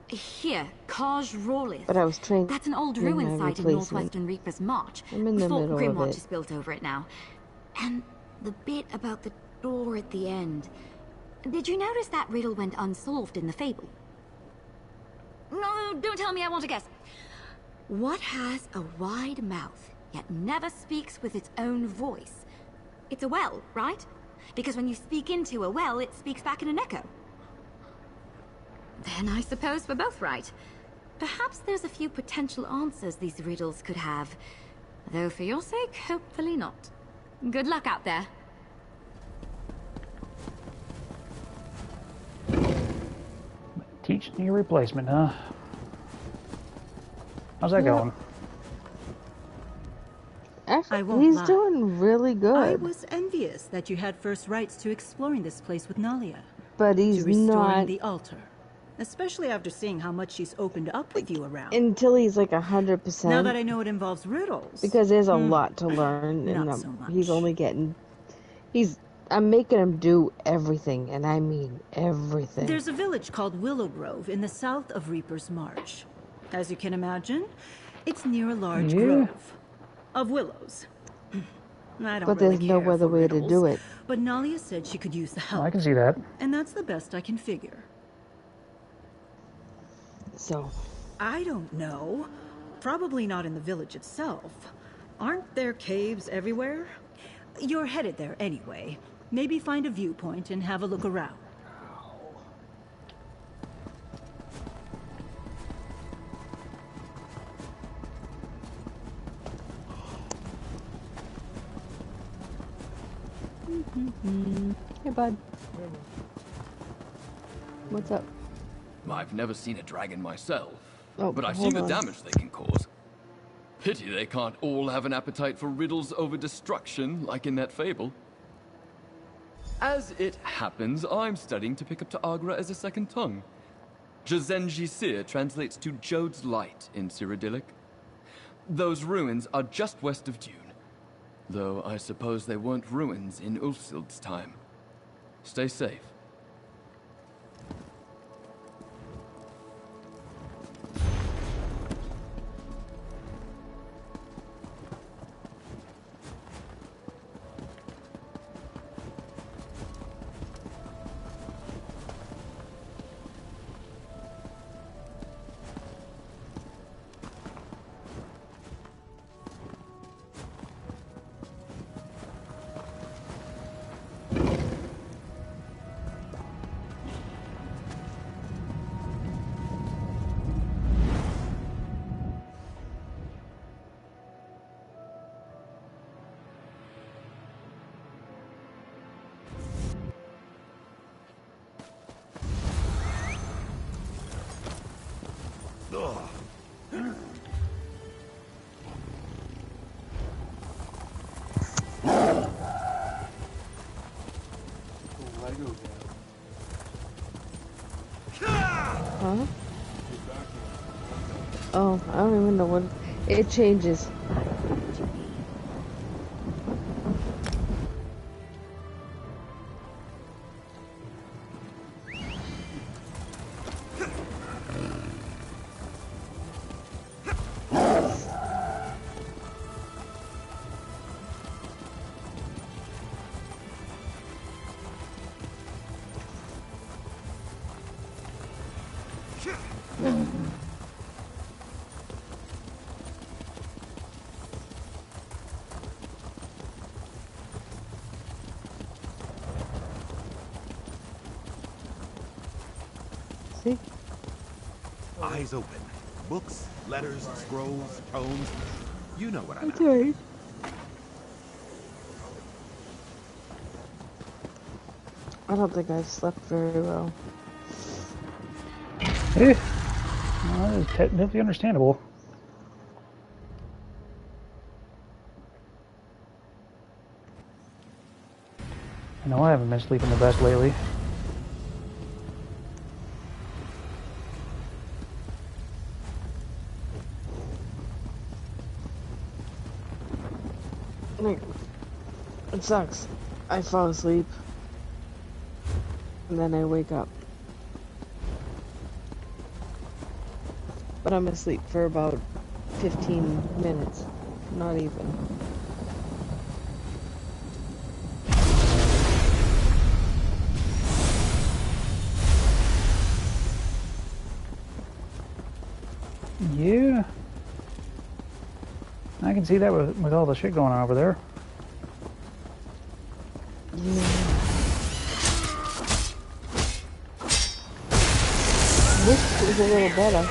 Here, Kaj Rorlith. But I was trained. That's an old in ruin my site in replacement. northwestern Reaper's March. I'm in the Before middle of Grimwatch it. is built over it now. And the bit about the door at the end. Did you notice that riddle went unsolved in the fable? No, don't tell me, I want to guess. What has a wide mouth, yet never speaks with its own voice? It's a well, right? Because when you speak into a well, it speaks back in an echo. Then I suppose we're both right. Perhaps there's a few potential answers these riddles could have. Though for your sake, hopefully not. Good luck out there. Teach new replacement, huh? How's that going? Actually, he's doing really good. I was envious that you had first rights to exploring this place with Nalia. But he's to restoring not the altar. Especially after seeing how much she's opened up with you around. until he's like 100%. Now that I know it involves riddles. Because there's a lot to learn, and Not so much. he's only getting. I'm making him do everything, and I mean everything. There's a village called Willow Grove in the south of Reaper's March. As you can imagine, it's near a large grove of willows. I don't But really there's no care other for way to riddles, do it. But Nalia said she could use the help. I can see that. And that's the best I can figure. So. I don't know. Probably not in the village itself. Aren't there caves everywhere? You're headed there anyway. Maybe find a viewpoint and have a look around. Hey, bud. What's up? I've never seen a dragon myself, Oh, but I've hold seen the on. damage they can cause. Pity they can't all have an appetite for riddles over destruction, like in that fable. As it happens, I'm studying to pick up Ta'agra as a second tongue. Jazenji Sir translates to Jode's Light in Cyrodiilic. Those ruins are just west of Dune, though I suppose they weren't ruins in Ulfsild's time. Stay safe. Huh? Oh, I don't even know what. It changes. See? Eyes open. Books, letters, scrolls, tomes. You know what I mean. Okay. I don't think I've slept very well. Well, that is definitely understandable. I know I haven't been sleeping the best lately. Like, it sucks. I fall asleep. And then I wake up. But I'm asleep for about 15 minutes. Not even. Yeah. I can see that with all the shit going on over there. This is a little better.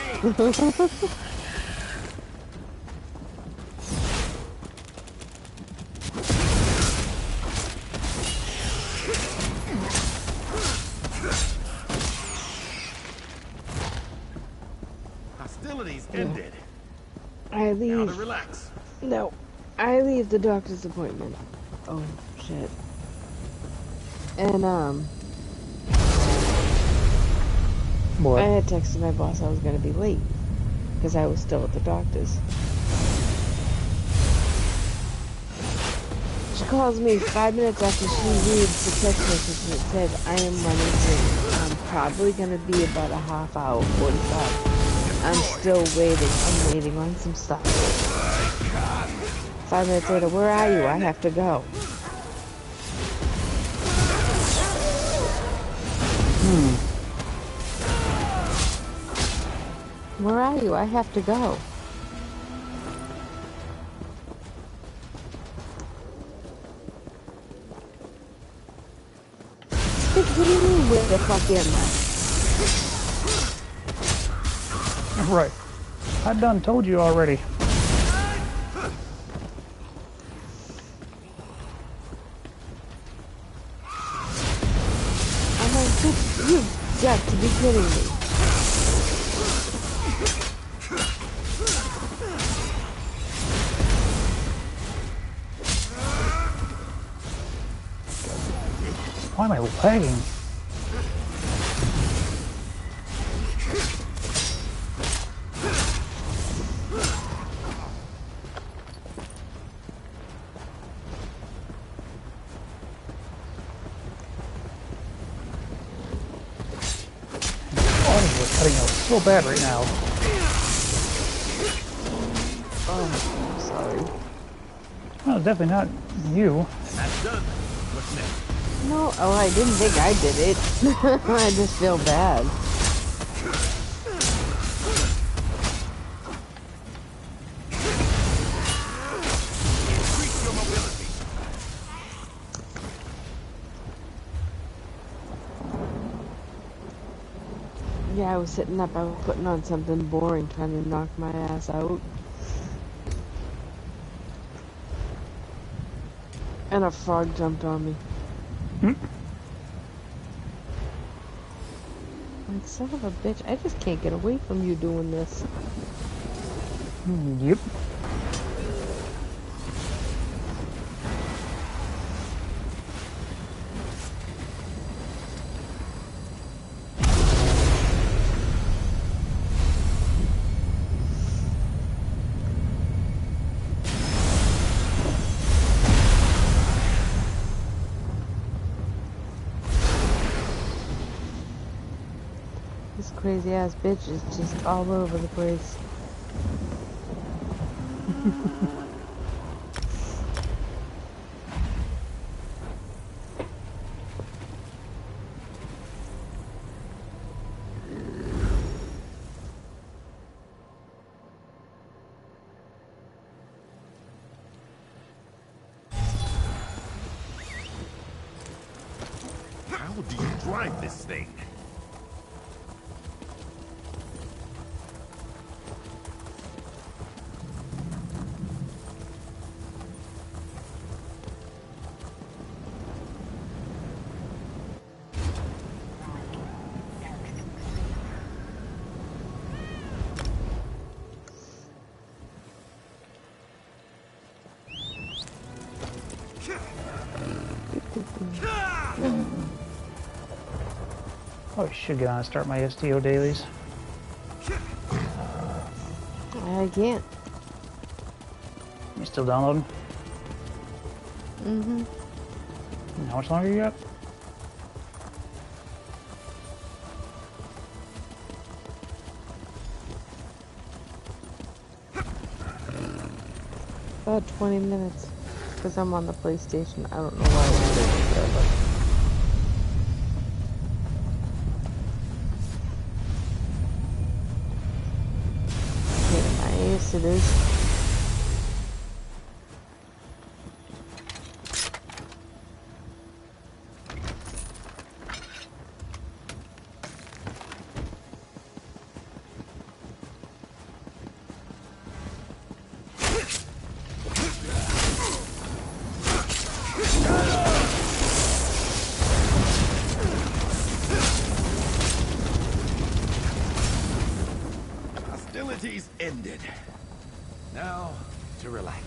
Hostilities ended. I leave. Now to relax. No, I leave the doctor's appointment. Oh shit. And what? I had texted my boss I was gonna be late because I was still at the doctor's. She calls me 5 minutes after she reads the text message and it said, I am running late. I'm probably gonna be about a half hour, 45. I'm still waiting. I'm waiting on some stuff. 5 minutes later, where are you? I have to go. Where are you? I have to go. What do you mean, where the fuck am I? Right. I done told you already. I'm like, you've got to be kidding me. Why am I lagging? Cutting out so bad right now. Oh, I'm sorry. Well, definitely not you. That's done. What's next? No, oh, I didn't think I did it. I just feel bad. Increase your mobility. Yeah, I was sitting up. I was putting on something boring, trying to knock my ass out. And a frog jumped on me. Like, son of a bitch, I just can't get away from you doing this. Yep. This crazy ass bitch is just all over the place. How do you drive this thing? Oh, should get on and start my STO dailies. I can't. You still downloading? Mm-hmm. How much longer you got? About 20 minutes. Because I'm on the PlayStation. I don't know why it's taking forever. Yes, it is. Formalities ended. Now, to relax.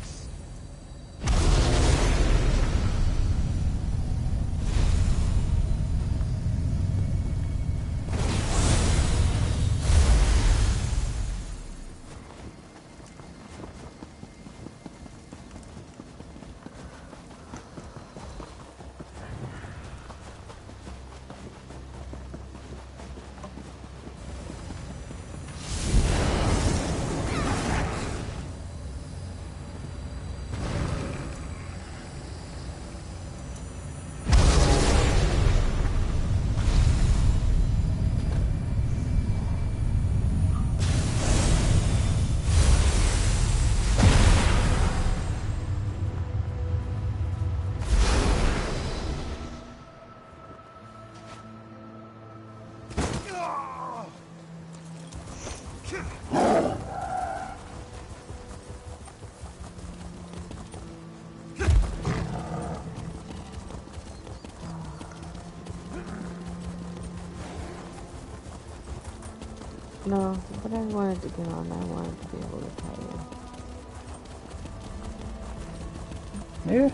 No, but I wanted to get on. I wanted to be able to tie you. Yeah.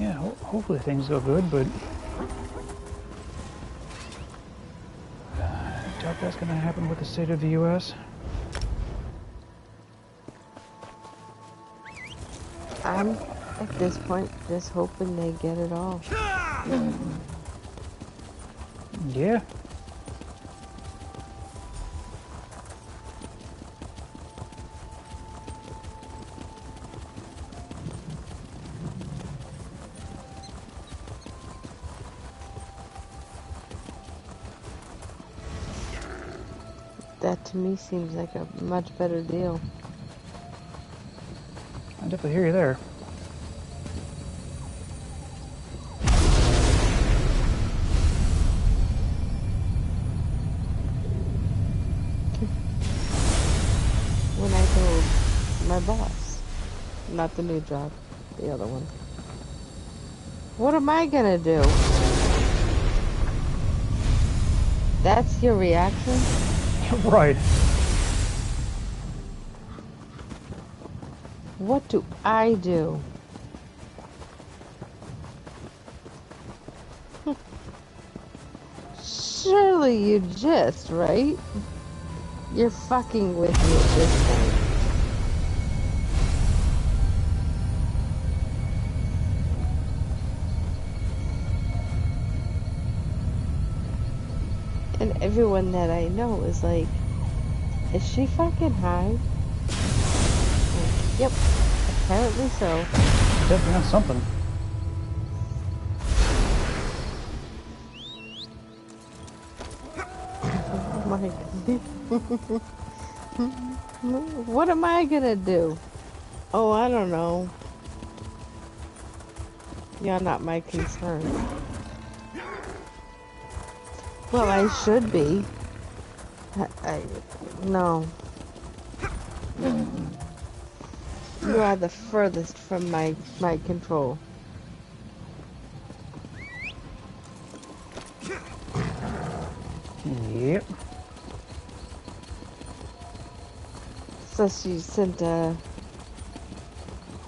Yeah, hopefully things go good, but I doubt that's going to happen with the state of the U.S. I'm, at this point, just hoping they get it all. Yeah. That to me seems like a much better deal. I definitely hear you there. When I told my boss, not the new job, the other one, what am I gonna do? That's your reaction? Right. What do I do? Surely you just, right? You're fucking with me at this point. And everyone that I know is like, is she fucking high? Like, yep, apparently so. Definitely on something. Oh my God. What am I gonna do? Oh, I don't know. You're not my concern. Well, I should be. No. You are the furthest from my control. Yep. So she sent a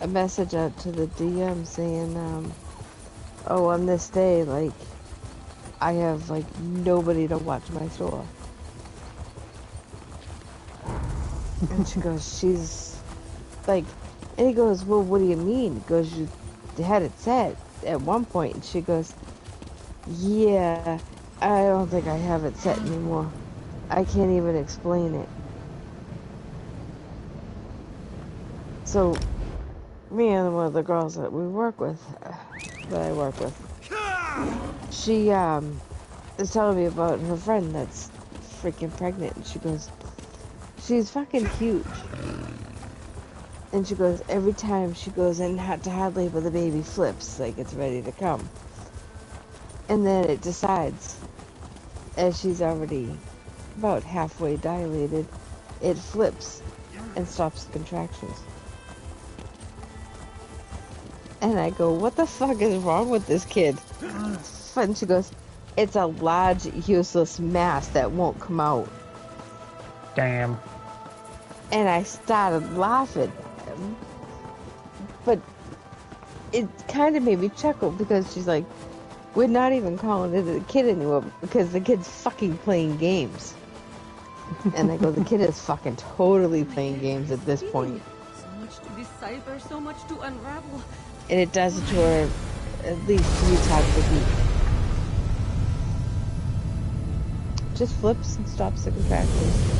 message out to the DM saying, oh, on this day, like, I have, like, nobody to watch my store. And she goes, she's, like, and he goes, well, what do you mean? He goes, you had it set at one point. And she goes, yeah, I don't think I have it set anymore. I can't even explain it. So, me and one of the girls that we work with, that I work with, she is telling me about her friend that's freaking pregnant, and she goes, she's fucking huge. And she goes, every time she goes in to hard labor, the baby flips like it's ready to come. And then it decides, as she's already about halfway dilated, it flips and stops the contractions. And I go, what the fuck is wrong with this kid? And she goes, it's a large, useless mass that won't come out. Damn. And I started laughing. But it kind of made me chuckle because she's like, we're not even calling it a kid anymore because the kid's fucking playing games. And I go, the kid is fucking totally playing games at this point. So much to decipher, so much to unravel. And it does it to her at least 3 times a week. Just flips and stops the contractions.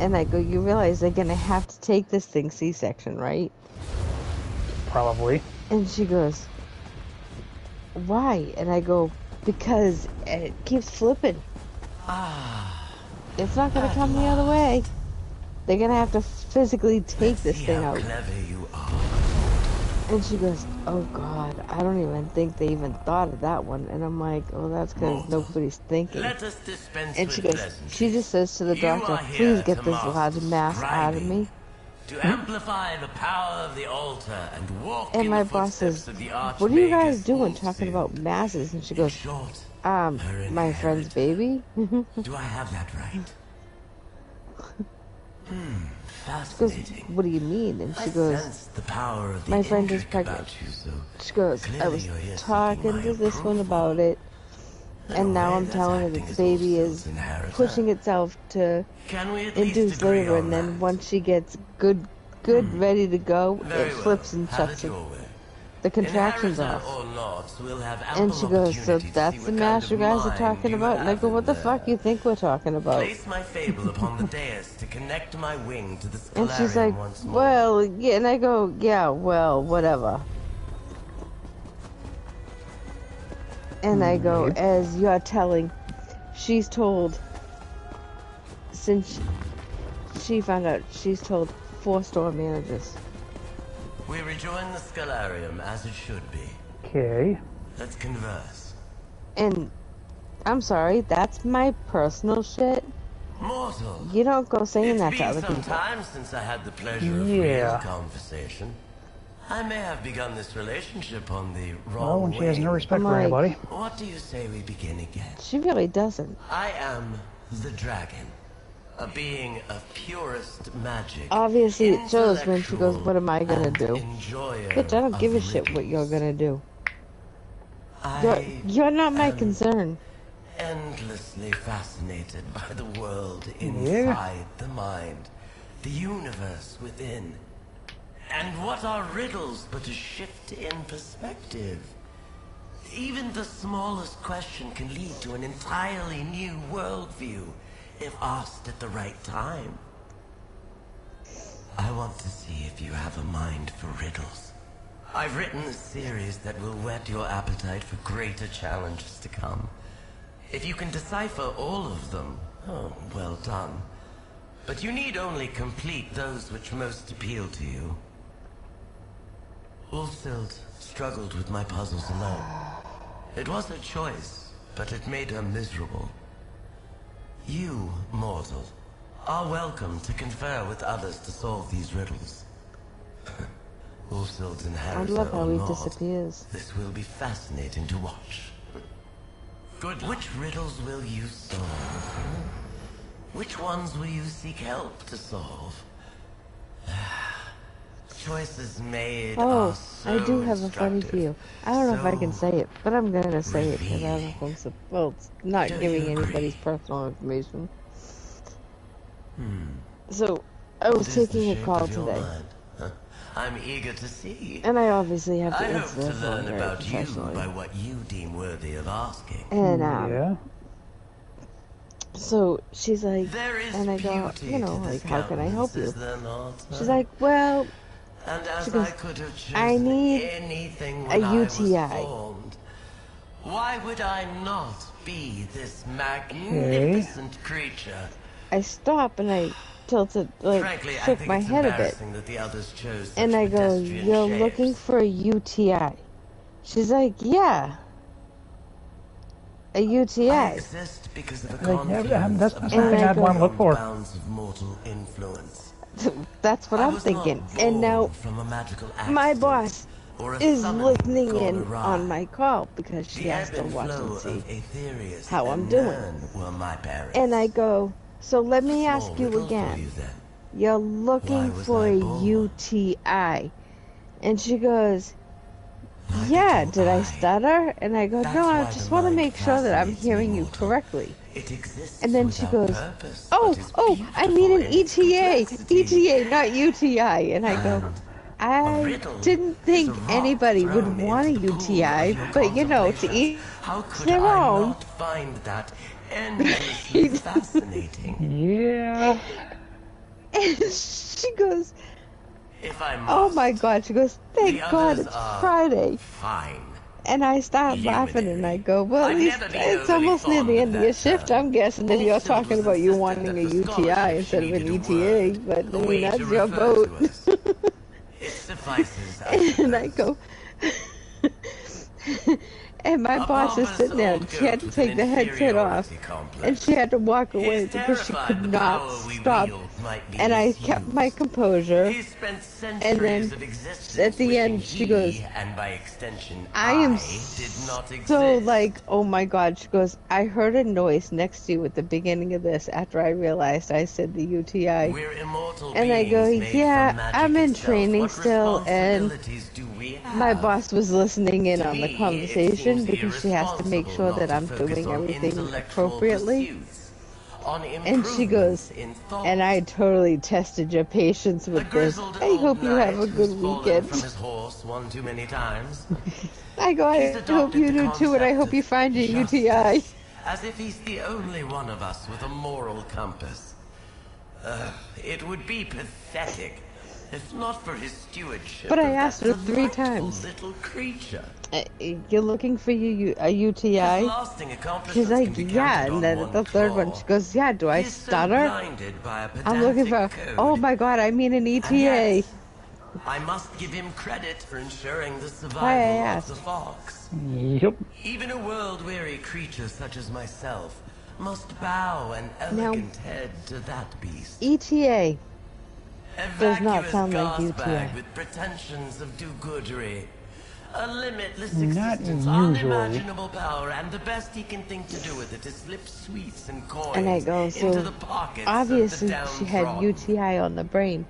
And I go, you realize they're gonna have to take this thing C-section, right? Probably. And she goes, why? And I go, because it keeps flipping. It's not gonna come the other way. They're gonna have to physically take this thing out. And she goes, oh god, I don't even think they even thought of that one. And I'm like, oh, that's because nobody's thinking. Let us dispense And she with goes, she just says to the You doctor, are here please get to this master large mass out of me. To amplify the power of the altar and walk And in my the boss footsteps says, of the what are you guys Archmagus doing talking about masses? And she goes, my friend's baby? Do I have that right? She goes, what do you mean? And she goes, sense the power of the my friend is Indrik pregnant. about you, so She goes, I clearly was you're here talking to this one about it, and now I'm telling her that the baby is pushing itself to induce labor, and then once she gets good, ready to go, it flips and shuts the contractions off. or not, we'll have And she goes, so that's the mass you guys are talking about? And I go, what the fuck you think we're talking about? Place my fable upon the dais to connect my wing to the And she's Scalarium like, once more. well, yeah, and I go, yeah, well, whatever. And I go, as you're telling, she's told, since she found out, she's told 4 store managers. We rejoin the Scalarium as it should be. Okay. Let's converse. And I'm sorry, that's my personal shit. Mortal. You don't go saying that It's to been other some people. time since I had the pleasure of real conversation. I may have begun this relationship on the wrong Well, when she has no way. respect I'm for like- anybody. What do you say we begin again? She really doesn't. I am the dragon, a being of purest magic. Obviously, it shows when she goes, what am I gonna do? Bitch, I don't give a shit what you're gonna do. You're not my concern. Endlessly fascinated by the world inside the mind, the universe within. And what are riddles but a shift in perspective? Even the smallest question can lead to an entirely new worldview, if asked at the right time. I want to see if you have a mind for riddles. I've written a series that will whet your appetite for greater challenges to come. If you can decipher all of them, oh, well done. But you need only complete those which most appeal to you. Ulfsild struggled with my puzzles alone. It was her choice, but it made her miserable. You, mortal, are welcome to confer with others to solve these riddles. Ulfsild's I inheritor love how or he not, disappears. this will be fascinating to watch. Good. Which riddles will you solve? Which ones will you seek help to solve? Choices made Oh, are so I do have a funny instructive. view. I don't know if I can say it, but I'm gonna say it because I don't think so. Well, it's not Do giving you anybody's personal information. Hmm. So, I was What is the taking a shape call of your today, mind? Huh? I'm eager to see. and I obviously have to I hope answer to the phone learn very about you professionally. by what you deem worthy of asking. And Yeah. so she's like, There is and I go, beauty you know, to like, this how can I help you? countenance, is there not, She's huh? like, well, And as she goes, I could have chosen I need anything a when I was UTI. formed, why would I not be this magnificent creature? I stop and I tilted, like, Frankly, I shook think my it's head a bit. embarrassing that the others chose such And I go, pedestrian you're shapes. looking for a UTI. She's like, yeah. A UTI. I exist because of a Like, yeah, confluence that's of something I'd want to look for. bounds of mortal influence. That's what I I'm was thinking. not And now born from a magical my accident boss or a is summoning listening gone in awry. on my call because she The has ebb to and watch flow and see of Aetherius how I'm and doing. Nern were my parents. And I go, so let me Small ask you riddle for again. you then. You're looking Why was for I a born? UTI. And she goes, yeah, did I stutter? And I go, That's no, I why just the want to mind make sure that I'm fascinates me, hearing you mortal. correctly. It exists And then she without goes, purpose, oh, but is I mean an beautiful in its ETA. complexity. ETA, not UTI. And I go, I riddle didn't think is a rock anybody would thrown want a into the pool UTI, of your but you know, to each How could their I own. not find that endlessly fascinating? Yeah. And she goes, If I must, oh my God. She goes, thank the God others it's are Friday. fine. And I start laughing and I go, well, at I've least never been it's overly almost near fond the of end of your that shift. I'm guessing if you're Maelstrom talking was about you insistent wanting that a for UTI scholarship instead she of an needed a ETA, but I a mean, way that's to your refer boat. to us. It suffices, And I go, and my boss is sitting there and she had to take the headset off and she had to walk away because she could not stop. And I kept my composure. And then at the end she goes, and by extension, I am did not so like, oh my God. She goes, I heard a noise next to you at the beginning of this after I realized I said the UTI. We're immortal And I go, beings made yeah, from magic I'm in itself. training What still, and responsibilities do we have? my boss was listening in on the me, it conversation seems because she has to make sure irresponsible that not I'm to focus doing on everything intellectual appropriately. pursuits, on And she goes, improvements in thought. and I totally tested your patience with this. I hope you have a good weekend. From his horse one too many times. I go, I He's hope adopted you the do too, and I hope you find your UTI. As if he's the only one of us with a moral compass. It would be pathetic if not for his stewardship. But I of asked that her 3 delightful times. Little creature. You're looking for a UTI? His lasting She's accomplishments like, can be yeah. counted And on then one at the third one, claw. she goes, yeah, do I He's so stutter? blinded by a I'm looking for, pedantic oh code. my God, I mean an ETA. yet, I must give him credit for ensuring the survival of the fox. Yep. Even a world-weary creature such as myself must bow an elegant head to that beast. ETA A does not vacuous sound like gasbag UTI. with pretensions of do-goodery. A limitless Not existence, usually. unimaginable power, and the best he can think to do with it is slip sweets and coins And I go, into so the pockets obviously of the she had downtrodden. UTI on the brain.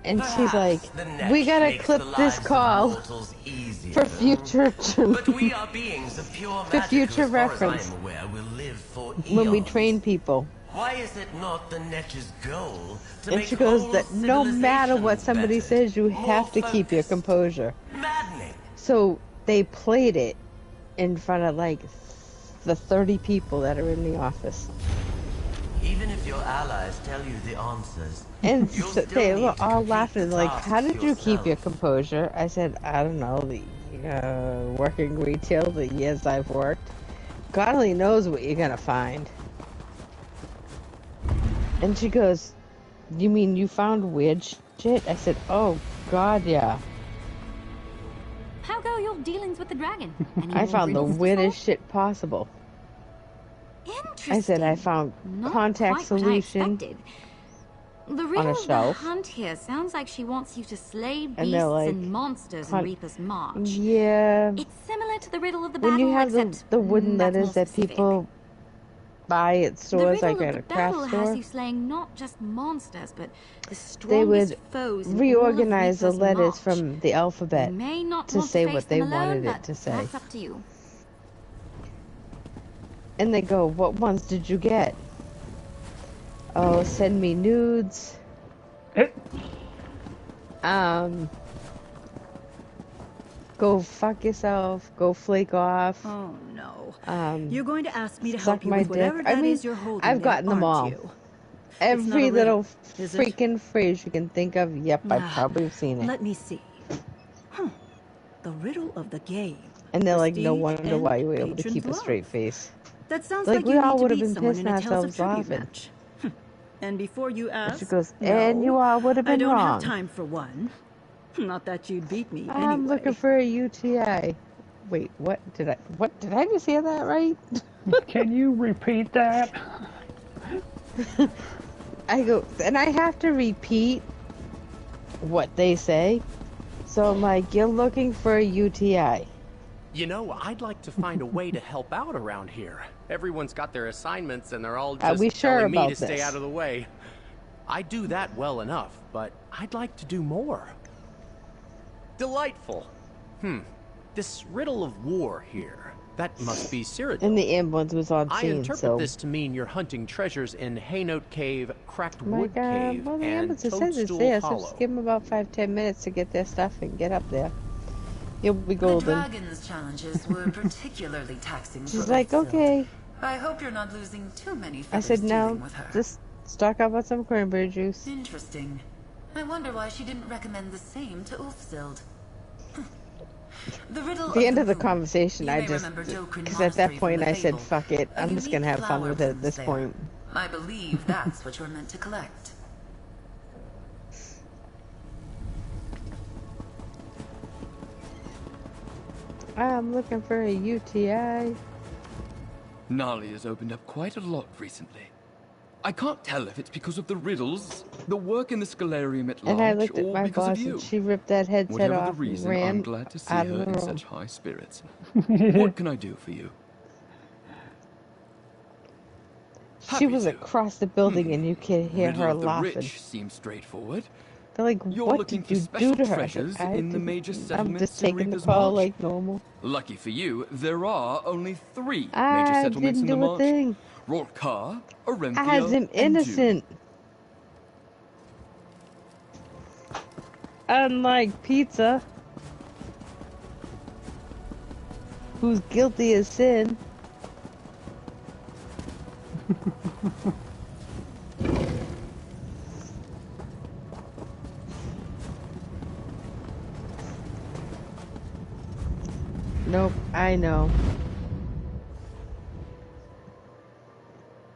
And she's Perhaps like, the net we gotta makes clip the this lives of call mortals easier. for future But we are beings of pure for magic future who, as far as reference I am aware, will live for when we eons. train people. Why is it not the Netch's goal to And make she goes whole that no matter what civilizations somebody better, says, you more have to keep your focused? composure. Maddening. So they played it in front of like the 30 people that are in the office. Even if your allies tell you the answers, And you'll so still they need were to all complete laughing the like, tasks how did you keep yourself. your composure? I said, I don't know, working retail the years I've worked. God only knows what you're gonna find. And she goes, you mean you found weird shit? I said, oh God, yeah. How go your dealings with the dragon? Any I more found the riddles to weirdest shit possible. I said I found Not contact quite what I solution expected. The on riddle a of the shelf. hunt here sounds like she wants you to slay beasts And they're like, and monsters in Reaper's March. Yeah. It's similar to the riddle of the When battle, you have except the wooden that's letters more that specific. people buy at The stores, riddle like of at the a craft battle store, has you slaying not just monsters, but the they strongest would foes in all of reorganize the Reaper's letters March. from the alphabet You may not to want say to face what they them alone, wanted it but to say. that's up to you. And they go, what ones did you get? Oh, send me nudes. Go fuck yourself. Go flake off. Oh no. You're going to ask me to suck help you my with whatever dick. that I mean, is you're holding I've there, gotten them all. aren't you? Every a little riddle, is it? freaking phrase you can think of. Yep, I've Ah, probably seen it. Let me see. Huh. The riddle of the game. And they're like, no Prestige wonder and why you were able to patron's keep a love. straight face. That sounds Like, like we you all need would to have beat been someone pissing in a Tales of ourselves Tribute laughing. match. And before you ask, She goes, no, and you all would have I been don't wrong. have time for one. Not that you'd beat me I'm anyway. looking for a UTI. Wait, what did I just hear that right? Can you repeat that? I go, and I have to repeat what they say. So I'm like, you're looking for a UTI. You know, I'd like to find a way to help out around here. Everyone's got their assignments and they're all Are just we sure telling me about to stay this? out of the way. I do that well enough, but I'd like to do more. Delightful. This riddle of war here, that must be Cyrodiil. And the ambulance was on I scene, interpret so... this to mean you're hunting treasures in Haynote Cave, Cracked Oh my Wood god, Cave, well the and ambulance says it's Toadstool there, so Hollow. just give them about 5-10 minutes to get their stuff and get up there. You'll be The golden. dragon's challenges were particularly taxing for She's like, Earthfield. okay. I hope you're not losing too many I feathers said, no, dealing with her. just stock up on some cranberry juice. Interesting. I wonder why she didn't recommend the same to Ulfsild. The riddle At the end of the moon. conversation, You I may just... remember Dokrin Because at that Monastery point from the I said, fable. fuck it, A I'm just gonna unique have fun flower with it at blooms this there. point. I believe that's what you're meant to collect. I'm looking for a UTI. Nali has opened up quite a lot recently. I can't tell if it's because of the riddles, the work in the Scholarium at And I large, looked at or my because boss of you. and she ripped that headset Whatever off the and reason, ran I'm glad to see out her of the in room. such high spirits. What can I do for you? She was across the building and you could hear Riddle her of the laughing. Rich seems straightforward. They're like, You're what looking did for you special do to her? I treasures said, in the major I'm settlements just in taking the Reaper's call March. like normal. Lucky for you, there are only 3 major I settlements didn't in the do a March. thing. Rorkar, I Orenthia, had them and Dune. innocent. Unlike Pizza, who's guilty as sin. Nope, I know.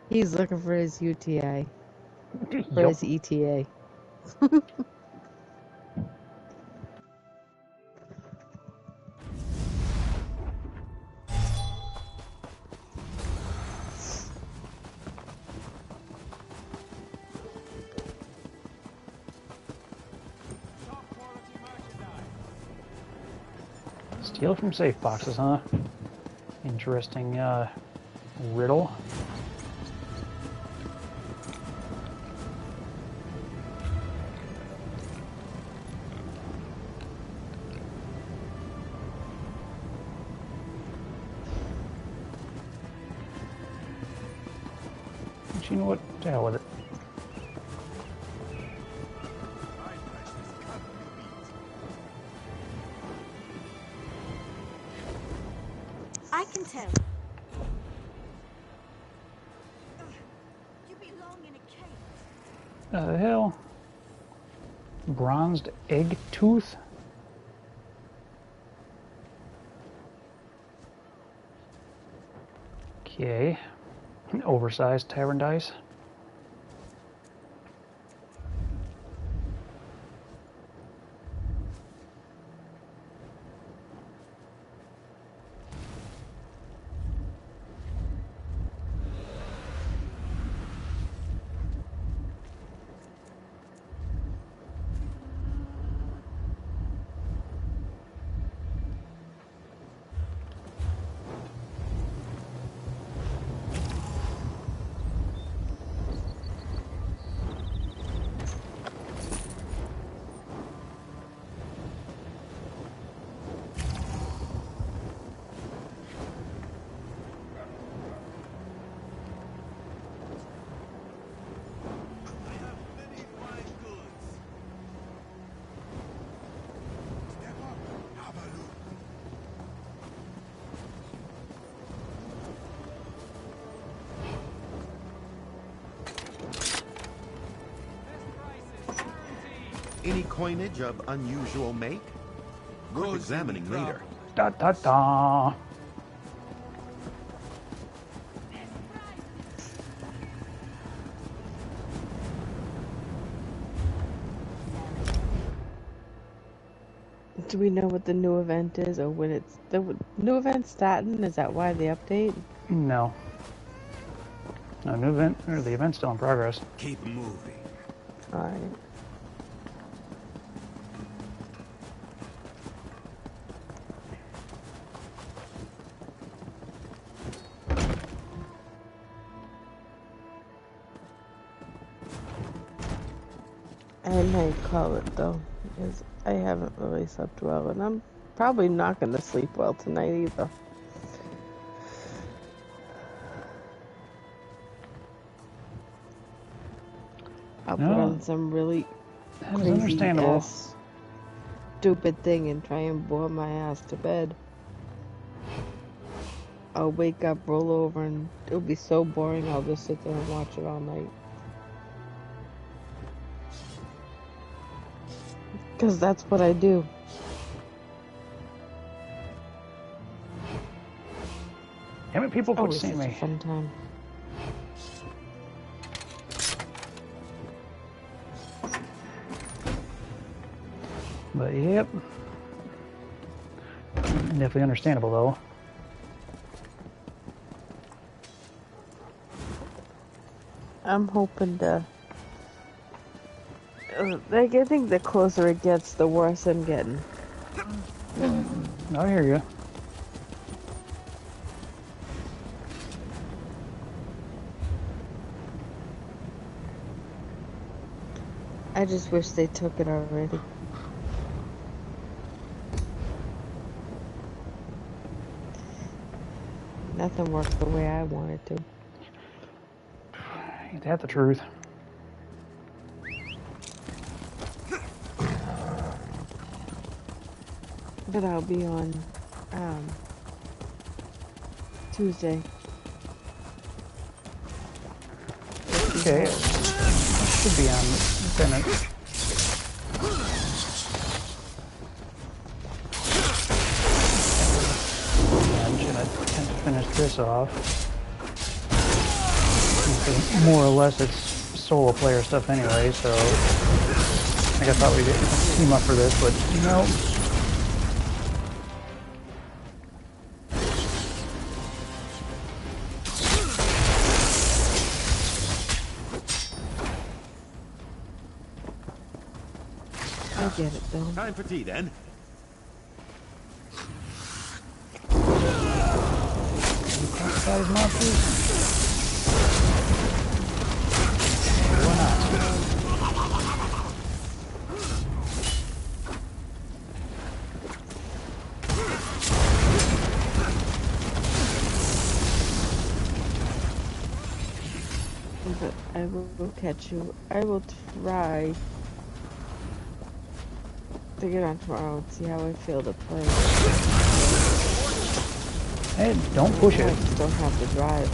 He's looking for his UTI. For Yup. his ETA. Steal from safe boxes, huh? Interesting, riddle. But you know what? To hell with it. I can tell. You belong in a cave. The hell? Bronzed egg tooth? Okay. An oversized tavern dice. Any coinage of unusual make? Worth examining later. Da da da. Do we know what the new event is, or when it's the new event starting? Is that why the update? No. No, new event, or the event's still in progress. Keep moving. Alright. I might call it though, because I haven't really slept well, and I'm probably not going to sleep well tonight either. I'll put on some really crazy ass stupid thing and try and bore my ass to bed. I'll wake up, roll over, and it'll be so boring I'll just sit there and watch it all night. Because that's what I do. How many people could Always see such me? a fun time. But yep. Definitely understandable though. I'm hoping to... Like, I think the closer it gets, the worse I'm getting. I hear you. I just wish they took it already. Nothing worked the way I wanted to. Ain't that the truth? But I'll be on Tuesday. Okay. Should be on Bennett. I'm gonna attempt to finish this off. More or less it's solo player stuff anyway, so I thought we'd team up for this, but no. I get it though. Time for tea then. Classified as monsters? Why not? But I will catch you. I will try to get on tomorrow and see how I feel to play. Hey, don't push it. I just don't have to drive.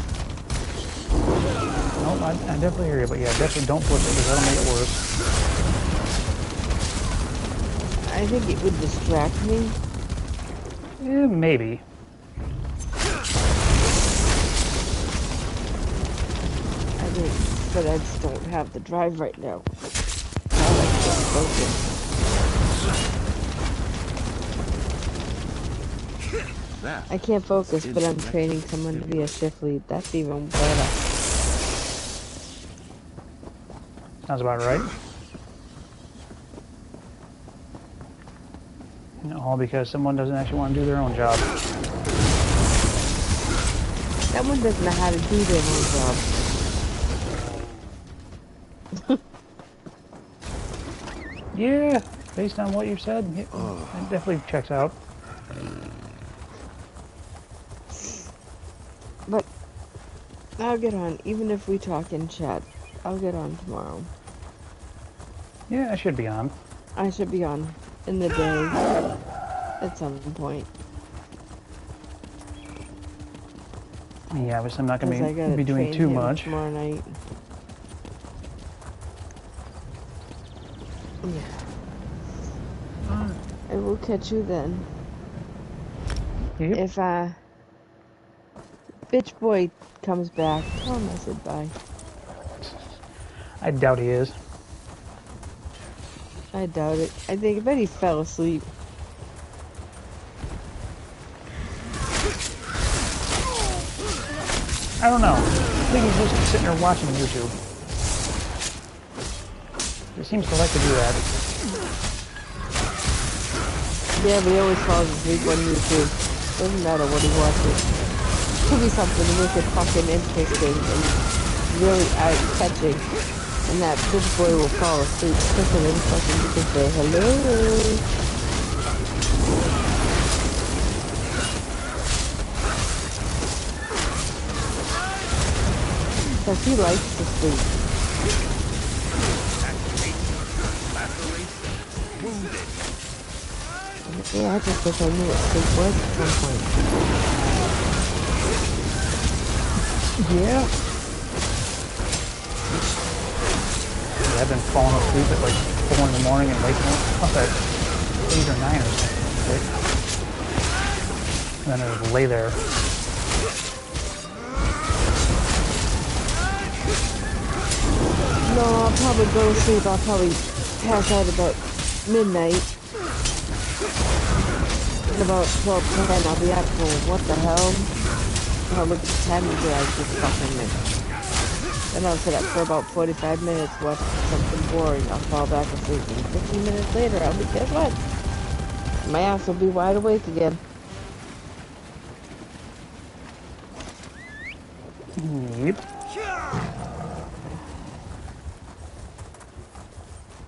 No, I definitely hear you, but yeah, definitely don't push it because that'll make it worse. I think it would distract me. Yeah, maybe. I think, but I just don't have the drive right now. I like to focus. I can't focus, but I'm training someone to be a shift lead. That's even better. Sounds about right. All because someone doesn't actually want to do their own job. Someone doesn't know how to do their own job. Yeah, based on what you said, it definitely checks out. But I'll get on, even if we talk in chat. I'll get on tomorrow. Yeah, I should be on. I should be on in the day at some point. Yeah, but I'm not going I gotta to be doing train too him much. tomorrow night. Yeah. I will catch you then. Yep. If Bitch Boy comes back, tell him I said bye. I doubt he is. I doubt it. I bet he fell asleep. I don't know. think he's just sitting there watching YouTube. He seems to like to do that. Yeah, but he always falls asleep on YouTube. Doesn't matter what he watches. Could be something to make it fucking interesting and really eye-catching. And that bitch boy will fall asleep quicker than fucking you can say hello. Because he likes to sleep. Yeah, I just wish I knew what sleep was at some point. Yeah. Yeah, I've been falling asleep at like 4 in the morning and waking up at 8 or 9 or something. And then I just lay there. No, I'll probably go to sleep. I'll probably pass out about midnight. At about 12:10, I'll be up for what the hell? I'll look at the time and be like, just fucking minute. Then I'll sit up for about 45 minutes, watch something boring. I'll fall back asleep. And 15 minutes later, I'll be, guess what? My ass will be wide awake again. Yep.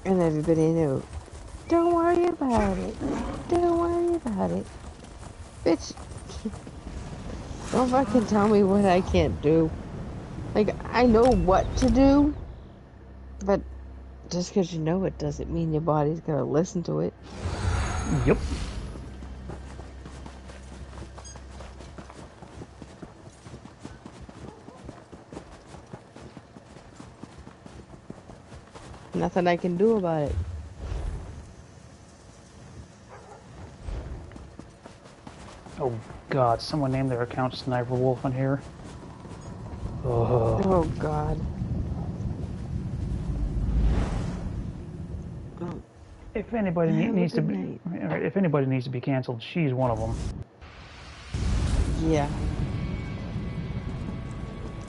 And everybody knew. Don't worry about it. Don't worry about it. Bitch. Don't fucking tell me what I can't do. Like, I know what to do. But just because you know it doesn't mean your body's gonna listen to it. Yep. Nothing I can do about it. Oh god, someone named their account Sniper Wolf on here. Oh god. If anybody needs to be, if anybody needs to be canceled, she's one of them. Yeah.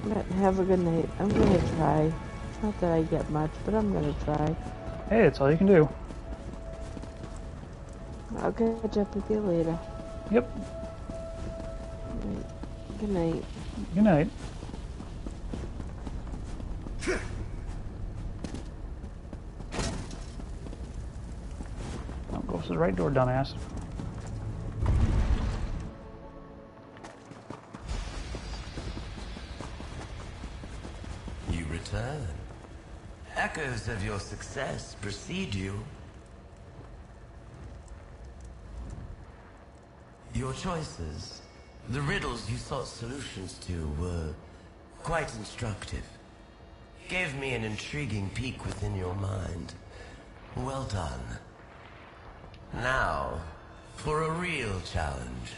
But have a good night. I'm gonna try. Not that I get much, but I'm gonna try. Hey, that's all you can do. I'll catch up with you later. Yep. Good night. Good night. I'll go to the right door, dumbass. You return. Echoes of your success precede you. Your choices, the riddles you sought solutions to, were quite instructive. Gave me an intriguing peek within your mind. Well done. Now, for a real challenge.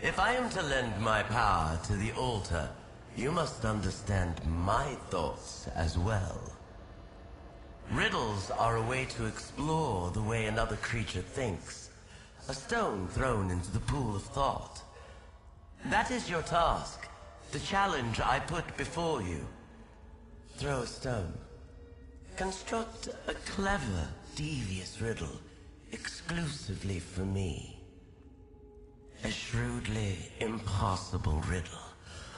If I am to lend my power to the altar, you must understand my thoughts as well. Riddles are a way to explore the way another creature thinks. A stone thrown into the pool of thought. That is your task, the challenge I put before you. Throw a stone. Construct a clever, devious riddle, exclusively for me. A shrewdly impossible riddle.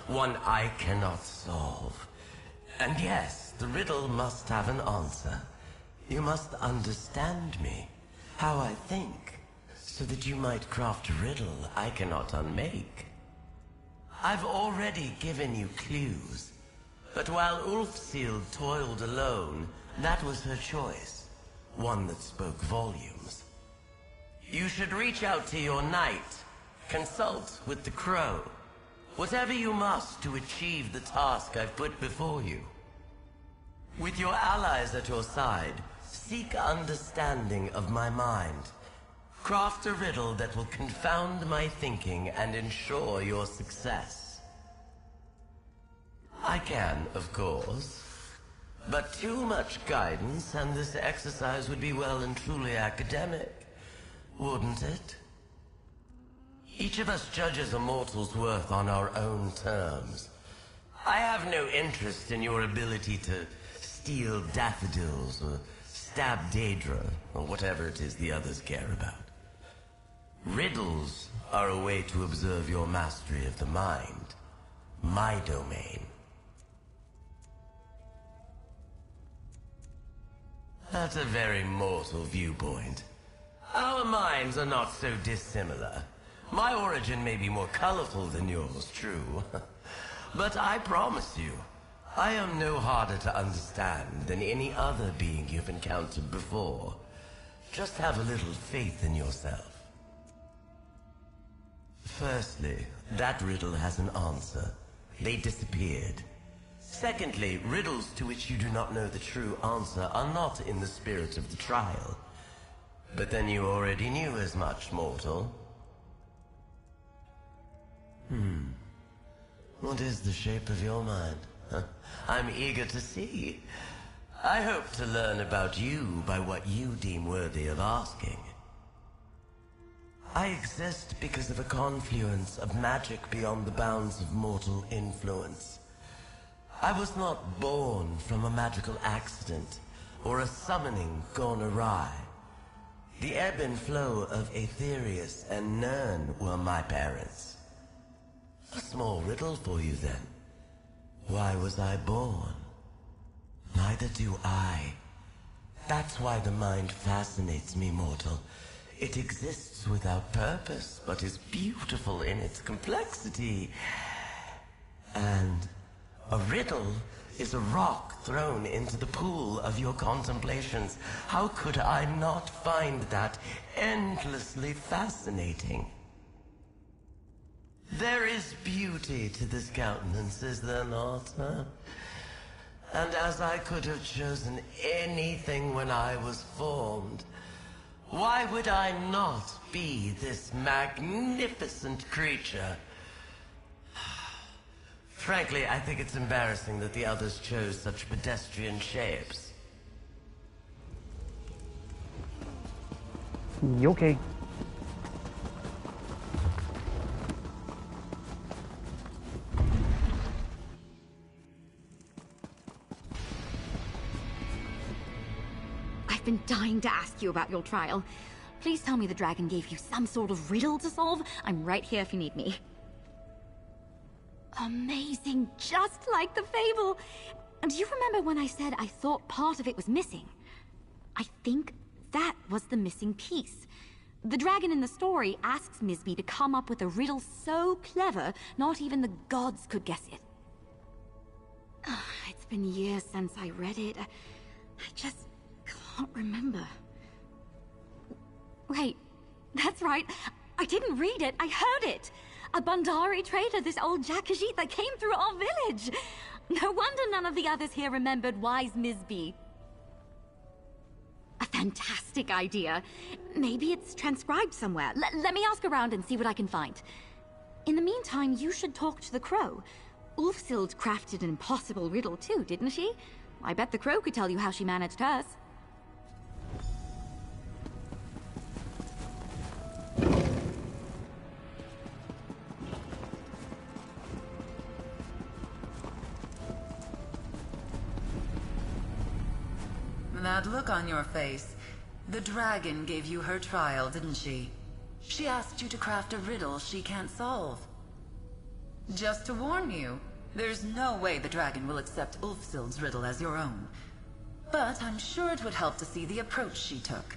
One I cannot solve. And yes, the riddle must have an answer. You must understand me, how I think, so that you might craft a riddle I cannot unmake. I've already given you clues, but while Ulfsild toiled alone, that was her choice, one that spoke volumes. You should reach out to your knight, consult with the crow. Whatever you must to achieve the task I've put before you. With your allies at your side, seek understanding of my mind. Craft a riddle that will confound my thinking and ensure your success. I can, of course, but too much guidance and this exercise would be well and truly academic, wouldn't it? Each of us judges a mortal's worth on our own terms. I have no interest in your ability to steal daffodils or stab Daedra or whatever it is the others care about. Riddles are a way to observe your mastery of the mind. My domain. That's a very mortal viewpoint. Our minds are not so dissimilar. My origin may be more colorful than yours, true. But I promise you, I am no harder to understand than any other being you've encountered before. Just have a little faith in yourself. Firstly, that riddle has an answer. They disappeared. Secondly, riddles to which you do not know the true answer are not in the spirit of the trial. But then you already knew as much, mortal. What is the shape of your mind? I'm eager to see. I hope to learn about you by what you deem worthy of asking. I exist because of a confluence of magic beyond the bounds of mortal influence. I was not born from a magical accident or a summoning gone awry. The ebb and flow of Aetherius and Nirn were my parents. A small riddle for you then. Why was I born? Neither do I. That's why the mind fascinates me, mortal. It exists without purpose, but is beautiful in its complexity. And a riddle is a rock thrown into the pool of your contemplations. How could I not find that endlessly fascinating? There is beauty to this countenance, is there not, huh? And as I could have chosen anything when I was formed, why would I not be this magnificent creature? Frankly, I think it's embarrassing that the others chose such pedestrian shapes. You okay? I've been dying to ask you about your trial. Please tell me the dragon gave you some sort of riddle to solve. I'm right here if you need me. Amazing, just like the fable. And do you remember when I said I thought part of it was missing? I think that was the missing piece. The dragon in the story asks Misby to come up with a riddle so clever, not even the gods could guess it. It's been years since I read it. I just can't remember. Wait, that's right. I didn't read it, I heard it. A Bandari trader, this old Jakajit that came through our village. No wonder none of the others here remembered wise Misby. A fantastic idea. Maybe it's transcribed somewhere. Let me ask around and see what I can find. In the meantime, you should talk to the crow. Ulfsild crafted an impossible riddle too, didn't she? I bet the crow could tell you how she managed hers. That look on your face. The dragon gave you her trial, didn't she? She asked you to craft a riddle she can't solve. Just to warn you, there's no way the dragon will accept Ulfsild's riddle as your own. But I'm sure it would help to see the approach she took.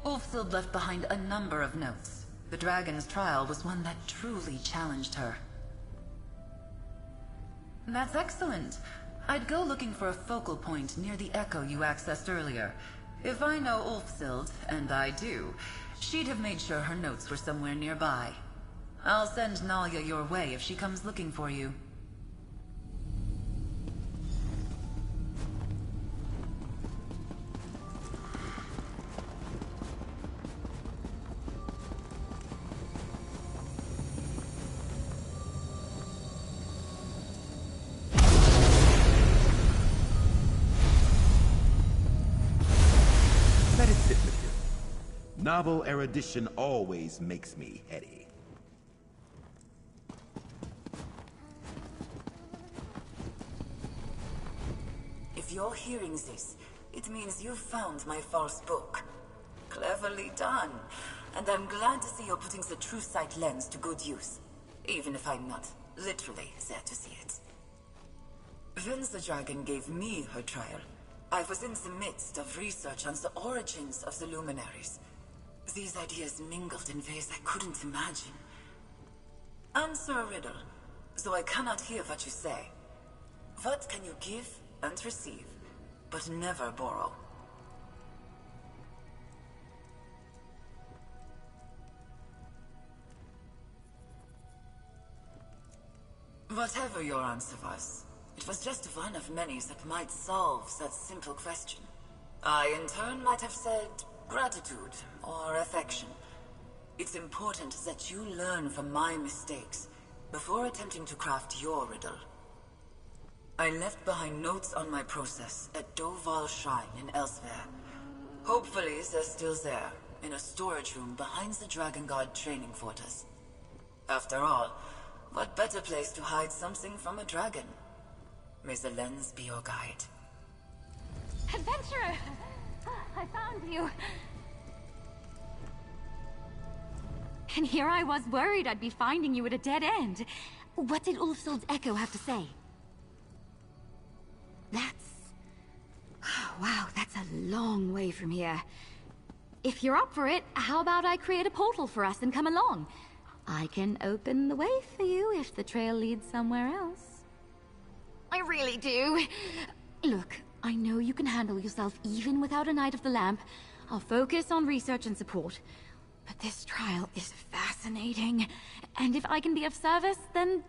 Ulfsild left behind a number of notes. The dragon's trial was one that truly challenged her. That's excellent. I'd go looking for a focal point near the echo you accessed earlier. If I know Ulfsild, and I do, she'd have made sure her notes were somewhere nearby. I'll send Nalia your way if she comes looking for you. Let it sit with you. Novel erudition always makes me heady. If you're hearing this, it means you've found my false book. Cleverly done. And I'm glad to see you're putting the True Sight lens to good use. Even if I'm not literally there to see it. When the dragon gave me her trial, I was in the midst of research on the origins of the luminaries. These ideas mingled in ways I couldn't imagine. Answer a riddle, though I cannot hear what you say. What can you give and receive, but never borrow? Whatever your answer was, it was just one of many that might solve that simple question. I, in turn, might have said gratitude or affection. It's important that you learn from my mistakes before attempting to craft your riddle. I left behind notes on my process at Doval Shrine in Elsewhere. Hopefully, they're still there, in a storage room behind the Dragon Guard training fortress. After all, what better place to hide something from a dragon? May the lens be your guide. Adventurer! I found you! And here I was worried I'd be finding you at a dead end. What did Ulfsild's echo have to say? Wow, that's a long way from here. If you're up for it, how about I create a portal for us and come along? I can open the way for you if the trail leads somewhere else. I really do. Look, I know you can handle yourself even without a Knight of the Lamp. I'll focus on research and support. But this trial is fascinating. And if I can be of service, then...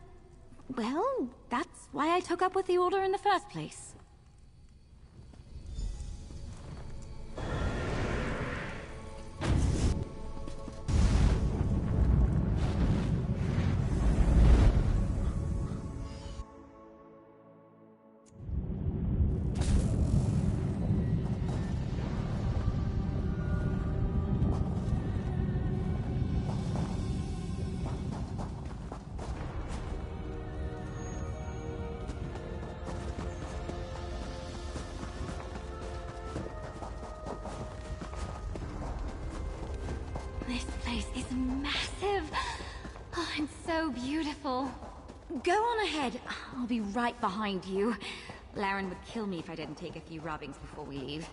well, that's why I took up with the Order in the first place. Beautiful. Go on ahead. I'll be right behind you. Laren would kill me if I didn't take a few rubbings before we leave.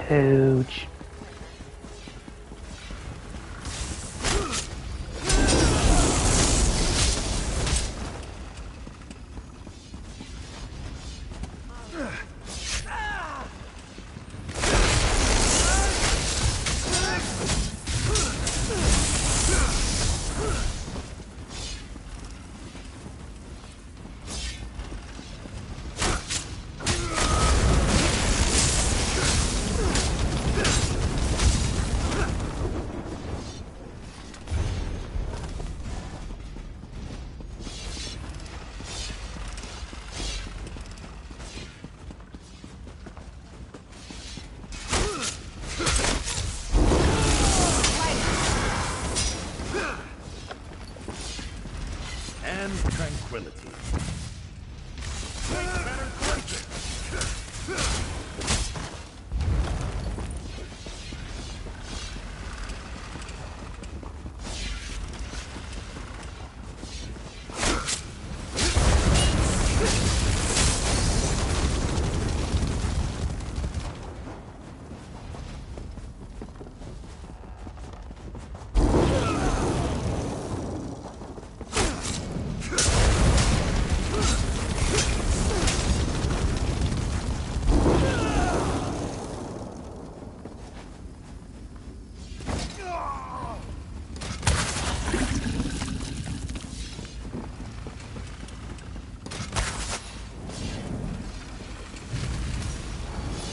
Ouch. Tranquility.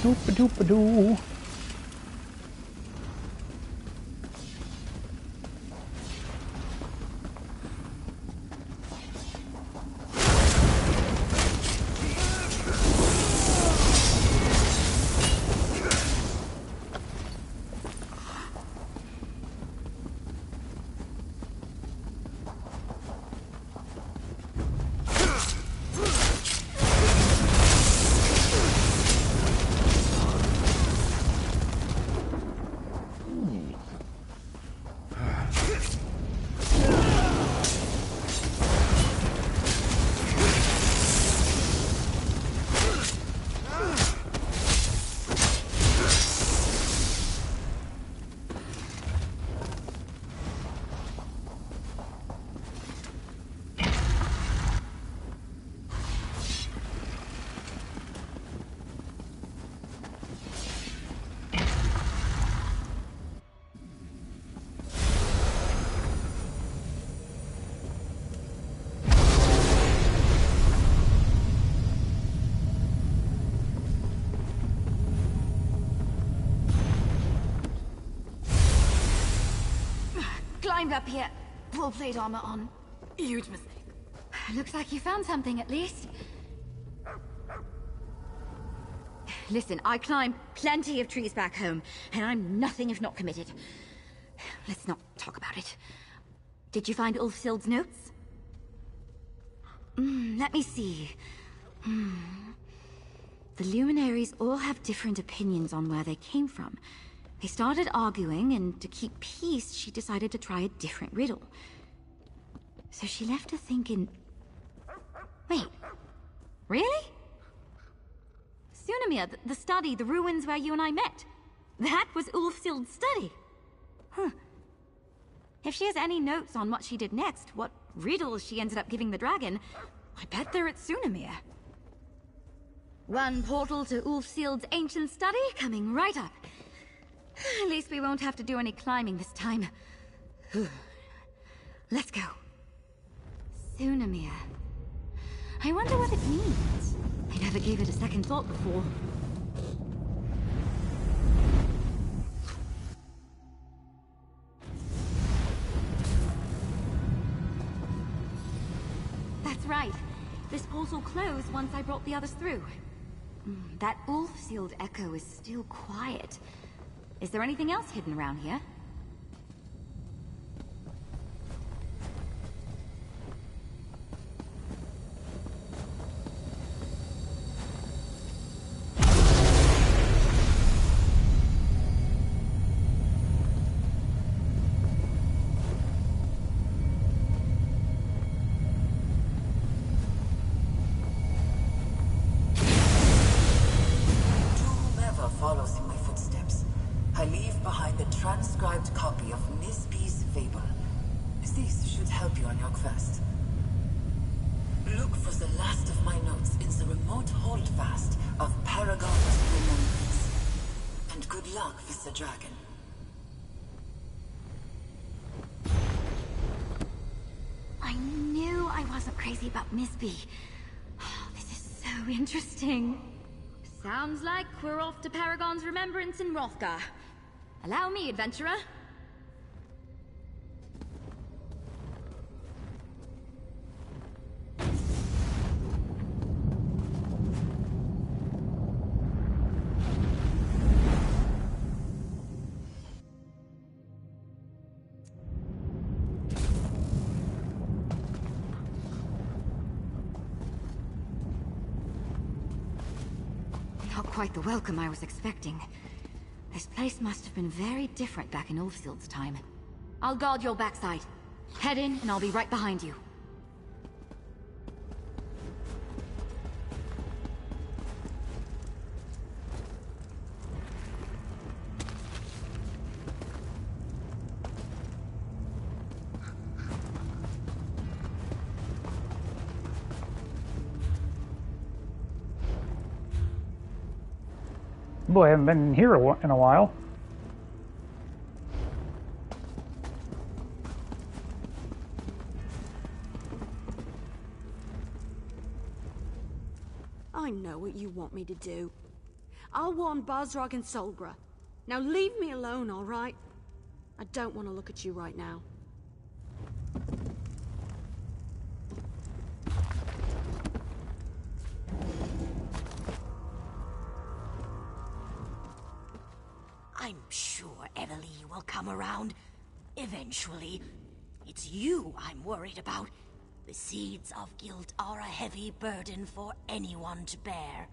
Doop-a-doop-a-doo. climbed up here. Full plate armor on. Huge mistake. Looks like you found something at least. Listen, I climbed plenty of trees back home, and I'm nothing if not committed. Let's not talk about it. Did you find Ulfsild's notes? Let me see. The Luminaries all have different opinions on where they came from. They started arguing, and to keep peace, she decided to try a different riddle. So she left her thinking... Wait. Really? Sunamir, the study, the ruins where you and I met. That was Ulfsild's study. Huh. If she has any notes on what she did next, what riddles she ended up giving the dragon, I bet they're at Sunamir. One portal to Ulfsild's ancient study coming right up. At least we won't have to do any climbing this time. Let's go. Sunamir. I wonder what it means. I never gave it a second thought before. That's right. This portal closed once I brought the others through. That Ulfsild echo is still quiet. Is there anything else hidden around here? Follows in my footsteps. I leave behind the transcribed copy of Nisbe's fable. This should help you on your quest. Look for the last of my notes in the remote holdfast of Paragon's remembrance. And good luck with the dragon. I knew I wasn't crazy about Nisbe. Oh, this is so interesting. Sounds like we're off to Paragon's remembrance in Hrothgar. Allow me, adventurer. Not quite the welcome I was expecting. This place must have been very different back in Ulfsild's time. I'll guard your backside. Head in, and I'll be right behind you. Boy, I haven't been here in a while. I know what you want me to do. I'll warn Bazrog and Solgra. Now leave me alone, all right? I don't want to look at you right now. I'm sure Everly will come around. Eventually. It's you I'm worried about. The seeds of guilt are a heavy burden for anyone to bear.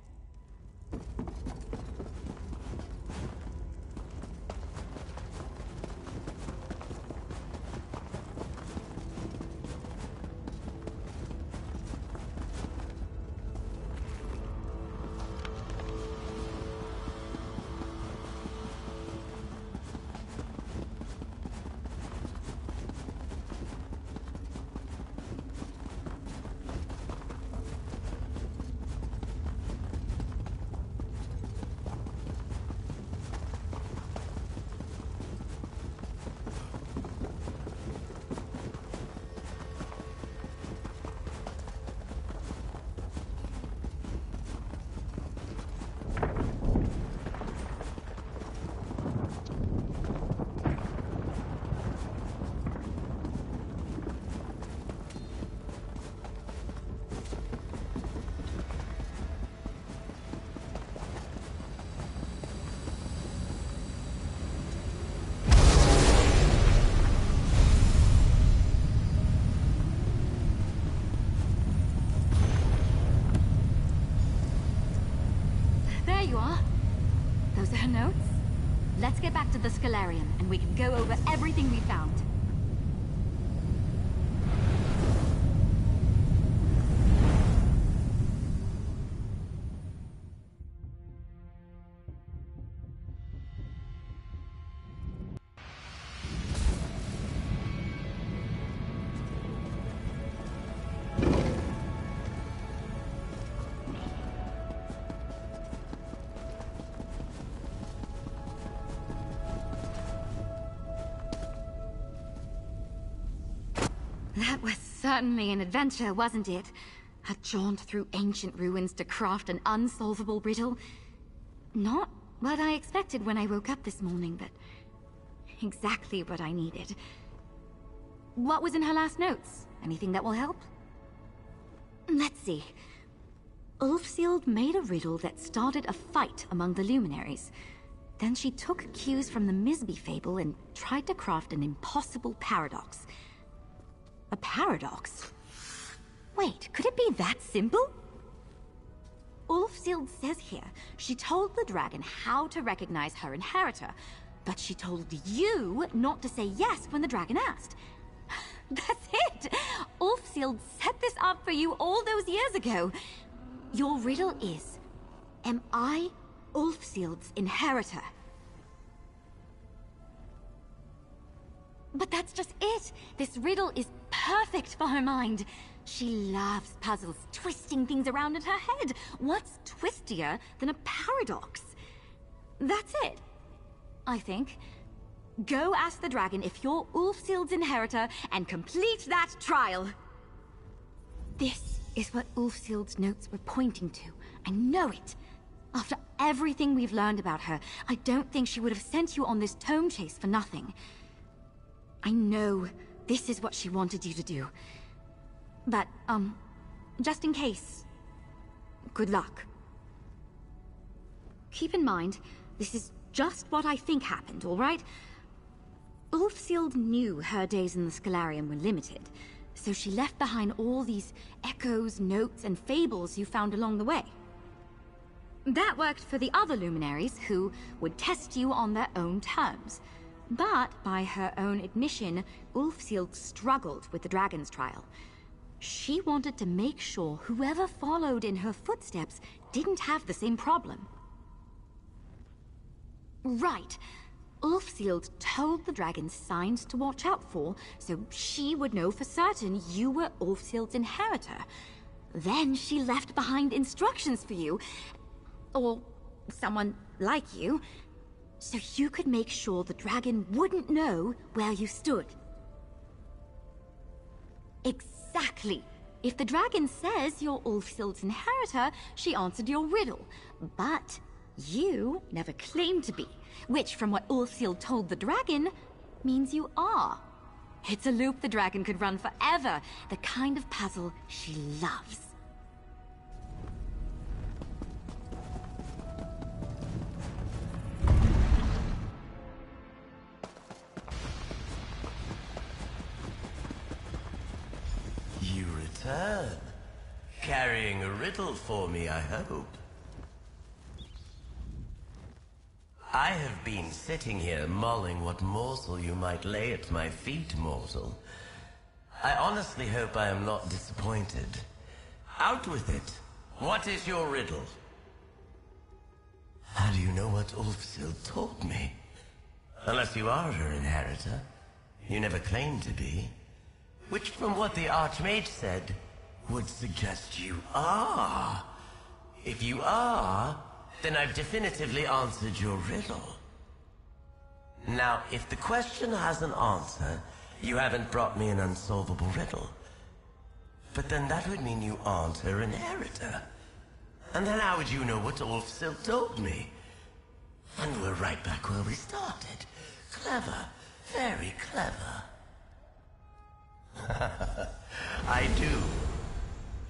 Those are notes? Let's get back to the Scalarium, and we can go over everything we found. That was certainly an adventure, wasn't it? A jaunt through ancient ruins to craft an unsolvable riddle. Not what I expected when I woke up this morning, but exactly what I needed. What was in her last notes? Anything that will help? Let's see. Ulfsild made a riddle that started a fight among the luminaries. Then she took cues from the Misby fable and tried to craft an impossible paradox. A paradox? Wait, could it be that simple? Ulfsild says here she told the dragon how to recognize her inheritor, but she told you not to say yes when the dragon asked. That's it! Ulfsild set this up for you all those years ago. Your riddle is, am I Ulfsild's inheritor? But that's just it! This riddle is perfect for her mind. She loves puzzles, twisting things around in her head. What's twistier than a paradox? That's it, I think. Go ask the dragon if you're Ulfsild's inheritor and complete that trial. This is what Ulfsild's notes were pointing to. I know it. After everything we've learned about her, I don't think she would have sent you on this tome chase for nothing. I know this is what she wanted you to do. But, just in case, good luck. Keep in mind, this is just what I think happened, all right? Ulfsild knew her days in the Scalarium were limited, so she left behind all these echoes, notes, and fables you found along the way. That worked for the other luminaries, who would test you on their own terms. But, by her own admission, Ulfsild struggled with the Dragon's Trial. She wanted to make sure whoever followed in her footsteps didn't have the same problem. Right. Ulfsild told the dragon signs to watch out for, so she would know for certain you were Ulfsild's inheritor. Then she left behind instructions for you, or someone like you, so you could make sure the dragon wouldn't know where you stood. Exactly. If the dragon says you're Ulfsild's inheritor, she answered your riddle. But you never claimed to be, which, from what Ulfsild told the dragon, means you are. It's a loop the dragon could run forever, the kind of puzzle she loves. You return, carrying a riddle for me, I hope. I have been sitting here mulling what morsel you might lay at my feet, mortal. I honestly hope I am not disappointed. Out with it. What is your riddle? How do you know what Ulfsild told me? Unless you are her inheritor. You never claimed to be. Which, from what the Archmage said, would suggest you are. If you are, then I've definitively answered your riddle. Now, if the question has an answer, you haven't brought me an unsolvable riddle. But then that would mean you aren't her inheritor. And then how would you know what Ulfsild told me? And we're right back where we started. Clever. Very clever. I do.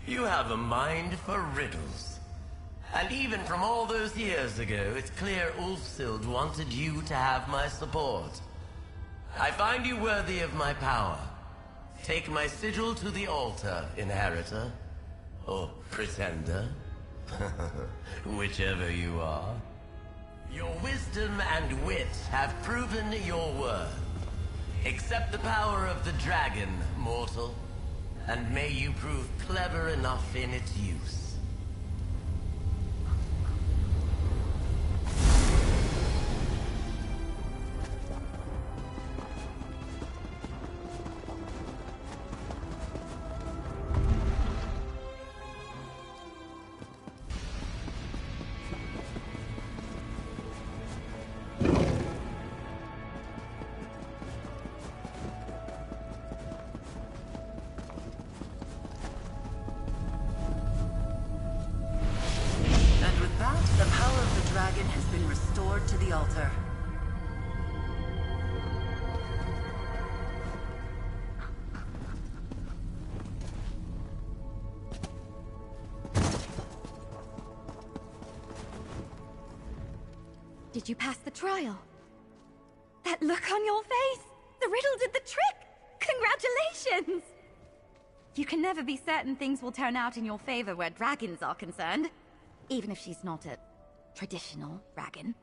You have a mind for riddles. And even from all those years ago, it's clear Ulfsild wanted you to have my support. I find you worthy of my power. Take my sigil to the altar, inheritor. Or pretender. Whichever you are. Your wisdom and wit have proven your worth. Accept the power of the dragon, mortal, and may you prove clever enough in its use. The power of the dragon has been restored to the altar. Did you pass the trial? That look on your face! The riddle did the trick! Congratulations! You can never be certain things will turn out in your favor where dragons are concerned. Even if she's not a traditional dragon.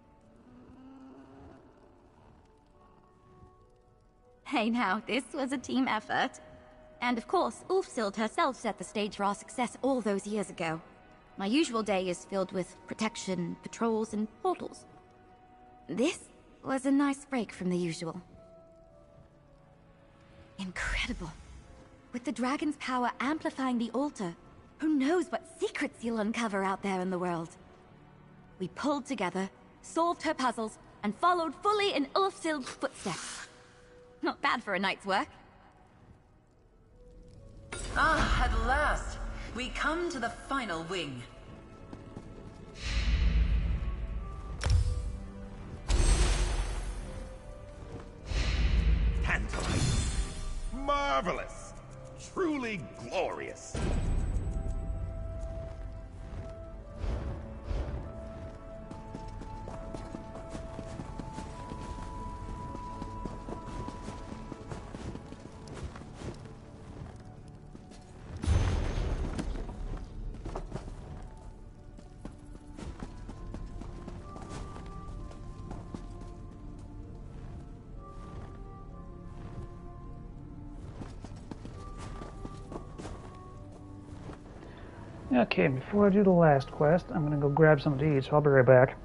Hey now, this was a team effort. And of course, Ulfsild herself set the stage for our success all those years ago. My usual day is filled with protection, patrols, and portals. This was a nice break from the usual. Incredible. With the dragon's power amplifying the altar, who knows what secrets you'll uncover out there in the world? We pulled together, solved her puzzles, and followed fully in Ulfsild's footsteps. Not bad for a night's work. Ah, at last! We come to the final wing. Tantalizing. Marvelous. Truly glorious. Okay, before I do the last quest, I'm gonna go grab something to eat, so I'll be right back.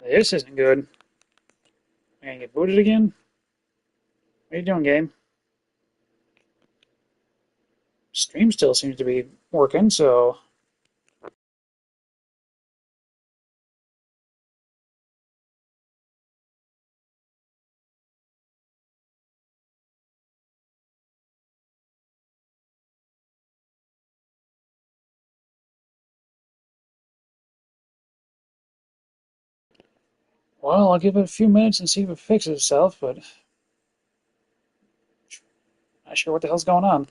This isn't good. Am I gonna get booted again? What are you doing, game? Stream still seems to be working, so... Well, I'll give it a few minutes and see if it fixes itself, but... Not sure what the hell's going on.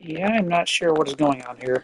Yeah, I'm not sure what is going on here.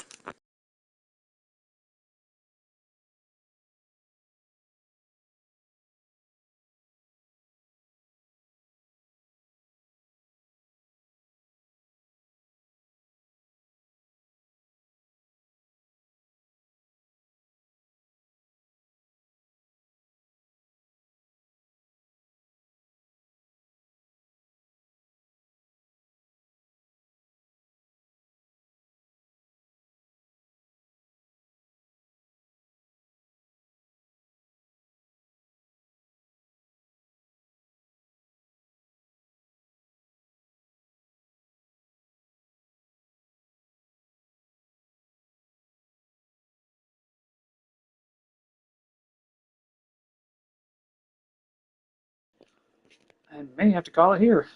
I may have to call it here.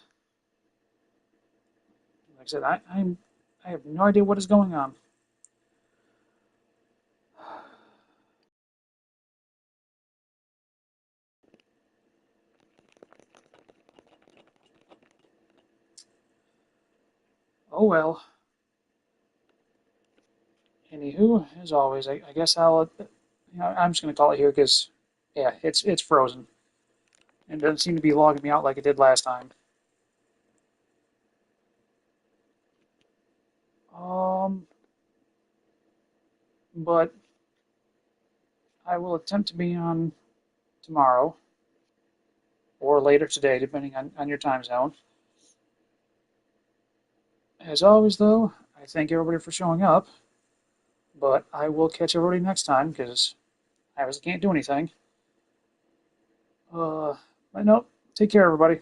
Like I said, I have no idea what is going on. Oh well. Anywho, as always, I guess I'm just gonna call it here because, yeah, it's frozen and it doesn't seem to be logging me out like it did last time. But I will attempt to be on tomorrow or later today, depending on your time zone. As always, though, I thank everybody for showing up, but I will catch everybody next time because I obviously can't do anything. But no, take care, everybody.